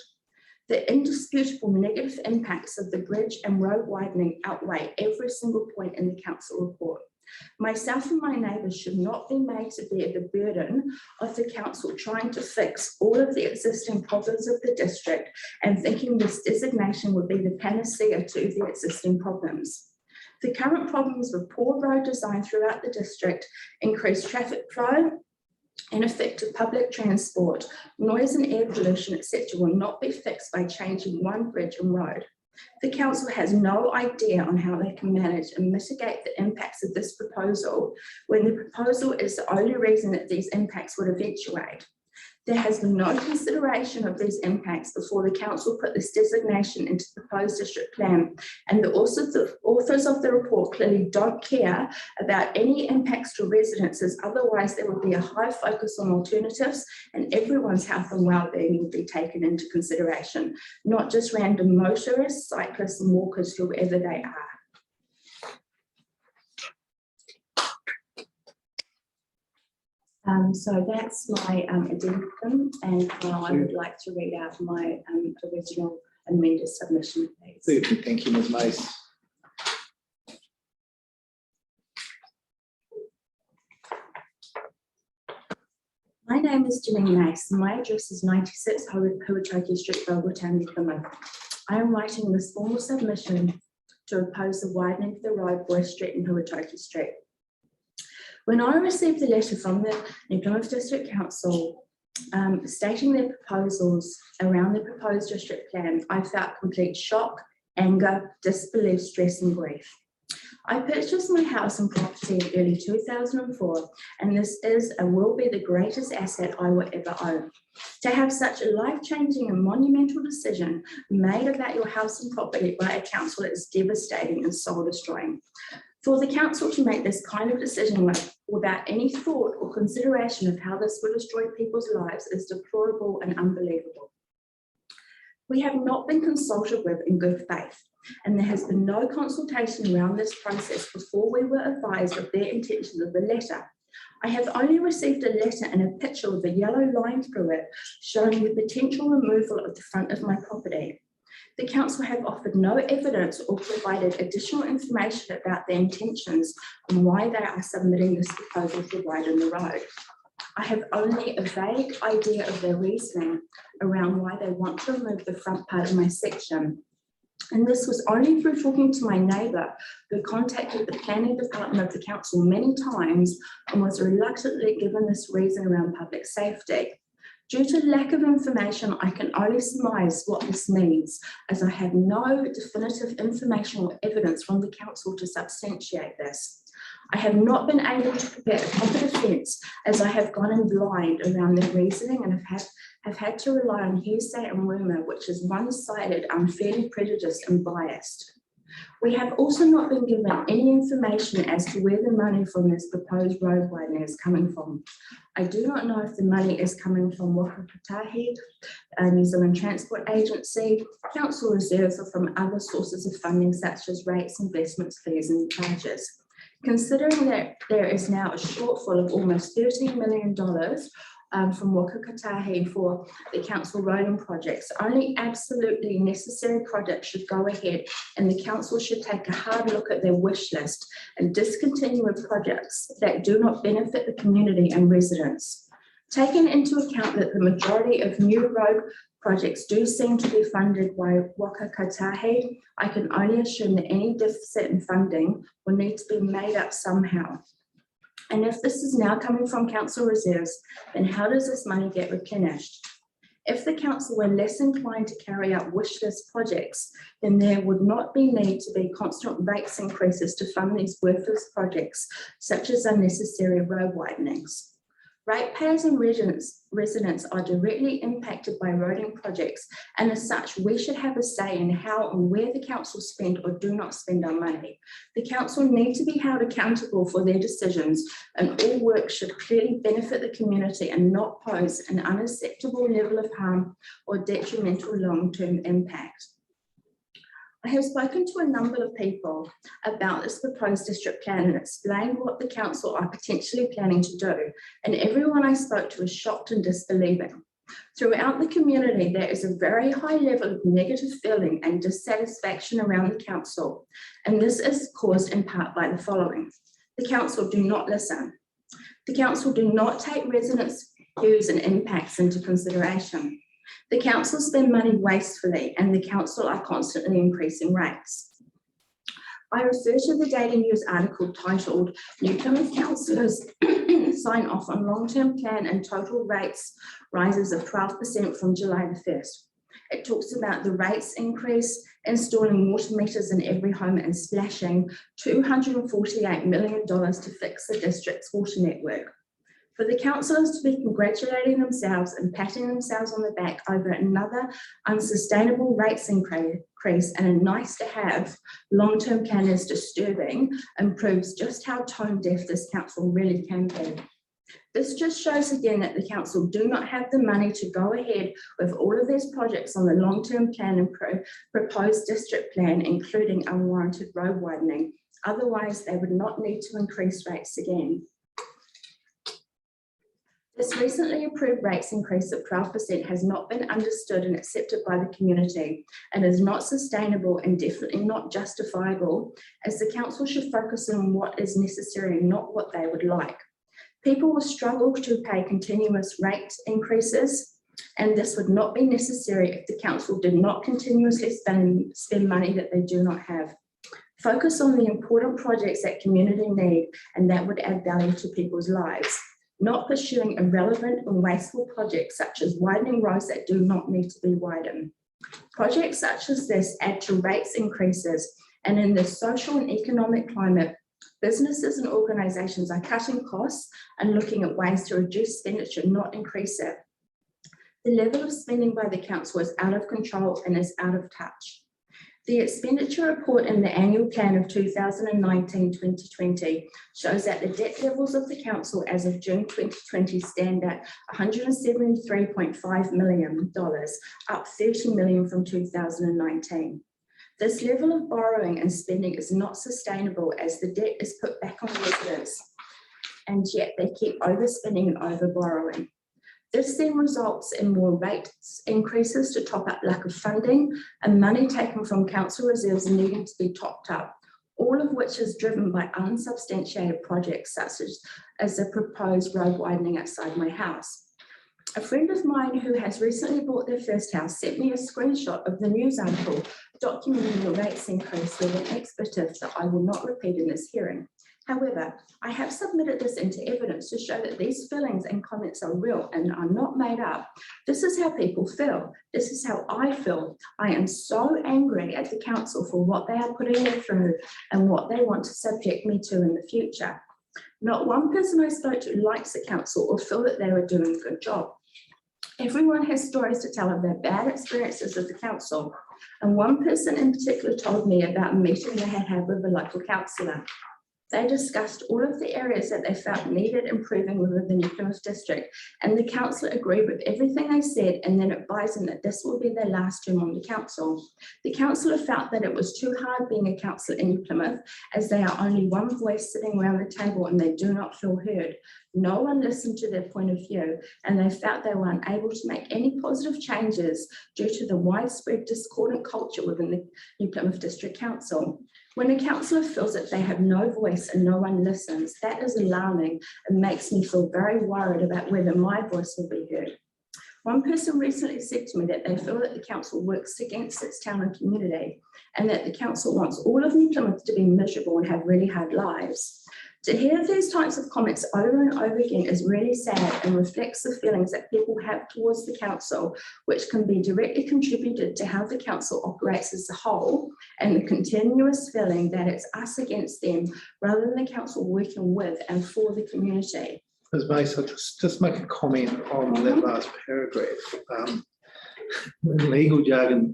Speaker 8: The indisputable negative impacts of the bridge and road widening outweigh every single point in the council report. Myself and my neighbours should not be made to bear the burden of the council trying to fix all of the existing problems of the district and thinking this designation would be the panacea to the existing problems. The current problems with poor road design throughout the district, increased traffic flow, ineffective public transport, noise and air pollution, etc. will not be fixed by changing one bridge and road. The council has no idea on how they can manage and mitigate the impacts of this proposal when the proposal is the only reason that these impacts would eventuate. There has been no consideration of these impacts before the council put this designation into the proposed district plan, and the authors of the report clearly don't care about any impacts to residences. Otherwise, there would be a high focus on alternatives and everyone's health and well-being would be taken into consideration, not just random motorists, cyclists and walkers, whoever they are. So that's my addendum, and now I would like to read out my original amended submission, please.
Speaker 1: Thank you, Ms. Mace.
Speaker 8: My name is Janine Mace, and my address is 96 Huatoki Street, Vogel Town, Plymouth. I am writing this formal submission to oppose the widening of the road, Boyce Street and Huatoki Street. When I received the letter from the New Plymouth District Council stating their proposals around the proposed district plan, I felt complete shock, anger, disbelief, stress and grief. I purchased my house and property in early 2004, and this is and will be the greatest asset I will ever own. To have such a life-changing and monumental decision made about your house and property by a council is devastating and soul-destroying. For the council to make this kind of decision without any thought or consideration of how this will destroy people's lives is deplorable and unbelievable. We have not been consulted with in good faith, and there has been no consultation around this process before we were advised of their intentions of the letter. I have only received a letter and a picture with a yellow line through it showing the potential removal of the front of my property. The council have offered no evidence or provided additional information about their intentions and why they are submitting this proposal to widen the road. I have only a vague idea of their reasoning around why they want to remove the front part of my section. And this was only through talking to my neighbour, who contacted the planning department of the council many times and was reluctantly given this reason around public safety. Due to lack of information, I can only surmise what this means, as I have no definitive information or evidence from the council to substantiate this. I have not been able to prepare a proper defence, as I have gone in blind around their reasoning and have had to rely on hearsay and rumour, which is one-sided, unfairly prejudiced and biased. We have also not been given any information as to where the money from this proposed road widening is coming from. I do not know if the money is coming from Waka Kotahi, New Zealand Transport Agency, council reserves, or from other sources of funding such as rates, investments, fees and charges. Considering that there is now a shortfall of almost $13 million from Waka Kotahi for the council roading projects, only absolutely necessary projects should go ahead, and the council should take a hard look at their wish list and discontinue with projects that do not benefit the community and residents. Taking into account that the majority of new road projects do seem to be funded by Waka Kotahi, I can only assume that any deficit in funding will need to be made up somehow. And if this is now coming from council reserves, then how does this money get replenished? If the council were less inclined to carry out wish list projects, then there would not be need to be constant rates increases to fund these worthless projects, such as unnecessary road widenings. Ratepayers and residents are directly impacted by roading projects, and as such, we should have a say in how and where the council spend or do not spend our money. The council need to be held accountable for their decisions, and all work should clearly benefit the community and not pose an unacceptable level of harm or detrimental long-term impact. I have spoken to a number of people about this proposed district plan and explained what the council are potentially planning to do, and everyone I spoke to is shocked and disbelieving. Throughout the community, there is a very high level of negative feeling and dissatisfaction around the council, and this is caused in part by the following. The council do not listen. The council do not take residents' views and impacts into consideration. The council spend money wastefully, and the council are constantly increasing rates. I refer to the Daily News article titled "New Plymouth Councillors Sign Off on Long-Term Plan and Total Rates Rises of 12% from July the 1st. It talks about the rates increase, installing water meters in every home and splashing $248 million to fix the district's water network. For the councillors to be congratulating themselves and patting themselves on the back over another unsustainable rates increase and a nice to have long-term plan is disturbing and proves just how tone deaf this council really can be. This just shows again that the council do not have the money to go ahead with all of these projects on the long-term plan and proposed district plan, including unwarranted road widening. Otherwise, they would not need to increase rates again. This recently approved rates increase of 12% has not been understood and accepted by the community and is not sustainable and definitely not justifiable, as the council should focus on what is necessary and not what they would like. People will struggle to pay continuous rate increases, and this would not be necessary if the council did not continuously spend money that they do not have. Focus on the important projects that community need and that would add value to people's lives, not pursuing irrelevant and wasteful projects such as widening roads that do not need to be widened. Projects such as this add to rates increases, and in this social and economic climate, businesses and organisations are cutting costs and looking at ways to reduce expenditure, not increase it. The level of spending by the council is out of control and is out of touch. The expenditure report in the annual plan of 2019-2020 shows that the debt levels of the council as of June 2020 stand at $173.5 million, up $30 million from 2019. This level of borrowing and spending is not sustainable, as the debt is put back on residents and yet they keep overspending and overborrowing. This then results in more rates increases to top up lack of funding and money taken from council reserves needing to be topped up, all of which is driven by unsubstantiated projects such as the proposed road widening outside my house. A friend of mine who has recently bought their first house sent me a screenshot of the news article documenting the rates increase with an expletive that I will not repeat in this hearing. However, I have submitted this into evidence to show that these feelings and comments are real and are not made up. This is how people feel. This is how I feel. I am so angry at the council for what they are putting me through and what they want to subject me to in the future. Not one person I spoke to likes the council or feel that they are doing a good job. Everyone has stories to tell of their bad experiences with the council. And one person in particular told me about a meeting they had with a local councillor. They discussed all of the areas that they felt needed improving within the New Plymouth district, and the councillor agreed with everything they said and then advised them that this will be their last term on the council. The councillor felt that it was too hard being a councillor in New Plymouth, as they are only one voice sitting around the table and they do not feel heard. No one listened to their point of view, and they felt they were unable to make any positive changes due to the widespread discordant culture within the New Plymouth District Council. When a councillor feels that they have no voice and no one listens, that is alarming and makes me feel very worried about whether my voice will be heard. One person recently said to me that they feel that the council works against its town and community, and that the council wants all of New Plymouth to be miserable and have really hard lives. To hear these types of comments over and over again is really sad and reflects the feelings that people have towards the council, which can be directly contributed to how the council operates as a whole, and the continuous feeling that it's us against them rather than the council working with and for the community.
Speaker 1: Ms. Mason, just make a comment on that last paragraph. In legal jargon,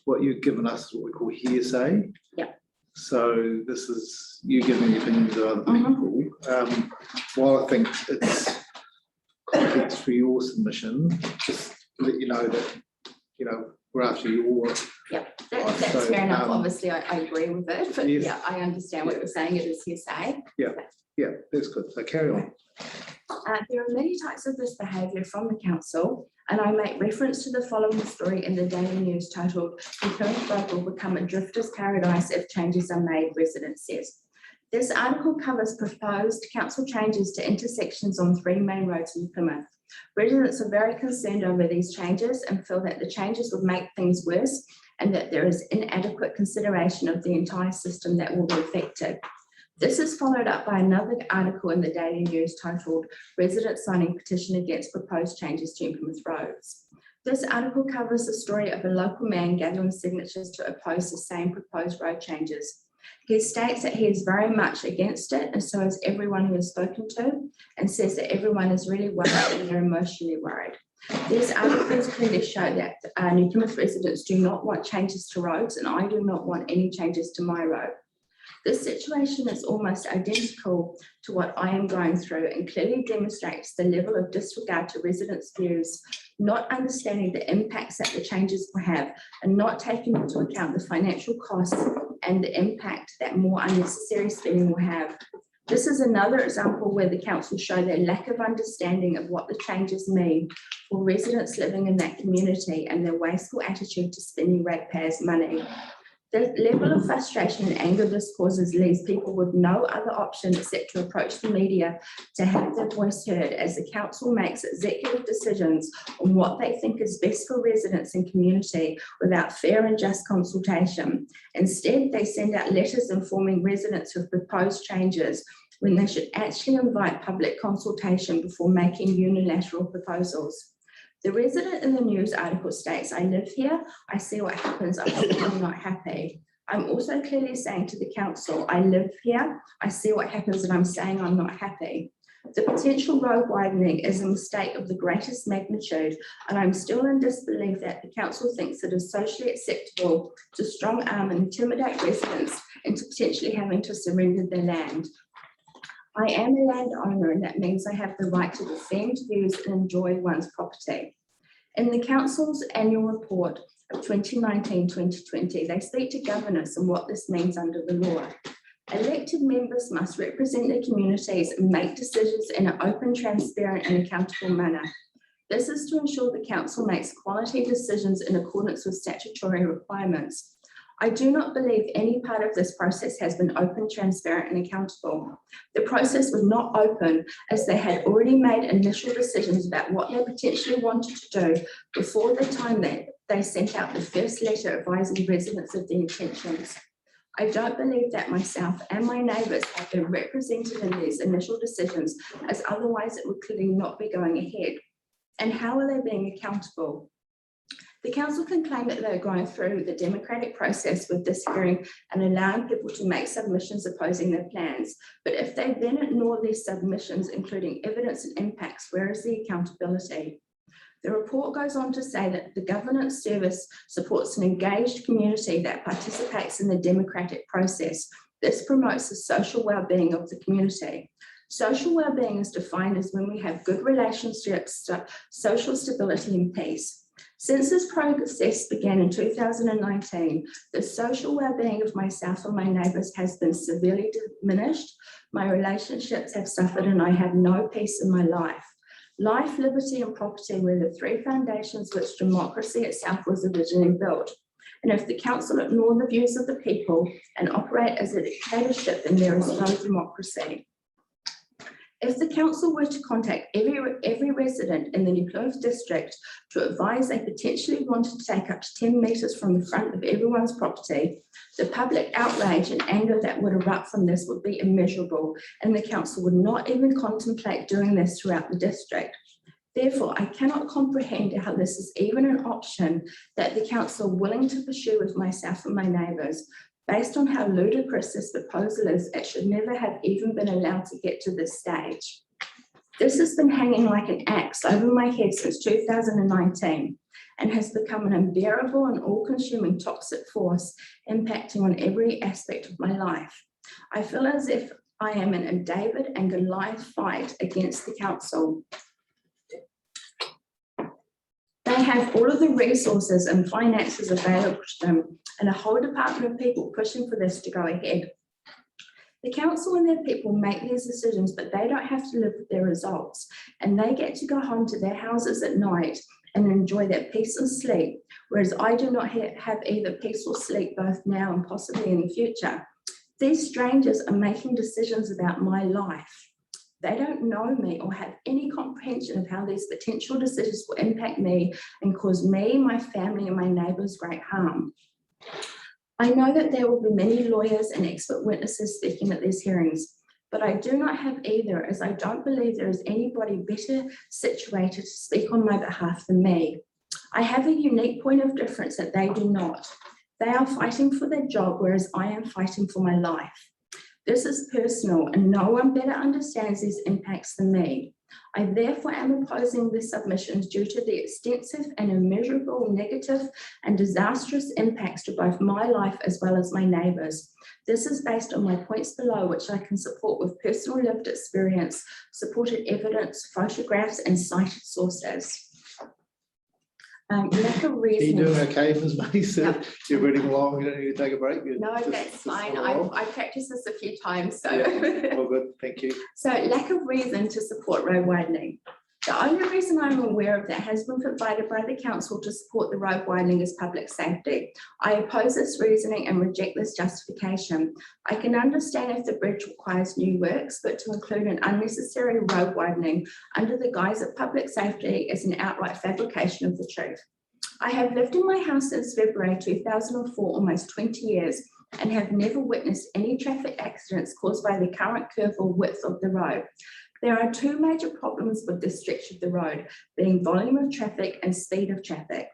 Speaker 1: what you've given us is what we call hearsay.
Speaker 8: Yeah.
Speaker 1: So this is you giving the opinions of other people. While I think it's context for your submission, just let you know that, you know, we're after your.
Speaker 8: Yeah, that's
Speaker 1: so,
Speaker 8: fair enough. Obviously, I agree with it, but
Speaker 1: yes.
Speaker 8: yeah, I understand what you're saying. It is hearsay.
Speaker 1: Yeah, that's good. So carry on.
Speaker 8: There are many types of this behaviour from the council, and I make reference to the following story in the Daily News titled "The Plymouth Road will become a drifter's paradise if changes are made," resident says. This article covers proposed council changes to intersections on 3 main roads in Plymouth. Residents are very concerned over these changes and feel that the changes would make things worse and that there is inadequate consideration of the entire system that will be affected. This is followed up by another article in the Daily News titled "Residents Signing Petition Against Proposed Changes to Plymouth Roads." This article covers the story of a local man gathering signatures to oppose the same proposed road changes. He states that he is very much against it, and so is everyone who is spoken to, and says that everyone is really worried and they're emotionally worried. These articles clearly show that New Plymouth residents do not want changes to roads, and I do not want any changes to my road. This situation is almost identical to what I am going through and clearly demonstrates the level of disregard to residents' views, not understanding the impacts that the changes will have, and not taking into account the financial costs and the impact that more unnecessary spending will have. This is another example where the council show their lack of understanding of what the changes mean for residents living in that community and their wasteful attitude to spending ratepayers' money. The level of frustration and anger this causes leaves people with no other option except to approach the media to have their voice heard, as the council makes executive decisions on what they think is best for residents and community without fair and just consultation. Instead, they send out letters informing residents of proposed changes when they should actually invite public consultation before making unilateral proposals. The resident in the news article states, "I live here, I see what happens, I'm still not happy." I'm also clearly saying to the council, I live here, I see what happens, and I'm saying I'm not happy. The potential road widening is a mistake of the greatest magnitude, and I'm still in disbelief that the council thinks it is socially acceptable to strong arm and intimidate residents into potentially having to surrender their land. I am a landowner, and that means I have the right to defend, use and enjoy one's property. In the council's annual report of 2019-2020, they speak to governance and what this means under the law. Elected members must represent their communities and make decisions in an open, transparent and accountable manner. This is to ensure the council makes quality decisions in accordance with statutory requirements. I do not believe any part of this process has been open, transparent and accountable. The process was not open as they had already made initial decisions about what they potentially wanted to do before the time that they sent out the first letter advising residents of their intentions. I don't believe that myself and my neighbours have been represented in these initial decisions, as otherwise it would clearly not be going ahead. And how are they being accountable? The council can claim that they're going through the democratic process with this hearing and allowing people to make submissions opposing their plans. But if they then ignore these submissions, including evidence and impacts, where is the accountability? The report goes on to say that the governance service supports an engaged community that participates in the democratic process. This promotes the social well-being of the community. Social well-being is defined as when we have good relationships, social stability and peace. Since this process began in 2019, the social well-being of myself and my neighbours has been severely diminished. My relationships have suffered and I have no peace in my life. Life, liberty and property were the three foundations which democracy itself was originally built. And if the council ignore the views of the people and operate as a dictatorship, then there is no democracy. If the council were to contact every resident in the New Plymouth district to advise they potentially wanted to take up to 10 metres from the front of everyone's property, the public outrage and anger that would erupt from this would be immeasurable, and the council would not even contemplate doing this throughout the district. Therefore, I cannot comprehend how this is even an option that the council are willing to pursue with myself and my neighbours. Based on how ludicrous this proposal is, it should never have even been allowed to get to this stage. This has been hanging like an axe over my head since 2019 and has become an unbearable and all-consuming toxic force impacting on every aspect of my life. I feel as if I am in a David and Goliath fight against the council. They have all of the resources and finances available to them and a whole department of people pushing for this to go ahead. The council and their people make these decisions, but they don't have to live with their results, and they get to go home to their houses at night and enjoy their peace and sleep, whereas I do not have either peace or sleep both now and possibly in the future. These strangers are making decisions about my life. They don't know me or have any comprehension of how these potential decisions will impact me and cause me, my family and my neighbours great harm. I know that there will be many lawyers and expert witnesses speaking at these hearings, but I do not have either, as I don't believe there is anybody better situated to speak on my behalf than me. I have a unique point of difference that they do not. They are fighting for their job, whereas I am fighting for my life. This is personal and no one better understands these impacts than me. I therefore am opposing the submissions due to the extensive and immeasurable negative and disastrous impacts to both my life as well as my neighbours. This is based on my points below, which I can support with personal lived experience, supported evidence, photographs and cited sources. Lack of
Speaker 1: Are you
Speaker 8: reasoning.
Speaker 1: doing okay, Ms. Mason?
Speaker 8: Yeah.
Speaker 1: You're reading along, you don't need to take a break? You're
Speaker 8: No,
Speaker 1: just-
Speaker 8: that's fine.
Speaker 1: follow on?
Speaker 8: I practiced this a few times, so.
Speaker 1: Yeah, all good, thank you.
Speaker 8: So lack of reason to support road widening. The only reason I'm aware of that has been provided by the council to support the road widening is public safety. I oppose this reasoning and reject this justification. I can understand if the bridge requires new works, but to include an unnecessary road widening under the guise of public safety is an outright fabrication of the truth. I have lived in my house since February 2004, almost 20 years, and have never witnessed any traffic accidents caused by the current curve or width of the road. There are two major problems with this stretch of the road, being volume of traffic and speed of traffic.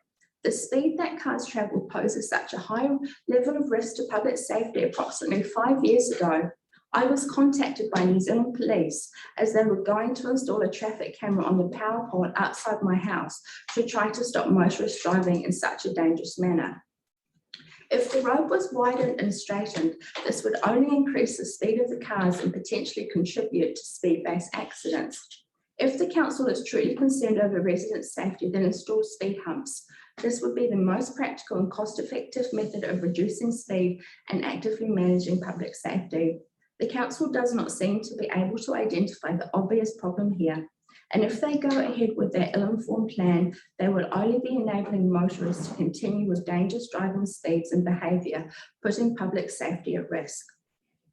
Speaker 8: The speed that cars travel poses such a high level of risk to public safety. Approximately 5 years ago, I was contacted by New Zealand Police as they were going to install a traffic camera on the power pole outside my house to try to stop motorists driving in such a dangerous manner. If the road was widened and straightened, this would only increase the speed of the cars and potentially contribute to speed-based accidents. If the council is truly concerned over residents' safety, then install speed humps. This would be the most practical and cost-effective method of reducing speed and actively managing public safety. The council does not seem to be able to identify the obvious problem here. And if they go ahead with their ill-informed plan, they will only be enabling motorists to continue with dangerous driving speeds and behaviour, putting public safety at risk.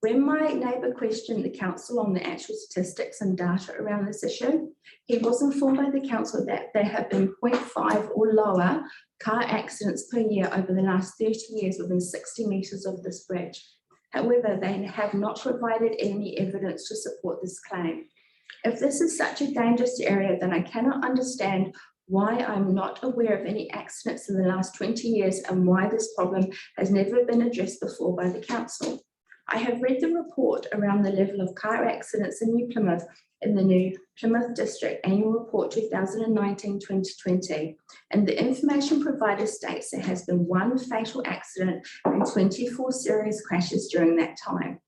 Speaker 8: When my neighbour questioned the council on the actual statistics and data around this issue, he was informed by the council that there have been 0.5 or lower car accidents per year over the last 30 years within 60 metres of this bridge. However, they have not provided any evidence to support this claim. If this is such a dangerous area, then I cannot understand why I'm not aware of any accidents in the last 20 years and why this problem has never been addressed before by the council. I have read the report around the level of car accidents in New Plymouth in the New Plymouth District Annual Report 2019-2020, and the information provided states there has been 1 fatal accident and 24 serious crashes during that time.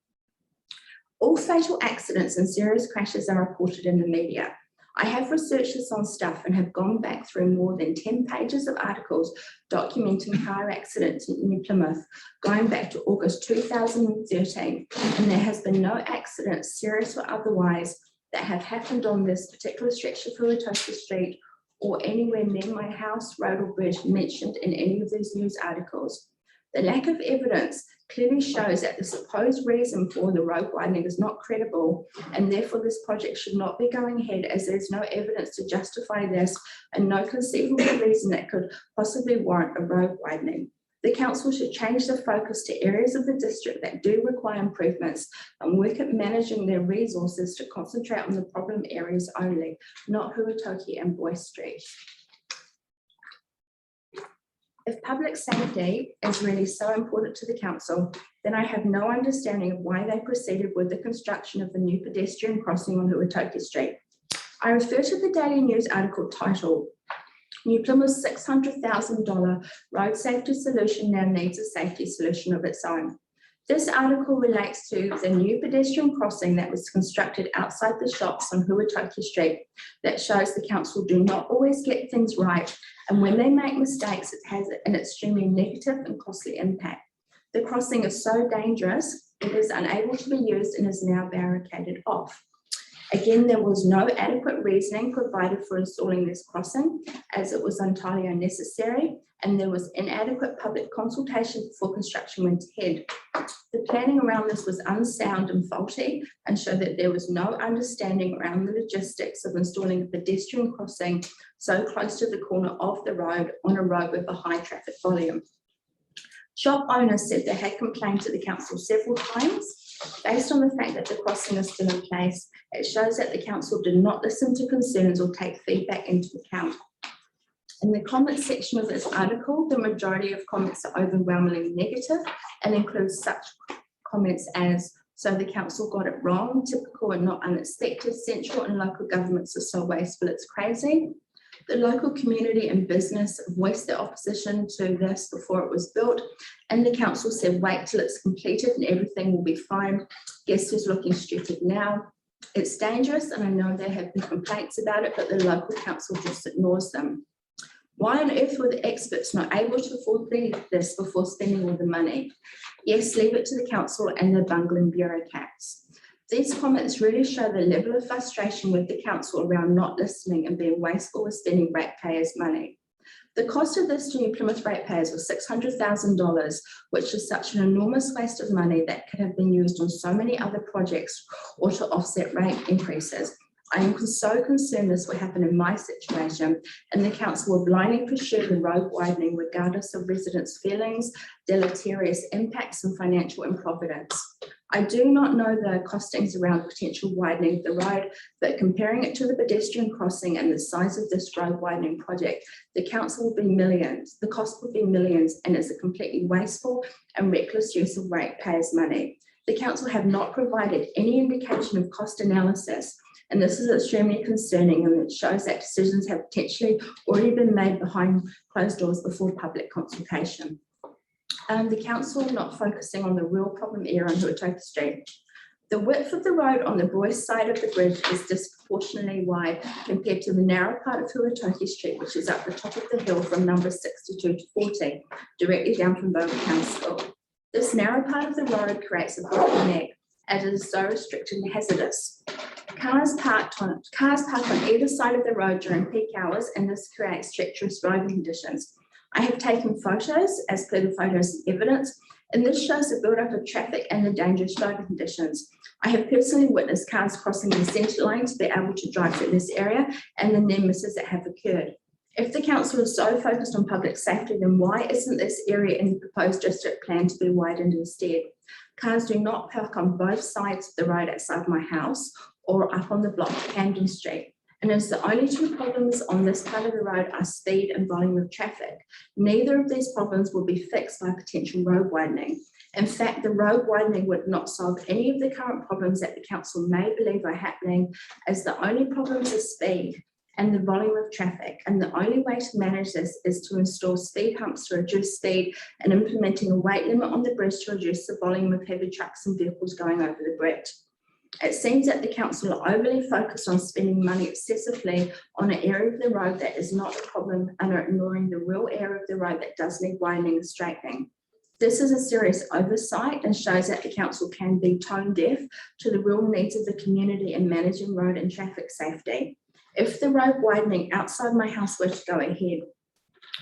Speaker 8: All fatal accidents and serious crashes are reported in the media. I have researched this on Stuff and have gone back through more than 10 pages of articles documenting car accidents in New Plymouth, going back to August 2013, and there has been no accidents, serious or otherwise, that have happened on this particular stretch of Ruatoki Street or anywhere near my house, road or bridge mentioned in any of these news articles. The lack of evidence clearly shows that the supposed reason for the road widening is not credible, and therefore this project should not be going ahead, as there's no evidence to justify this and no conceivable reason that could possibly warrant a road widening. The council should change the focus to areas of the district that do require improvements and work at managing their resources to concentrate on the problem areas only, not Ruatoki and Boyce Street. If public safety is really so important to the council, then I have no understanding of why they proceeded with the construction of the new pedestrian crossing on Ruatoki Street. I refer to the Daily News article titled, New Plymouth's $600,000 road safety solution now needs a safety solution of its own. This article relates to the new pedestrian crossing that was constructed outside the shops on Ruatoki Street that shows the council do not always get things right, and when they make mistakes, it has an extremely negative and costly impact. The crossing is so dangerous, it is unable to be used and is now barricaded off. Again, there was no adequate reasoning provided for installing this crossing, as it was entirely unnecessary, and there was inadequate public consultation before construction went ahead. The planning around this was unsound and faulty and showed that there was no understanding around the logistics of installing a pedestrian crossing so close to the corner of the road on a road with a high traffic volume. Shop owners said they had complained to the council several times. Based on the fact that the crossing is still in place, it shows that the council did not listen to concerns or take feedback into account. In the comments section of this article, the majority of comments are overwhelmingly negative and includes such comments as, so the council got it wrong, typical and not unexpected, central and local governments are so wasteful it's crazy. The local community and business voiced their opposition to this before it was built, and the council said wait till it's completed and everything will be fine. Guess who's looking stupid now? It's dangerous, and I know there have been complaints about it, but the local council just ignores them. Why on earth were the experts not able to afford this before spending all the money? Yes, leave it to the council and their bungling bureaucrats. These comments really show the level of frustration with the council around not listening and being wasteful with spending ratepayers' money. The cost of this to New Plymouth ratepayers was $600,000, which is such an enormous waste of money that could have been used on so many other projects or to offset rate increases. I am so concerned this will happen in my situation, and the council will blindly pursue the road widening regardless of residents' feelings, deleterious impacts and financial improvidence. I do not know the costings around potential widening of the road, but comparing it to the pedestrian crossing and the size of this road widening project, the council will be millions, the cost will be millions, and it's a completely wasteful and reckless use of ratepayers' money. The council have not provided any indication of cost analysis, and this is extremely concerning, and it shows that decisions have potentially already been made behind closed doors before public consultation. The council not focusing on the real problem area on Ruatoki Street. The width of the road on the Boyce side of the bridge is disproportionately wide compared to the narrow part of Huatoki Street, which is up the top of the hill from number 62 to 40, directly down from Bowen Town School. This narrow part of the road creates a bottleneck as it is so restricted and hazardous. Cars park on either side of the road during peak hours, and this creates treacherous driving conditions. I have taken photos as per the photos evidence, and this shows the build-up of traffic and the dangerous driving conditions. I have personally witnessed cars crossing the centre line to be able to drive through this area and the near misses that have occurred. If the council is so focused on public safety, then why isn't this area in the proposed district plan to be widened instead? Cars do not park on both sides of the road outside my house or up on the block of Camden Street. And as the only two problems on this part of the road are speed and volume of traffic, neither of these problems will be fixed by potential road widening. In fact, the road widening would not solve any of the current problems that the council may believe are happening, as the only problems are speed and the volume of traffic. And the only way to manage this is to install speed humps to reduce speed and implementing a weight limit on the bridge to reduce the volume of heavy trucks and vehicles going over the bridge. It seems that the council are overly focused on spending money excessively on an area of the road that is not a problem and are ignoring the real area of the road that does need widening and straightening. This is a serious oversight and shows that the council can be tone deaf to the real needs of the community in managing road and traffic safety. If the road widening outside my house were to go ahead,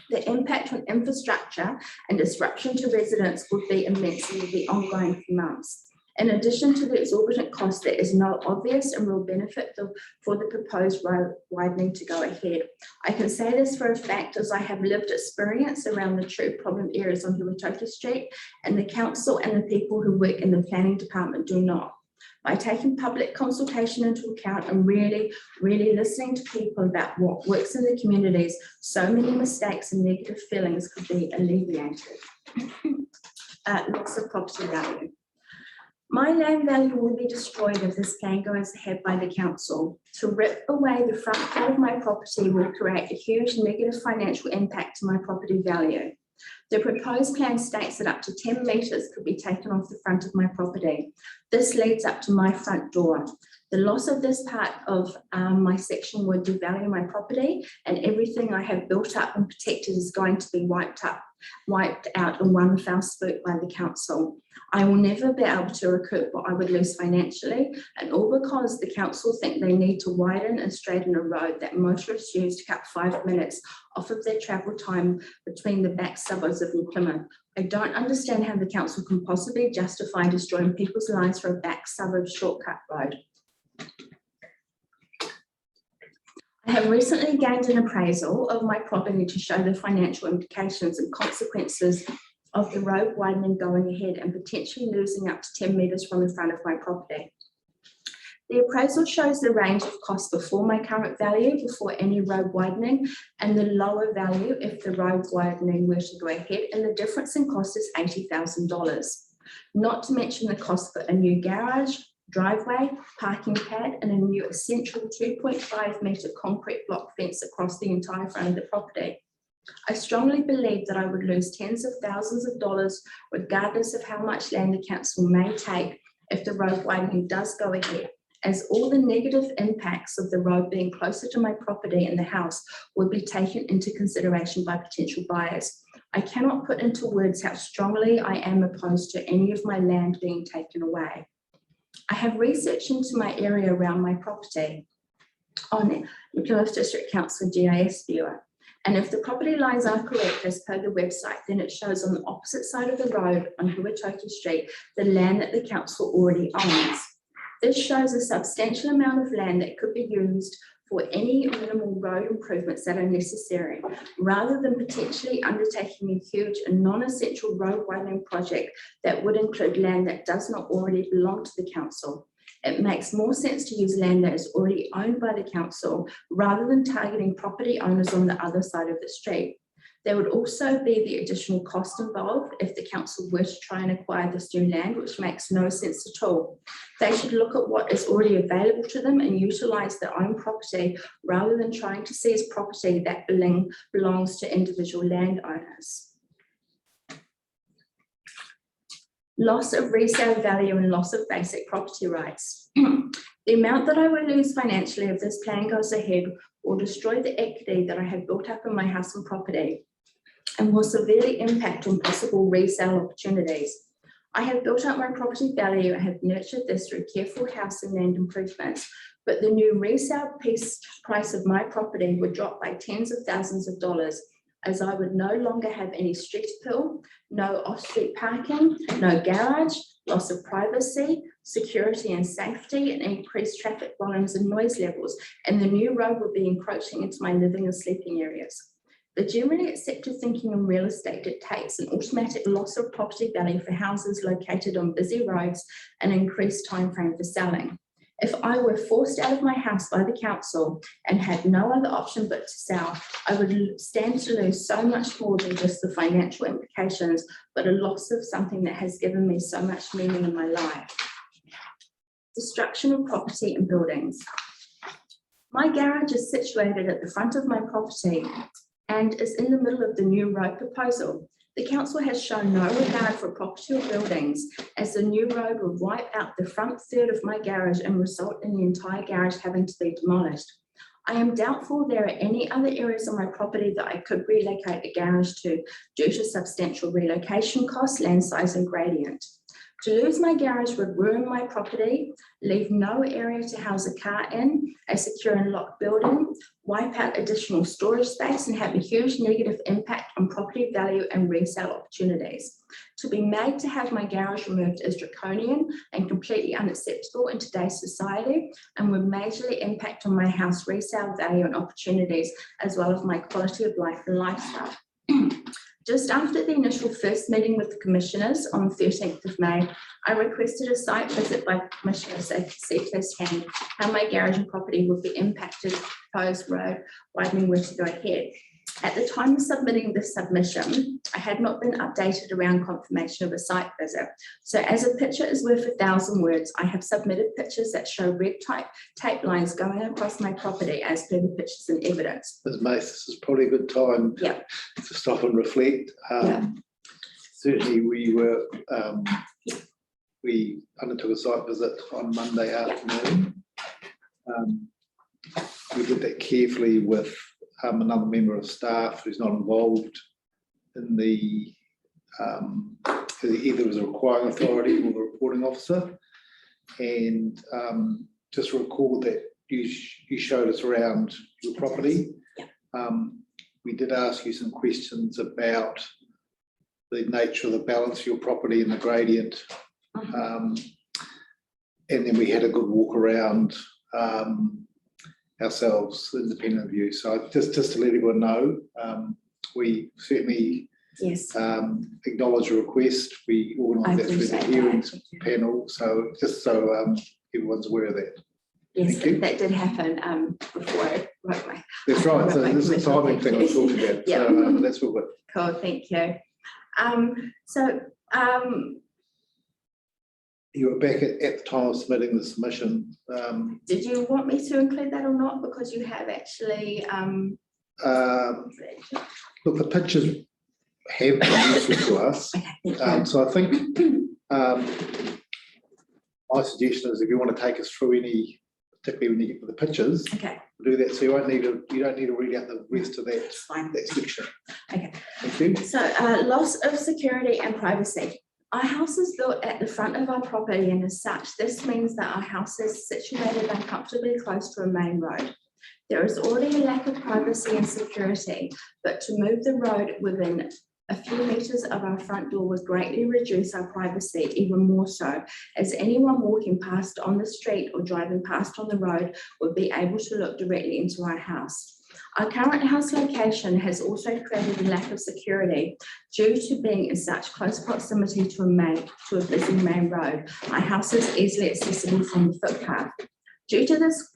Speaker 8: the impact on infrastructure and disruption to residents would be immense and would be ongoing for months. In addition to the exorbitant cost, there is no obvious and real benefit for the proposed road widening to go ahead. I can say this for a fact as I have lived experience around the true problem areas on Huatoki Street, and the council and the people who work in the planning department do not. By taking public consultation into account and really listening to people about what works in the communities, so many mistakes and negative feelings could be alleviated. Loss of property value. My land value will be destroyed if this plan goes ahead by the council. To rip away the front part of my property will create a huge negative financial impact to my property value. The proposed plan states that up to 10 metres could be taken off the front of my property. This leads up to my front door. The loss of this part of my section would devalue my property, and everything I have built up and protected is going to be wiped out in one foul swoop by the council. I will never be able to recoup what I would lose financially, and all because the council think they need to widen and straighten a road that motorists use to cut 5 minutes off of their travel time between the back suburbs of Plymouth. I don't understand how the council can possibly justify destroying people's lives for a back suburb shortcut road. I have recently gained an appraisal of my property to show the financial implications and consequences of the road widening going ahead and potentially losing up to 10 metres from the front of my property. The appraisal shows the range of costs before my current value, before any road widening, and the lower value if the road widening were to go ahead, and the difference in cost is $80,000. Not to mention the cost for a new garage, driveway, parking pad, and a new essential 2.5 metre concrete block fence across the entire front of the property. I strongly believe that I would lose tens of thousands of dollars regardless of how much land the council may take if the road widening does go ahead, as all the negative impacts of the road being closer to my property and the house would be taken into consideration by potential buyers. I cannot put into words how strongly I am opposed to any of my land being taken away. I have researched into my area around my property on the Plymouth District Council GIS viewer. And if the property lines are correct as per the website, then it shows on the opposite side of the road on Huatoki Street, the land that the council already owns. This shows a substantial amount of land that could be used for any minimal road improvements that are necessary, rather than potentially undertaking a huge and non-essential road widening project that would include land that does not already belong to the council. It makes more sense to use land that is already owned by the council rather than targeting property owners on the other side of the street. There would also be the additional cost involved if the council were to try and acquire this new land, which makes no sense at all. They should look at what is already available to them and utilise their own property rather than trying to seize property that belongs to individual landowners. Loss of resale value and loss of basic property rights. The amount that I will lose financially if this plan goes ahead will destroy the equity that I have built up in my house and property and will severely impact on possible resale opportunities. I have built up my property value and have nurtured this through careful house and land improvements, but the new resale price of my property would drop by tens of thousands of dollars, as I would no longer have any street appeal, no off-street parking, no garage, loss of privacy, security and safety, and increased traffic volumes and noise levels, and the new road would be encroaching into my living and sleeping areas. The generally accepted thinking in real estate dictates an automatic loss of property value for houses located on busy roads and increased time frame for selling. If I were forced out of my house by the council and had no other option but to sell, I would stand to lose so much more than just the financial implications, but a loss of something that has given me so much meaning in my life. Destruction of property and buildings. My garage is situated at the front of my property and is in the middle of the new road proposal. The council has shown no regard for property or buildings, as the new road would wipe out the front third of my garage and result in the entire garage having to be demolished. I am doubtful there are any other areas on my property that I could relocate the garage to due to substantial relocation costs, land size and gradient. To lose my garage would ruin my property, leave no area to house a car in, a secure and locked building, wipe out additional storage space and have a huge negative impact on property value and resale opportunities. To be made to have my garage removed is draconian and completely unacceptable in today's society and would majorly impact on my house resale value and opportunities, as well as my quality of life and lifestyle. Just after the initial first meeting with the commissioners on the 13th of May, I requested a site visit by commissioners so I could see firsthand how my garage and property would be impacted if the proposed road widening were to go ahead. At the time of submitting this submission, I had not been updated around confirmation of a site visit. So as a picture is worth 1,000 words, I have submitted pictures that show red tape lines going across my property as per the pictures and evidence.
Speaker 1: Ms. Mace, this is probably a good time to stop and reflect. Certainly we undertook a site visit on Monday afternoon. We did that carefully with another member of staff who's not involved in the either as a requiring authority or the reporting officer, and just recall that you showed us around your property. We did ask you some questions about the nature of the balance of your property and the gradient, and then we had a good walk around ourselves, independent of you. So just to let everyone know, we certainly acknowledge your request. We organised that through the hearings panel, so just so everyone's aware of that.
Speaker 8: Yes, that did happen before I wrote my.
Speaker 1: That's right. So this is a timing thing I was talking about. So that's all good.
Speaker 8: Cool, thank you.
Speaker 1: You were back at the time of submitting the submission.
Speaker 8: Did you want me to include that or not? Because you have actually.
Speaker 1: Look, the pictures have been useful to us. So I think my suggestion is if you want to take us through any, particularly when you get to the pictures, do that. So you don't need to read out the rest of that section.
Speaker 8: Okay.
Speaker 1: Thank you.
Speaker 8: So loss of security and privacy. Our house is built at the front of our property, and as such, this means that our house is situated uncomfortably close to a main road. There is already a lack of privacy and security, but to move the road within a few meters of our front door would greatly reduce our privacy, even more so, as anyone walking past on the street or driving past on the road would be able to look directly into our house. Our current house location has also created a lack of security due to being in such close proximity to a busy main road. Our house is easily accessible from the footpath. Due to this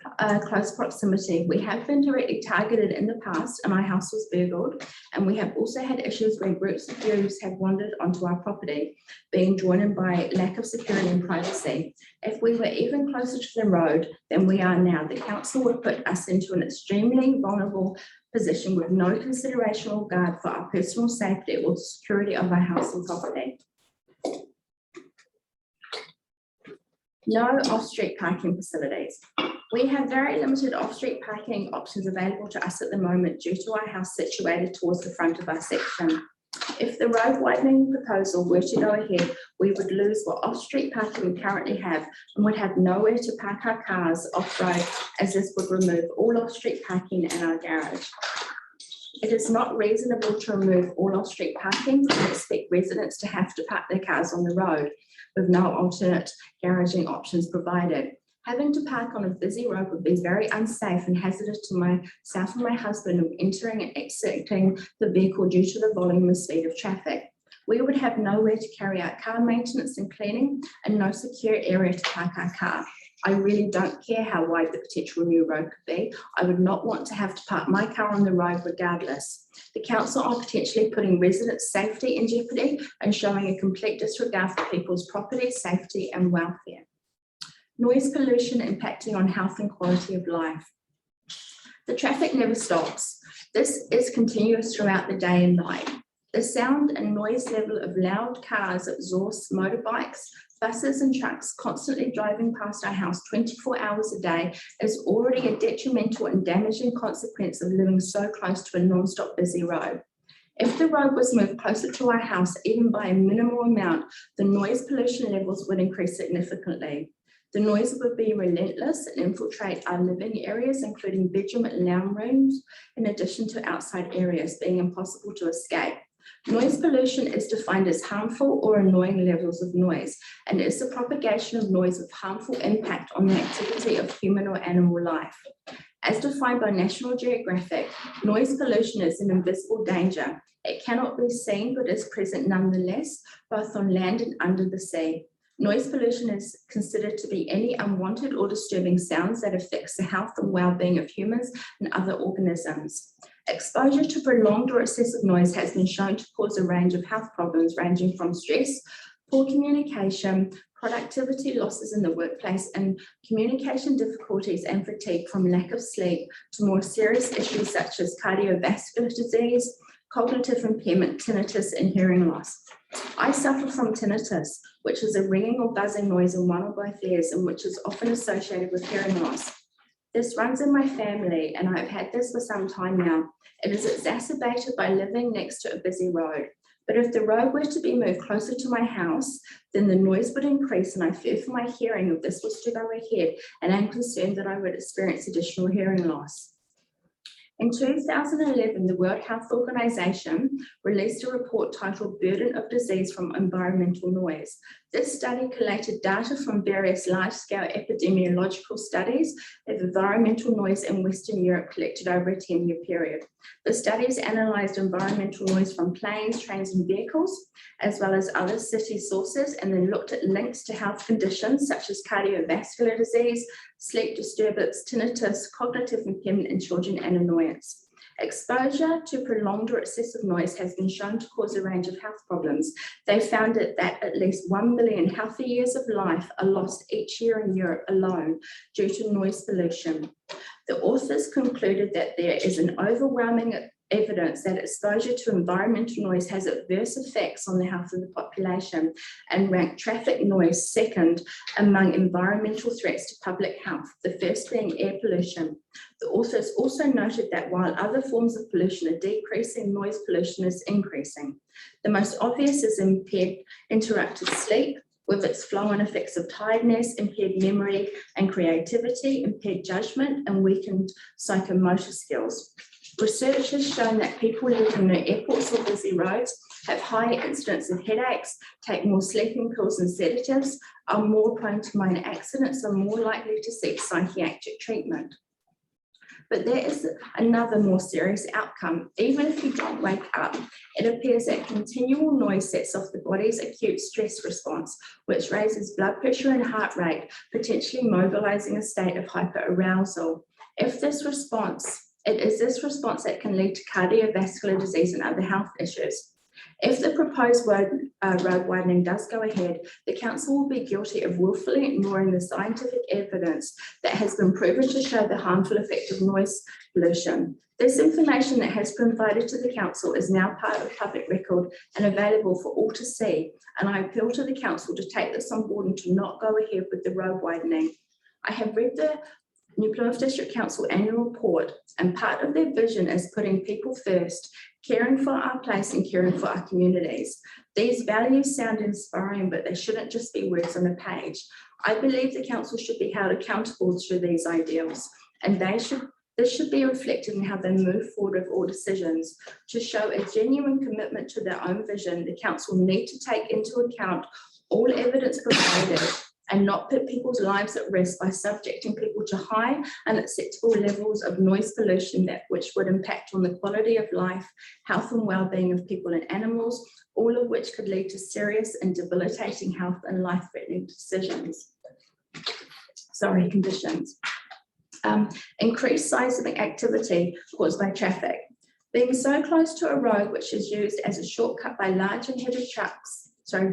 Speaker 8: close proximity, we have been directly targeted in the past and our house was burgled, and we have also had issues where groups of youths have wandered onto our property, being drawn in by lack of security and privacy. If we were even closer to the road than we are now, the council would put us into an extremely vulnerable position with no consideration or regard for our personal safety or the security of our house and property. No off-street parking facilities. We have very limited off-street parking options available to us at the moment due to our house situated towards the front of our section. If the road widening proposal were to go ahead, we would lose what off-street parking we currently have and would have nowhere to park our cars off-road, as this would remove all off-street parking in our garage. It is not reasonable to remove all off-street parking and expect residents to have to park their cars on the road with no alternate garaging options provided. Having to park on a busy road would be very unsafe and hazardous to myself and my husband of entering and exiting the vehicle due to the volume and speed of traffic. We would have nowhere to carry out car maintenance and cleaning and no secure area to park our car. I really don't care how wide the potential new road could be. I would not want to have to park my car on the road regardless. The council are potentially putting residents' safety in jeopardy and showing a complete disregard for people's property, safety and welfare. Noise pollution impacting on health and quality of life. The traffic never stops. This is continuous throughout the day and night. The sound and noise level of loud cars, exhaust, motorbikes, buses and trucks constantly driving past our house 24 hours a day is already a detrimental and damaging consequence of living so close to a non-stop busy road. If the road was moved closer to our house, even by a minimal amount, the noise pollution levels would increase significantly. The noise would be relentless and infiltrate our living areas, including bedroom and lounge rooms, in addition to outside areas, being impossible to escape. Noise pollution is defined as harmful or annoying levels of noise, and is the propagation of noise with harmful impact on the activity of human or animal life. As defined by National Geographic, noise pollution is an invisible danger. It cannot be seen, but is present nonetheless, both on land and under the sea. Noise pollution is considered to be any unwanted or disturbing sounds that affects the health and well-being of humans and other organisms. Exposure to prolonged or excessive noise has been shown to cause a range of health problems ranging from stress, poor communication, productivity losses in the workplace, and communication difficulties and fatigue from lack of sleep, to more serious issues such as cardiovascular disease, cognitive impairment, tinnitus, and hearing loss. I suffer from tinnitus, which is a ringing or buzzing noise in one or both ears, and which is often associated with hearing loss. This runs in my family, and I've had this for some time now. It is exacerbated by living next to a busy road. But if the road were to be moved closer to my house, then the noise would increase, and I fear for my hearing if this was to go ahead, and I'm concerned that I would experience additional hearing loss. In 2011, the World Health Organization released a report titled Burden of Disease from Environmental Noise. This study collated data from various large-scale epidemiological studies of environmental noise in Western Europe collected over a 10-year period. The studies analysed environmental noise from planes, trains and vehicles, as well as other city sources, and then looked at links to health conditions such as cardiovascular disease, sleep disturbance, tinnitus, cognitive impairment in children, and annoyance. Exposure to prolonged or excessive noise has been shown to cause a range of health problems. They found that at least 1 million healthy years of life are lost each year in Europe alone due to noise pollution. The authors concluded that there is an overwhelming evidence that exposure to environmental noise has adverse effects on the health of the population, and ranked traffic noise second among environmental threats to public health, the first being air pollution. The authors also noted that while other forms of pollution are decreasing, noise pollution is increasing. The most obvious is impaired interrupted sleep, with its flow-on effects of tiredness, impaired memory and creativity, impaired judgment, and weakened psychomotor skills. Research has shown that people living near airports or busy roads have higher incidence of headaches, take more sleeping pills and sedatives, are more prone to minor accidents, and more likely to seek psychiatric treatment. But there is another more serious outcome. Even if you don't wake up, it appears that continual noise sets off the body's acute stress response, which raises blood pressure and heart rate, potentially mobilizing a state of hyperarousal. It is this response that can lead to cardiovascular disease and other health issues. If the proposed road widening does go ahead, the council will be guilty of willfully ignoring the scientific evidence that has been proven to show the harmful effect of noise pollution. This information that has been provided to the council is now part of public record and available for all to see, and I appeal to the council to take this on board and to not go ahead with the road widening. I have read the New Plymouth District Council annual report, and part of their vision is putting people first, caring for our place and caring for our communities. These values sound inspiring, but they shouldn't just be words on a page. I believe the council should be held accountable to these ideals, and this should be reflected in how they move forward with all decisions. To show a genuine commitment to their own vision, the council need to take into account all evidence provided and not put people's lives at risk by subjecting people to high and acceptable levels of noise pollution which would impact on the quality of life, health and well-being of people and animals, all of which could lead to serious and debilitating health and life-threatening conditions. Increased seismic activity caused by traffic. Being so close to a road which is used as a shortcut by large and heavy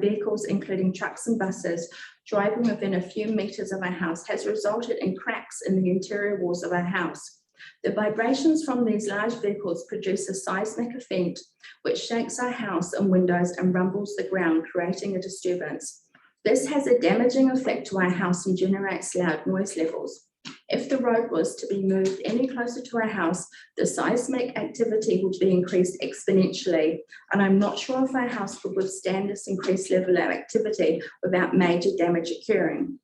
Speaker 8: vehicles, including trucks and buses, driving within a few meters of our house has resulted in cracks in the interior walls of our house. The vibrations from these large vehicles produce a seismic event which shakes our house and windows and rumbles the ground, creating a disturbance. This has a damaging effect to our house and generates loud noise levels. If the road was to be moved any closer to our house, the seismic activity would be increased exponentially, and I'm not sure if our house could withstand this increased level of activity without major damage occurring.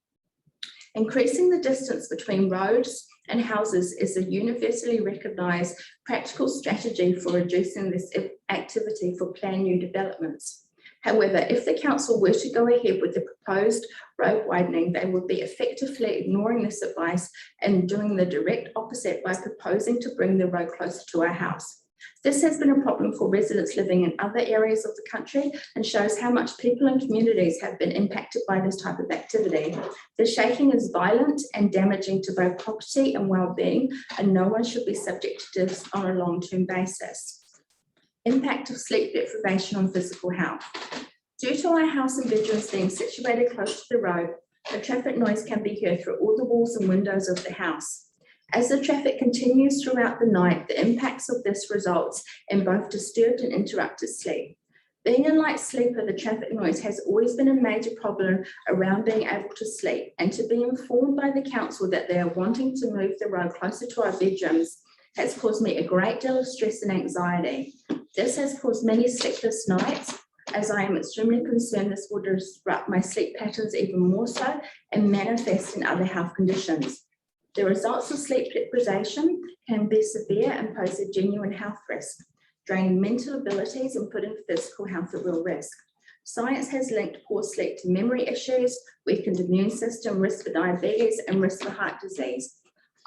Speaker 8: Increasing the distance between roads and houses is a universally recognised practical strategy for reducing this activity for planned new developments. However, if the council were to go ahead with the proposed road widening, they would be effectively ignoring this advice and doing the direct opposite by proposing to bring the road closer to our house. This has been a problem for residents living in other areas of the country and shows how much people and communities have been impacted by this type of activity. The shaking is violent and damaging to both property and well-being, and no one should be subject to this on a long-term basis. Impact of sleep deprivation on physical health. Due to our house and bedrooms being situated close to the road, the traffic noise can be heard through all the walls and windows of the house. As the traffic continues throughout the night, the impacts of this results in both disturbed and interrupted sleep. Being a light sleeper, the traffic noise has always been a major problem around being able to sleep, and to be informed by the council that they are wanting to move the road closer to our bedrooms has caused me a great deal of stress and anxiety. This has caused many sleepless nights, as I am extremely concerned this will disrupt my sleep patterns even more so and manifest in other health conditions. The results of sleep deprivation can be severe and pose a genuine health risk, draining mental abilities and putting physical health at real risk. Science has linked poor sleep to memory issues, weakened immune system, risk for diabetes, and risk for heart disease.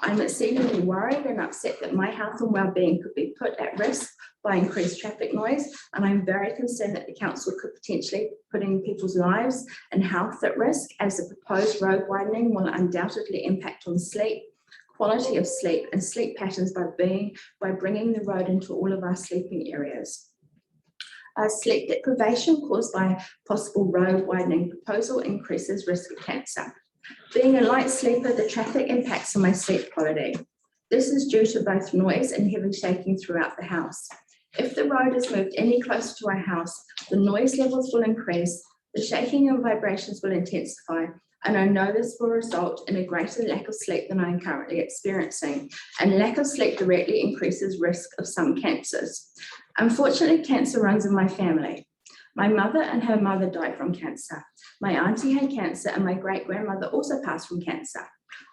Speaker 8: I'm exceedingly worried and upset that my health and well-being could be put at risk by increased traffic noise, and I'm very concerned that the council could potentially putting people's lives and health at risk, as the proposed road widening will undoubtedly impact on sleep, quality of sleep, and sleep patterns by bringing the road into all of our sleeping areas. Sleep deprivation caused by possible road widening proposal increases risk of cancer. Being a light sleeper, the traffic impacts on my sleep quality. This is due to both noise and heavy shaking throughout the house. If the road is moved any closer to our house, the noise levels will increase, the shaking and vibrations will intensify, and I know this will result in a greater lack of sleep than I am currently experiencing, and lack of sleep directly increases risk of some cancers. Unfortunately, cancer runs in my family. My mother and her mother died from cancer. My auntie had cancer, and my great-grandmother also passed from cancer.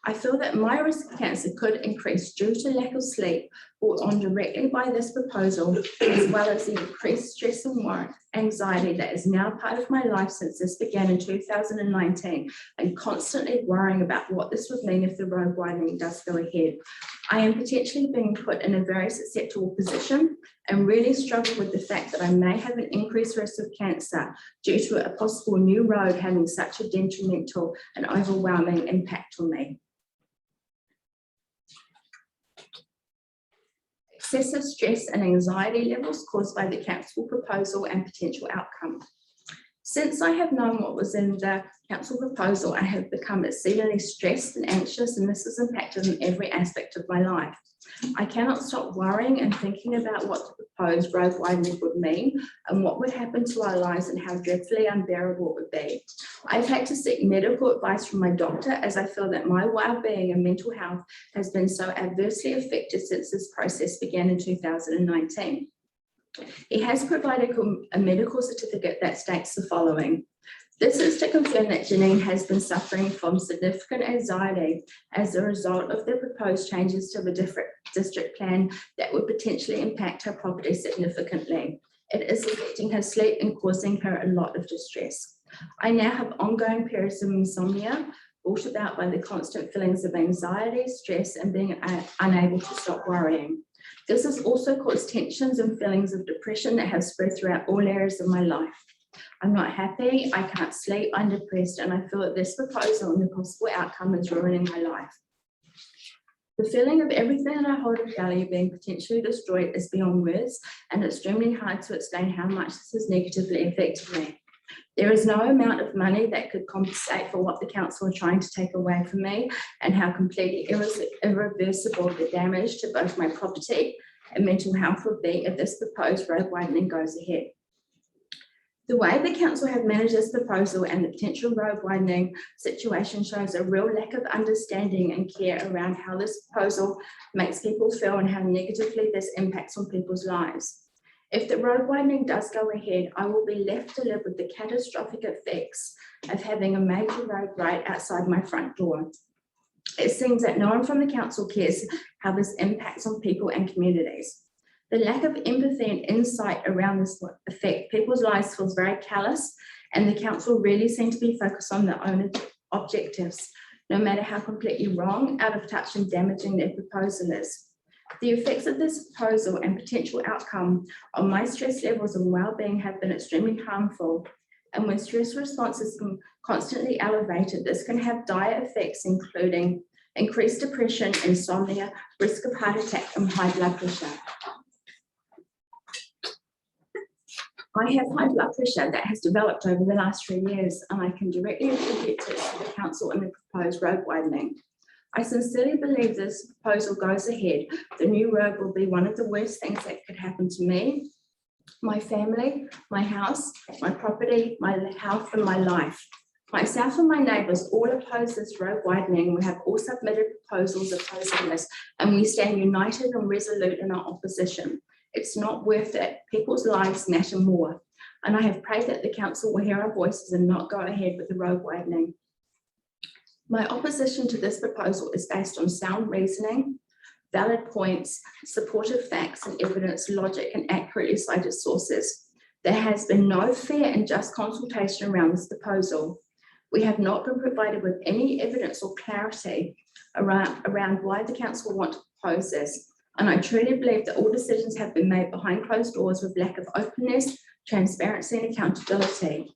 Speaker 8: I feel that my risk of cancer could increase due to lack of sleep brought on directly by this proposal, as well as the increased stress and anxiety that is now part of my life since this began in 2019, and constantly worrying about what this would mean if the road widening does go ahead. I am potentially being put in a very susceptible position and really struggle with the fact that I may have an increased risk of cancer due to a possible new road having such a detrimental and overwhelming impact on me. excessive stress and anxiety levels caused by the council proposal and potential outcome. Since I have known what was in the council proposal, I have become exceedingly stressed and anxious, and this has impacted on every aspect of my life. I cannot stop worrying and thinking about what the proposed road widening would mean and what would happen to our lives and how dreadfully unbearable it would be. I've had to seek medical advice from my doctor as I feel that my well-being and mental health has been so adversely affected since this process began in 2019. He has provided a medical certificate that states the following. This is to confirm that Janine has been suffering from significant anxiety as a result of the proposed changes to the district plan that would potentially impact her property significantly. It is affecting her sleep and causing her a lot of distress. I now have ongoing periods of insomnia brought about by the constant feelings of anxiety, stress, and being unable to stop worrying. This has also caused tensions and feelings of depression that have spread throughout all areas of my life. I'm not happy, I can't sleep, I'm depressed, and I feel that this proposal and the possible outcome is ruining my life. The feeling of everything that I hold in value being potentially destroyed is beyond words, and extremely hard to explain how much this has negatively affected me. There is no amount of money that could compensate for what the council are trying to take away from me, and how completely irreversible the damage to both my property and mental health would be if this proposed road widening goes ahead. The way the council have managed this proposal and the potential road widening situation shows a real lack of understanding and care around how this proposal makes people feel and how negatively this impacts on people's lives. If the road widening does go ahead, I will be left to live with the catastrophic effects of having a major road right outside my front door. It seems that no one from the council cares how this impacts on people and communities. The lack of empathy and insight around this affect people's lives feels very callous, and the council really seem to be focused on their own objectives, no matter how completely wrong, out of touch and damaging their proposal is. The effects of this proposal and potential outcome on my stress levels and well-being have been extremely harmful, and when stress response is constantly elevated, this can have dire effects including increased depression, insomnia, risk of heart attack, and high blood pressure. I have high blood pressure that has developed over the last 3 years, and I can directly attribute it to the council and the proposed road widening. I sincerely believe this proposal goes ahead. The new road will be one of the worst things that could happen to me, my family, my house, my property, my health, and my life. Myself and my neighbours all oppose this road widening. We have all submitted proposals opposing this, and we stand united and resolute in our opposition. It's not worth it. People's lives matter more. And I have prayed that the council will hear our voices and not go ahead with the road widening. My opposition to this proposal is based on sound reasoning, valid points, supportive facts and evidence, logic and accurately cited sources. There has been no fair and just consultation around this proposal. We have not been provided with any evidence or clarity around why the council want to propose this. And I truly believe that all decisions have been made behind closed doors with lack of openness, transparency and accountability.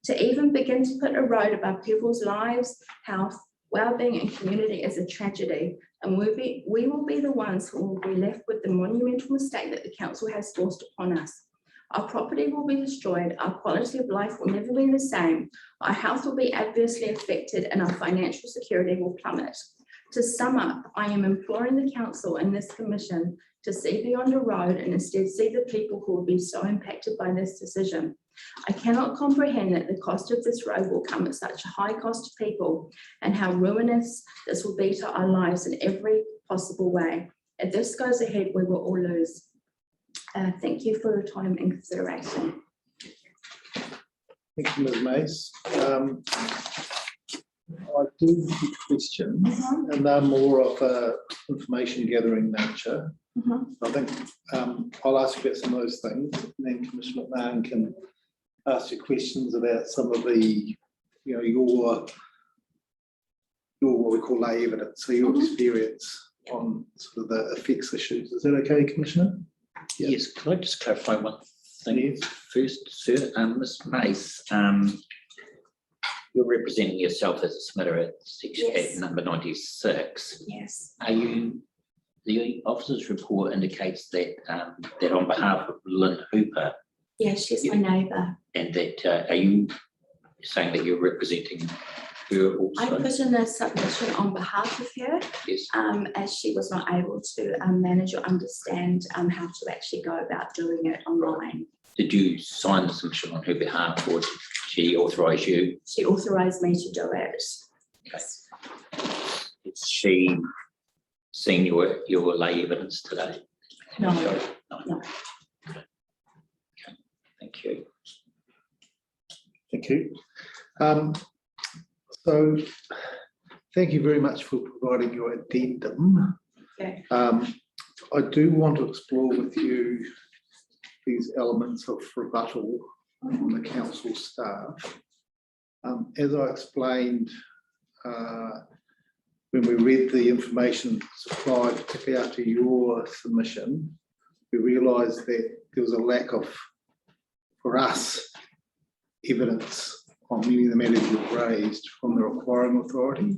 Speaker 8: To even begin to put a road above people's lives, health, well-being and community is a tragedy. And we will be the ones who will be left with the monumental mistake that the council has forced upon us. Our property will be destroyed, our quality of life will never be the same, our health will be adversely affected and our financial security will plummet. To sum up, I am imploring the council and this commission to see beyond the road and instead see the people who will be so impacted by this decision. I cannot comprehend that the cost of this road will come at such a high cost to people and how ruinous this will be to our lives in every possible way. If this goes ahead, we will all lose. Thank you for your time and consideration.
Speaker 1: Thank you, Ms. Mace. I do have questions, and they're more of a information gathering nature. I think I'll ask you about some of those things, and then Commissioner McMahon can ask you questions about some of the, your what we call lay evidence, so your experience on sort of the effects issues. Is that okay, Commissioner?
Speaker 11: Yes, could I just clarify one thing first, sir? Ms. Mace, you're representing yourself as a submitter at section at number 96.
Speaker 8: Yes.
Speaker 11: Are you the officer's report indicates that, that on behalf of Lynn Hooper,
Speaker 8: Yeah, she's my neighbour.
Speaker 11: and that, are you saying that you're representing her
Speaker 8: I
Speaker 11: also?
Speaker 8: put in a submission on behalf of her,
Speaker 11: Yes.
Speaker 8: as she was not able to manage or understand how to actually go about doing it online.
Speaker 11: Did you sign the submission on her behalf, or did she authorise you?
Speaker 8: She authorised me to do it.
Speaker 11: Yes. Has she seen your lay evidence today?
Speaker 8: No,
Speaker 11: No.
Speaker 8: no.
Speaker 11: Okay, thank you.
Speaker 1: Thank you. So thank you very much for providing your addendum.
Speaker 8: Okay.
Speaker 1: I do want to explore with you these elements of rebuttal from the council staff. As I explained when we read the information supplied, particularly after your submission, we realised that there was a lack of, for us, evidence on many of the matters you've raised from the requiring authority.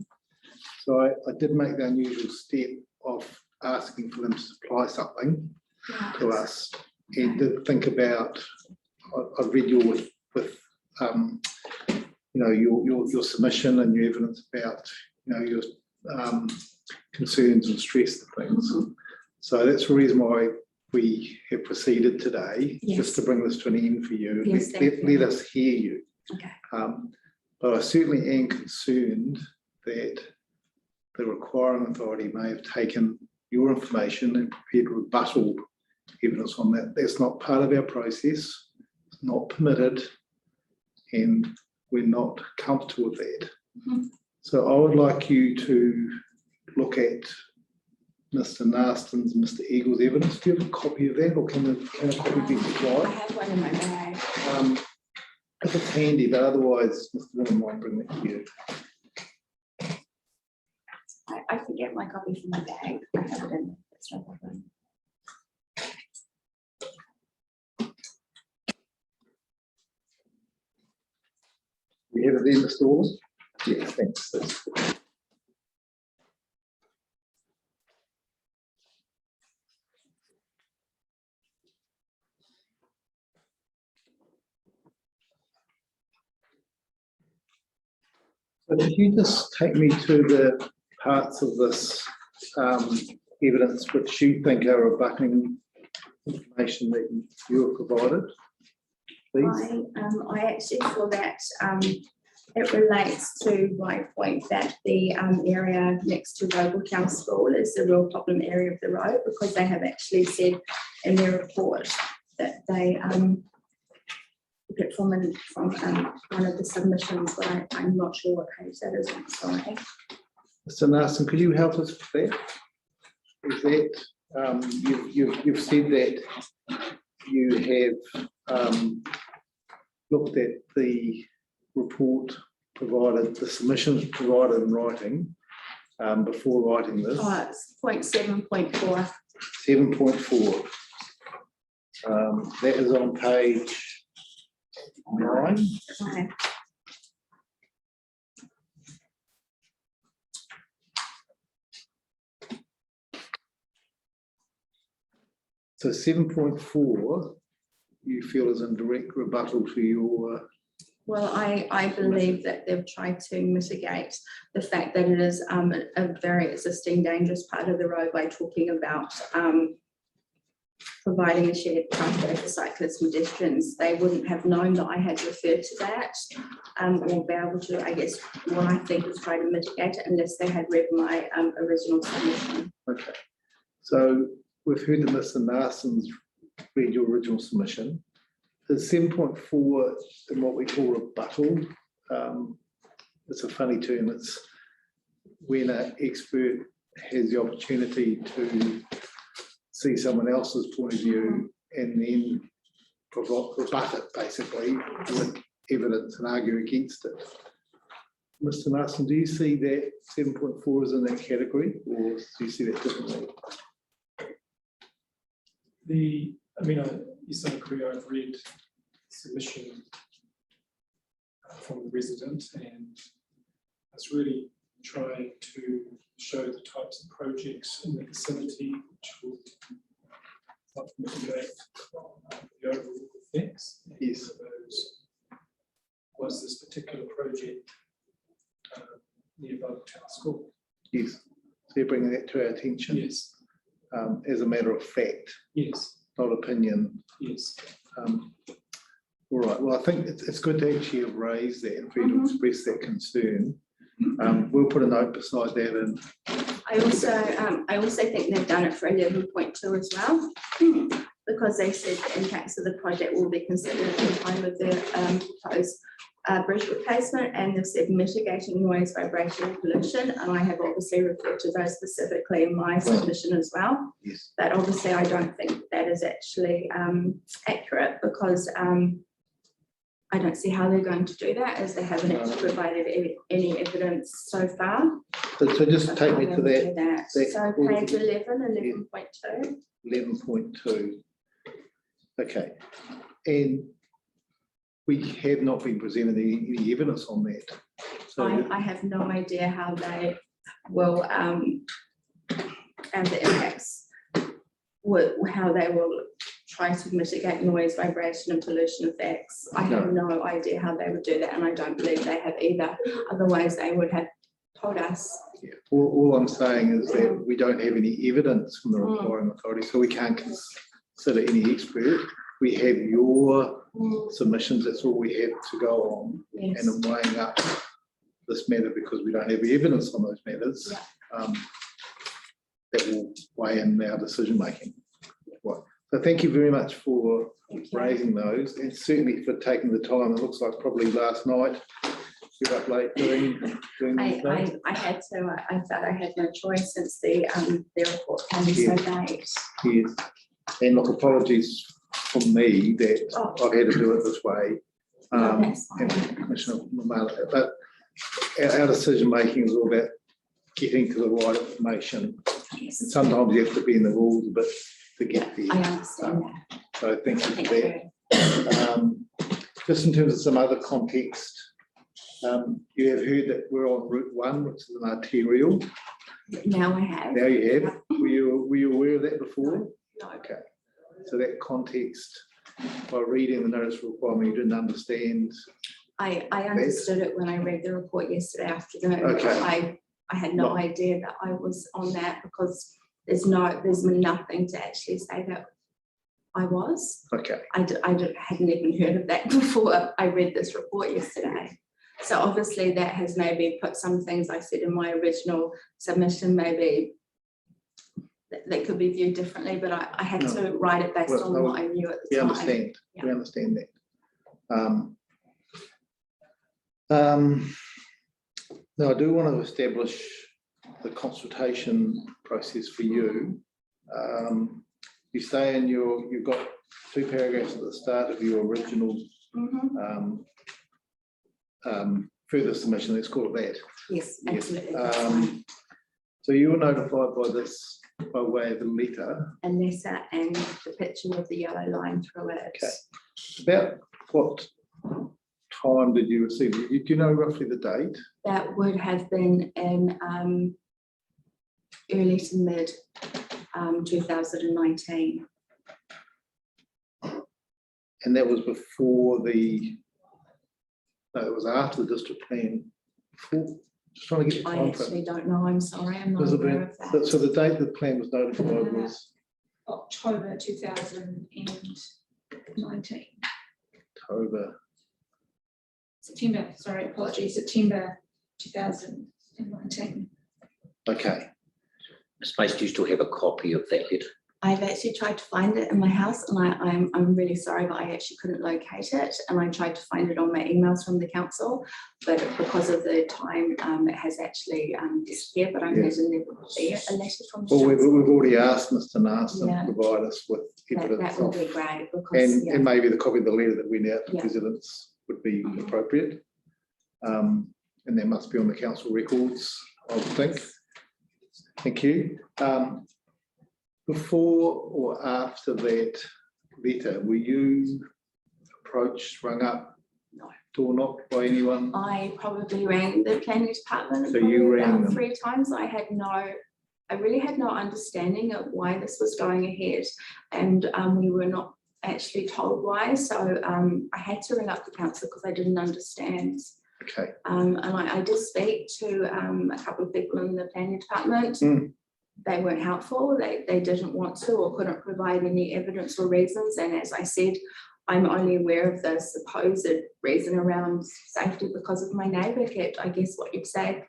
Speaker 1: So I did make the unusual step of asking for them to supply something to us, and did think about, I've read your your submission and your evidence about your concerns and stress and things. So that's the reason why we have proceeded today, just to bring this to an end for you.
Speaker 8: Yes,
Speaker 1: Let us hear you.
Speaker 8: Okay.
Speaker 1: But I certainly am concerned that the requiring authority may have taken your information and prepared rebuttal evidence on that. That's not part of our process. It's not permitted, and we're not comfortable with that. So I would like you to look at Mr. Naston's and Mr. Eagle's evidence. Do you have a copy of that, or can a copy be
Speaker 8: I
Speaker 1: supplied?
Speaker 8: have one in my bag.
Speaker 1: If it's handy, but otherwise, Mr. Warren might bring that to you.
Speaker 8: I can get my copy from my bag. I have it in there. That's no problem.
Speaker 1: You have it there, Mr. Wallace? Yeah, thanks. So could you just take me to the parts of this evidence which you think are rebutting information that you have provided, please?
Speaker 8: I actually feel that it relates to my point that the area next to Roble Town School is a real problem area of the road, because they have actually said in their report that they took it from one of the submissions, but I'm not sure what page that is. I'm sorry.
Speaker 1: Mr. Naston, could you help us with that? Is that you've said that you have looked at the report provided, the submissions provided in writing before writing this?
Speaker 8: Oh, it's 0.7.4.
Speaker 1: 7.4. That is on page 9.
Speaker 8: Okay.
Speaker 1: So 7.4 you feel is in direct rebuttal to your...
Speaker 8: Well, I believe that they've tried to mitigate the fact that it is a very existing dangerous part of the road by talking about providing a shared pathway for cyclists and pedestrians. They wouldn't have known that I had referred to that or be able to, I guess, what I think is try to mitigate it unless they had read my original submission.
Speaker 1: Okay. So we've heard that Mr. Narson's read your original submission. The 7.4 in what we call rebuttal, it's a funny term. It's when an expert has the opportunity to see someone else's point of view and then rebut it basically with evidence and argue against it. Mr. Narson, do you see that 7.4 is in that category, or do you see that differently?
Speaker 9: You said agree, I've read submission from the resident, and it's really trying to show the types of projects in the vicinity which will help mitigate the overall effects.
Speaker 1: Yes.
Speaker 9: Those was this particular project nearby the town school.
Speaker 1: Yes. So you're bringing that to our attention.
Speaker 9: Yes,
Speaker 1: As a matter of fact,
Speaker 9: yes,
Speaker 1: not opinion.
Speaker 9: yes.
Speaker 1: All right, well, I think it's good to actually have raised that and for you to express that concern. We'll put a note beside that and
Speaker 8: I also think they've done it for 11.2 as well, because they said the impacts of the project will be considered at the time of the proposed bridge replacement, and they've said mitigating noise, vibration, and pollution, and I have obviously referred to those specifically in my submission as well.
Speaker 1: yes,
Speaker 8: But obviously, I don't think that is actually accurate, because I don't see how they're going to do that, as they haven't actually provided any evidence so far.
Speaker 1: so just
Speaker 8: of
Speaker 1: take
Speaker 8: how
Speaker 1: me
Speaker 8: they
Speaker 1: to
Speaker 8: would do
Speaker 1: that.
Speaker 8: So page 11.2.
Speaker 1: 11.2. Okay, and we have not been presented any evidence on that. So
Speaker 8: I have no idea how they will, and the impacts, how they will try to mitigate noise, vibration, and pollution effects. I have no idea how they would do that, and I don't believe they have either. Otherwise, they would have told us.
Speaker 1: yeah, all I'm saying is that we don't have any evidence from the requiring authority, so we can't consider any expert. We have your submissions, that's all we have to go on.
Speaker 8: Yes.
Speaker 1: And I'm weighing up this matter because we don't have evidence on those matters. That will weigh in our decision making. Right. So thank you very much for raising those, and certainly for taking the time. It looks like probably last night you were up late doing these things.
Speaker 8: I had to. I felt I had no choice since the report came so late.
Speaker 1: Yes. And look, apologies from me that I've had to do it this way.
Speaker 8: That's fine.
Speaker 1: And Commissioner Mamala, but our decision making is all about getting to the right information.
Speaker 8: Yes.
Speaker 1: And sometimes you have to be in the rules a bit to get there.
Speaker 8: I understand that.
Speaker 1: So thank you
Speaker 8: Thank
Speaker 1: for that. Just in terms of some other context, you have heard that we're on Route 1, which is an arterial.
Speaker 8: Now I have.
Speaker 1: Now you have. Were you aware of that before?
Speaker 8: No.
Speaker 1: Okay. So that context, by reading the notice of requirement, you didn't understand.
Speaker 8: I understood it when I read the report yesterday afternoon.
Speaker 1: Okay.
Speaker 8: I had no idea that I was on that, because there's nothing to actually say that I was.
Speaker 1: Okay.
Speaker 8: Hadn't even heard of that before I read this report yesterday. So obviously that has maybe put some things I said in my original submission, maybe that could be viewed differently, but I had to write it based on what I knew at the time.
Speaker 1: We understand that. Now, I do want to establish the consultation process for you. You say you've got 2 paragraphs at the start of your original further submission, let's call it that.
Speaker 8: Yes, absolutely.
Speaker 1: So you were notified by this by way of a letter.
Speaker 8: A letter and the picture of the yellow line through it.
Speaker 1: Okay. About what time did you receive it? Do you know roughly the date?
Speaker 8: That would have been in early to mid 2019.
Speaker 1: And that was before it was after the district plan. Before, just trying to get the
Speaker 8: I
Speaker 1: time
Speaker 8: actually
Speaker 1: frame.
Speaker 8: don't know, I'm sorry, I'm not
Speaker 1: Was it
Speaker 8: aware of that.
Speaker 1: So the date the plan was notified was
Speaker 4: October 2019.
Speaker 1: October.
Speaker 4: September, sorry, apologies, September 2019.
Speaker 1: Okay.
Speaker 11: Ms. Mace, do you still have a copy of that letter?
Speaker 8: I've actually tried to find it in my house, and I'm really sorry, but I actually couldn't locate it, and I tried to find it on my emails from the council, but because of the time, it has actually disappeared, but I imagine there will be a letter from the
Speaker 1: Well, we've
Speaker 8: council.
Speaker 1: already asked Mr. Narston
Speaker 8: Yeah.
Speaker 1: to provide us with evidence
Speaker 8: That would
Speaker 1: of,
Speaker 8: be great, because,
Speaker 1: and maybe the copy of the letter that went out to
Speaker 8: Yeah.
Speaker 1: residents would be appropriate. And that must be on the council records, I would think. Thank you. Before or after that letter, were you approached, rung up
Speaker 8: No.
Speaker 1: door knocked by anyone?
Speaker 8: I probably rang the planning department
Speaker 1: So you
Speaker 8: probably
Speaker 1: rang
Speaker 8: about
Speaker 1: them?
Speaker 8: 3 times. I really had no understanding of why this was going ahead, and we were not actually told why. So I had to ring up the council because I didn't understand.
Speaker 1: Okay.
Speaker 8: And I did speak to a couple of people in the planning department. They weren't helpful. They didn't want to or couldn't provide any evidence or reasons. And as I said, I'm only aware of the supposed reason around safety because of my neighbour kept, I guess what you'd say,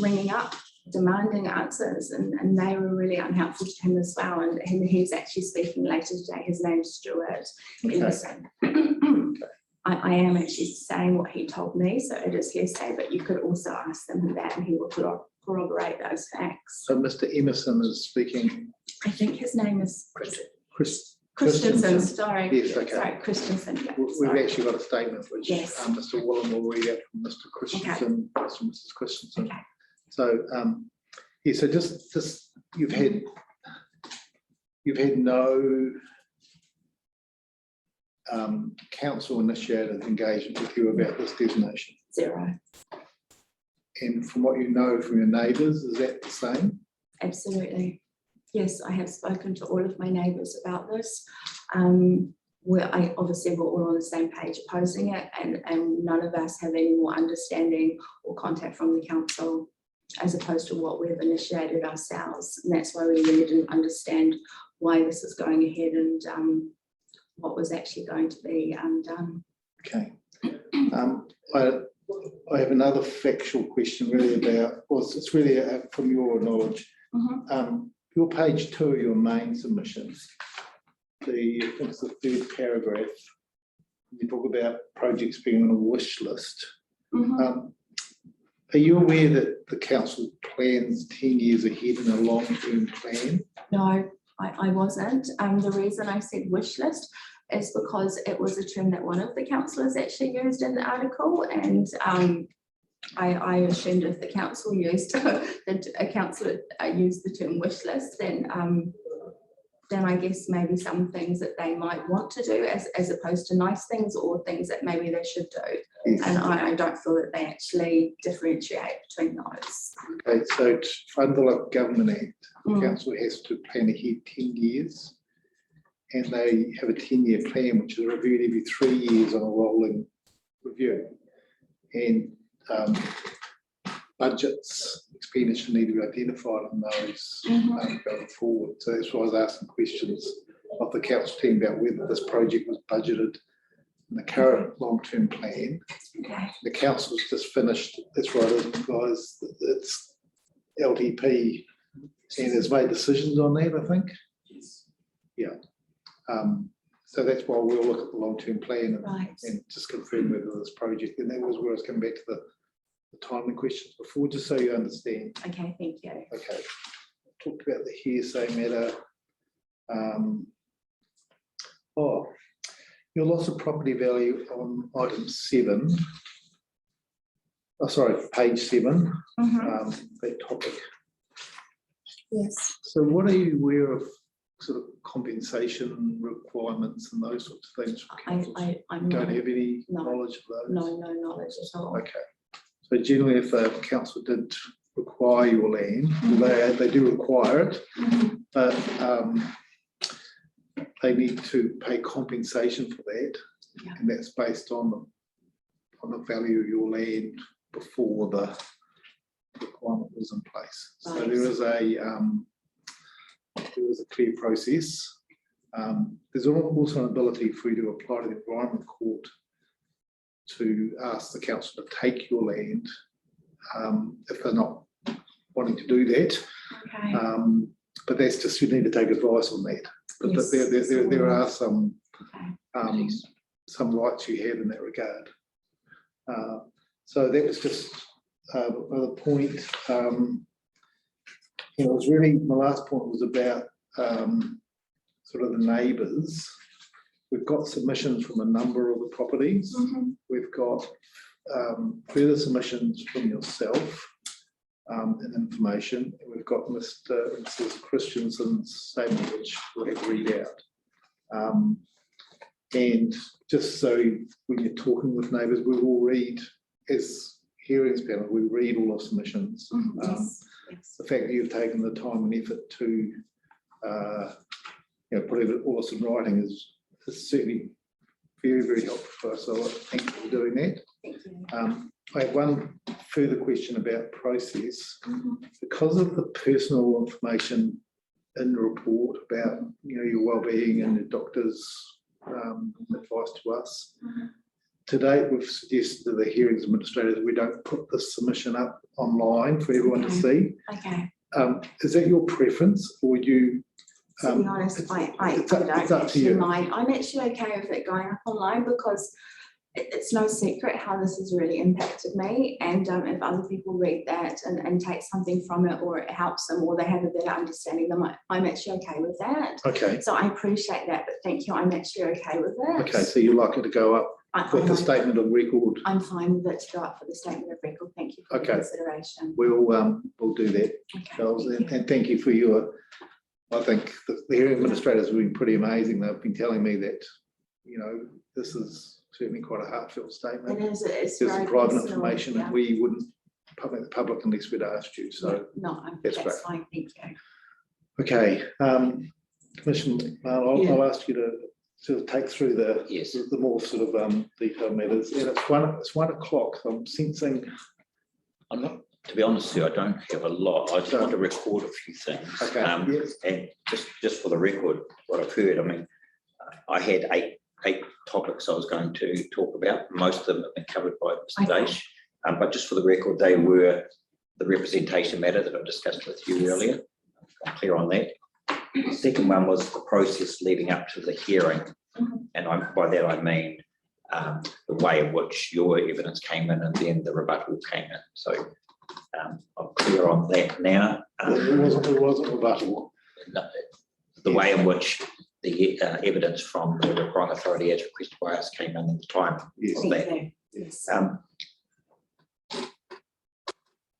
Speaker 8: ringing up, demanding answers, and they were really unhelpful to him as well. And he's actually speaking later today. His name's Stuart. Emerson. I am actually saying what he told me, so it is hearsay, but you could also ask them that and he will corroborate those facts.
Speaker 1: So Mr. Emerson is speaking.
Speaker 8: I think his name is
Speaker 1: Christensen.
Speaker 8: Sorry.
Speaker 1: Yes, okay.
Speaker 8: Sorry, Christensen. Yeah,
Speaker 1: We've
Speaker 8: sorry.
Speaker 1: actually got a statement which
Speaker 8: Yes.
Speaker 1: Mr. Wallen will read out from Mr. Christensen, from Mrs. Christensen.
Speaker 8: Okay.
Speaker 1: So yeah, so just you've had no council initiated engagement with you about this designation.
Speaker 8: 0.
Speaker 1: And from what you know from your neighbours, is that the same?
Speaker 8: Absolutely. Yes, I have spoken to all of my neighbours about this. Where obviously we're all on the same page opposing it, and none of us have any more understanding or contact from the council as opposed to what we've initiated ourselves. And that's why we really didn't understand why this is going ahead and what was actually going to be done.
Speaker 1: Okay. I have another factual question really about, well, it's really from your knowledge. Your page 2 of your main submission, I think it's the 3rd paragraph, you talk about projects being on a wish list. Are you aware that the council plans 10 years ahead in a long-term plan?
Speaker 8: No, I wasn't. The reason I said wish list is because it was a term that one of the councillors actually used in the article, and I assumed if the council used a councillor used the term wish list, then I guess maybe some things that they might want to do as opposed to nice things or things that maybe they should do. Yes. And I don't feel that they actually differentiate between those.
Speaker 1: Okay, so under the Government Act, the council has to plan ahead 10 years, and they have a 10-year plan which is reviewed every 3 years on a rolling review. And budgets, expenditure need to be identified on those going forward. So that's why I was asking questions of the council team about whether this project was budgeted in the current long-term plan.
Speaker 8: Okay.
Speaker 1: The council's just finished, that's right, isn't it, guys? It's LTP and has made decisions on that, I think. Yeah. So that's why we'll look at the long-term plan and just confirm whether this project, and that was where I was coming back to the timing questions before, just so you understand.
Speaker 8: Okay, thank you.
Speaker 1: Okay. Talked about the hearsay matter. Your loss of property value on item 7. Oh, sorry, page 7. That topic.
Speaker 8: Yes.
Speaker 1: So what are you aware of sort of compensation requirements and those sorts of things?
Speaker 8: I
Speaker 1: don't have any knowledge of those?
Speaker 8: No knowledge at all.
Speaker 1: Okay. So generally, if the council did require your land, they do require it, but they need to pay compensation for that, and that's based on the value of your land before the requirement was in place. So there is a clear process. There's also an ability for you to apply to the Environment Court to ask the council to take your land if they're not wanting to do that.
Speaker 8: Okay.
Speaker 1: But that's just, you need to take advice on that. But there are some rights you have in that regard. So that was just another point. It was really, my last point was about sort of the neighbours. We've got submissions from a number of the properties. We've got further submissions from yourself and information. And we've got Mr. and Mrs. Christensen's statement, which we'll have read out. And just so when you're talking with neighbours, we will read, as hearings panel, we read all the submissions.
Speaker 8: Yes.
Speaker 1: The fact that you've taken the time and effort to put it all this in writing is certainly very, very helpful for us. So thank you for doing that.
Speaker 8: Thank you.
Speaker 1: I have one further question about process. Because of the personal information in the report about your well-being and the doctor's advice to us. To date, we've suggested to the hearings administrator that we don't put the submission up online for everyone to see.
Speaker 8: Okay.
Speaker 1: Is that your preference, or would you?
Speaker 8: To be honest, I don't actually mind. I'm actually okay with it going up online because it's no secret how this has really impacted me. And if other people read that and take something from it, or it helps them, or they have a better understanding, then I'm actually okay with that.
Speaker 1: Okay.
Speaker 8: So I appreciate that, but thank you. I'm actually okay with it.
Speaker 1: Okay, so you'd like it to go up with the statement of record?
Speaker 8: I'm fine with it to go up for the statement of record. Thank you for the consideration.
Speaker 1: We'll do that, Charles, and thank you for your. I think the hearing administrators have been pretty amazing. They've been telling me that this is certainly quite a heartfelt statement.
Speaker 8: It is. It's
Speaker 1: There's
Speaker 8: very
Speaker 1: some private
Speaker 8: personal,
Speaker 1: information that we wouldn't public the public unless we'd asked you. So
Speaker 8: no,
Speaker 1: that's
Speaker 8: that's
Speaker 1: great.
Speaker 8: fine. Thank you.
Speaker 1: Okay, Commissioner, I'll ask you to sort of take through the more sort of detailed matters. And it's 1 o'clock. So I'm sensing.
Speaker 11: I'm not, to be honest with you, I don't have a lot. I just want to record a few things.
Speaker 1: Okay.
Speaker 11: And just for the record, what I've heard, I mean, I had eight topics I was going to talk about. Most of them have been covered by Mr. Daish. But just for the record, they were the representation matter that I discussed with you earlier. I'm clear on that. The second one was the process leading up to the hearing. And by that I mean the way in which your evidence came in and then the rebuttal came in. So I'm clear on that now.
Speaker 1: It wasn't rebuttal.
Speaker 11: The way in which the evidence from the requiring authority as requested by us came in at the time of that.
Speaker 8: Yes.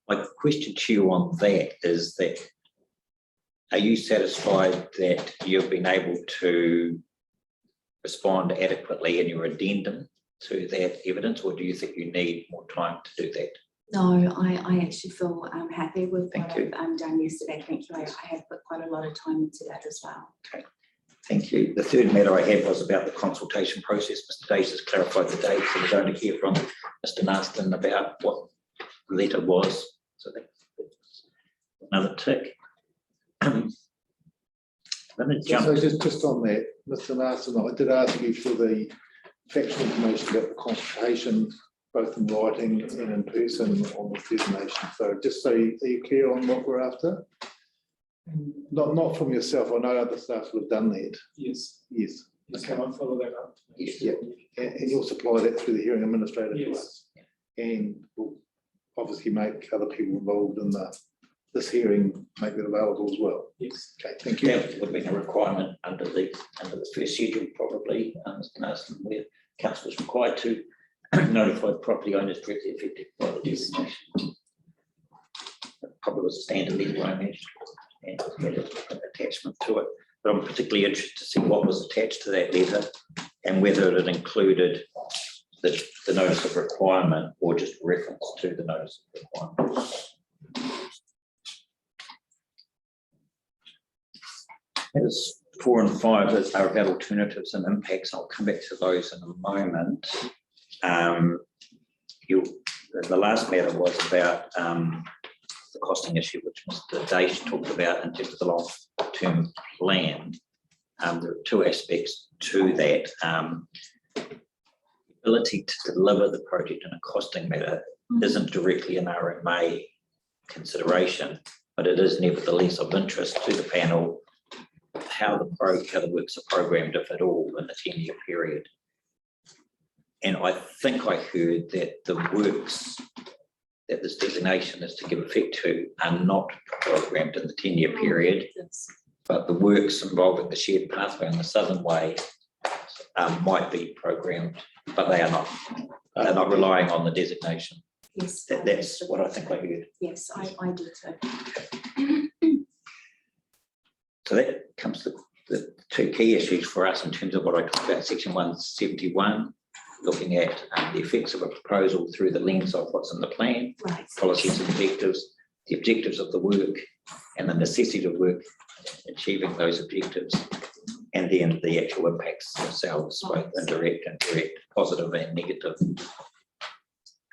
Speaker 11: My question to you on that is that, are you satisfied that you've been able to respond adequately in your addendum to that evidence, or do you think you need more time to do that?
Speaker 8: No, I actually feel happy with what
Speaker 11: Thank you.
Speaker 8: I've done yesterday. Thank you. I have put quite a lot of time into that as well.
Speaker 11: Okay, thank you. The third matter I had was about the consultation process. Mr. Dace has clarified the dates, and we're going to hear from Mr. Naston about what the letter was. So that's another tick.
Speaker 1: So just on that, Mr. Naston, I did ask you for the factual information about the consultation, both in writing and in person on the designation. So just so are you clear on what we're after? Not from yourself. I know other staff will have done that.
Speaker 9: Yes.
Speaker 1: Yes.
Speaker 9: Okay, I'll follow that up.
Speaker 1: Yeah. And you'll supply that through the hearing administrator to us. And we'll obviously make other people involved in this hearing make it available as well.
Speaker 9: Yes.
Speaker 1: Okay, thank you.
Speaker 11: That would have been a requirement under the first schedule, probably, Mr. Naston, where council was required to notify property owners directly affected by the designation. That probably was a standard anyway, I imagine, and had an attachment to it. But I'm particularly interested to see what was attached to that letter and whether it included the notice of requirement or just reference to the notice of requirement. As 4 and 5 are about alternatives and impacts. I'll come back to those in a moment. The last matter was about the costing issue, which Mr. Daish talked about in terms of the long-term plan. There are two aspects to that. Ability to deliver the project in a costing matter isn't directly an RMA consideration, but it is nevertheless of interest to the panel how the works are programmed, if at all, in the 10-year period. And I think I heard that the works that this designation is to give effect to are not programmed in the 10-year period, but the works involving the shared pathway and the Southern Way might be programmed, but they are not. They're not relying on the designation.
Speaker 8: Yes.
Speaker 11: That's what I think I heard.
Speaker 8: Yes, I do too.
Speaker 11: So that comes to the the two key issues for us in terms of what I talked about, section 171, looking at the effects of a proposal through the lens of what's in the plan,
Speaker 8: Right.
Speaker 11: policies and objectives, the objectives of the work, and the necessity of work achieving those objectives, and then the actual impacts themselves, both indirect and direct, positive and negative.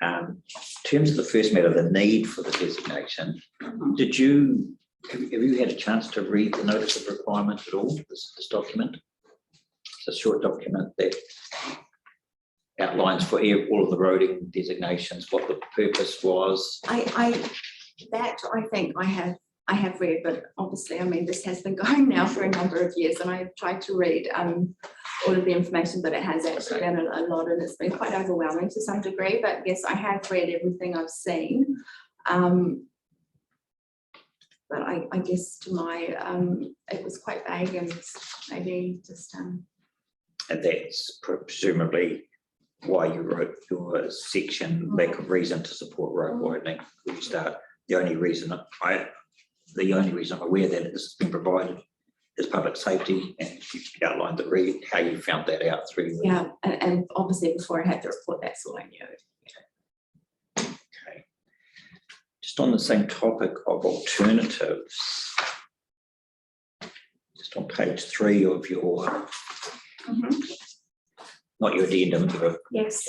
Speaker 11: In terms of the first matter, the need for the designation, have you had a chance to read the notice of requirement at all, this document? It's a short document that outlines for all of the roading designations what the purpose was.
Speaker 8: I think I have read, but obviously, I mean, this has been going now for a number of years, and I've tried to read all of the information, but it has actually been a lot, and it's been quite overwhelming to some degree. But yes, I have read everything I've seen. But I guess to my, it was quite vague, and maybe just.
Speaker 11: And that's presumably why you wrote your section, lack of reason to support road widening. You start, the only reason I'm aware that this has been provided is public safety, and you outlined how you found that out through.
Speaker 8: Yeah, and obviously before I had the report, that's all I knew.
Speaker 11: Okay. Just on the same topic of alternatives, just on page 3 of your, not your addendum, your,
Speaker 8: Yes.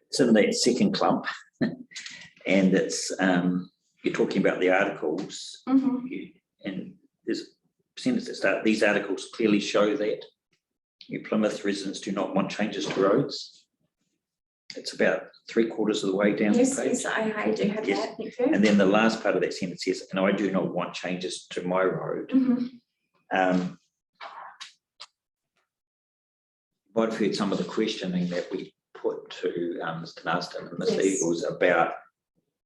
Speaker 11: it's in that second clump, and it's you're talking about the articles, and there's a sentence that starts, these articles clearly show that New Plymouth residents do not want changes to roads. It's about 3/4 of the way down the page.
Speaker 8: Yes, I do have that, thank you.
Speaker 11: And then the last part of that sentence says, and I do not want changes to my road. Might have heard some of the questioning that we put to Mr. Marston and Mr. Eagles about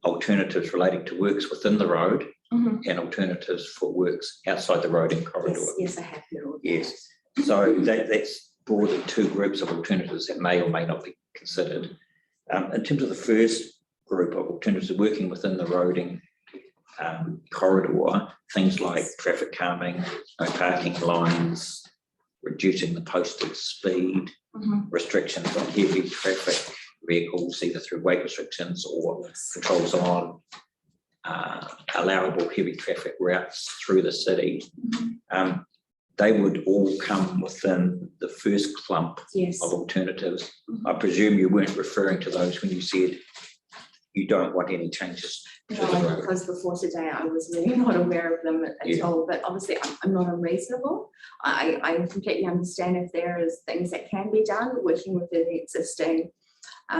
Speaker 11: alternatives relating to works within the road and alternatives for works outside the road and corridor.
Speaker 8: Yes, I have heard all that.
Speaker 11: Yes, so that's broadly 2 groups of alternatives that may or may not be considered. In terms of the first group of alternatives working within the roading corridor, things like traffic calming, no parking lines, reducing the posted speed, restrictions on heavy traffic vehicles, either through weight restrictions or controls on allowable heavy traffic routes through the city. They would all come within the first clump of alternatives. I presume you weren't referring to those when you said you don't want any changes to the road.
Speaker 8: Because before today I was really not aware of them at all, but obviously I'm not unreasonable. I completely understand if there is things that can be done working within the existing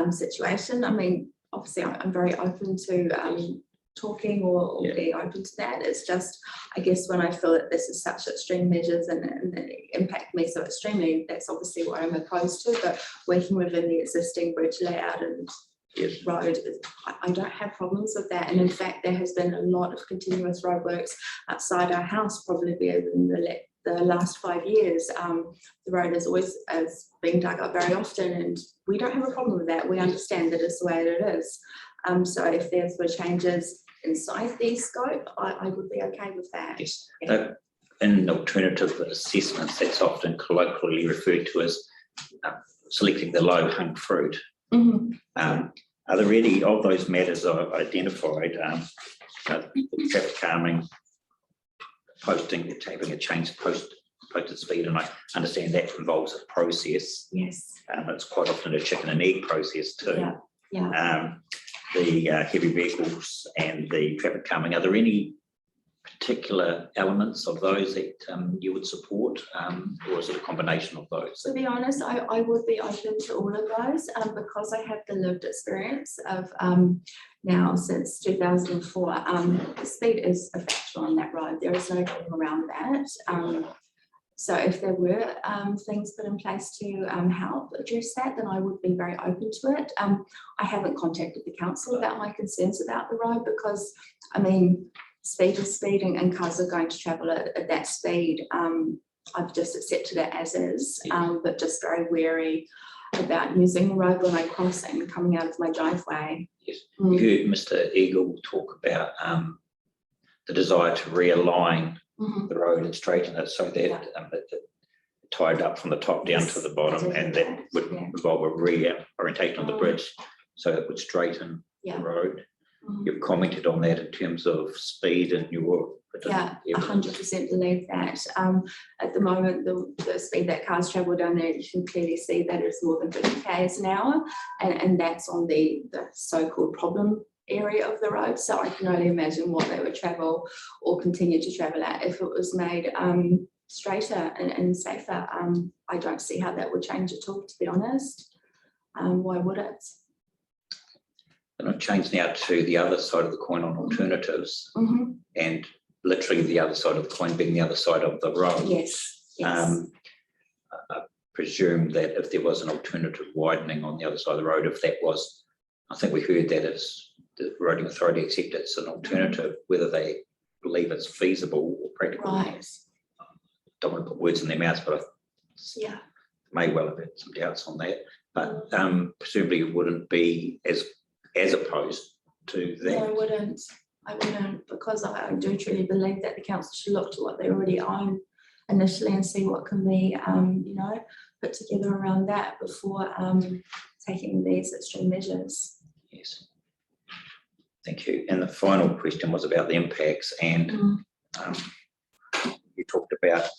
Speaker 8: situation. I mean, obviously I'm very open to talking or being open to that. It's just, I guess, when I feel that this is such extreme measures and they impact me so extremely, that's obviously what I'm opposed to. But working within the existing bridge layout and road, I don't have problems with that. And in fact, there has been a lot of continuous roadworks outside our house, probably in the last 5 years. The road is always being dug up very often, and we don't have a problem with that. We understand that it's the way that it is. So if there were changes inside the scope, I would be okay with that.
Speaker 11: Yes. In alternative assessments, that's often colloquially referred to as selecting the low-hung fruit. Are there any of those matters I've identified, traffic calming, posting, having a change posted speed, and I understand that involves a process.
Speaker 8: Yes.
Speaker 11: It's quite often a chicken and egg process too. The heavy vehicles and the traffic calming, are there any particular elements of those that you would support, or is it a combination of those?
Speaker 8: To be honest, I would be open to all of those because I have the lived experience of now since 2004. Speed is a factor on that road. There is no getting around that. So if there were things put in place to help address that, then I would be very open to it. I haven't contacted the council about my concerns about the road because, I mean, speed is speeding and cars are going to travel at that speed. I've just accepted it as is, but just very wary about using the road when I'm crossing and coming out of my driveway.
Speaker 11: Yes. You heard Mr. Eagle talk about the desire to realign
Speaker 8: Mhm.
Speaker 11: the road and straighten it so that it tied up from the top down to the bottom, and that would
Speaker 8: Yeah.
Speaker 11: involve a reorientation of the
Speaker 8: Mm.
Speaker 11: bridge, so it would straighten the
Speaker 8: Yeah.
Speaker 11: road.
Speaker 8: Mhm.
Speaker 11: You've commented on that in terms of speed and your.
Speaker 8: Yeah, 100% believe that. At the moment, the speed that cars travel down there, you can clearly see that it's more than 50 k's an hour, and that's on the so-called problem area of the road. So I can only imagine what they would travel or continue to travel at if it was made straighter and safer. I don't see how that would change at all, to be honest. Why would it?
Speaker 11: And I'll change now to the other side of the coin on alternatives,
Speaker 8: Mhm.
Speaker 11: and literally the other side of the coin being the other side of the road.
Speaker 8: Yes, yes.
Speaker 11: I presume that if there was an alternative widening on the other side of the road, if that was, I think we heard that it's the roading authority accept it's an alternative, whether they believe it's feasible or practical.
Speaker 8: Right.
Speaker 11: Don't want to put words in their mouths, but I
Speaker 8: Yeah.
Speaker 11: may well have had some doubts on that. But presumably it wouldn't be as opposed to
Speaker 8: No, I
Speaker 11: that.
Speaker 8: wouldn't. I wouldn't, because I do truly believe that the council should look to what they already own initially and see what can be, put together around that before taking these extreme measures.
Speaker 11: Yes. Thank you. And the final question was about the impacts, and you talked about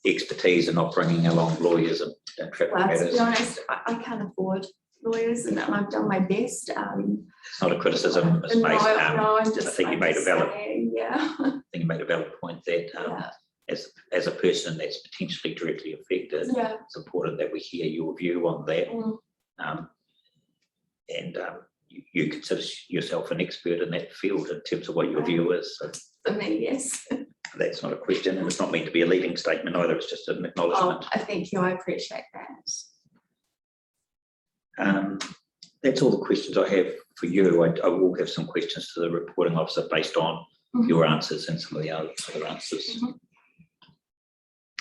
Speaker 11: expertise and not bringing along lawyers and traffic
Speaker 8: Well, to
Speaker 11: matters.
Speaker 8: be honest, I can't afford lawyers, and I've done my best.
Speaker 11: It's not a criticism, it's
Speaker 8: No,
Speaker 11: based,
Speaker 8: no, I'm just.
Speaker 11: I think you
Speaker 8: I'm
Speaker 11: made a
Speaker 8: just
Speaker 11: valid,
Speaker 8: saying, yeah.
Speaker 11: I think you made a valid point that
Speaker 8: Yeah.
Speaker 11: as a person that's potentially directly affected,
Speaker 8: Yeah.
Speaker 11: it's important that we hear your view on that.
Speaker 8: Mm.
Speaker 11: And you consider yourself an expert in that field in terms of what your view is. So
Speaker 8: For me, yes.
Speaker 11: that's not a question, and it's not meant to be a leading statement either, it's just an
Speaker 8: Oh,
Speaker 11: acknowledgement.
Speaker 8: I thank you. I appreciate that.
Speaker 11: That's all the questions I have for you. I will have some questions to the reporting officer based on your answers and some of the other answers.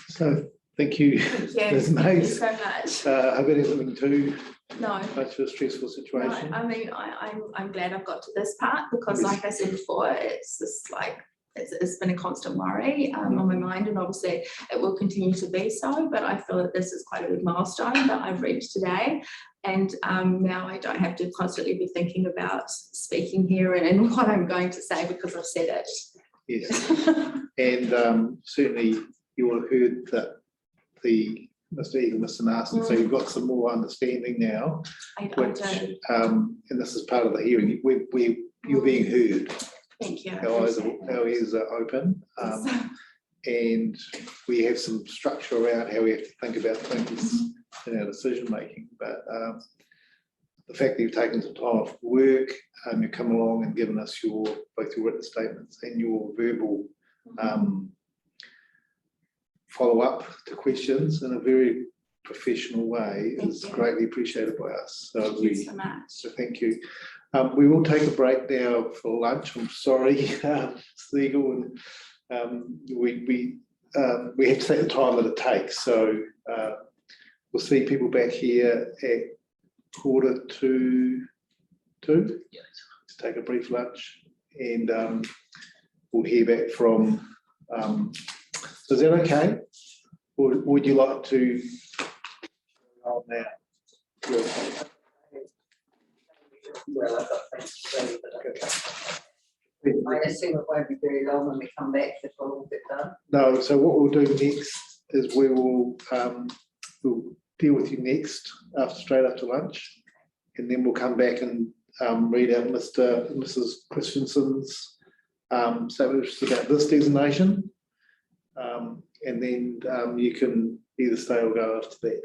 Speaker 1: So, thank you.
Speaker 8: Thank you.
Speaker 1: Ms.
Speaker 8: Thank you
Speaker 1: Mays.
Speaker 8: so much.
Speaker 1: Have anything too
Speaker 8: No.
Speaker 1: much of a stressful
Speaker 8: No,
Speaker 1: situation?
Speaker 8: I mean, I'm glad I've got to this part, because like I said before, it's just like, it's been a constant worry on my mind, and obviously it will continue to be so, but I feel that this is quite a big milestone that I've reached today. And now I don't have to constantly be thinking about speaking here and what I'm going to say, because I've said it.
Speaker 1: Yes. And certainly you will have heard that Mr. Eagle, Mr. Narson, so you've got some more understanding now,
Speaker 8: I
Speaker 1: which,
Speaker 8: do.
Speaker 1: and this is part of the hearing, you're being heard.
Speaker 8: Thank you. I
Speaker 1: Our
Speaker 8: appreciate that.
Speaker 1: ears are open, and we have some structure around how we have to think about things in our decision making. But the fact that you've taken some time off work, you've come along and given us both your written statements and your verbal follow up to questions in a very professional way is greatly appreciated by us. So
Speaker 8: Thank you so much.
Speaker 1: So thank you. We will take a break now for lunch. I'm sorry, Siegel, and we have to take the time that it takes. So we'll see people back here at 1:45.
Speaker 11: Yes.
Speaker 1: Let's take a brief lunch, and we'll hear back from. So is that okay? Or would you like to? On now.
Speaker 6: Well, I've got things to say, but I assume it won't be very long when we come back, if we'll all get done.
Speaker 1: No, so what we'll do next is we will we'll deal with you next, straight after lunch, and then we'll come back and read out Mr. and Mrs. Christensen's statement about this designation, and then you can either stay or go after that.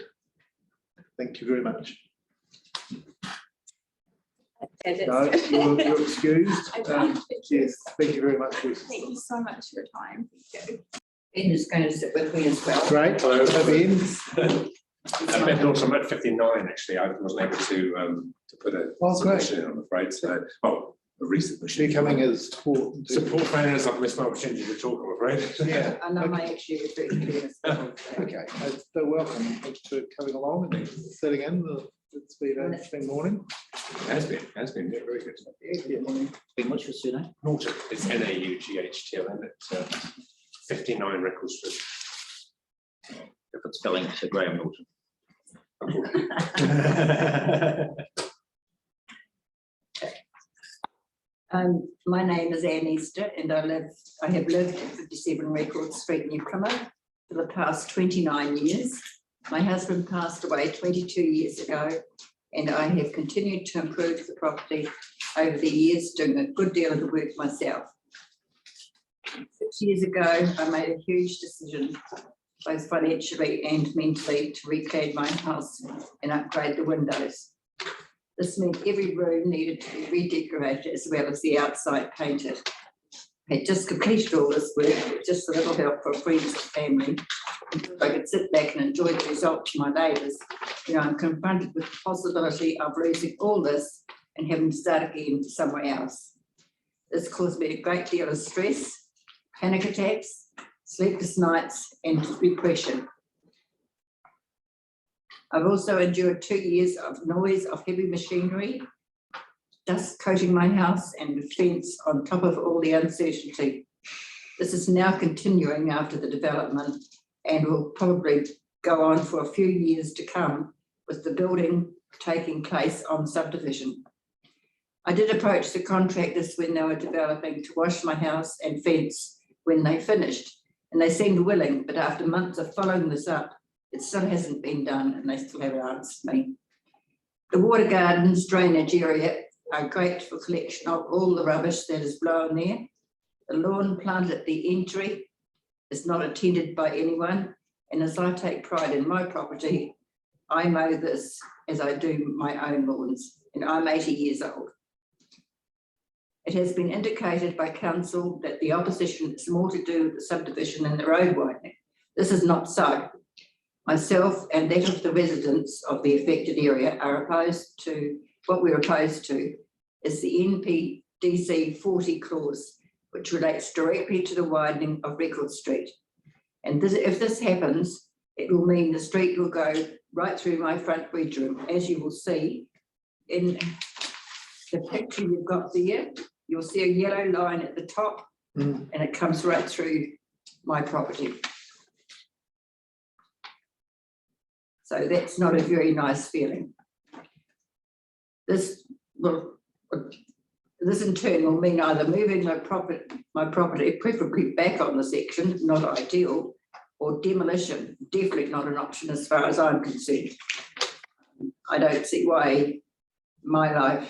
Speaker 1: Thank you very much. No, you're excused. Yes, thank you very much.
Speaker 8: Thank you so much for your time. Thank you.
Speaker 6: Ben is going to sit with me as well.
Speaker 1: Great. Hello, Ben.
Speaker 13: Ben Dawson, I'm at 59 actually. I wasn't able to put a submission in, I'm afraid. So, well, a resubmission.
Speaker 1: You're coming as
Speaker 13: support friends. I've missed my opportunity to talk, I'm afraid.
Speaker 1: Yeah.
Speaker 6: And I may actually refer to you as well.
Speaker 1: Okay, so welcome. Thanks for coming along and sitting in. It's been an interesting morning.
Speaker 13: Has been, yeah, very good.
Speaker 11: Ben, what's your surname?
Speaker 13: Norton, it's NAUGHTLN at 59 Record Street.
Speaker 11: If it's spelling, so Graham Norton.
Speaker 6: My name is Anne Easter and I have lived at 57 Record Street, New Plymouth for the past 29 years. My husband passed away 22 years ago and I have continued to improve the property over the years, doing a good deal of the work myself. 6 years ago, I made a huge decision, both financially and mentally, to reclaim my house and upgrade the windows. This meant every room needed to be redecorated as well as the outside painted. I had just completed all this work with just a little help from friends and family. I could sit back and enjoy the result to my neighbours. You know, I'm confronted with the possibility of losing all this and having to start again somewhere else. This caused me a great deal of stress, panic attacks, sleepless nights, and depression. I've also endured 2 years of noise of heavy machinery, dust coating my house and the fence on top of all the uncertainty. This is now continuing after the development and will probably go on for a few years to come with the building taking place on subdivision. I did approach the contractors when they were developing to wash my house and fence when they finished, and they seemed willing, but after months of following this up, it still hasn't been done and they still haven't answered me. The water gardens drainage area are great for collection of all the rubbish that is blown there. The lawn planted at the entry is not attended by anyone, and as I take pride in my property, I mow this as I do my own lawns, and I'm 80 years old. It has been indicated by council that the opposition is more to do with the subdivision and the road widening. This is not so. Myself and that of the residents of the affected area are opposed to, what we're opposed to is the NPDC 40 clause, which relates directly to the widening of Record Street. And if this happens, it will mean the street will go right through my front bedroom. As you will see in the picture you've got there, you'll see a yellow line at the top and it comes right through my property. So that's not a very nice feeling. This in turn will mean either moving my property preferably back on the section, not ideal, or demolition, definitely not an option as far as I'm concerned. I don't see why my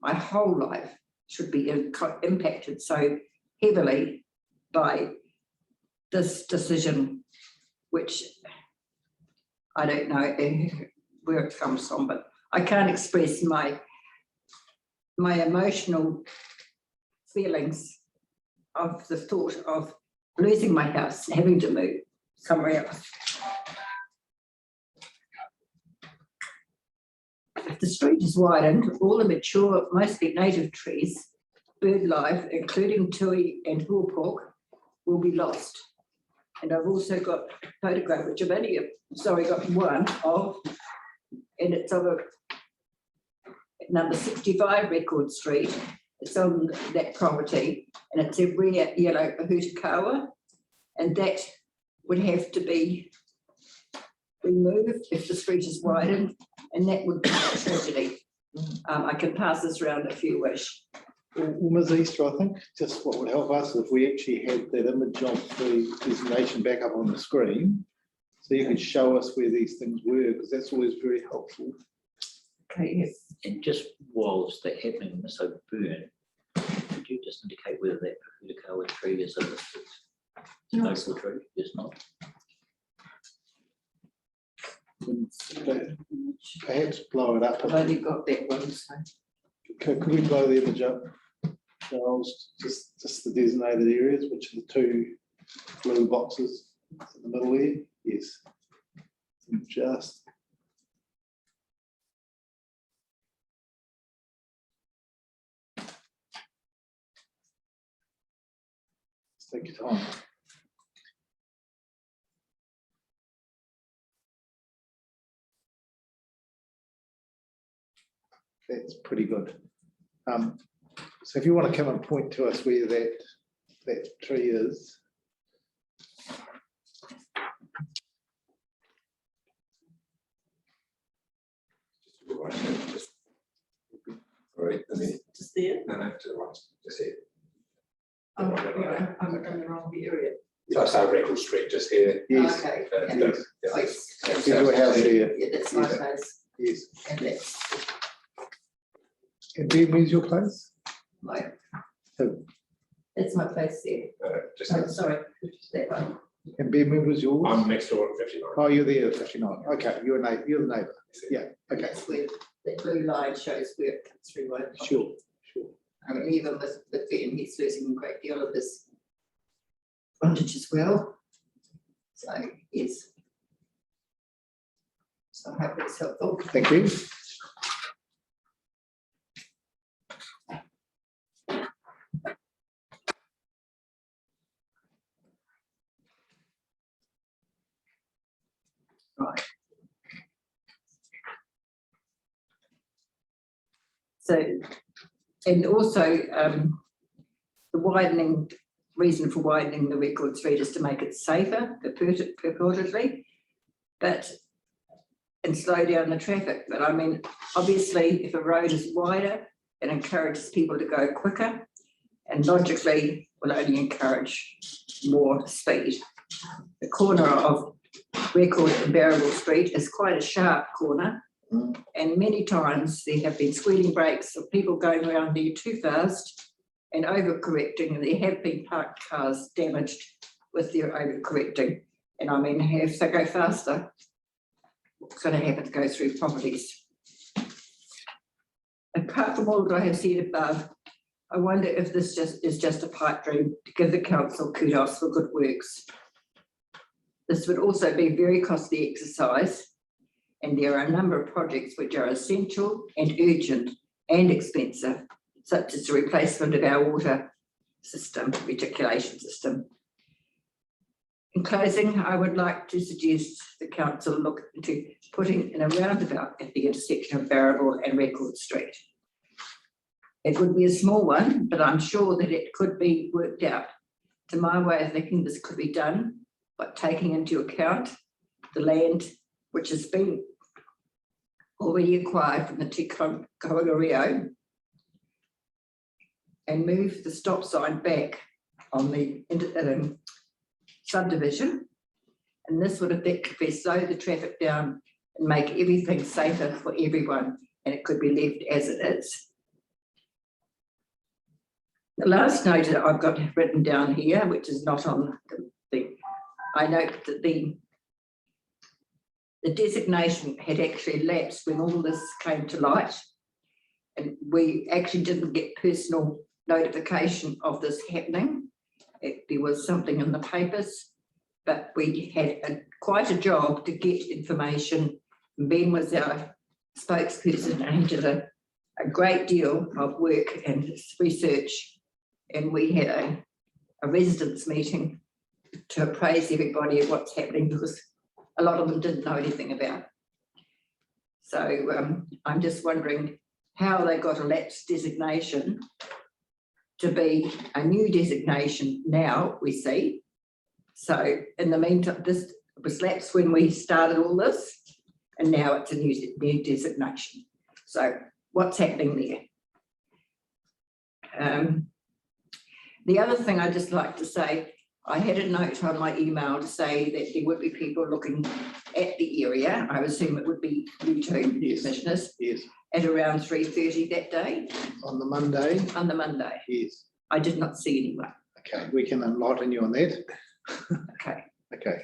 Speaker 6: whole life should be impacted so heavily by this decision, which I don't know where it comes from, but I can't express my emotional feelings of the thought of losing my house and having to move somewhere else. If the street is widened, all the mature, mostly native trees, bird life, including tui and hoopork, will be lost. And I've also got a photograph, which I've only, got one of, and it's of number 65 Record Street. It's on that property, and it's a rare yellow Ahutakawa, and that would have to be removed if the street is widened, and that would be a tragedy. I can pass this around if you wish.
Speaker 1: Well, Ms. Easter, I think just what would help us if we actually had that image of the designation back up on the screen, so you could show us where these things were, because that's always very helpful.
Speaker 6: Okay, yes.
Speaker 11: And just whilst that happening, Ms. O'Byrne, could you just indicate whether that Ahutakawa tree is a listed local tree? It's not.
Speaker 1: Perhaps blow it up.
Speaker 6: I've only got that one, so.
Speaker 1: Could we blow the image up, Charles? Just the designated areas, which are the two blue boxes in the middle there. Yes. Just. Take your time. That's pretty good. So if you want to come and point to us where that tree is.
Speaker 13: Right, and then,
Speaker 2: Just there.
Speaker 13: no, to the right, just here.
Speaker 2: Oh, yeah, I'm in the wrong area.
Speaker 13: So it's our record street just here.
Speaker 1: Yes,
Speaker 2: Okay.
Speaker 13: Uh,
Speaker 2: yeah.
Speaker 13: yeah.
Speaker 1: there's your house here.
Speaker 2: Yeah, that's my
Speaker 1: Yes.
Speaker 2: place.
Speaker 1: Yes.
Speaker 2: And that's
Speaker 1: And where's your place?
Speaker 2: my,
Speaker 1: Oh,
Speaker 2: that's my place there.
Speaker 13: Just,
Speaker 2: Oh, sorry, that one.
Speaker 1: and Ben, where was yours?
Speaker 13: I'm next door at 59.
Speaker 1: Oh, you're there at 59. Okay, you're the neighbour. Yeah, okay,
Speaker 2: That's where that blue line shows where it comes through. Right?
Speaker 1: sure.
Speaker 2: I mean, even with Ben, he's losing a great deal of this frontage as well. So, yes. So I hope it's helpful.
Speaker 1: Thank you.
Speaker 6: Right. So, and also the reason for widening the record street is to make it safer purportedly, and slow down the traffic. But I mean, obviously, if a road is wider, it encourages people to go quicker, and logically will only encourage more speed. The corner of Record and Bearable Street is quite a sharp corner, and many times there have been squealing brakes of people going around there too fast and overcorrecting, and there have been parked cars damaged with their overcorrecting. And I mean, if they go faster, what's going to happen to go through properties? Apart from all that I have said above, I wonder if this is just a pipe dream to give the council kudos for good works. This would also be a very costly exercise, and there are a number of projects which are essential and urgent and expensive, such as the replacement of our water system, reticulation system. In closing, I would like to suggest the council look into putting in a roundabout at the intersection of Barrable and Record Street. It would be a small one, but I'm sure that it could be worked out. To my way of thinking, this could be done, but taking into account the land which has been already acquired from the Te Kawangario, and move the stop sign back on the subdivision. And this would effectively slow the traffic down and make everything safer for everyone, and it could be left as it is. The last note that I've got written down here, which is not on the I note that the designation had actually lapsed when all this came to light, and we actually didn't get personal notification of this happening. There was something in the papers, but we had quite a job to get information. Ben was our spokesperson, and he did a great deal of work and research, and we had a residents meeting to appraise everybody of what's happening, because a lot of them didn't know anything about it. So I'm just wondering how they got a lapsed designation to be a new designation now, we see. So in the meantime, this was lapsed when we started all this, and now it's a new designation. So what's happening there? The other thing I'd just like to say, I had a note on my email to say that there would be people looking at the area. I assume it would be you two,
Speaker 1: Yes.
Speaker 6: commissioners,
Speaker 1: Yes,
Speaker 6: at around 3:30 that day,
Speaker 1: on the Monday,
Speaker 6: on the Monday.
Speaker 1: yes.
Speaker 6: I did not see anyone.
Speaker 1: Okay, we can enlighten you on that.
Speaker 6: Okay.
Speaker 1: Okay.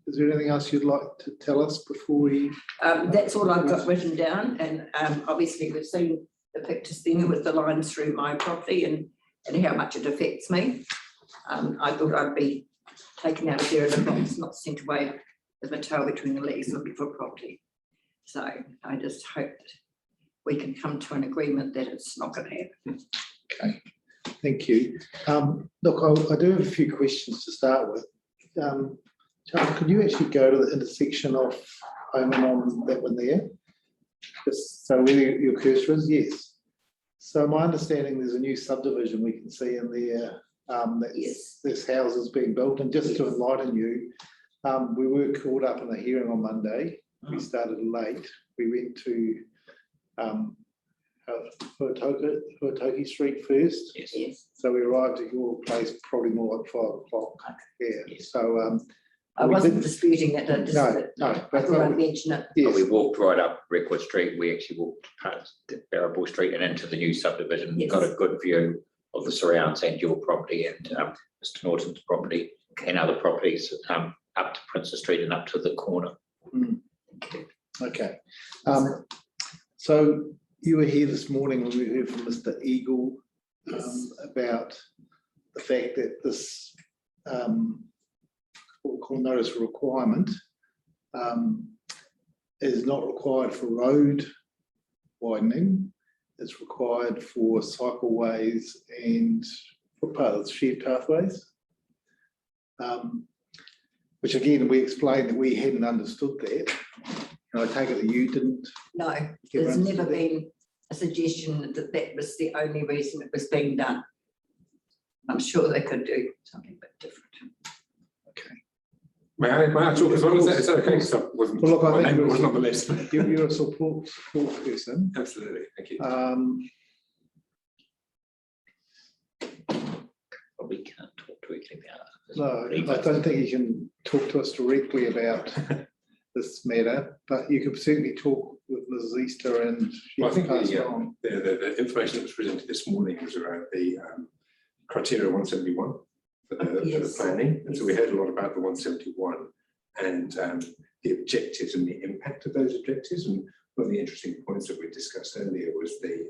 Speaker 1: Is there anything else you'd like to tell us before we?
Speaker 6: That's all I've got written down, and obviously we've seen the pictures there with the lines through my property and how much it affects me. I thought I'd be taken out of there in advance, not sent away with my tail between the legs looking for property. So I just hope that we can come to an agreement that it's not going to happen.
Speaker 1: Okay, thank you. Look, I do have a few questions to start with. Charles, could you actually go to the intersection of Homan on that one there? Just so where your cursor is, yes. So my understanding, there's a new subdivision we can see in there. There's houses being built, and just to enlighten you, we were called up in a hearing on Monday. We started late. We went to Huatoki Street first.
Speaker 6: Yes.
Speaker 1: So we arrived at your place probably more like 5 o'clock. Yeah.
Speaker 6: Yes.
Speaker 1: So
Speaker 6: I wasn't disputing it, I just,
Speaker 1: no.
Speaker 6: I thought I'd mention it.
Speaker 1: Yes.
Speaker 11: We walked right up Record Street. We actually walked past Barrable Street and into the new subdivision.
Speaker 6: Yes.
Speaker 11: Got a good view of the surrounds and your property and Mr. Norton's property and other properties up to Princess Street and up to the corner.
Speaker 1: Okay. So you were here this morning when we heard from Mr. Eagle about the fact that this what we call notice of requirement is not required for road widening. It's required for cycleways and footpaths, shared pathways. Which again, we explained that we hadn't understood that. And I take it that you didn't.
Speaker 6: No, there's never been a suggestion that that was the only reason it was being done. I'm sure they could do something a bit different.
Speaker 1: Okay.
Speaker 13: May I talk as well? Is that okay? Because I wasn't,
Speaker 1: Well, look, I
Speaker 13: my
Speaker 1: think
Speaker 13: name wasn't on the list.
Speaker 1: You're a support person.
Speaker 13: Absolutely, thank you.
Speaker 11: Probably can't talk directly about it.
Speaker 1: No, I don't think you can talk to us directly about this matter, but you could certainly talk with Mrs. Easter and she
Speaker 13: Well, I think
Speaker 1: can pass it on.
Speaker 13: the information that was presented this morning was around the criteria 171 for the planning. And so we heard a lot about the 171 and the objectives and the impact of those objectives. And one of the interesting points that we discussed earlier was the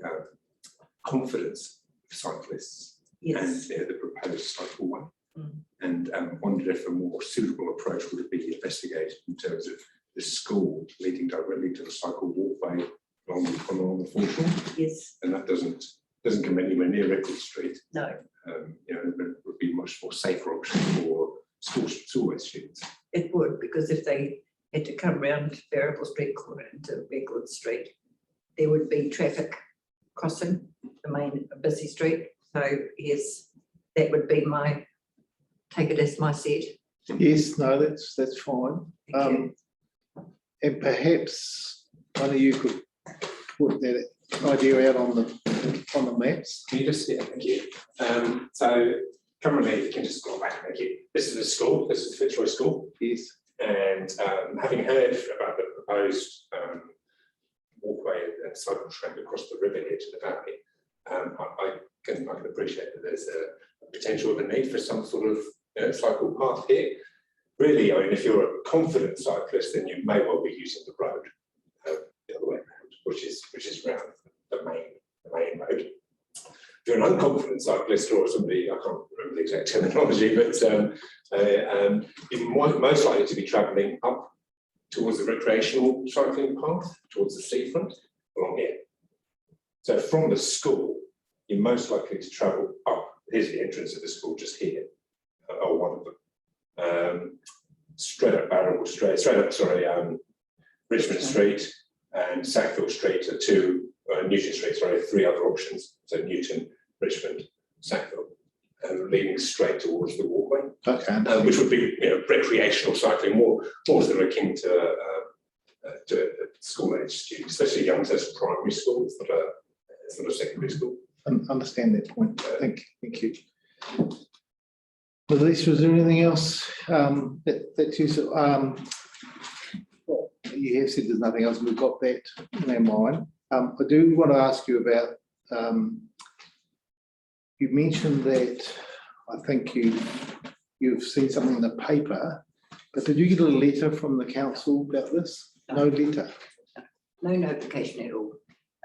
Speaker 13: confidence of cyclists and the proposed cycle one. And wondered if a more suitable approach would be investigated in terms of the school leading directly to the cycle walkway along the foreshore.
Speaker 6: Yes.
Speaker 13: And that doesn't come anywhere near Record Street.
Speaker 6: No.
Speaker 13: You know, it would be a much more safer option for school students.
Speaker 6: It would, because if they had to come round Barrable Street corner into Record Street, there would be traffic crossing the main busy street. So yes, that would be my, take it as my set.
Speaker 1: Yes, no, that's fine. And perhaps one of you could put that idea out on the maps.
Speaker 13: Can you just, yeah, thank you. So currently, if you can just scroll back, thank you. This is the school, this is Fitzroy School.
Speaker 1: Yes.
Speaker 13: And having heard about the proposed walkway and cycle track across the river here to the valley, I can appreciate that there's a potential of a need for some sort of cycle path here. Really, I mean, if you're a confident cyclist, then you may well be using the road the other way around, which is around the main road. If you're an unconfident cyclist or somebody, I can't remember the exact terminology, but you're most likely to be travelling up towards the recreational cycling path, towards the seafront, along here. So from the school, you're most likely to travel up. Here's the entrance of the school, just here, or one of them. Straight up Barrable Street, Richmond Street and Sackville Street are two, Newton Street, sorry, three other options. So Newton, Richmond, Sackville, leading straight towards the walkway.
Speaker 1: Okay.
Speaker 13: Which would be recreational cycling, more sort of akin to school age students, especially young, so it's primary school, it's not a secondary school.
Speaker 1: I understand that point. Thank you. Lisa, is there anything else that you well, you have said there's nothing else, we've got that in our mind. I do want to ask you about, you mentioned that I think you've seen something in the paper, but did you get a letter from the council about this? No letter?
Speaker 6: No notification at all.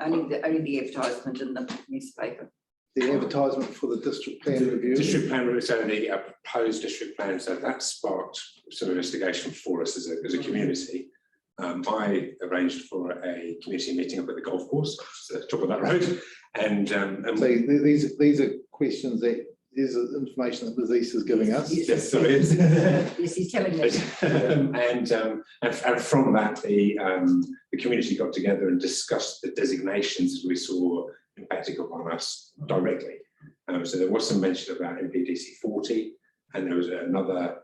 Speaker 6: Only the advertisement in the newspaper.
Speaker 1: The advertisement for the district plan review?
Speaker 13: District plan review, so the proposed district plan, so that sparked some investigation for us as a community. I arranged for a community meeting up at the golf course, at the top of that road, and
Speaker 1: so these are questions that Here's the information that Ms is giving us.
Speaker 13: Yes, so it is.
Speaker 6: Yes, he's telling me.
Speaker 13: And from that, the community got together and discussed the designations as we saw impacting upon us directly. So there was some mention about MPDC 40, and there was another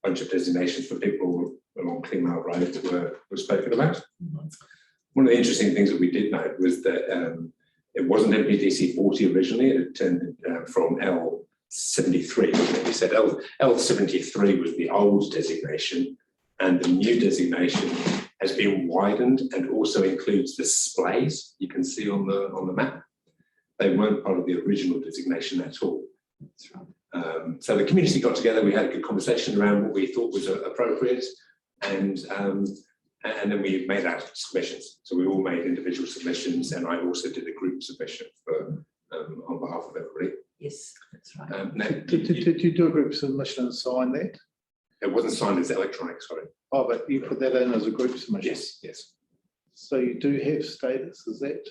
Speaker 13: bunch of designations for people along Plymouth Road that were spoken about. One of the interesting things that we did note was that it wasn't MPDC 40 originally, it turned from L73. We said L73 was the old designation, and the new designation has been widened and also includes the splays you can see on the map. They weren't part of the original designation at all. So the community got together, we had a good conversation around what we thought was appropriate, and then we made our submissions. So we all made individual submissions, and I also did a group submission for on behalf of everybody.
Speaker 6: Yes, that's right.
Speaker 13: Now,
Speaker 1: Did you do a group submission and sign that?
Speaker 13: it wasn't signed as electronic, sorry.
Speaker 1: Oh, but you put that in as a group submission?
Speaker 13: Yes.
Speaker 1: So you do have status, is that?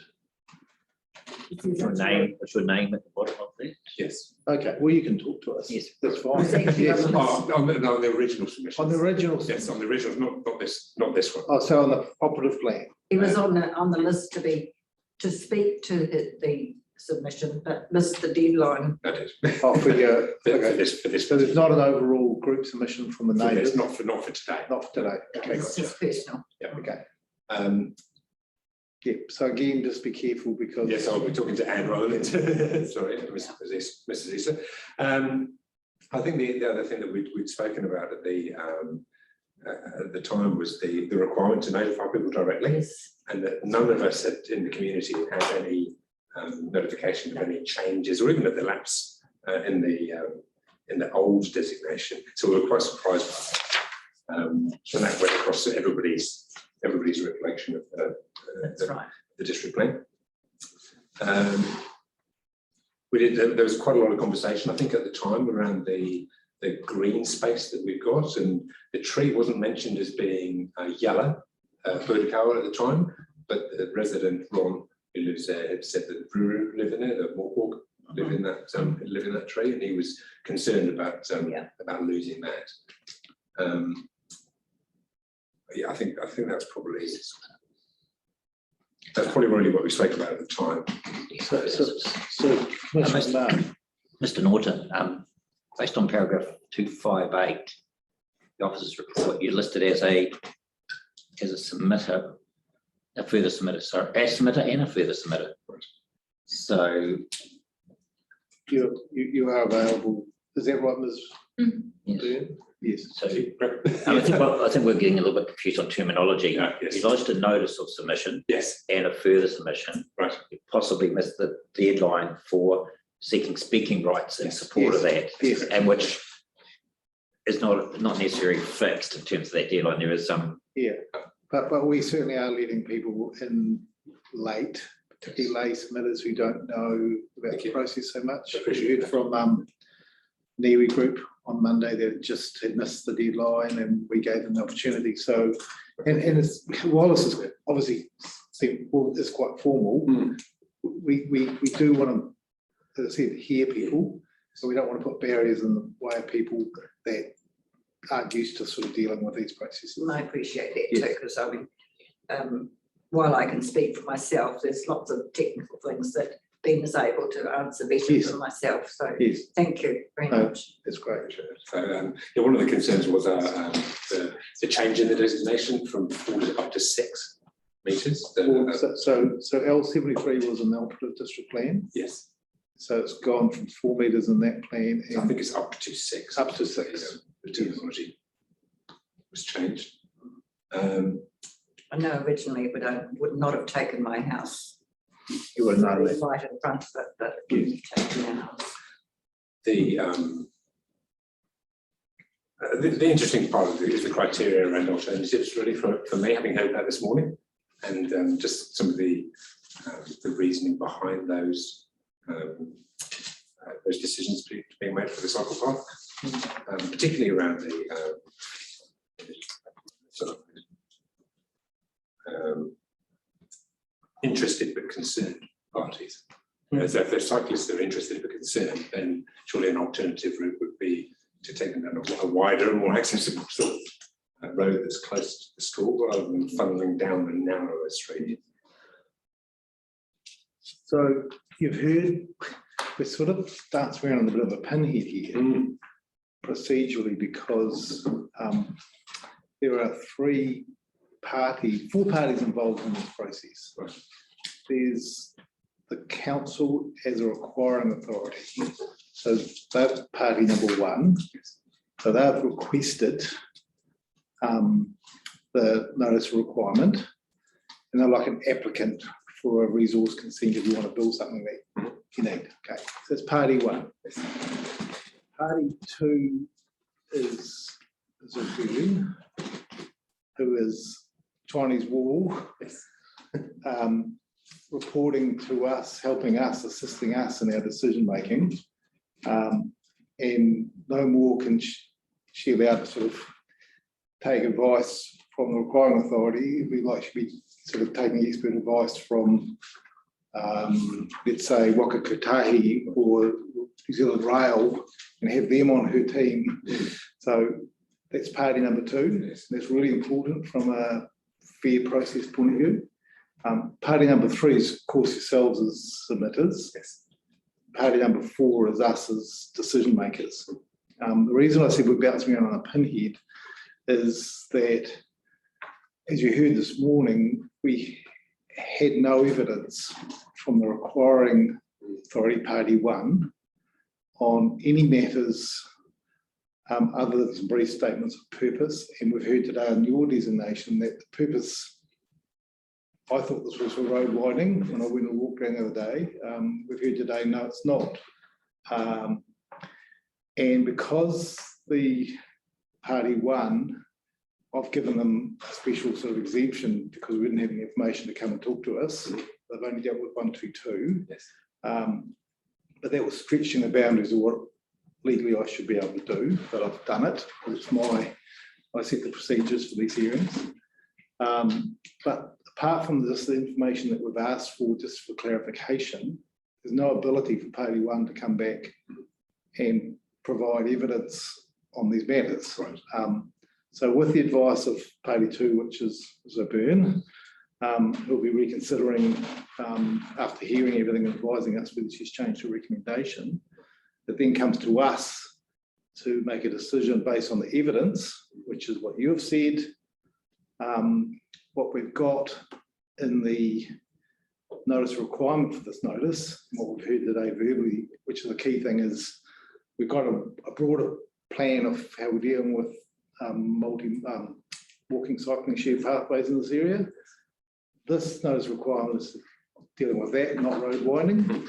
Speaker 11: Your name at the bottom of that.
Speaker 13: Yes.
Speaker 1: Okay, well, you can talk to us.
Speaker 11: Yes.
Speaker 1: That's fine.
Speaker 6: Was that the
Speaker 1: Yes.
Speaker 6: other-
Speaker 13: Oh, on the original submission.
Speaker 1: On the original?
Speaker 13: Yes, on the original, not this one.
Speaker 1: Oh, so on the operative plan?
Speaker 6: He was on the list to speak to the submission, but missed the deadline.
Speaker 13: That is.
Speaker 1: Oh, for your,
Speaker 13: For
Speaker 1: okay.
Speaker 13: this.
Speaker 1: So there's not an overall group submission from the
Speaker 13: for this,
Speaker 1: neighbours?
Speaker 13: not for today.
Speaker 1: Not for today. Okay,
Speaker 6: It's
Speaker 1: gotcha.
Speaker 6: just personal.
Speaker 1: Okay.
Speaker 13: Yeah.
Speaker 1: So again, just be careful because.
Speaker 13: Yes, I'll be talking to Anne rather than sorry, Mrs. Issa. I think the other thing that we'd spoken about at the time was the requirement to notify people directly,
Speaker 6: Yes.
Speaker 13: and that none of us in the community had any notification of any changes or even of the lapse in the old designation. So we were quite surprised by that. And that went across to everybody's recollection of
Speaker 6: That's right.
Speaker 13: the district plan. There was quite a lot of conversation, I think, at the time around the green space that we've got, and the tree wasn't mentioned as being yellow, Purdicoa at the time, but the resident, Ron, who lives there, had said that Brewer live in it, that Morpok live in that tree, and he was concerned about losing that. Yeah, I think that's probably really what we spoke about at the time.
Speaker 1: So Commissioner
Speaker 11: Mr. Norton, based on paragraph 258, the officer's report, you listed as a submitter, a further submitter, sorry, a submitter and a further submitter. So
Speaker 1: you are available, is that right, Ms.
Speaker 11: yes.
Speaker 1: Byrne? Yes.
Speaker 11: So I think we're getting a little bit confused on terminology.
Speaker 13: Yes.
Speaker 11: You lodged a notice of submission.
Speaker 13: Yes.
Speaker 11: And a further submission.
Speaker 13: Right.
Speaker 11: You possibly missed the deadline for seeking speaking rights in support of that.
Speaker 1: Yes.
Speaker 11: And which is not necessarily fixed in terms of that deadline. There is some.
Speaker 1: Yeah, but we certainly are letting people in late, particularly lay submitters who don't know about the process so much. We heard from Niwi Group on Monday that just had missed the deadline, and we gave them the opportunity. So, and it's, while this is obviously it's quite formal, we do want to, as I said, hear people. So we don't want to put barriers in the way of people that aren't used to sort of dealing with these processes.
Speaker 6: And I appreciate that too, because I mean, while I can speak for myself, there's lots of technical things that Ben is able to answer better than myself. So thank you very much.
Speaker 1: It's great.
Speaker 13: So yeah, one of the concerns was the change in the designation from 4 up to 6 metres.
Speaker 1: So L73 was an operative district plan.
Speaker 13: Yes.
Speaker 1: So it's gone from 4 metres in that plan.
Speaker 13: So I think it's up to 6.
Speaker 1: Up to 6.
Speaker 13: The terminology was changed.
Speaker 6: I know originally it would not have taken my house.
Speaker 1: You would know that.
Speaker 6: Right in front of it, but it wouldn't have taken our house.
Speaker 13: The interesting part of it is the criteria around alternatives, really, for me, having heard that this morning, and just some of the reasoning behind those decisions being made for the cycle path, particularly around the interested but concerned parties. So if the cyclists are interested but concerned, then surely an alternative route would be to take them down a wider and more accessible sort of road that's close to the school rather than funneling down the narrower street.
Speaker 1: So you've heard, we're sort of dancing around a bit of a pinhead here procedurally, because there are four parties involved in this process.
Speaker 13: Right.
Speaker 1: There's the council as a requiring authority. So that's party number one. So they've requested the notice of requirement, and they're like an applicant for a resource consent if you want to build something that you need. Okay, so that's party one. Party two is a girl who is Chinese wall, reporting to us, helping us, assisting us in our decision making, and no more can she allowed to sort of take advice from the requiring authority. We'd like to be sort of taking expert advice from, let's say, Waka Kotahi or New Zealand Rail, and have them on her team. So that's party number two. That's really important from a fair process point of view. Party number three is, of course, yourselves as submitters. Party number four is us as decision makers. The reason I said we're bouncing around on a pinhead is that, as you heard this morning, we had no evidence from the requiring authority, party one, on any matters other than some brief statements of purpose. And we've heard today in your designation that the purpose, I thought this was for road widening when I went and walked around the other day. We've heard today, no, it's not. And because the party one, I've given them a special sort of exemption because we didn't have any information to come and talk to us. They've only dealt with 122. But that was stretching the boundaries of what legally I should be able to do, but I've done it. It's I set the procedures for these hearings. But apart from this, the information that we've asked for, just for clarification, there's no ability for party one to come back and provide evidence on these matters.
Speaker 13: Right.
Speaker 1: So with the advice of party two, which is Zoburn, who'll be reconsidering after hearing everything and advising us whether she's changed her recommendation, it then comes to us to make a decision based on the evidence, which is what you have said, what we've got in the notice requirement for this notice, what we've heard today verbally, which is the key thing, is we've got a broader plan of how we're dealing with walking, cycling, shared pathways in this area. This notice requirement is dealing with that, not road widening.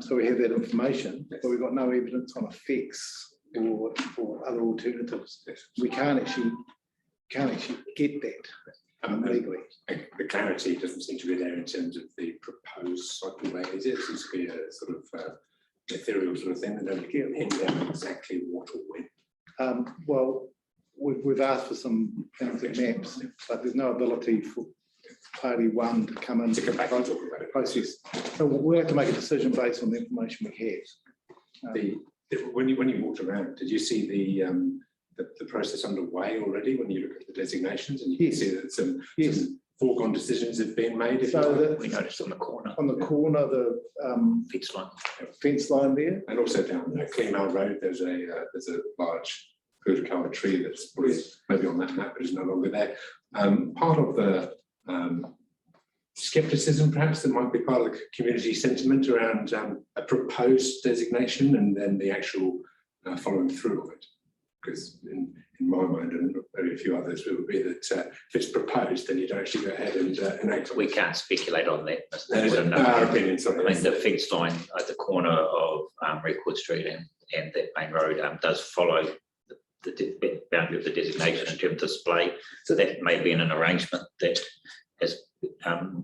Speaker 1: So we have that information, but we've got no evidence on effects or other alternatives. We can't actually get that legally.
Speaker 13: The clarity doesn't seem to be there in terms of the proposed cycleway, is it? It seems to be a sort of ethereal sort of thing that don't get hinted out exactly what or when.
Speaker 1: Well, we've asked for some things like maps, but there's no ability for party one to come in
Speaker 13: To come back and talk about it.
Speaker 1: process. So we'll have to make a decision based on the information we have.
Speaker 13: When you walked around, did you see the process underway already when you look at the designations, and you can see that some foregone decisions have been made?
Speaker 11: We noticed on the corner.
Speaker 1: The fence line there.
Speaker 13: And also down Cleanmount Road, there's a large Puricard tree that's maybe on that map, but is no longer there. Part of the skepticism, perhaps, that might be part of the community sentiment around a proposed designation and then the actual following through of it. Because in my mind, and maybe a few others, it would be that if it's proposed, then you don't actually go ahead and enact.
Speaker 11: We can't speculate on that.
Speaker 13: Our opinions on
Speaker 11: I mean, the fence line at the corner of Record Street and that main road does follow the boundary of the designation in terms of display. So that may be in an arrangement that has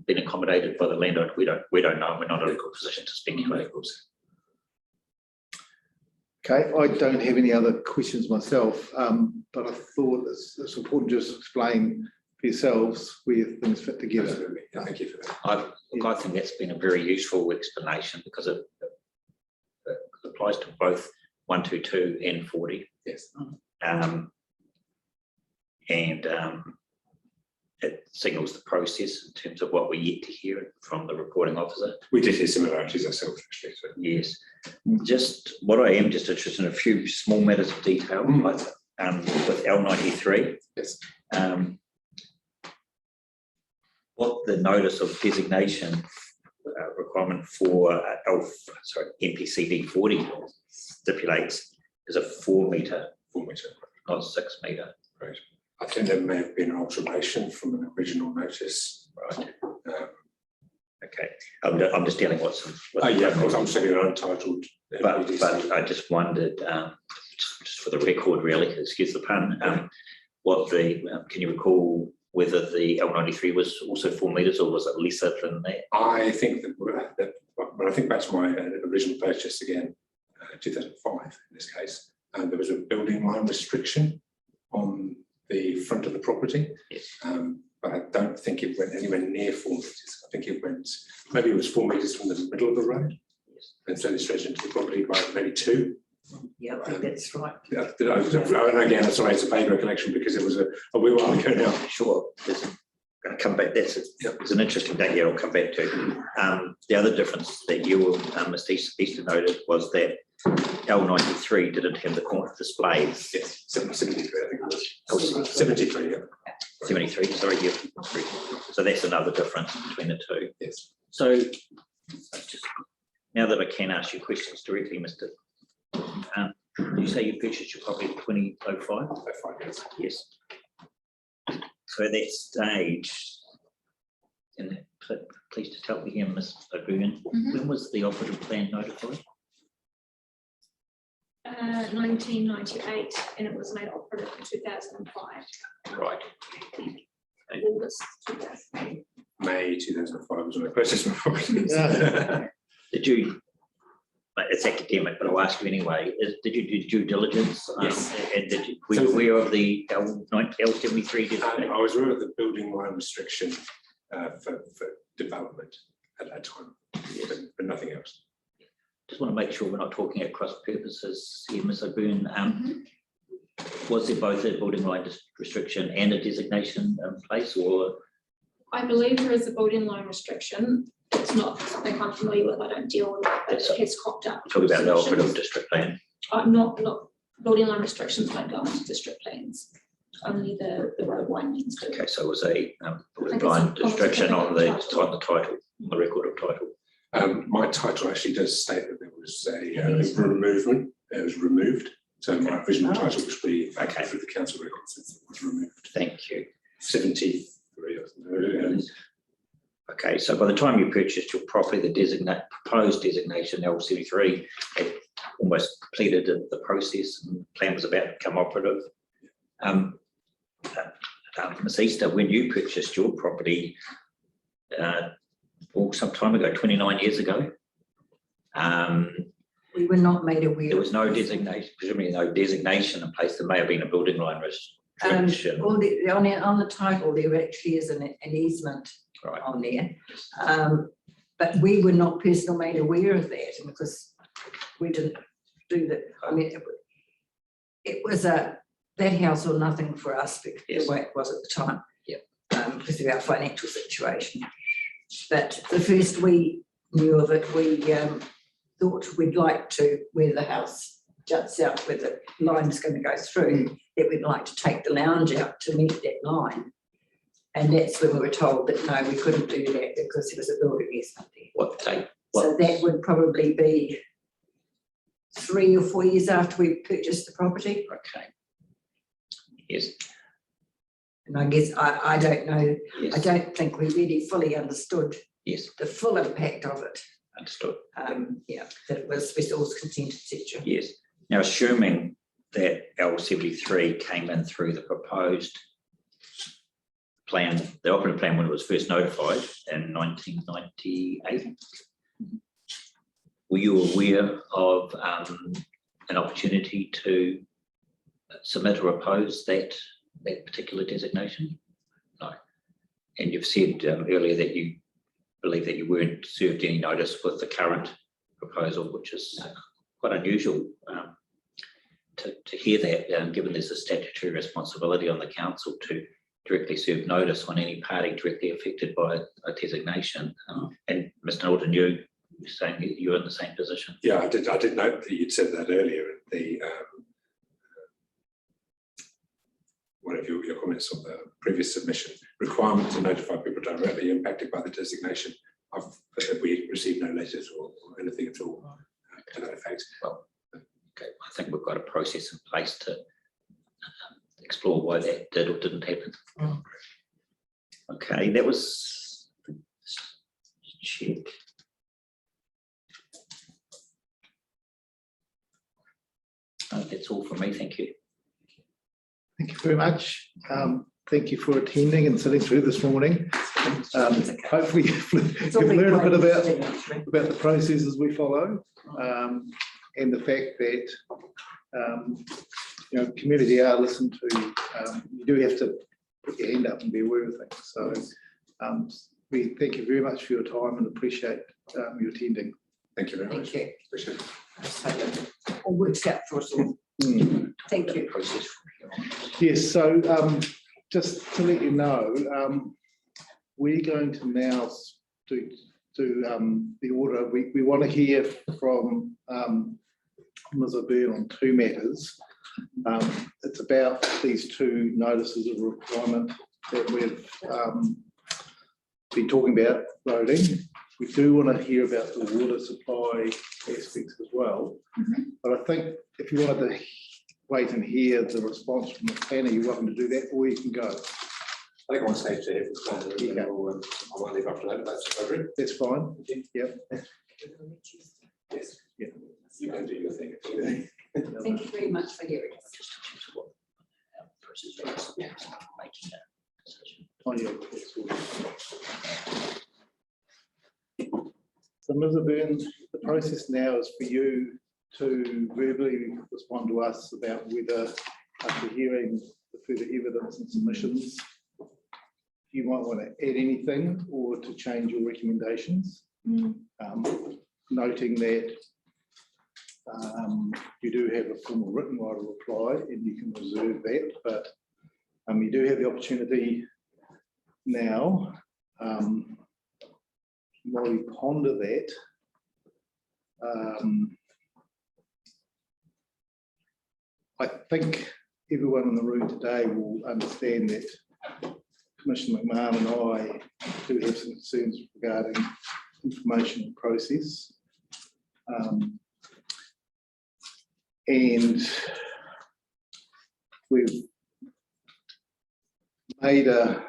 Speaker 11: been accommodated by the landowner. We don't know. We're not in a good position to speculate.
Speaker 1: Okay, I don't have any other questions myself, but I thought it's important just to explain for yourselves where things fit together.
Speaker 13: Absolutely. Yeah, thank you for that.
Speaker 11: I think that's been a very useful explanation because it applies to both 122 and 40.
Speaker 13: Yes.
Speaker 11: It signals the process in terms of what we're yet to hear from the reporting officer.
Speaker 13: We did hear similarities ourselves, actually. So.
Speaker 11: Yes, just what I am just interested in a few small matters of detail, like with L93.
Speaker 13: Yes.
Speaker 11: What the notice of designation requirement for NPCD 40 stipulates is a 4 metre, not 6 metre.
Speaker 13: Right. I think there may have been an alteration from an original notice.
Speaker 11: Right. Okay. I'm just dealing with some.
Speaker 13: Yeah, of course, I'm saying an untitled.
Speaker 11: But I just wondered, just for the record, really, excuse the pun, what the can you recall whether the L93 was also 4 metres or was it lesser than that?
Speaker 13: I think that when I think back to my original purchase again, 2005 in this case, and there was a building line restriction on the front of the property.
Speaker 11: Yes.
Speaker 13: But I don't think it went anywhere near 4 metres. I think it went, maybe it was 4 metres from the middle of the road.
Speaker 11: Yes.
Speaker 13: And so it stretched into the property by maybe 2.
Speaker 6: Yeah, I think that's right.
Speaker 13: Yeah, and again, sorry, it's a vague recollection because it was a wee while ago now.
Speaker 11: Sure. I'm going to come back. It's an interesting date here I'll come back to. The other difference that you, Mr. Easter, noted was that L93 didn't have the corner displays.
Speaker 13: Yes, 73, I think it was. 73, yeah.
Speaker 11: 73, sorry, yeah. So that's another difference between the two.
Speaker 13: Yes.
Speaker 11: So now that I can ask you questions directly, Mr. Did you say you purchased your property in 2005?
Speaker 13: 5 years.
Speaker 11: Yes. So at that stage, and please just help me here, Ms. O'Brien, when was the operative plan notified?
Speaker 4: 1998, and it was made operative in 2005.
Speaker 11: Right.
Speaker 4: August 2005.
Speaker 13: May 2005 was when I purchased my property.
Speaker 11: Did you, it's academic, but I'll ask you anyway, did you do due diligence?
Speaker 13: Yes.
Speaker 11: And were you aware of the L73?
Speaker 13: I was aware of the building line restriction for development at that time, but nothing else.
Speaker 11: Just want to make sure we're not talking at cross purposes here, Ms. O'Byrne. Was there both a building line restriction and a designation in place, or?
Speaker 4: I believe there is a building line restriction. It's not something I'm familiar with. I don't deal with it, but it has cropped up.
Speaker 11: Talking about the operative district plan.
Speaker 4: Not building line restrictions don't go into district plans. Only the road windings do.
Speaker 11: Okay, so it was a building line restriction on the title, on the record of title.
Speaker 13: My title actually does state that there was a removal. It was removed. So my original title was pretty okay for the council records. It was removed.
Speaker 11: Thank you.
Speaker 13: 73 or something.
Speaker 11: Okay, so by the time you purchased your property, the proposed designation L73 had almost completed the process, and the plan was about to become operative. Ms. Easter, when you purchased your property, some time ago, 29 years ago,
Speaker 6: We were not made aware.
Speaker 11: there was no designation, presumably no designation in place. There may have been a building line restriction.
Speaker 6: On the title, there actually is an easement
Speaker 11: Right.
Speaker 6: on there. But we were not personally made aware of that, and because we didn't do that. I mean, it was that house or nothing for us because
Speaker 11: Yes.
Speaker 6: the way it was at the time.
Speaker 11: Yep.
Speaker 6: Because of our financial situation. But the first we knew of it, we thought we'd like to, where the house juts out, where the line is going to go through, that we'd like to take the lounge out to meet that line. And that's when we were told that no, we couldn't do that because there was a building easement there.
Speaker 11: What date?
Speaker 6: So that would probably be 3 or 4 years after we purchased the property.
Speaker 11: Okay. Yes.
Speaker 6: And I guess I don't know.
Speaker 11: Yes.
Speaker 6: I don't think we really fully understood
Speaker 11: Yes.
Speaker 6: the full impact of it.
Speaker 11: Understood.
Speaker 6: Yeah, that it was with all consent, etc.
Speaker 11: Yes. Now, assuming that L73 came in through the proposed plan, the operative plan when it was first notified in 1998, were you aware of an opportunity to submit or oppose that particular designation? No. And you've said earlier that you believe that you weren't served any notice with the current proposal, which is quite unusual to hear that, given there's a statutory responsibility on the council to directly serve notice on any party directly affected by a designation. And Mr. Norton, you were saying that you're in the same position.
Speaker 13: Yeah, I did note that you'd said that earlier in the one of your comments on the previous submission, requirement to notify people directly impacted by the designation. We received no letters or anything at all to that effect.
Speaker 11: Well, okay, I think we've got a process in place to explore why that did or didn't happen. Okay, that was check. That's all from me, thank you.
Speaker 1: Thank you very much. Thank you for attending and sitting through this morning. Hopefully you've learned a bit about the processes we follow, and the fact that community are listened to. You do have to put your hand up and be aware of things. So we thank you very much for your time and appreciate you attending.
Speaker 13: Thank you very much.
Speaker 6: Thank you.
Speaker 13: Appreciate it.
Speaker 6: All works out for us all. Thank you.
Speaker 1: Yes, so just to let you know, we're going to now do the order. We want to hear from Ms. O'Byrne on two matters. It's about these two notices of requirement that we've been talking about voting. We do want to hear about the water supply aspects as well. But I think if you wanted to wait and hear the response from the planner, you're welcome to do that, or you can go.
Speaker 13: I think I want to stay to have the plan, and then I might leave after that, if that's appropriate.
Speaker 1: That's fine. Yep.
Speaker 13: Yes. Yeah. You can do your thing.
Speaker 6: Thank you very much for hearing us.
Speaker 1: Oh, yeah. So Ms. O'Byrne, the process now is for you to verbally respond to us about whether, after hearing the further evidence and submissions, you might want to add anything or to change your recommendations. Noting that you do have a formal written right of reply and you can reserve that, but you do have the opportunity now, while you ponder that, I think everyone in the room today will understand that Commissioner McMahon and I do have some concerns regarding information process. And we've made a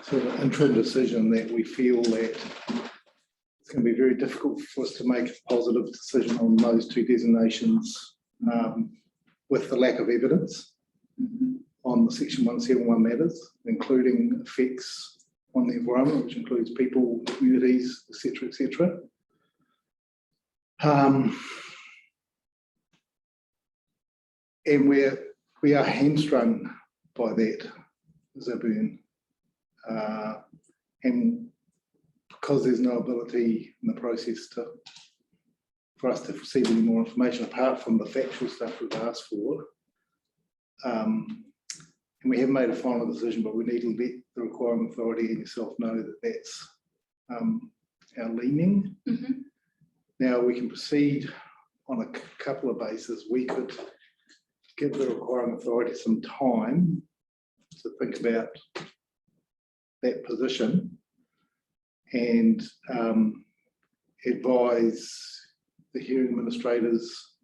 Speaker 1: sort of interim decision that we feel that it's going to be very difficult for us to make a positive decision on those two designations with the lack of evidence on the Section 171 matters, including effects on the environment, which includes people, communities, etc., etc. And we are hamstrung by that, Ms. O'Byrne. And because there's no ability in the process for us to receive any more information apart from the factual stuff we've asked for, and we have made a final decision, but we need to let the requiring authority and yourself know that that's our leaning. Now we can proceed on a couple of bases. We could give the requiring authority some time to think about that position and advise the hearing administrators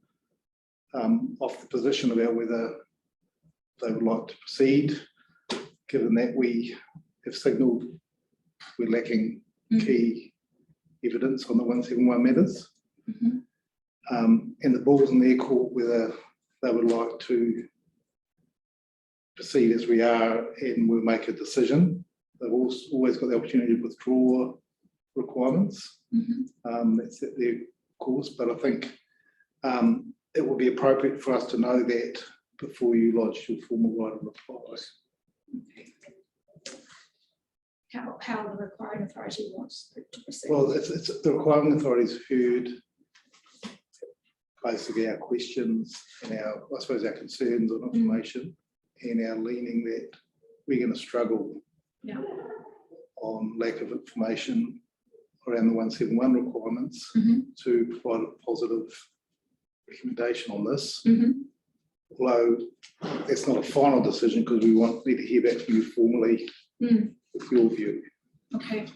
Speaker 1: off the position about whether they would like to proceed, given that we have signalled we're lacking key evidence on the 171 matters. And the ball's in their court whether they would like to proceed as we are and we'll make a decision. They've always got the opportunity to withdraw requirements. That's at their course, but I think it would be appropriate for us to know that before you lodge your formal right of reply.
Speaker 4: how the requiring authority wants to proceed.
Speaker 1: Well, it's the requiring authorities heard basically our questions and our, I suppose, our concerns on information and our leaning that we're going to struggle
Speaker 4: Yeah.
Speaker 1: on lack of information around the 171 requirements to provide a positive recommendation on this. Although it's not a final decision because we need to hear back from you formally with your view.
Speaker 4: Okay.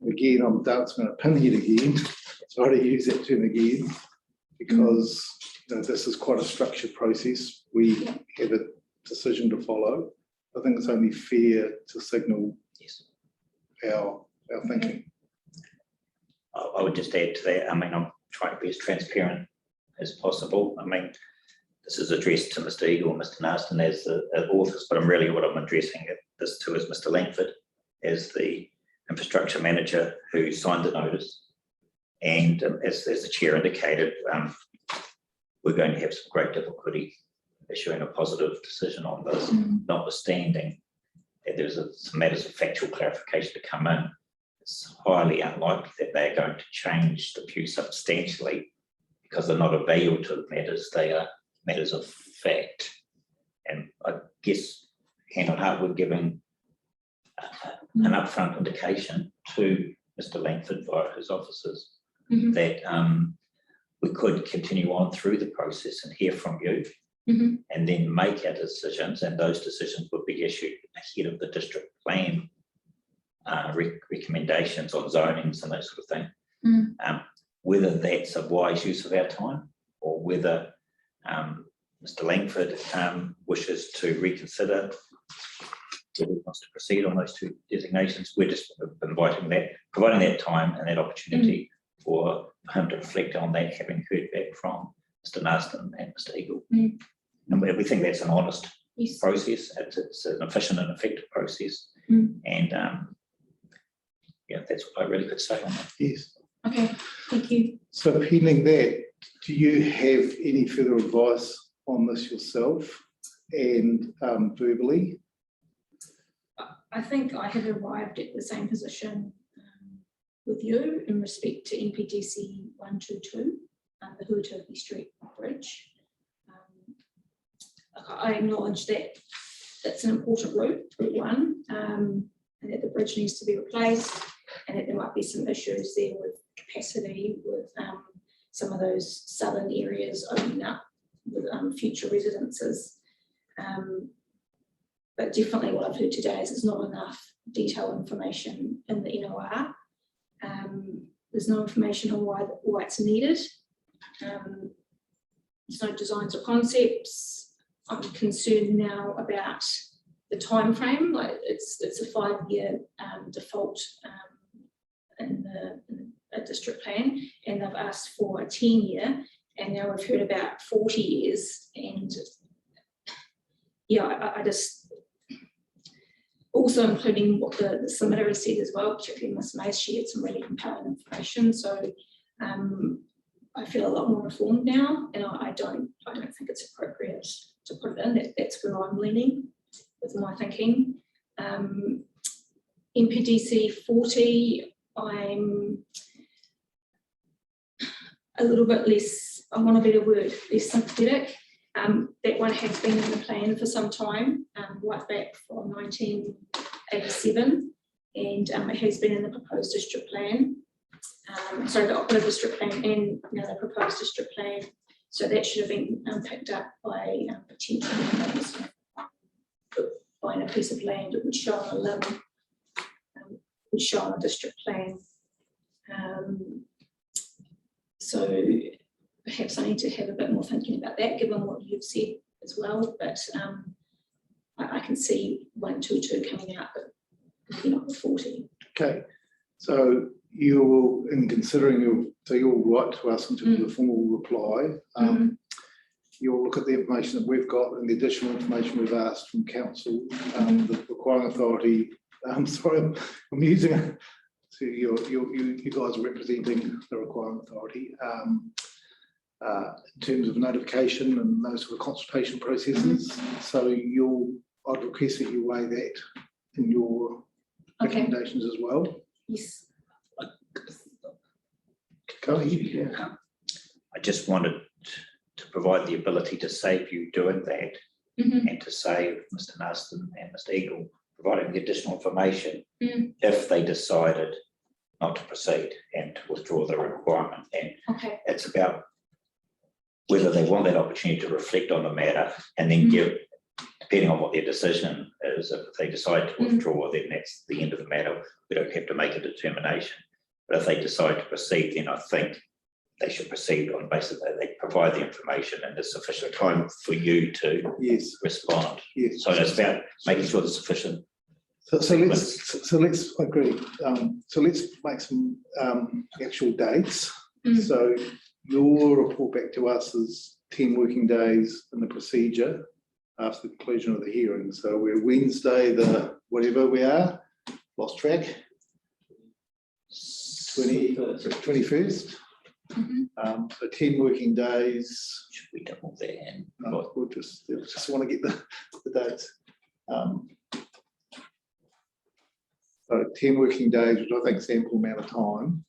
Speaker 1: Again, I'm dancing on a pinhead again. Sorry to use that term again, because this is quite a structured process. We have a decision to follow. I think it's only fair to signal our thinking.
Speaker 11: I would just add to that. I mean, I'm trying to be as transparent as possible. I mean, this is addressed to Mr. Eagle and Mr. Narston as the authors, but what I'm addressing this to is Mr. Langford as the infrastructure manager who signed the notice. And as the chair indicated, we're going to have some great difficulty issuing a positive decision on this, notwithstanding that there's some matters of factual clarification to come in. It's highly unlikely that they're going to change the view substantially because they're not evaluative matters, they are matters of fact. And I guess hand on heart, we're giving an upfront indication to Mr. Langford via his officers that we could continue on through the process and hear from you and then make our decisions, and those decisions would be issued ahead of the district plan recommendations on zonings and that sort of thing. Whether that's a wise use of our time or whether Mr. Langford wishes to reconsider whether he wants to proceed on those two designations, we're just providing that time and that opportunity for him to reflect on that, having heard back from Mr. Narston and Mr. Eagle. And we think that's an honest process. It's an efficient and effective process. And that's what I really could say on that.
Speaker 1: Yes.
Speaker 4: Okay, thank you.
Speaker 1: So pending that, do you have any further advice on this yourself and verbally?
Speaker 4: I think I have arrived at the same position with you in respect to NPDC 122, the Huaturhi Street Bridge. I acknowledge that that's an important route one, and that the bridge needs to be replaced, and that there might be some issues there with capacity with some of those southern areas opening up with future residences. But definitely what I've heard today is there's not enough detailed information in the NOR. There's no information on why it's needed. There's no designs or concepts. I'm concerned now about the time frame. Like it's a 5-year default in a district plan, and they've asked for a 10-year, and now we've heard about 40 years. And yeah, I just also including what the submitter has said as well, particularly Ms. Mays, she had some really compelling information. So I feel a lot more informed now, and I don't think it's appropriate to put it in. That's where I'm leaning with my thinking. NPDC 40, I'm a little bit less, I want a better word, less sympathetic. That one has been in the plan for some time, right back from 1987, and it has been in the proposed district plan. Sorry, the operative district plan and now the proposed district plan. So that should have been picked up by potentially buying a piece of land that would show on a limb, would show on a district plan. So perhaps I need to have a bit more thinking about that, given what you've said as well. But I can see 122 coming out, but maybe not the 40.
Speaker 1: Okay, so you will, in considering you'll write to us in terms of the formal reply. You'll look at the information that we've got and the additional information we've asked from council, the requiring authority. Sorry, I'm using. So you guys are representing the requiring authority in terms of notification and those sort of consultation processes. So I'd request that you weigh that in your
Speaker 4: Okay.
Speaker 1: recommendations as well.
Speaker 4: Yes.
Speaker 1: Go ahead, yeah.
Speaker 11: I just wanted to provide the ability to save you doing that
Speaker 4: Mhm.
Speaker 11: and to save Mr. Naston and Mr. Eagle providing the additional information
Speaker 4: Mm.
Speaker 11: if they decided not to proceed and to withdraw the requirement. And
Speaker 4: Okay.
Speaker 11: it's about whether they want that opportunity to reflect on the matter and then give, depending on what their decision is, if they decide to withdraw, then that's the end of the matter. We don't have to make a determination. But if they decide to proceed, then I think they should proceed on the basis that they provide the information and there's sufficient time for you to
Speaker 1: Yes,
Speaker 11: respond.
Speaker 1: yes.
Speaker 11: So it's about making sure there's sufficient.
Speaker 1: So let's agree. So let's make some actual dates.
Speaker 4: Mm.
Speaker 1: So your report back to us is 10 working days in the procedure after the conclusion of the hearing. So we're Wednesday, the whatever we are, lost track. 21st. So 10 working days.
Speaker 11: Should we double that? And
Speaker 1: We'll just want to get the dates. So 10 working days, which I think is ample amount of time.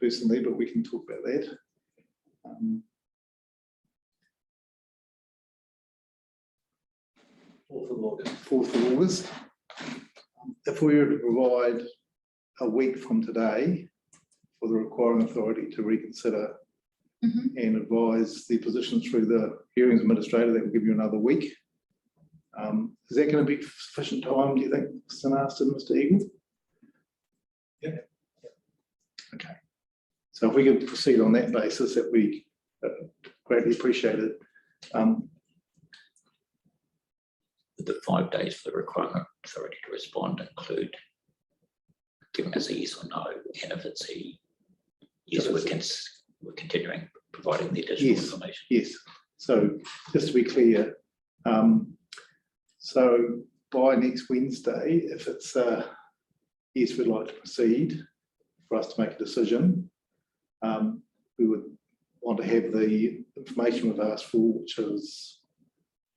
Speaker 1: Personally, but we can talk about that.
Speaker 3: 4th of August.
Speaker 1: 4th of August. If we were to provide a week from today for the requiring authority to reconsider and advise the position through the hearings administrator, that will give you another week. Is that going to be sufficient time, do you think, Mr. Naston, Mr. Eagle?
Speaker 9: Yeah.
Speaker 1: Okay. So if we could proceed on that basis, that we greatly appreciate it.
Speaker 11: the 5 days for the requirement authority to respond include giving us a yes or no, and if it's a yes, we're continuing providing the additional information.
Speaker 1: Yes. So just to be clear, so by next Wednesday, if it's yes, we'd like to proceed, for us to make a decision, we would want to have the information we've asked for, which is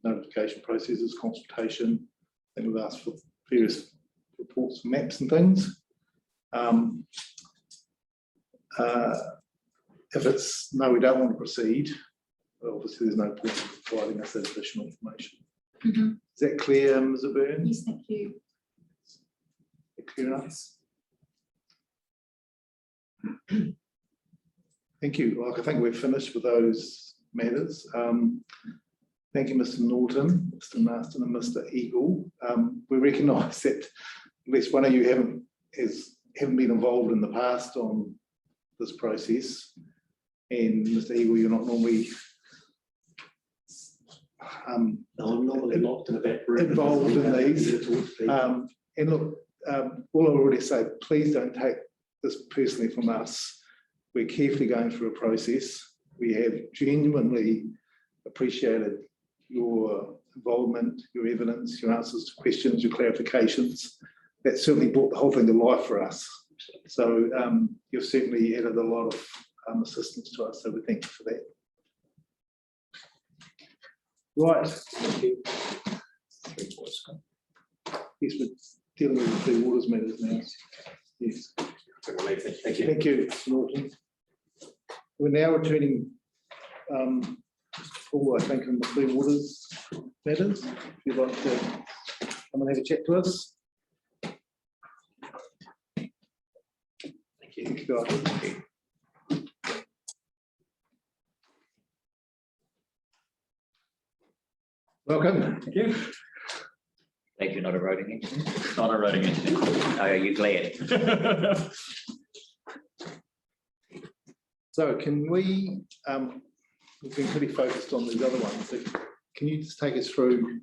Speaker 1: notification processes, consultation, and we've asked for various reports, maps and things. If it's no, we don't want to proceed, obviously there's no point in providing us that additional information. Is that clear, Ms. Byrne?
Speaker 4: Yes, thank you.
Speaker 1: Is that clear enough? Thank you. Like, I think we're finished with those matters. Thank you, Mr. Norton, Mr. Naston, and Mr. Eagle. We recognise that at least one of you haven't been involved in the past on this process, and Mr. Eagle, you're not normally
Speaker 3: I'm normally locked in the back room.
Speaker 1: involved in these. And look, all I already say, please don't take this personally from us. We're carefully going through a process. We have genuinely appreciated your involvement, your evidence, your answers to questions, your clarifications. That certainly brought the whole thing to life for us. So you've certainly added a lot of assistance to us, so we thank you for that. Right. Thank you. Yes, we're dealing with the waters matters now. Yes.
Speaker 3: Thank you.
Speaker 1: Thank you, Mr. Norton. We're now returning Paul, I think, on the Clean Waters matters. If you'd like to come and have a chat to us.
Speaker 3: Thank you.
Speaker 1: Thank you, guys. Thank you. Welcome. Thank you.
Speaker 11: Glad you're not a roading engineer.
Speaker 3: Not a roading engineer.
Speaker 11: Oh, are you glad?
Speaker 1: So can we, we've been pretty focused on these other ones. So can you just take us through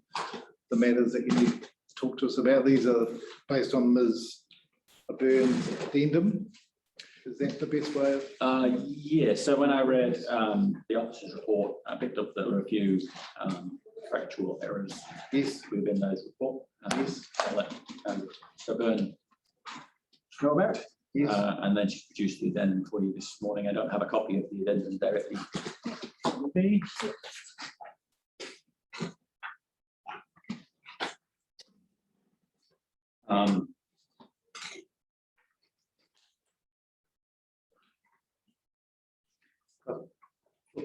Speaker 1: the matters that you need to talk to us about? These are based on Ms. Byrne's addendum. Is that the best way of?
Speaker 14: Yeah, so when I read the officer's report, I picked up that there were a few factual errors within those report.
Speaker 1: Yes.
Speaker 14: I'll let Byrne know about it.
Speaker 1: Yes.
Speaker 14: And then she produced the addendum for you this morning. I don't have a copy of the addendum directly with me.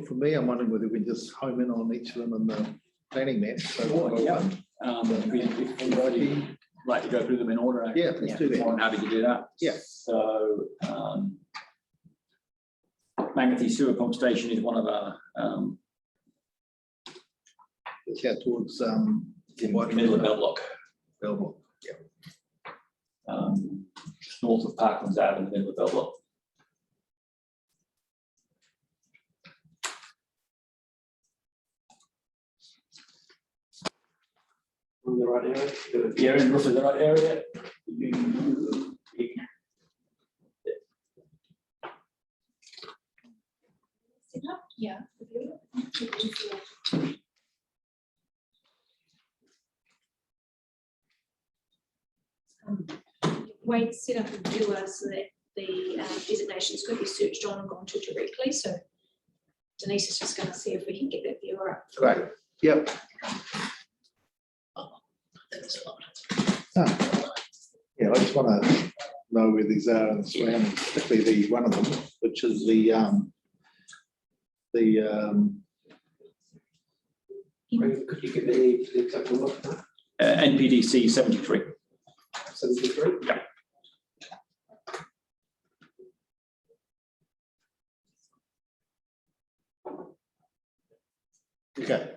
Speaker 1: For me, I'm wondering whether we just home in on each of them in the planning map. So one by
Speaker 14: Yeah.
Speaker 1: one.
Speaker 14: If anybody like to go through them in order.
Speaker 1: Yeah, let's do that.
Speaker 14: I'm happy to do that.
Speaker 1: Yeah.
Speaker 14: So, Mangatee Sewer Pump Station is one of our,
Speaker 1: It's out towards
Speaker 14: in the middle of Belloc,
Speaker 1: Belmont.
Speaker 14: just north of Parklands Ave in the middle of Belloc.
Speaker 3: In the right area.
Speaker 14: Yeah, in roughly the right area.
Speaker 4: Yeah. Wade set up a viewer so that the designations could be searched on and gone to directly, so Denise is just going to see if we can get that viewer up.
Speaker 1: Great. Yep. Yeah, I just want to know where these are in the surroundings, particularly the one of them, which is the
Speaker 3: Could you give me the exact number for that?
Speaker 14: NPDC 73.
Speaker 3: 73?
Speaker 14: Yeah.
Speaker 1: okay.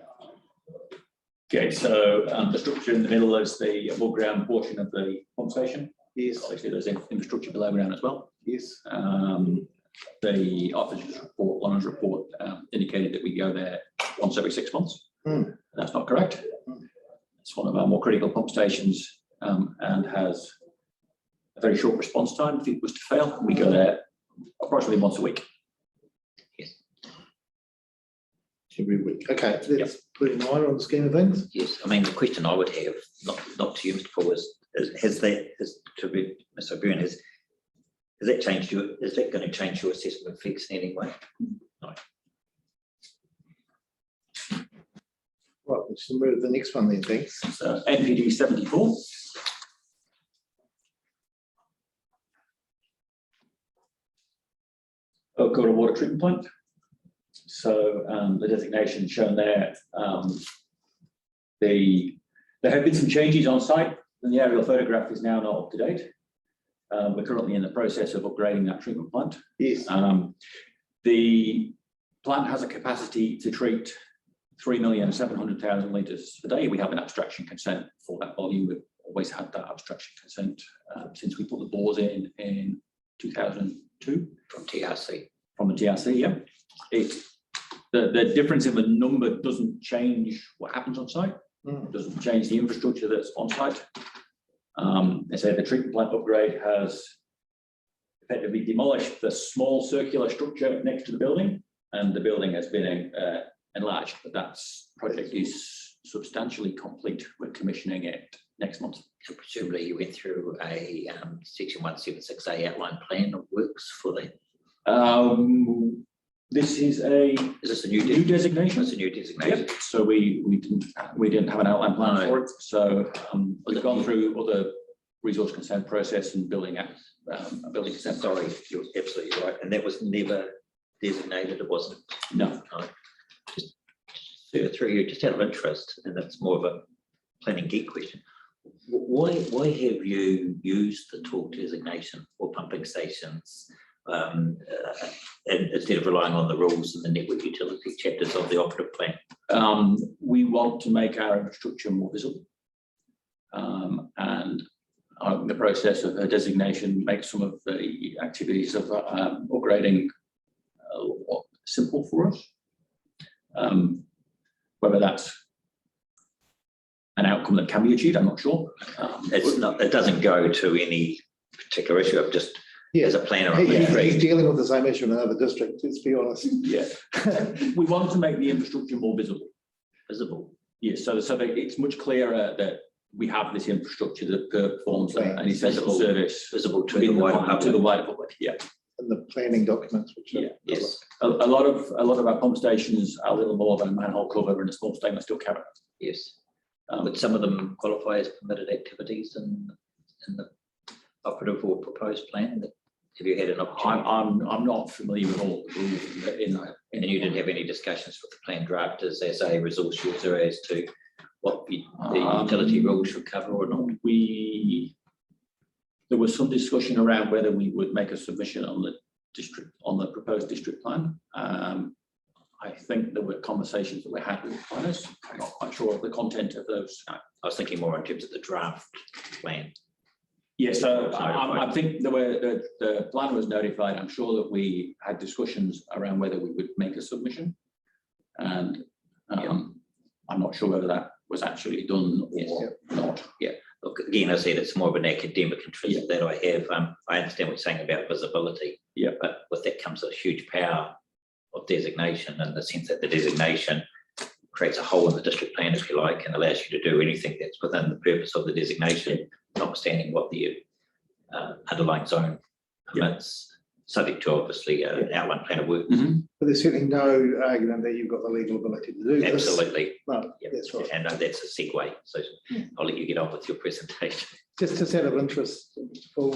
Speaker 14: Okay, so the structure in the middle is the above ground portion of the pump station.
Speaker 1: Yes.
Speaker 14: Obviously, there's infrastructure below ground as well.
Speaker 1: Yes.
Speaker 14: The officer's report, Lana's report, indicated that we go there once every 6 months. That's not correct. It's one of our more critical pump stations and has a very short response time. If it was to fail, we go there approximately once a week.
Speaker 1: Every week. Okay, let's put in mind on the scheme of things.
Speaker 11: Yes, I mean, the question I would have, not to you, Mr. Paul, is to be Mr. O'Byrne, has that changed your, is that going to change your assessment of fix in any way? No.
Speaker 1: Right, let's move to the next one then, thanks.
Speaker 14: So NPD 74. Oak Water Water Treatment Plant. So the designation shown there, there have been some changes on site, and the aerial photograph is now not up to date. We're currently in the process of upgrading that treatment plant.
Speaker 1: Yes.
Speaker 14: The plant has a capacity to treat 3,700,000 litres a day. We have an abstraction consent for that volume. We've always had that abstraction consent since we put the bores in 2002.
Speaker 11: From TRC.
Speaker 14: From the TRC, yeah. The difference in the number doesn't change what happens on site. It doesn't change the infrastructure that's on site. They say the treatment plant upgrade has effectively demolished the small circular structure next to the building, and the building has been enlarged, but that project is substantially complete. We're commissioning it next month.
Speaker 11: So presumably you went through a section 176A outline plan of works for that.
Speaker 14: This is
Speaker 11: this a new
Speaker 14: designation?
Speaker 11: It's a new designation.
Speaker 14: Yep. So we didn't have an outline plan for it. So we've gone through other resource consent process and building consent.
Speaker 11: Sorry, you're absolutely right. And that was never designated. It wasn't.
Speaker 14: No.
Speaker 11: Just through you, just out of interest, and that's more of a planning geek question. Why have you used the talk designation for pumping stations? And instead of relying on the rules and the network utility chapters of the operative plan?
Speaker 14: We want to make our infrastructure more visible, and the process of a designation makes some of the activities of upgrading a lot more simple for us. Whether that's an outcome that can be achieved, I'm not sure.
Speaker 11: It's not. It doesn't go to any particular issue. I've just.
Speaker 1: Yeah.
Speaker 11: As a planner,
Speaker 1: He's dealing with the same issue in another district, let's be honest.
Speaker 14: Yeah. We want to make the infrastructure more visible.
Speaker 11: Visible.
Speaker 14: Yes, so that it's much clearer that we have this infrastructure that performs an essential service.
Speaker 11: Visible to the wider public.
Speaker 14: To the wider public, yeah.
Speaker 1: And the planning documents, which
Speaker 14: yeah. Yes. A lot of our pump stations are a little more than a manhole cover and a small stainless steel cabinet.
Speaker 11: Yes. But some of them qualify as permitted activities in the operative or proposed plan? Have you had an opportunity?
Speaker 14: I'm not familiar with all the rules in that.
Speaker 11: And you didn't have any discussions with the plan drafters as a resource user as to what the utility rules should cover or not?
Speaker 14: There was some discussion around whether we would make a submission on the proposed district plan. I think there were conversations that we had with planners. I'm not quite sure of the content of those.
Speaker 11: I was thinking more in terms of the draft plan.
Speaker 14: Yes, so I think the planner was notified. I'm sure that we had discussions around whether we would make a submission. And I'm not sure whether that was actually done or not.
Speaker 11: Yeah, look, again, I said it's more of an academic interest that I have. I understand what you're saying about visibility.
Speaker 14: Yeah.
Speaker 11: But with that comes a huge power of designation, in the sense that the designation creates a hole in the district plan, if you like, and allows you to do anything that's within the purpose of the designation, notwithstanding what the underlying zone permits, subject to obviously an outline plan of work.
Speaker 1: But there's certainly no argument that you've got the legal ability to do this.
Speaker 11: Absolutely.
Speaker 1: No,
Speaker 11: Yep.
Speaker 1: that's right.
Speaker 11: And that's a segue. So I'll let you get on with your presentation.
Speaker 1: Just out of interest, Paul,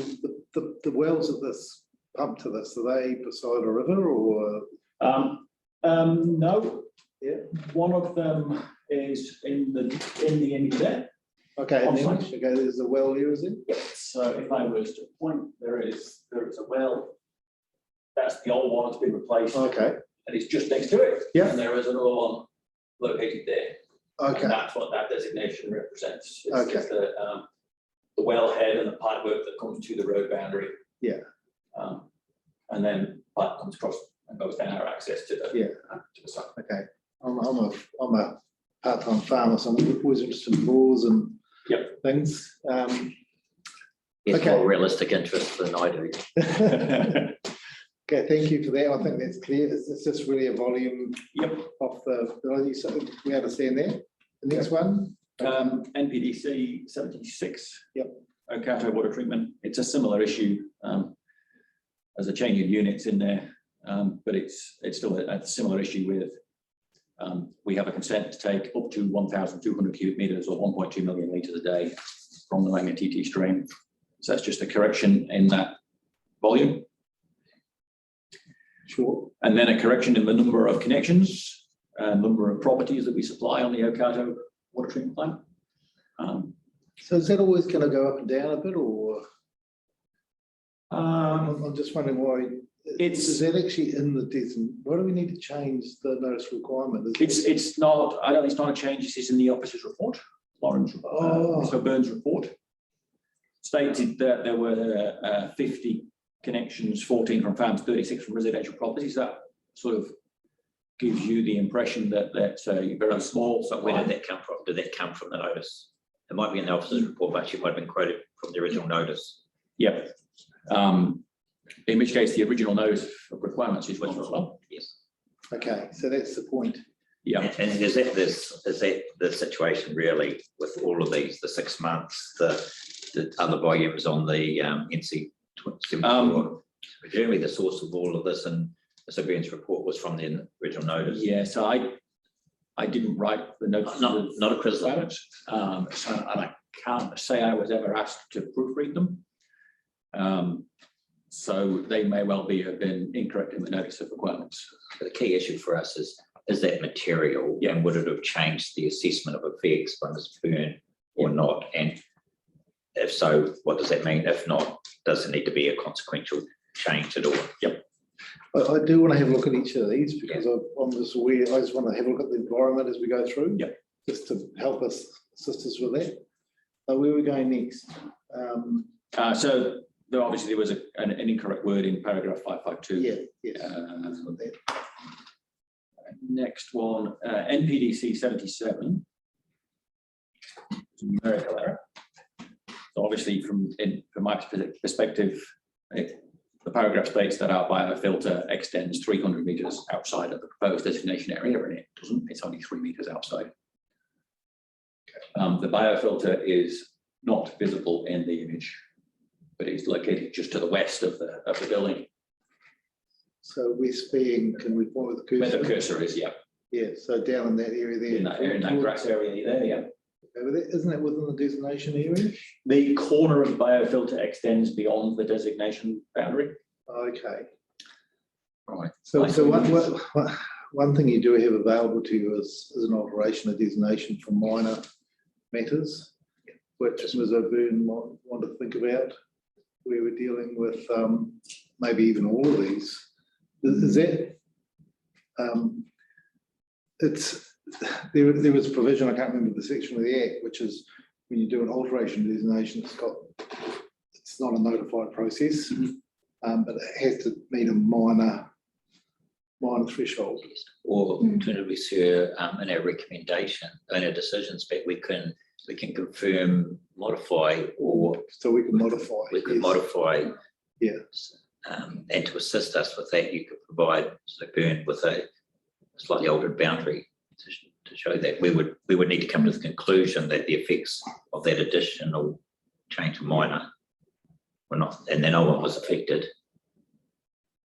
Speaker 1: the wells of this pump to this, are they beside a river or?
Speaker 14: No.
Speaker 1: Yeah.
Speaker 14: One of them is in the image there.
Speaker 1: Okay, and then,
Speaker 14: On site.
Speaker 1: okay, there's a well here, is it?
Speaker 14: So if I was to point, there is a well. That's the old one that's been replaced.
Speaker 1: Okay,
Speaker 14: And it's just next to it.
Speaker 1: Yeah.
Speaker 14: And there is another one located there.
Speaker 1: okay,
Speaker 14: And that's what that designation represents. It's
Speaker 1: Okay.
Speaker 14: just the wellhead and the pipe work that comes to the road boundary.
Speaker 1: Yeah.
Speaker 14: And then pipe comes across and goes down our access to the, to the site.
Speaker 1: okay. I'm a part-time farmer, so I'm always interested in laws and things.
Speaker 11: It's
Speaker 1: Okay.
Speaker 11: more realistic interest than I do.
Speaker 1: Okay, thank you for that. I think that's clear. It's just really a volume of the ability, so we understand that. The next one?
Speaker 14: NPDC 76.
Speaker 1: Yep.
Speaker 14: Okato water treatment. It's a similar issue. As a change of units in there, but it's still a similar issue with. We have a consent to take up to 1,200 cubic meters or 1.2 million litres a day from the Langer TT stream. So that's just a correction in that volume.
Speaker 1: Sure.
Speaker 14: And then a correction in the number of connections, number of properties that we supply on the Okato water treatment plant.
Speaker 1: So is that always going to go up and down a bit, or? I'm just wondering why. Is that actually in the design? Why do we need to change the notice requirement?
Speaker 14: It's not. I don't think it's not a change. This is in the officer's report, Lauren's, Mr. Burns' report. Stated that there were 50 connections, 14 from farms, 36 from residential properties. That sort of gives you the impression that that's very small. So
Speaker 11: Where did that come from? Did that come from the notice? It might be in the officer's report, but she might have been quoted from the original notice.
Speaker 14: Yep. In which case, the original notice of requirements is what's as well.
Speaker 11: Yes.
Speaker 1: Okay, so that's the point.
Speaker 14: Yeah.
Speaker 11: And is that the situation really with all of these, the 6 months, the other volumes on the NC 74? Presumably the source of all of this and the Burns report was from the original notice.
Speaker 14: Yeah, so I didn't write the notice.
Speaker 11: Not a criticism.
Speaker 14: So and I can't say I was ever asked to proofread them. So they may well have been incorrect in the notice of requirements.
Speaker 11: The key issue for us is that material, and would it have changed the assessment of effects by Ms. Byrne or not? And if so, what does that mean? If not, does there need to be a consequential change at all?
Speaker 14: Yep.
Speaker 1: I do want to have a look at each of these because I'm just aware, I just want to have a look at the environment as we go through.
Speaker 14: Yep.
Speaker 1: Just to help us, assist us with that. Where are we going next?
Speaker 14: So there was an incorrect word in paragraph 552.
Speaker 1: Yeah, yes. That's what that.
Speaker 14: Next one, NPDC 77. Numerical error. So obviously from my perspective, the paragraph states that our biofilter extends 300 meters outside of the proposed designation area, and it doesn't, it's only 3 meters outside. The biofilter is not visible in the image, but it's located just to the west of the building.
Speaker 1: So west being, can we point with the cursor?
Speaker 14: Where the cursor is, yeah.
Speaker 1: Yeah, so down in that area there.
Speaker 14: In that graph area there, yeah.
Speaker 1: Isn't that within the designation area?
Speaker 14: The corner of the biofilter extends beyond the designation boundary.
Speaker 1: Okay.
Speaker 14: Right.
Speaker 1: So,
Speaker 14: I
Speaker 1: so
Speaker 14: see.
Speaker 1: one thing you do have available to you is an alteration of designation for minor matters, which Ms. O'Byrne might want to think about. We were dealing with maybe even all of these. Is that there was a provision, I can't remember the section of the Act, which is when you do an alteration designation, it's not a notified process, but it has to meet a minor threshold.
Speaker 11: Or alternatively, sir, in our recommendation, in our decision spec, we can confirm, modify, or
Speaker 1: So we can modify.
Speaker 11: we could
Speaker 1: yes.
Speaker 11: modify.
Speaker 1: Yeah.
Speaker 11: And to assist us with that, you could provide Burn with a slightly altered boundary to show that we would need to come to the conclusion that the effects of that additional change are minor. Were not, and then no one was affected.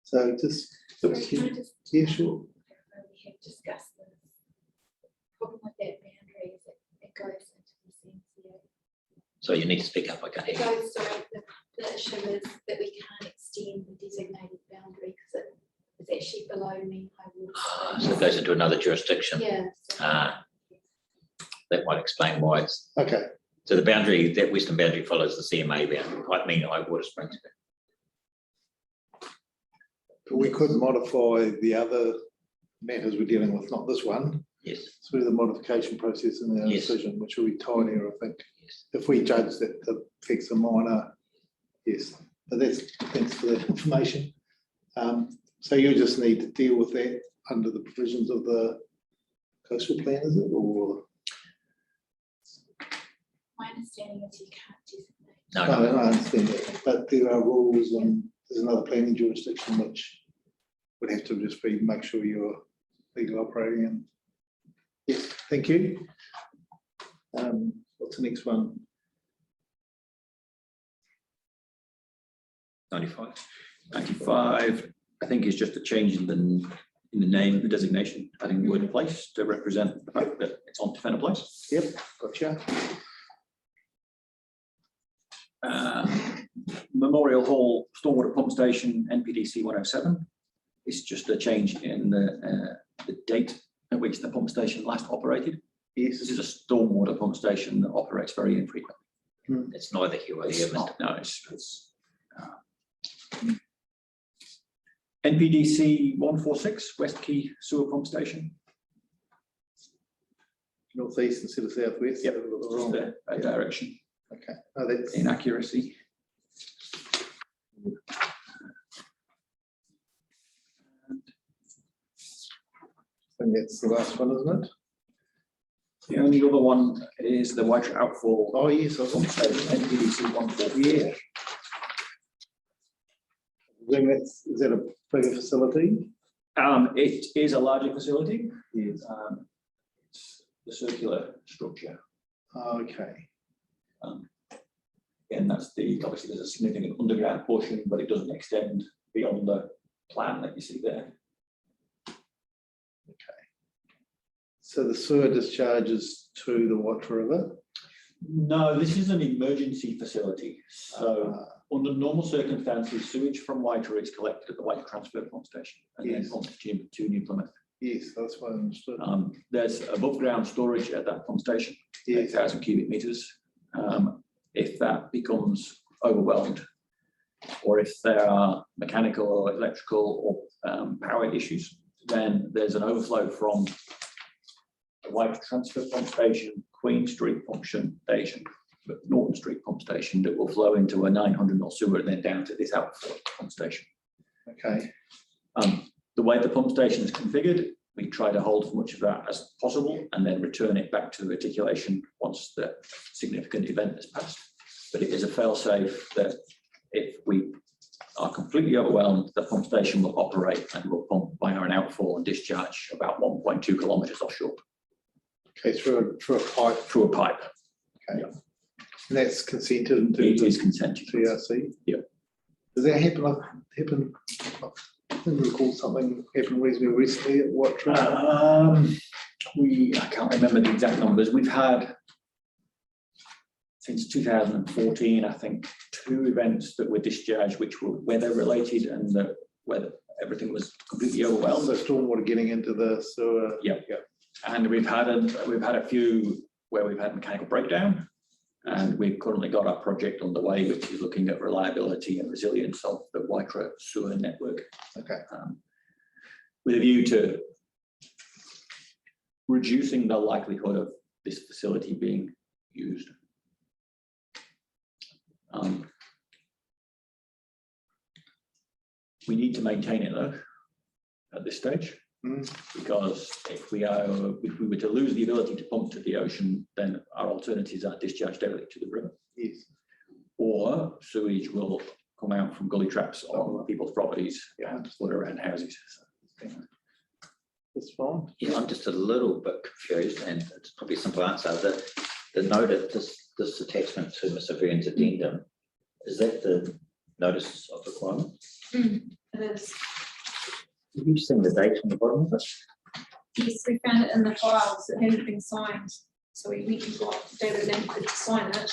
Speaker 1: So just,
Speaker 4: Sorry, can I just-
Speaker 1: yeah, sure.
Speaker 4: We have discussed this. Problem with that boundary is it goes into the CMCA.
Speaker 11: So you need to speak up, I can't
Speaker 4: It
Speaker 11: hear you.
Speaker 4: goes, sorry, the issue is that we can't extend the designated boundary because it's actually below mean high water.
Speaker 11: So it goes into another jurisdiction.
Speaker 4: Yeah. so-
Speaker 11: That might explain why it's.
Speaker 1: Okay.
Speaker 11: So the boundary, that western boundary follows the CMA boundary, I mean, high water springs.
Speaker 1: We could modify the other matters we're dealing with, not this one,
Speaker 11: Yes,
Speaker 1: through the modification process in our
Speaker 11: Yes.
Speaker 1: decision, which will be tinier, I think.
Speaker 11: yes.
Speaker 1: If we judge that the effects are minor, yes, but thanks for that information. So you just need to deal with that under the provisions of the coastal plan, is it, or?
Speaker 4: My understanding is you can't designate.
Speaker 11: No,
Speaker 1: No,
Speaker 11: no,
Speaker 1: I understand that, but there are rules and there's another planning jurisdiction which would have to just be, make sure you're legally operating in. Yes, thank you. What's the next one?
Speaker 11: 95.
Speaker 14: 95, I think, is just a change in the name of the designation, adding the word place to represent the fact that it's on Fenner Place.
Speaker 1: Yep, gotcha.
Speaker 14: Memorial Hall Stormwater Pump Station, NPDC 107. It's just a change in the date at which the pump station last operated.
Speaker 1: Yes.
Speaker 14: This is a stormwater pump station that operates very infrequently.
Speaker 11: It's neither here or there,
Speaker 14: It's
Speaker 11: Mr.
Speaker 14: not, no, it's NPDC 146, West Quay Sewer Pump Station.
Speaker 1: Northeast instead of southwest.
Speaker 14: Yep.
Speaker 1: I've got the
Speaker 14: Just
Speaker 1: wrong-
Speaker 14: a direction
Speaker 1: Okay, oh, that's,
Speaker 14: inaccuracy.
Speaker 1: I think that's the last one, isn't it?
Speaker 14: The only other one is the White Outfall
Speaker 1: Oh, yes, I was
Speaker 14: pump
Speaker 1: on stage.
Speaker 14: station, NPDC 140.
Speaker 1: Yeah. Then is that a bigger facility?
Speaker 14: It is a larger facility.
Speaker 1: Yes.
Speaker 14: It's the circular structure.
Speaker 1: Okay,
Speaker 14: And that's obviously there's a significant underground portion, but it doesn't extend beyond the plan that you see there.
Speaker 1: so the sewer discharges to the Water River?
Speaker 14: No, this is an emergency facility. So under normal circumstances, sewage from Waiter is collected at the Waiter Transfer Pump Station and then
Speaker 1: Yes.
Speaker 14: pumped to New Plymouth.
Speaker 1: Yes, that's what I understood.
Speaker 14: There's above ground storage at that pump station,
Speaker 1: Yes.
Speaker 14: 8,000 cubic meters. If that becomes overwhelmed, or if there are mechanical or electrical or power issues, then there's an overflow from the White Transfer Pump Station, Queen Street Pump Station, but Norton Street Pump Station that will flow into a 900 mil sewer and then down to this outflow pump station.
Speaker 1: Okay,
Speaker 14: The way the pump station is configured, we try to hold as much of that as possible and then return it back to reticulation once the significant event has passed. But it is a fail-safe that if we are completely overwhelmed, the pump station will operate and will pump via an outfall and discharge about 1.2 kilometers offshore
Speaker 1: okay, through a pipe,
Speaker 14: through a pipe.
Speaker 1: and that's consented in
Speaker 14: It
Speaker 1: terms
Speaker 14: is
Speaker 1: of
Speaker 14: consented.
Speaker 1: TRC?
Speaker 14: Yep.
Speaker 1: Does that happen, I think recall something happened reasonably recently at Water River?
Speaker 14: I can't remember the exact numbers. We've had since 2014, I think, 2 events that were discharged which were weather related, and the weather, everything was completely overwhelmed.
Speaker 1: So stormwater getting into the sewer.
Speaker 14: Yep. And we've had a few where we've had mechanical breakdown, and we've currently got our project underway, which is looking at reliability and resilience of the Waikato sewer network.
Speaker 1: Okay.
Speaker 14: With a view to reducing the likelihood of this facility being used. We need to maintain it though, at this stage, because if we were to lose the ability to pump to the ocean, then our alternatives are discharge directly to the river.
Speaker 1: Yes.
Speaker 14: Or sewage will come out from gully traps on people's properties and flood around houses.
Speaker 1: That's fine.
Speaker 11: Yeah, I'm just a little bit confused, and it's probably a simple answer. The note, this attachment to Mr. Byrne's addendum, is that the notice of requirement?
Speaker 4: It is.
Speaker 11: Have you seen the date on the bottom of it?
Speaker 4: Yes, we found it in the files. It hadn't been signed, so we went and got David Langford to sign it.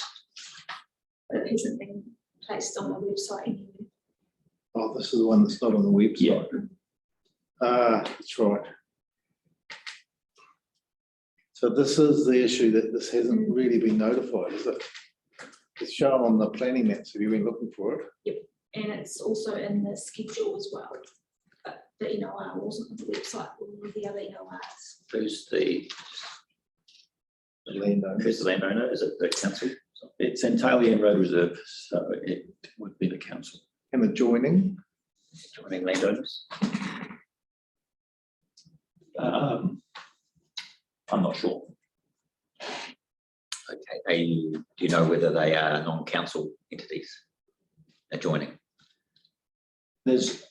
Speaker 4: But it hasn't been placed on the website anywhere.
Speaker 1: Oh, this is the one that's not on the website. That's right. So this is the issue, that this hasn't really been notified, is it? It's shown on the planning maps. Have you been looking for it?
Speaker 4: Yep, and it's also in the schedule as well. But the NOR wasn't on the website, or the other NORs.
Speaker 11: Who's the
Speaker 1: landowner?
Speaker 11: Who's the landowner? Is it the council?
Speaker 14: It's entirely in road reserve, so it would be the council.
Speaker 1: And adjoining?
Speaker 11: Joining landowners?
Speaker 14: I'm not sure.
Speaker 11: Okay, do you know whether they are non-council entities adjoining?
Speaker 14: There's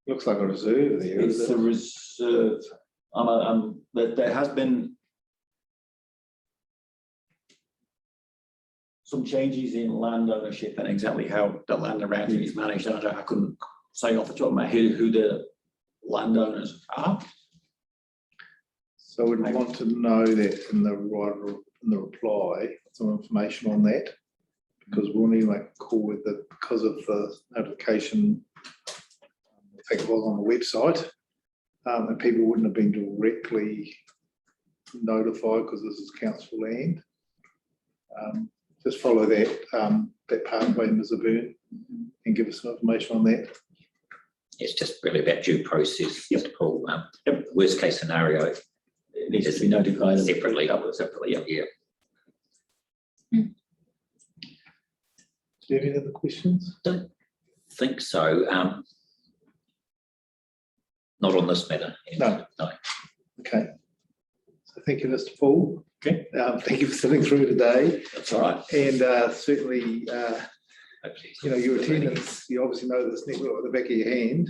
Speaker 1: looks like a reserve there.
Speaker 14: It's a reserve. There has been some changes in land ownership and exactly how the land around it is managed. I couldn't say off the top of my head who the landowners are.
Speaker 1: So we'd want to know that in the reply, some information on that, because we'll need to make a call with it because of the notification. I think it was on the website, and people wouldn't have been directly notified because this is council land. Just follow that pathway, Mr. Byrne, and give us some information on that.
Speaker 11: It's just really about due process, Mr. Paul. Worst case scenario,
Speaker 14: it needs to be notified
Speaker 11: separately.
Speaker 14: Separately, yeah.
Speaker 1: Do you have any other questions?
Speaker 11: Don't think so. Not on this matter.
Speaker 1: No.
Speaker 11: Okay.
Speaker 1: So thank you, Mr. Paul.
Speaker 14: Okay.
Speaker 1: Thank you for sitting through today.
Speaker 14: That's all right.
Speaker 1: And certainly, your attendance, you obviously know this network at the back of your hand.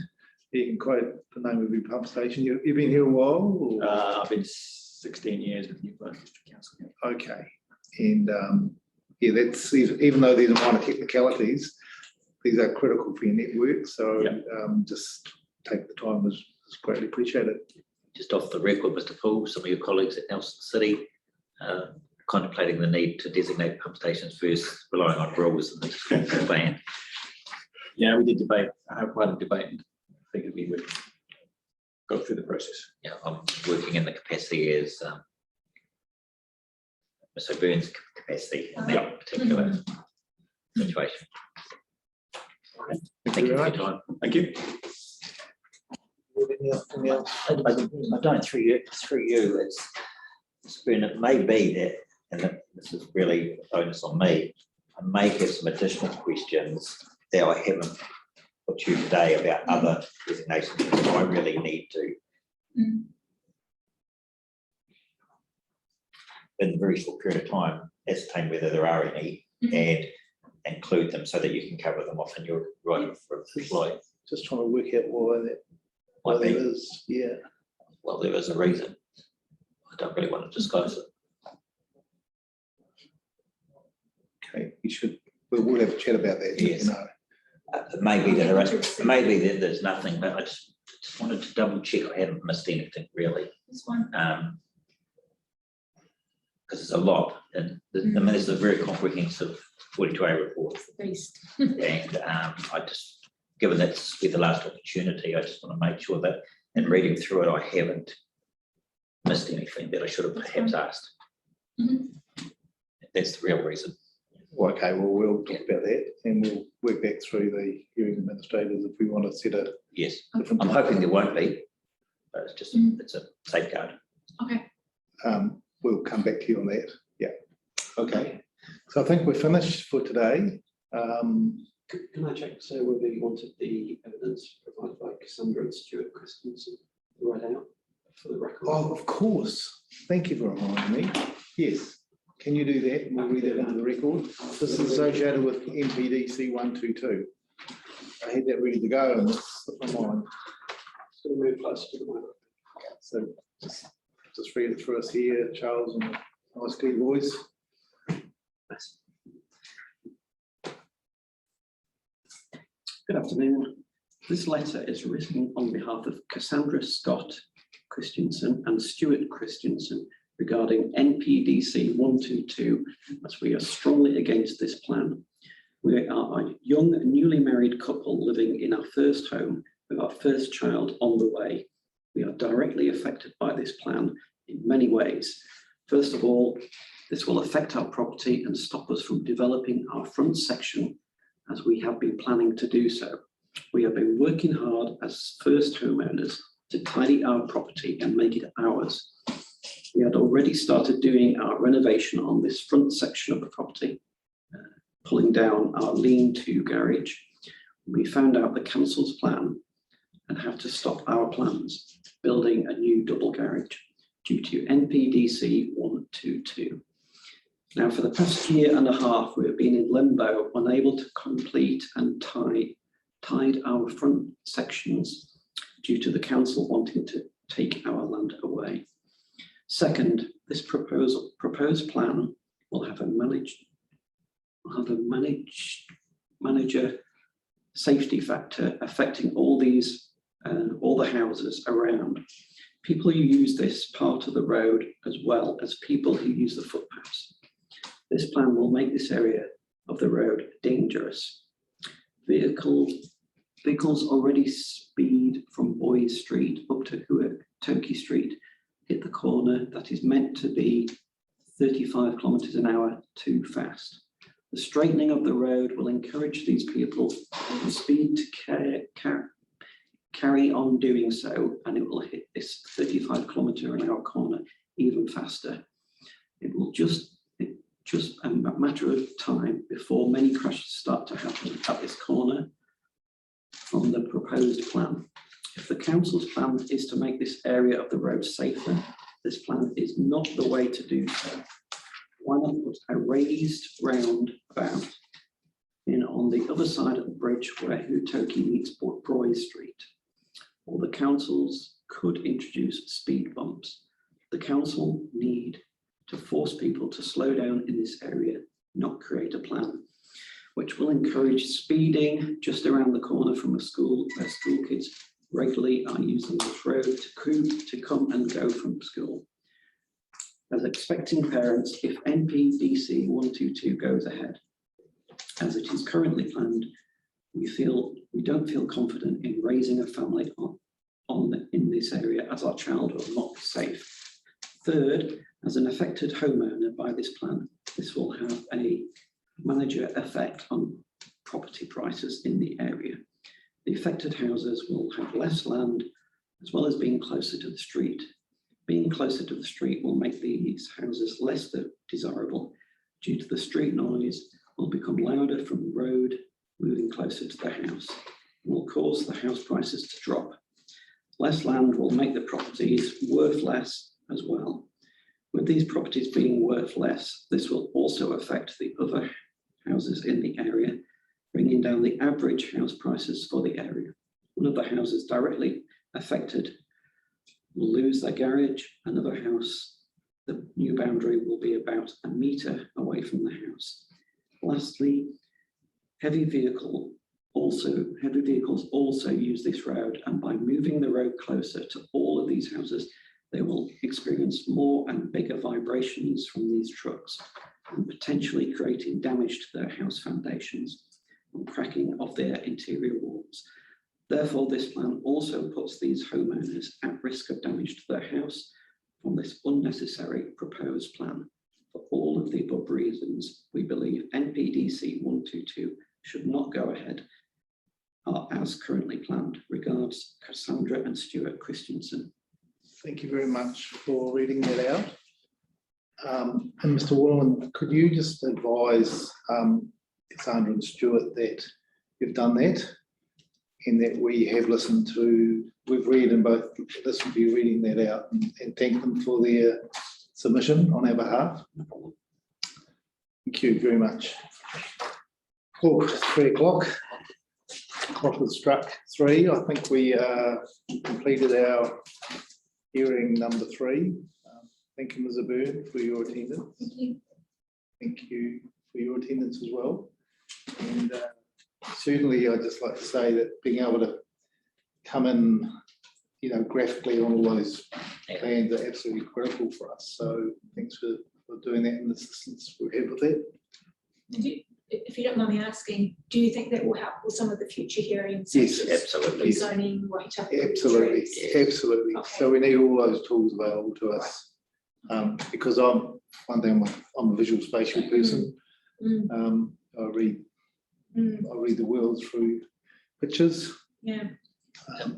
Speaker 1: You can quote the name of your pump station. You've been here a while? Or?
Speaker 14: I've been 16 years with New Plymouth District Council. Yeah.
Speaker 1: Okay. And that's, even though these are minor technicalities, these are critical for your network. So just take the time, is greatly appreciated.
Speaker 11: Just off the record, Mr. Paul, some of your colleagues at Nelson City contemplating the need to designate pump stations first, relying on rules and the plan.
Speaker 14: Yeah, we did debate. I had quite a debate and figured we would go through the process.
Speaker 11: Yeah, I'm working in the capacity as Mr. Byrne's capacity in that particular situation.
Speaker 14: Okay.
Speaker 11: Thank you for your time.
Speaker 14: Thank you.
Speaker 11: I don't through you. It's been, it may be that, and this is really a bonus on me, I may have some additional questions that I haven't put to you today about other designations that I really need to. In a very short period of time, ascertain whether there are any and include them so that you can cover them off in your right for the slide.
Speaker 1: Just trying to work out why that is. Yeah.
Speaker 11: Well, there is a reason. I don't really want to disclose it.
Speaker 1: Okay, we'll have a chat about that.
Speaker 11: Yes.
Speaker 1: You know.
Speaker 11: Maybe that there's nothing, but just wanted to double check I hadn't missed anything really.
Speaker 4: This one.
Speaker 11: Because it's a lot, and I mean, it's a very comprehensive 42A report.
Speaker 4: Beast.
Speaker 11: And I just, given that's be the last opportunity, I just want to make sure that in reading through it, I haven't missed anything that I should have perhaps asked. That's the real reason.
Speaker 1: Okay, well, we'll talk about that and we'll work back through the hearing administrators if we want to set a.
Speaker 11: Yes,
Speaker 1: different
Speaker 11: I'm hoping there won't be, but it's just, it's a safeguard.
Speaker 4: Okay.
Speaker 1: We'll come back to you on that. Yeah. Okay. So I think we're finished for today.
Speaker 3: Can I check, so whether you wanted the evidence provided by Cassandra and Stuart Christensen read out for the record?
Speaker 1: Oh, of course. Thank you for reminding me. Yes. Can you do that? And we'll read that into the record. This is associated with MPDC 122. I had that ready to go and it's slipped my mind.
Speaker 3: Just going to move closer to the mic.
Speaker 1: So just read it through us here, Charles, and a nice clear voice.
Speaker 3: Good afternoon. This letter is written on behalf of Cassandra Scott Christensen and Stuart Christensen regarding NPDC 122, as we are strongly against this plan. We are a young, newly married couple living in our first home with our first child on the way. We are directly affected by this plan in many ways. First of all, this will affect our property and stop us from developing our front section as we have been planning to do so. We have been working hard as first homeowners to tidy our property and make it ours. We had already started doing our renovation on this front section of the property, pulling down our lean-to garage. We found out the council's plan and had to stop our plans, building a new double garage due to NPDC 122. Now, for the past year and a half, we have been in limbo, unable to complete and tied our front sections due to the council wanting to take our land away. Second, this proposed plan will have a manager safety factor affecting all the houses around. People who use this part of the road as well as people who use the footpaths. This plan will make this area of the road dangerous. Vehicles already speed from Boys Street up to Toki Street, hit the corner that is meant to be 35 kilometers an hour too fast. The straightening of the road will encourage these people to speed to carry on doing so, and it will hit this 35 kilometer an hour corner even faster. It will just a matter of time before many crashes start to happen at this corner from the proposed plan. If the council's plan is to make this area of the road safer, this plan is not the way to do so. Why not put a raised roundabout in on the other side of the bridge where Hutoki meets Broy Street? Or the councils could introduce speed bumps. The council need to force people to slow down in this area, not create a plan, which will encourage speeding just around the corner from a school where school kids regularly are using this road to come and go from school. As expecting parents, if NPDC 122 goes ahead, as it is currently planned, we don't feel confident in raising a family in this area as our child will not be safe. Third, as an affected homeowner by this plan, this will have a major effect on property prices in the area. The affected houses will have less land as well as being closer to the street. Being closer to the street will make these houses less desirable due to the street noise will become louder from the road moving closer to the house. It will cause the house prices to drop. Less land will make the properties worth less as well. With these properties being worth less, this will also affect the other houses in the area, bringing down the average house prices for the area. One of the houses directly affected will lose their garage. Another house, the new boundary will be about a metre away from the house. Lastly, heavy vehicle heavy vehicles also use this road, and by moving the road closer to all of these houses, they will experience more and bigger vibrations from these trucks, and potentially creating damage to their house foundations and cracking of their interior walls. Therefore, this plan also puts these homeowners at risk of damage to their house from this unnecessary proposed plan. For all of the above reasons, we believe NPDC 122 should not go ahead as currently planned. Regards, Cassandra and Stuart Christensen.
Speaker 1: Thank you very much for reading that out. And Mr. Wallen, could you just advise Cassandra and Stuart that you've done that, and that we have listened to, we've read and both listened to you reading that out, and thank them for their submission on our behalf. Thank you very much. Oh, it's 3 o'clock. Clock has struck 3. I think we completed our hearing number 3. Thank you, Ms. Byrne, for your attendance.
Speaker 4: Thank you.
Speaker 1: Thank you for your attendance as well. And certainly, I'd just like to say that being able to come in, graphically on all those plans are absolutely critical for us. So thanks for doing that and the assistance we have with that.
Speaker 4: If you don't mind me asking, do you think that will help with some of the future hearings?
Speaker 1: Yes,
Speaker 4: such as
Speaker 11: absolutely.
Speaker 4: Rezoning, Waitaki,
Speaker 1: Absolutely,
Speaker 4: trees?
Speaker 1: absolutely.
Speaker 4: Okay.
Speaker 1: So we need all those tools available to us. Because I'm a visual spatial person. I read the world through pictures.
Speaker 4: Yeah.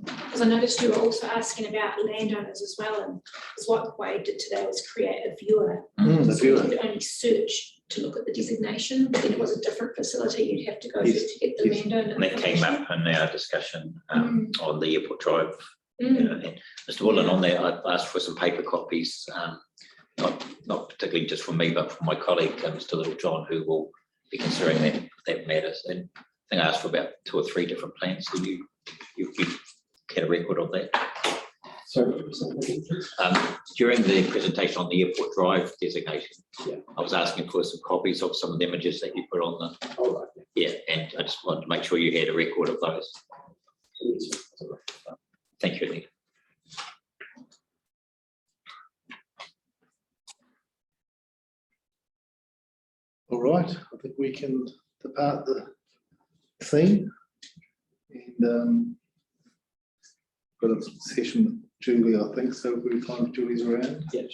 Speaker 4: Because I noticed you were also asking about landowners as well, and because what Wade did today was create a viewer.
Speaker 1: The
Speaker 4: So you
Speaker 1: viewer.
Speaker 4: could only search to look at the designation, but then it was a different facility you'd have to go through to get the landowner.
Speaker 11: And that came
Speaker 4: information.
Speaker 11: up in our discussion on the airport drive.
Speaker 4: Mm.
Speaker 11: And Mr. Wallen, on there, I asked for some paper copies, not particularly just from me, but from my colleague, Mr. Littlejohn, who will be considering that matters. And I think I asked for about 2 or 3 different plans. So you get a record of that. During the presentation on the airport drive designation, I was asking for some copies of some of the images that you put on the. Yeah, and I just wanted to make sure you had a record of those. Thank you, Anita.
Speaker 1: All right, I think we can depart the scene, and got a session with Julie, I think, so every time Julie's around.
Speaker 3: Yeah.